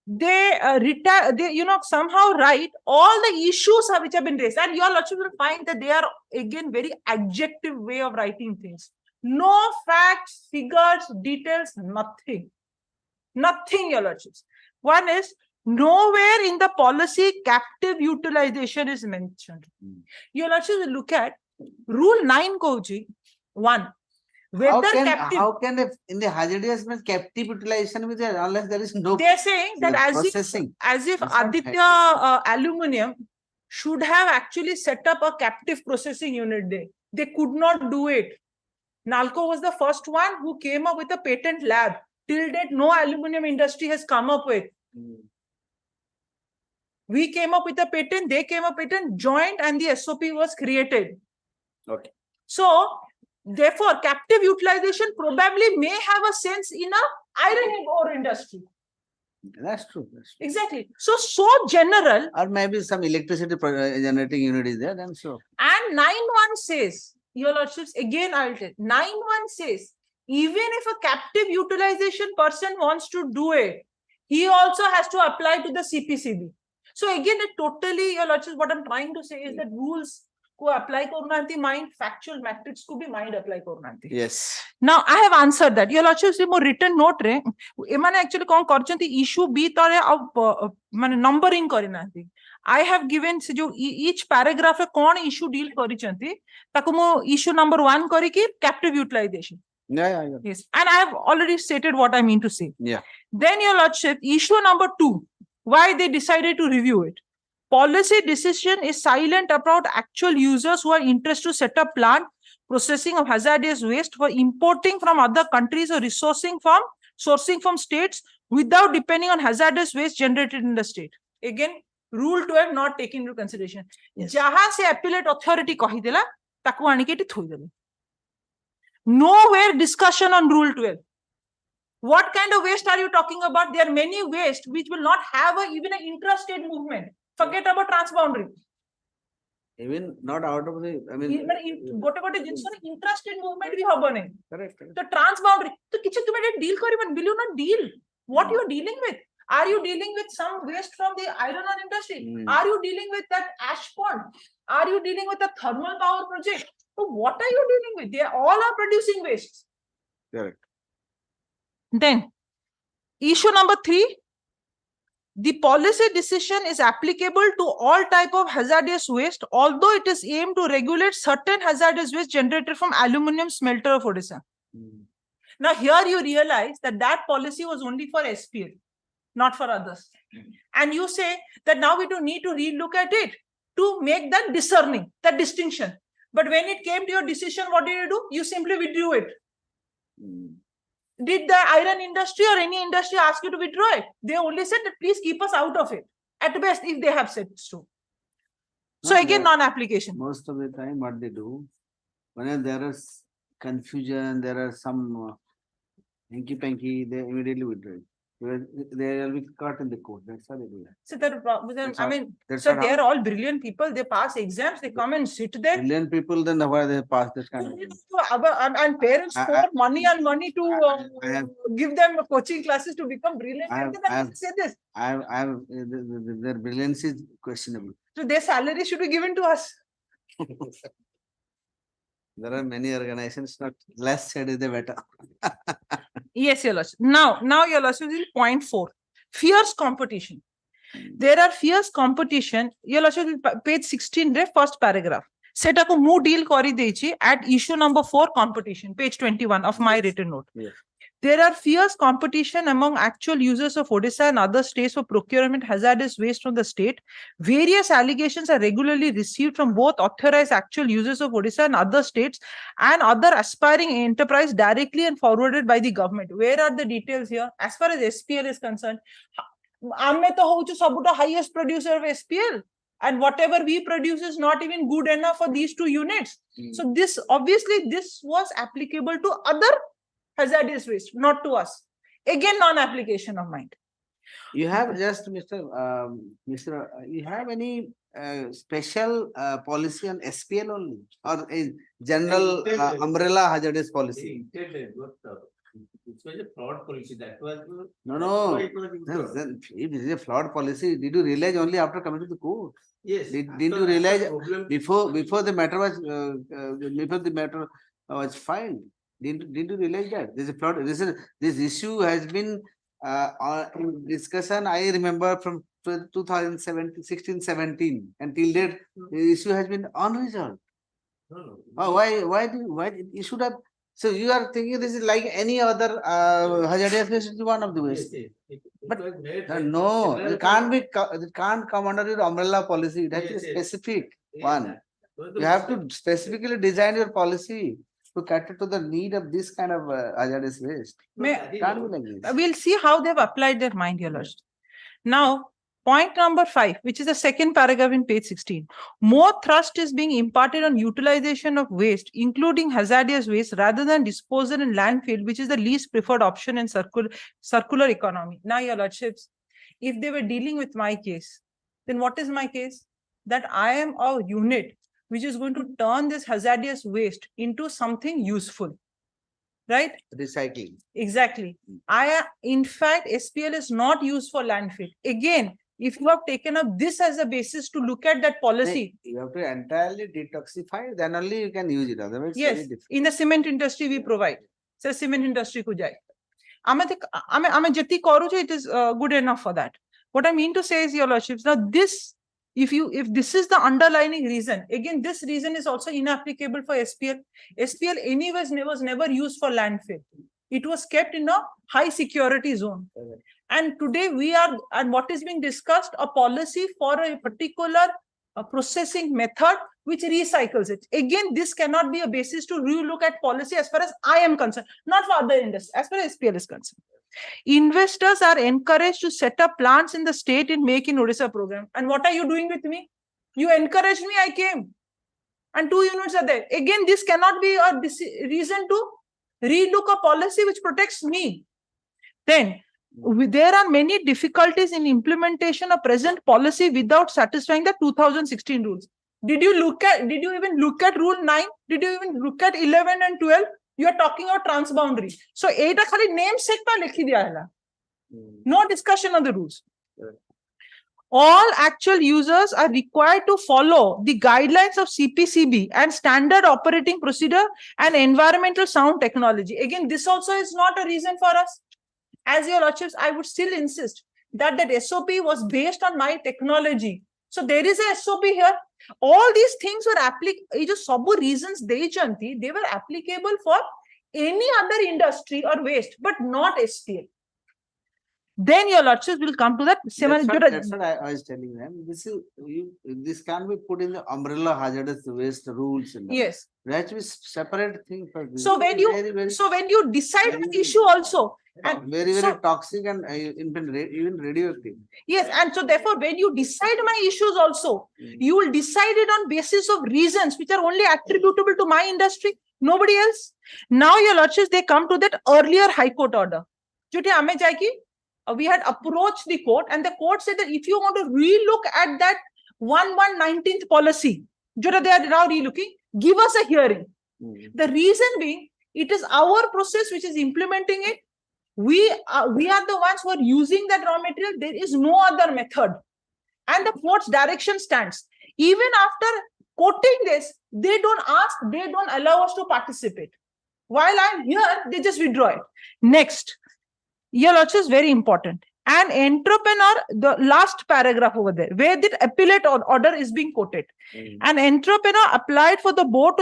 retire, they somehow write all the issues which have been raised. And your lordship will find that they are again very adjective way of writing things. No facts, figures, details, nothing. Nothing, your lordships. One is, nowhere in the policy captive utilization is mentioned. Your lordship will look at rule 9 Koji 1. How can in the hazardous waste captive utilization with it, unless there is no? They are saying that as if Aditya Aluminium should have actually set up a captive processing unit there. They could not do it. Nalco was the first one who came up with a patent lab. Till date, no aluminum industry has come up with. We came up with a patent, they came up with a patent, joined, and the SOP was created. Okay. So, therefore, captive utilization probably may have a sense in a iron ore industry. That's true. Exactly. So general. Or maybe some electricity generating unit is there, then so. And 9.1 says, your lordships, again I'll tell. 9.1 says, even if a captive utilization person wants to do it, he also has to apply to the CPCB. So again, it totally, your lordships, what I'm trying to say is that rules ko apply korunanti mind, factual matrix ko bhi mind apply korunanti. Yes. Now I have answered that. Your lordships, mo written note re, emane actually kon karchanti issue B tare mane numbering karinanti. I have given each paragraph a kon issue deal karichanti. Taku mo issue number 1 kariki captive utilization. Yeah. Yes. And I have already stated what I mean to say. Yeah. Then your lordship, issue number 2, why they decided to review it. Policy decision is silent about actual users who are interested to set up plant processing of hazardous waste for importing from other countries or sourcing from states without depending on hazardous waste generated in the state. Again, rule 12 not taken into consideration. Jahan se appellate authority kahidela, taku anike ti thoidela. Nowhere discussion on rule 12. What kind of waste are you talking about? There are many waste which will not have even an intrastate movement. Forget about transboundary. Even not out of the, I mean. Intrastate movement bhi haba nahi. Correct. The transboundary. So kichhe tumhe deal kariban? Will you not deal? What you are dealing with? Are you dealing with some waste from the iron ore industry? Are you dealing with that ash pond? Are you dealing with a thermal power project? So what are you dealing with? They all are producing waste. Correct. Then, issue number 3, the policy decision is applicable to all type of hazardous waste, although it is aimed to regulate certain hazardous waste generated from aluminium smelter of Odisha. Now, here you realize that that policy was only for SPL, not for others. And you say that now we do need to relook at it to make that discerning, that distinction. But when it came to your decision, what did you do? You simply withdrew it. Did the iron industry or any industry ask you to withdraw it? They only said that please keep us out of it. At best, if they have said so. So again, non-application. Most of the time, what they do, when there is confusion, there are some Hanky-panky, they immediately withdraw it. They will be caught in the court. That's how they do that. So that, That's I how- mean, that's so not they how- are all brilliant people. They pass exams. They come and sit there. Brilliant people, then why they pass this kind of thing? And parents I- pour money and money to I have- give them coaching classes to become brilliant. I have- And then I have- they say this. Their brilliance is questionable. So their salary should be given to us. There are many organizations, not less said is the better. Yes, Your Lordship. Now, Your Lordship, is point 4. Fierce competition. There are fierce competition. Your Lordship, page 16, first paragraph. Seta ko mu deal kori dechi at issue number 4, competition, page 21 of my written note. Yes. There are fierce competition among actual users of Odisha and other states for procurement hazardous waste from the state. Various allegations are regularly received from both authorized actual users of Odisha and other states and other aspiring enterprise directly and forwarded by the government. Where are the details here? As far as SPL is concerned, Amme to hochu sabuta highest producer of SPL. And whatever we produce is not even good enough for these 2 units. So this, obviously, this was applicable to other hazardous waste, not to us. Again, non-application of mind. You have just, you have any special policy on SPL only, or a general umbrella hazardous policy? It was a fraud policy that was. No. Then if it is a flawed policy, did you realize only after coming to the court? Yes. Didn't you realize before the matter was filed? Didn't you realize that this is a flawed? This issue has been in discussion. I remember from 2016-17 until date, the issue has been unresolved. Why you should have? So you are thinking this is like any other hazardous waste is one of the waste. But no, it can't come under your umbrella policy. That is specific one. You have to specifically design your policy to cater to the need of this kind of hazardous waste. Can't be like this. We'll see how they've applied their mind, Your Lordship. Now, point number 5, which is the second paragraph in page 16. More thrust is being imparted on utilization of waste, including hazardous waste, rather than disposal in landfill, which is the least preferred option in circular economy. Now, Your Lordships, if they were dealing with my case, then what is my case? That I am a unit which is going to turn this hazardous waste into something useful. Right? Recycling. Exactly. In fact, SPL is not used for landfill. Again, if you have taken up this as a basis to look at that policy. You have to entirely detoxify, then only you can use it. Otherwise, yes, in the cement industry we provide. So cement industry ko jai. It is good enough for that. What I mean to say is, Your Lordships, now this, if this is the underlying reason, again, this reason is also inapplicable for SPL. SPL anyways was never used for landfill. It was kept in a high security zone. And today what is being discussed, a policy for a particular processing method which recycles it. Again, this cannot be a basis to relook at policy as far as I am concerned, not for other industries, as far as SPL is concerned. Investors are encouraged to set up plants in the state in Make in Odisha program. And what are you doing with me? You encouraged me, I came. And 2 units are there. Again, this cannot be a reason to relook a policy which protects me. Then, there are many difficulties in implementation of present policy without satisfying the 2016 rules. Did you even look at rule 9? Did you even look at 11 and 12? You are talking about transboundary. So, eta khali name set pa likhi diya hai. No discussion on the rules. All actual users are required to follow the guidelines of CPCB and standard operating procedure and environmental sound technology. Again, this also is not a reason for us. As Your Lordships, I would still insist that SOP was based on my technology. So there is a SOP here. All these things were applicable. Reasons they were applicable for any other industry or waste, but not SPL. Then your lordships will come to that. That's what I was telling them. This can be put in the umbrella hazardous waste rules. Yes. That is separate thing for this. So when you when you decide the issue also, and very toxic and even radioactive. Yes, and so therefore when you decide my issues also, you will decide it on basis of reasons which are only attributable to my industry, nobody else. Now your lordships, they come to that earlier High Court order. We had approached the court, and the court said that if you want to relook at that 1119th policy, they are now relooking, give us a hearing. The reason being, it is our process which is implementing it. We are the ones who are using that raw material. There is no other method. And the court's direction stands. Even after quoting this, they don't ask, they don't allow us to participate. While I'm here, they just withdraw it. Next. Here also is very important. An entrepreneur, the last paragraph over there, where the appellate order is being quoted. An entrepreneur applied to the board,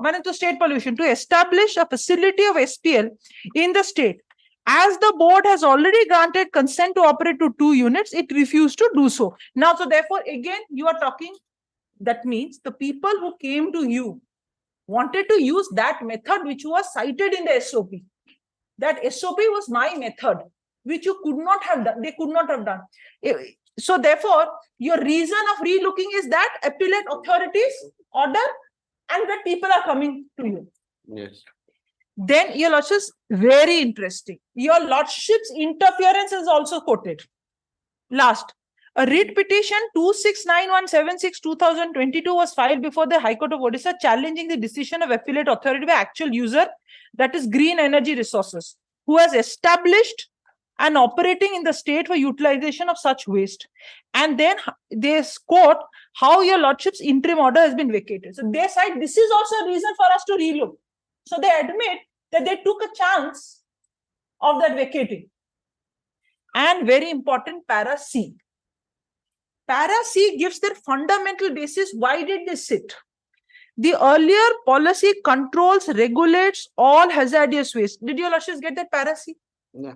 manage the state pollution, to establish a facility of SPL in the state. As the board has already granted consent to operate to 2 units, it refused to do so. Now, so therefore, again, you are talking, that means the people who came to you wanted to use that method which was cited in the SOP. That SOP was my method, which you could not have done. They could not have done. So therefore, your reason of relooking is that appellate authorities order and that people are coming to you. Yes. Then your lordships, very interesting. Your lordship's interference is also quoted. Last, a writ petition 269176/2022 was filed before the High Court of Orissa challenging the decision of appellate authority by actual user, that is Green Energy Resources, who has established and operating in the state for utilization of such waste. And then they quote how your lordship's interim order has been vacated. So they said this is also a reason for us to relook. So they admit that they took a chance of that vacating. And very important, para C. Para C gives their fundamental basis. Why did they sit? The earlier policy controls, regulates all hazardous waste. Did your lordships get that para C? Yeah.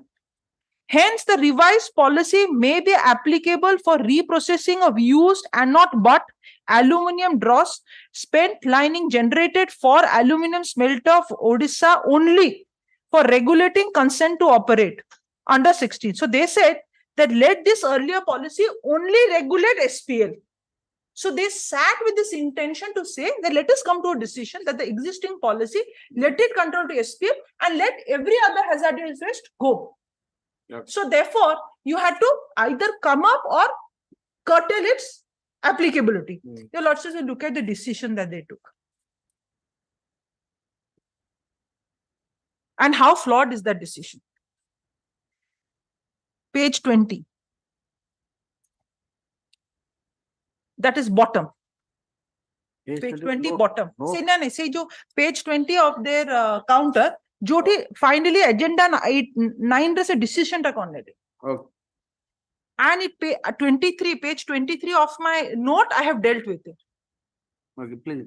Hence, the revised policy may be applicable for reprocessing of used and not but aluminium dross spent lining generated for aluminium smelter of Odisha only for regulating consent to operate under 16. So they said that let this earlier policy only regulate SPL. So they sat with this intention to say that let us come to a decision that the existing policy, let it control to SPL and let every other hazardous waste go. Yep. So therefore, you had to either come up or curtail its applicability. Your lordships will look at the decision that they took. And how flawed is that decision? Page 20. That is bottom. Page 20 bottom. Say no, say jo page 20 of their counter. Joti finally agenda 9 se decision ta kon lete. Okay. And it page 23 of my note, I have dealt with it. Okay, please.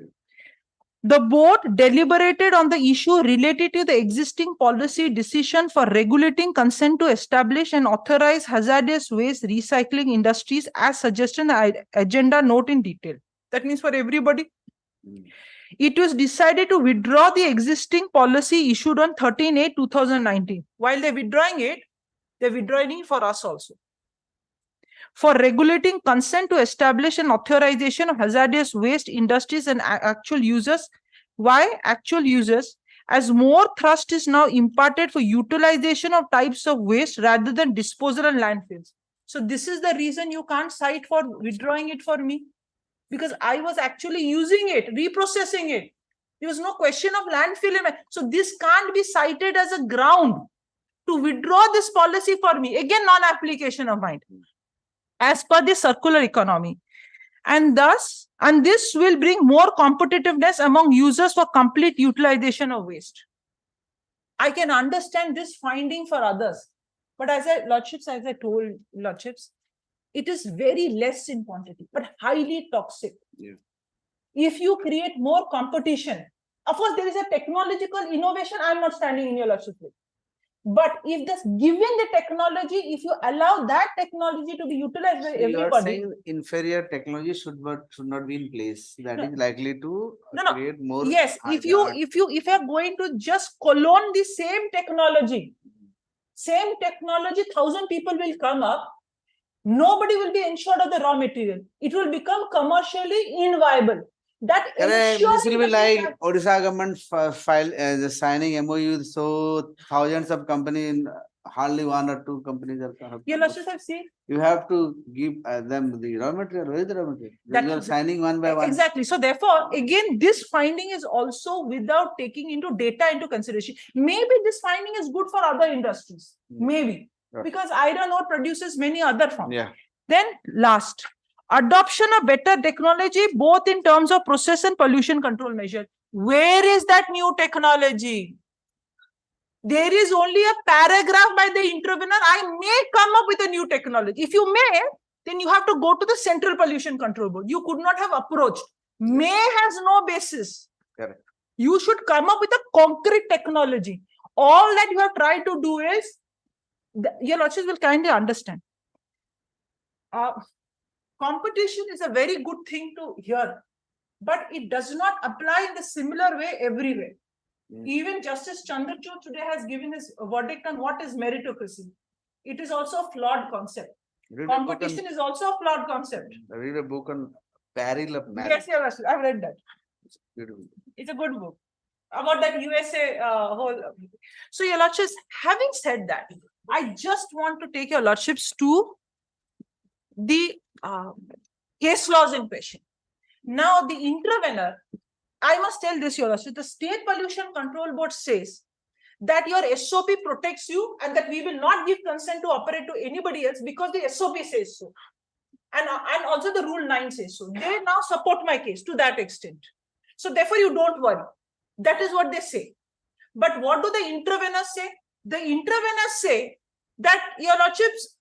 The board deliberated on the issue related to the existing policy decision for regulating consent to establish and authorize hazardous waste recycling industries as suggested in the agenda note in detail. That means for everybody. It was decided to withdraw the existing policy issued on 13/8/2019. While they're withdrawing it, they're withdrawing it for us also. For regulating consent to establish an authorization of hazardous waste industries and actual users. Why actual users? As more thrust is now imparted for utilization of types of waste rather than disposal and landfills. So this is the reason you can't cite for withdrawing it for me. Because I was actually using it, reprocessing it. There was no question of landfill. So this can't be cited as a ground to withdraw this policy for me. Again, non-application of mine. As per the circular economy. And this will bring more competitiveness among users for complete utilization of waste. I can understand this finding for others. But as I told lordships, it is very less in quantity, but highly toxic. Yeah. If you create more competition, of course, there is a technological innovation. I'm not standing in your lordship's way. But if this given the technology, if you allow that technology to be utilized by You are everybody, saying inferior technology should not be in place. That is likely to create more. yes, if you are going to just clone the same technology, 1,000 people will come up. Nobody will be insured of the raw material. It will become commercially inviable. That Correct. This will be ensuring like Odisha government file the signing MOU. So thousands of companies, hardly 1 or 2 companies are. Your Lordship, have seen. You have to give them the raw material. Where is the raw material? You are signing one by one. Exactly. So therefore, again, this finding is also without taking into data into consideration. Maybe this finding is good for other industries. Maybe. Right. Because iron ore produces many other forms. Yeah. Then last, adoption of better technology, both in terms of process and pollution control measure. Where is that new technology? There is only a paragraph by the intervener. I may come up with a new technology. If you may, then you have to go to the Central Pollution Control Board. You could not have approached. May has no basis. Correct. You should come up with a concrete technology. All that you have tried to do is, your Lordship will kindly understand. Competition is a very good thing to hear, but it does not apply in the similar way everywhere. Even Justice Chandrachud today has given his verdict on what is meritocracy. It is also a flawed concept. Competition is also a flawed concept. I read a book on peril of merit. Yes, Your Lordship, I've read that. Beautiful. It's a good book about that USA whole. So, Your Lordships, having said that, I just want to take Your Lordships to the case laws in question. Now, the intervener, I must tell this, Your Lordship, the State Pollution Control Board says that your SOP protects you and that we will not give consent to operate to anybody else because the SOP says so. And also the Rule 9 says so. They now support my case to that extent. So therefore, you don't worry. That is what they say. But what do the interveners say? The interveners say that, Your Lordships,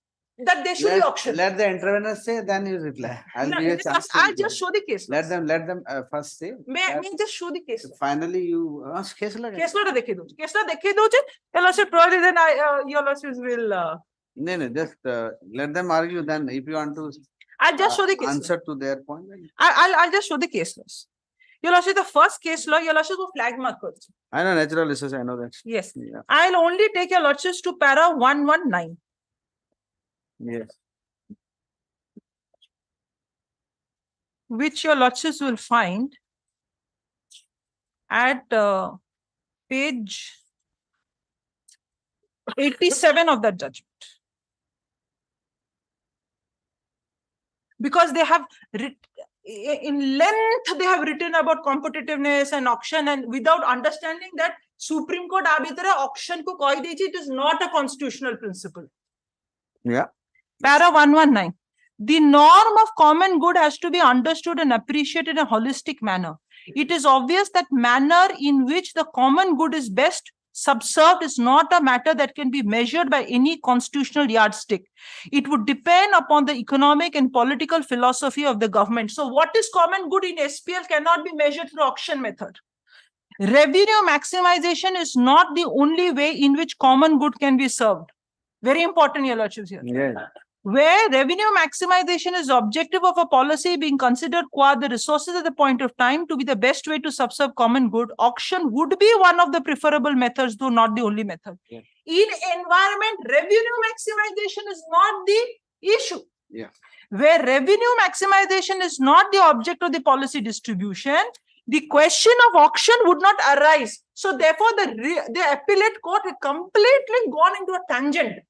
that they should be auctioned. Let the intervener say, then you reply. I'll just show the case. Let them first say. May I just show the case? Finally, you case law. Case law dekhe do. Case law dekhe do. Your Lordship, probably then Your Lordships will. No, just let them argue. Then, if you want to, I'll just show the case. Answer to their point. I'll just show the case laws. Your Lordship, the first case law, Your Lordship will flag mark. I know natural resources. I know that. Yes. Yeah. I'll only take Your Lordships to para 119. Yes. Which Your Lordships will find at page 87 of that judgment. Because they have, in length, they have written about competitiveness and auction, and without understanding that Supreme Court arbitra auction ko koi deji, it is not a constitutional principle. Yeah. Para 119. The norm of common good has to be understood and appreciated in a holistic manner. It is obvious that manner in which the common good is best subserved is not a matter that can be measured by any constitutional yardstick. It would depend upon the economic and political philosophy of the government. So what is common good in SPL cannot be measured through auction method. Revenue maximization is not the only way in which common good can be served. Very important, Your Lordships here. Yeah. Where revenue maximization is the objective of a policy being considered qua the resources at the point of time to be the best way to subserve common good, auction would be one of the preferable methods, though not the only method. Yeah. In environment, revenue maximization is not the issue. Yeah. Where revenue maximization is not the object of the policy distribution, the question of auction would not arise. So therefore, the appellate court had completely gone into a tangent.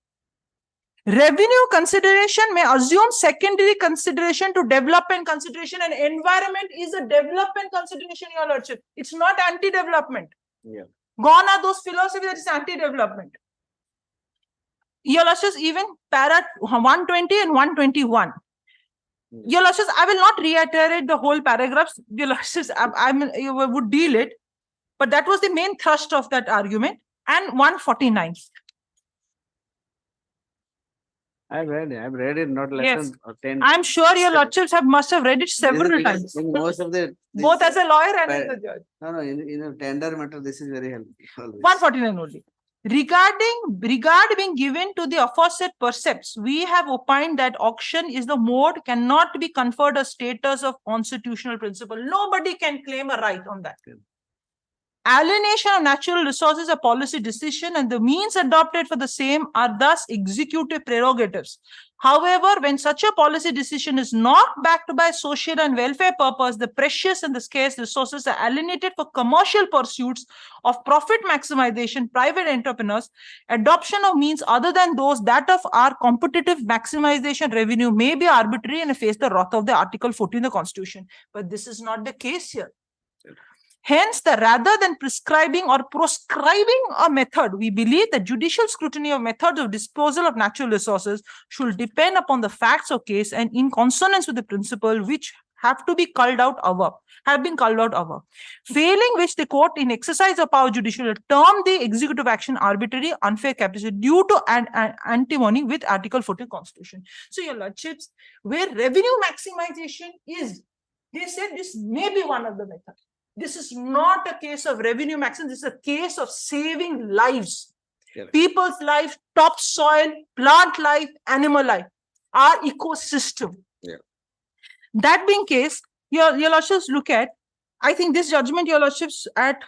Revenue consideration may assume secondary consideration to development consideration, and environment is a development consideration, Your Lordship. It's not anti-development. Yeah. Gone are those philosophies that is anti-development. Your Lordships, even para 120 and 121. Your Lordships, I will not reiterate the whole paragraphs. Your Lordships, you would deal it, but that was the main thrust of that argument. And 149. I've read it not less Yes. than 10. I'm sure Your Lordships must have read it several times. In most of the Both as a lawyer and as a judge. No, in a tender matter, this is very helpful. 149 only. Regard being given to the aforesaid percepts, we have opined that auction is the mode cannot be conferred a status of constitutional principle. Nobody can claim a right on that. Alienation of natural resources is a policy decision, and the means adopted for the same are thus executive prerogatives. However, when such a policy decision is not backed by social and welfare purpose, the precious and the scarce resources are alienated for commercial pursuits of profit maximization, private entrepreneurs. Adoption of means other than those that of our competitive maximization revenue may be arbitrary and face the wrath of the Article 14 of the Constitution. But this is not the case here. Hence, rather than prescribing or proscribing a method, we believe that judicial scrutiny of methods of disposal of natural resources should depend upon the facts of case and in consonance with the principle which have been called out above. Failing which the court in exercise of power judicial term the executive action arbitrary, unfair, capricious due to antimony with Article 14 Constitution. So, your lordships, where revenue maximization is, they said this may be one of the methods. This is not a case of revenue maximization. This is a case of saving lives, people's life, topsoil, plant life, animal life, our ecosystem. That being case, your lordships look at, I think this judgment, your lordships, at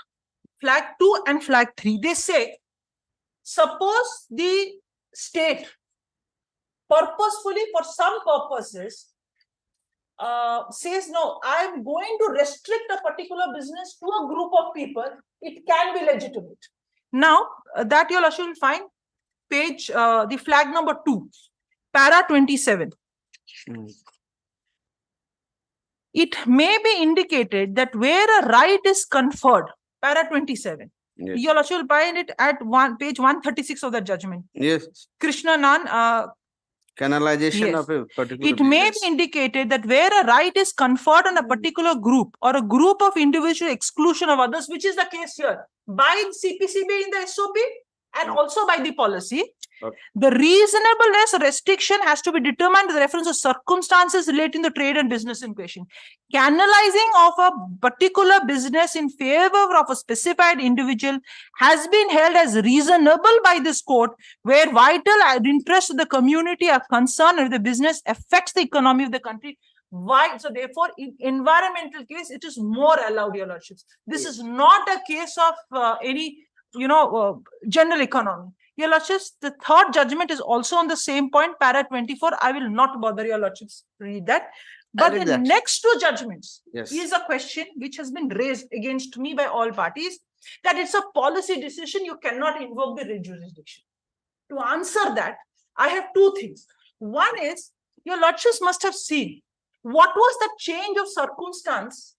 flag 2 and flag 3, they say, suppose the state purposefully for some purposes says, no, I am going to restrict a particular business to a group of people, it can be legitimate. Now, that your lordship will find page, the flag number 2, para 27. It may be indicated that where a right is conferred, para 27. Yes. Your lordship will find it at page 136 of the judgment. Yes. Krishna Nan, canalization yes. of a particular It may business. be indicated that where a right is conferred on a particular group or a group of individual exclusion of others, which is the case here, by CPCB in the SOP and also by the policy, the reasonableness restriction has to be determined with reference to circumstances relating to trade and business in question. Canalizing of a particular business in favor of a specified individual has been held as reasonable by this court where vital interests of the community are concerned and if the business affects the economy of the country. Why? So therefore, in environmental case, it is more allowed, your lordships. This is not a case of any, general economy. Your lordships, the third judgment is also on the same point, para 24. I will not bother your lordships to read that. But the next two judgments is a question which has been raised against me by all parties, that it's a policy decision, you cannot invoke the writ jurisdiction. To answer that, I have two things. One is, your lordships must have seen what was the change of circumstance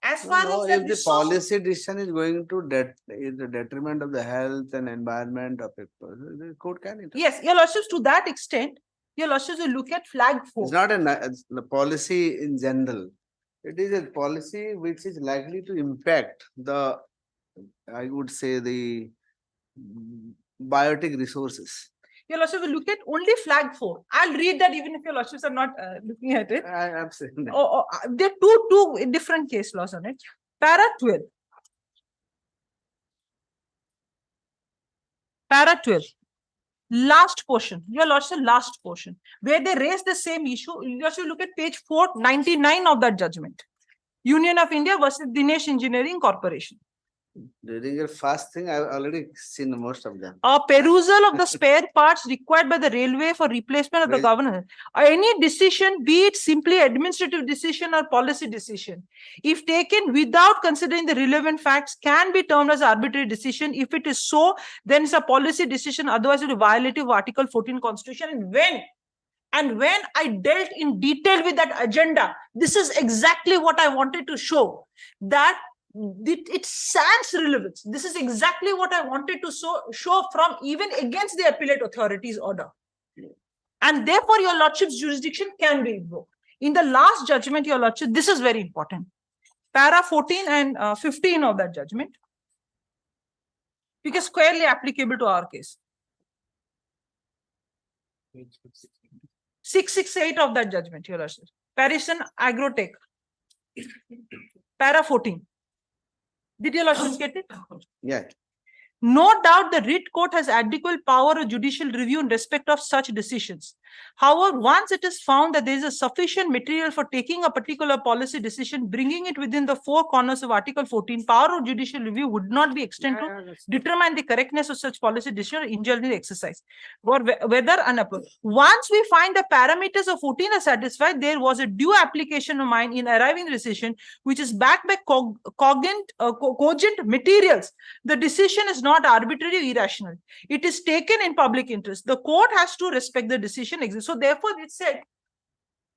as far as if the policy decision is going to the detriment of the health and environment of people, the court can intervene. Yes, your lordships, to that extent, your lordships will look at flag 4. It's not a policy in general. It is a policy which is likely to impact the, I would say, the biotic resources. Your lordships will look at only flag 4. I'll read that even if your lordships are not looking at it. I'm saying that. There are two different case laws on it. Para 12. Para 12. Last portion. Your lordship, last portion. Where they raise the same issue. You lordship look at page 499 of that judgment. Union of India versus Dinesh Engineering Corporation. During your first thing, I've already seen most of them. A perusal of the spare parts required by the railway for replacement of the governor. Any decision, be it simply administrative decision or policy decision, if taken without considering the relevant facts, can be termed as arbitrary decision. If it is so, then it's a policy decision, otherwise it is violative of Article 14 Constitution. And when I dealt in detail with that agenda, this is exactly what I wanted to show, that it sans relevance. This is exactly what I wanted to show from even against the appellate authority's order. And therefore, your lordship's jurisdiction can be invoked. In the last judgment, your lordship, this is very important. Para 14 and 15 of that judgment, because squarely applicable to our case. 668 of that judgment, your lordship. Parisian Agrotech. Para 14. Did your lordship get it? Yeah. No doubt the writ court has adequate power of judicial review in respect of such decisions. However, once it is found that there is a sufficient material for taking a particular policy decision, bringing it within the four corners of Article 14, power of judicial review would not be extended to determine the correctness of such policy decision or injury exercise, or whether unapproved. Once we find the parameters of 14 are satisfied, there was a due application of mine in arriving decision, which is backed by cogent materials. The decision is not arbitrary or irrational. It is taken in public interest. The court has to respect the decision exists. So therefore, it said,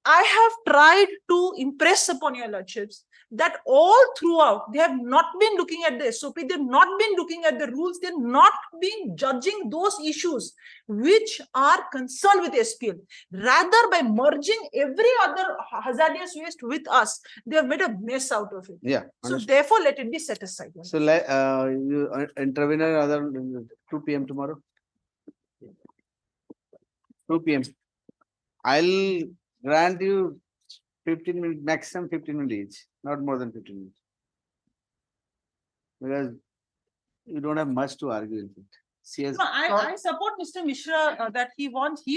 I have tried to impress upon your lordships that all throughout, they have not been looking at the SOP, they've not been looking at the rules, they've not been judging those issues which are concerned with SPL. Rather, by merging every other hazardous waste with us, they have made a mess out of it. Yeah. So therefore, let it be set aside. So you intervener other 2 p.m. tomorrow. 2 p.m. I'll grant you 15 minutes, maximum 15 minutes each, not more than 15 minutes. Because you don't have much to argue in it. CS. No, I support Mr. Mishra that he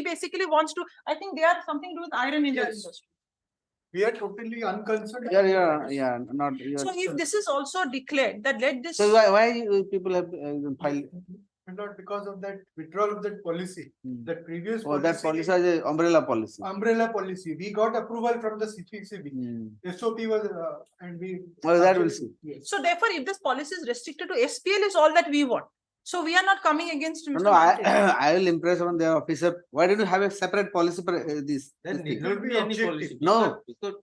basically wants to, I think they are something to do with iron in the industry. We are totally unconcerned. Yeah, not. So if this is also declared that let this. So why you people have filed? Not because of that withdrawal of that policy. The previous that policy is an umbrella policy. Umbrella policy. We got approval from the CPCB. SOP was and we. Well, that will see. So therefore, if this policy is restricted to SPL, is all that we want. So we are not coming against Mr. No, I will impress on the officer. Why did you have a separate policy for this? There need not be any policy. No.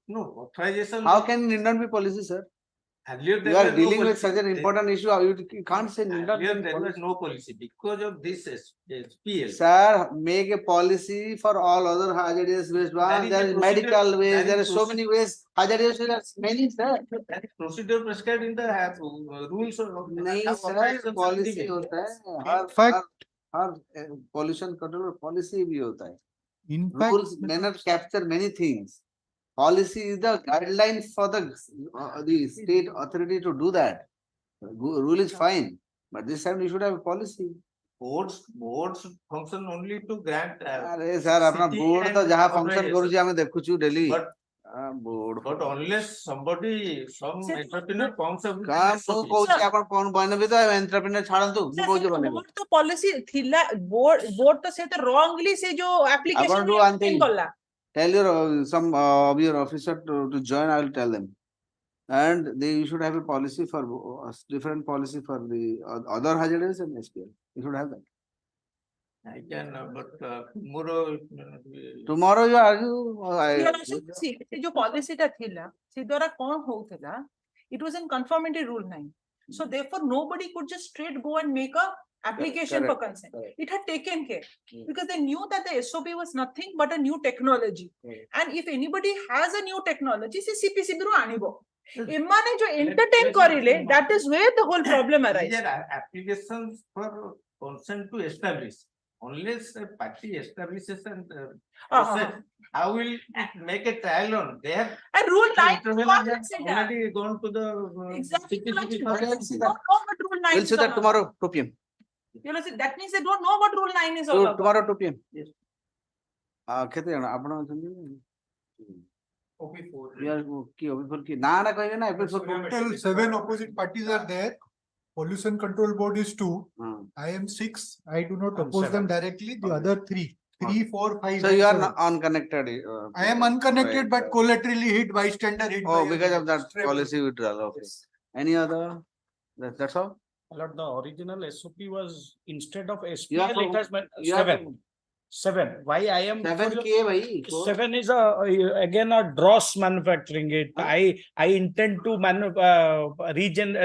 No authorization. How can it not be policy, sir? Earlier, you are dealing with such an important issue. You can't say earlier there was no policy because of this SPL. Sir, make a policy for all other hazardous waste. There is medical waste. There are so many ways. Hazardous waste, many, sir. That is procedure prescribed in the rules of sir, policy hota hai. In fact, pollution control policy bhi hota hai. In fact, rules may not capture many things. Policy is the guideline for the state authority to do that. Rule is fine, but this time you should have a policy. Boards function only to grant. Sir, अपना board तो जहाँ function करूँ जी हमें देखो चू Delhi. But unless some entrepreneur comes up. काम तो कोई अपन कौन बने भी तो entrepreneur छाड़न तो कोई जो बने. Board तो policy थीला board तो से तो wrongly से जो application नहीं करला. Tell your some of your officer to join. I will tell them, and you should have a policy for different policy for the other hazardous and SPL. You should have that. I can, but tomorrow. Tomorrow you argue. See, जो policy था थीला, से द्वारा कौन हो थीला? It was in conformity rule 9. So therefore, nobody could just straight go and make a application for consent. It had taken care because they knew that the SOP was nothing but a new technology. And if anybody has a new technology, see CPCB ru anibo. Imane jo entertain korile, that is where the whole problem arises. There are applications for consent to establish. Unless a party establishes and how will it make a trial on? They have and rule 9 already gone to the exactly. We'll see that tomorrow 2 p.m. You know, that means they don't know what rule 9 is all about. Tomorrow 2 p.m. Yes. केते जण आपण अछन OP4 यार की OP4 की ना कहिबे ना OP4 total 7 opposite parties are there. Pollution Control Board is 2. I am 6. I do not oppose them directly. The other 3, 4, 5. So you are unconnected. I am unconnected, but collaterally hit bystander hit. Oh, because of that policy withdrawal. Okay. Any other? That's all. Lord, the original SOP was instead of SPL, it has meant 7. 7. Why I am 7 is again a dross manufacturing it. I intend to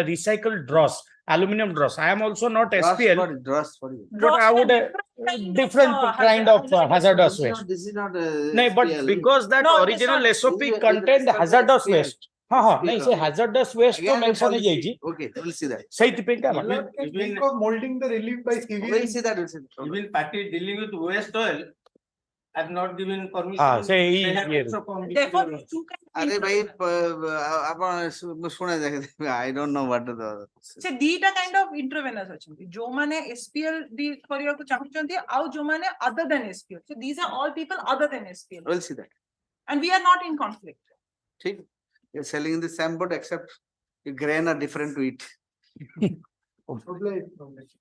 recycle dross, aluminum dross. I am also not SPL. But I would different kind of hazardous waste. This is not no, but because that original SOP contained hazardous waste. नहीं से hazardous waste तो mention है जी. Okay, we'll see that. सही typing का molding the relief by CV. We'll see that. Even party dealing with waste oil, have not given permission. They have also come before Therefore, your lordship. you can. আরে ভাই ଆପଣ ଶୁଣେ ଦେଖେ I don't know what the ସେ ଦିଟା kind of interveners ଅଛନ୍ତି ଯୋଉମାନେ SPL କରିବାକୁ ଚାହୁଁଛନ୍ତି ଆଉ ଯୋଉମାନେ other than SPL. So these are all people other than SPL. we'll see that. And we are not in conflict. ठीक you're selling in the same boat except the grain are different to it. Hon'Ble information.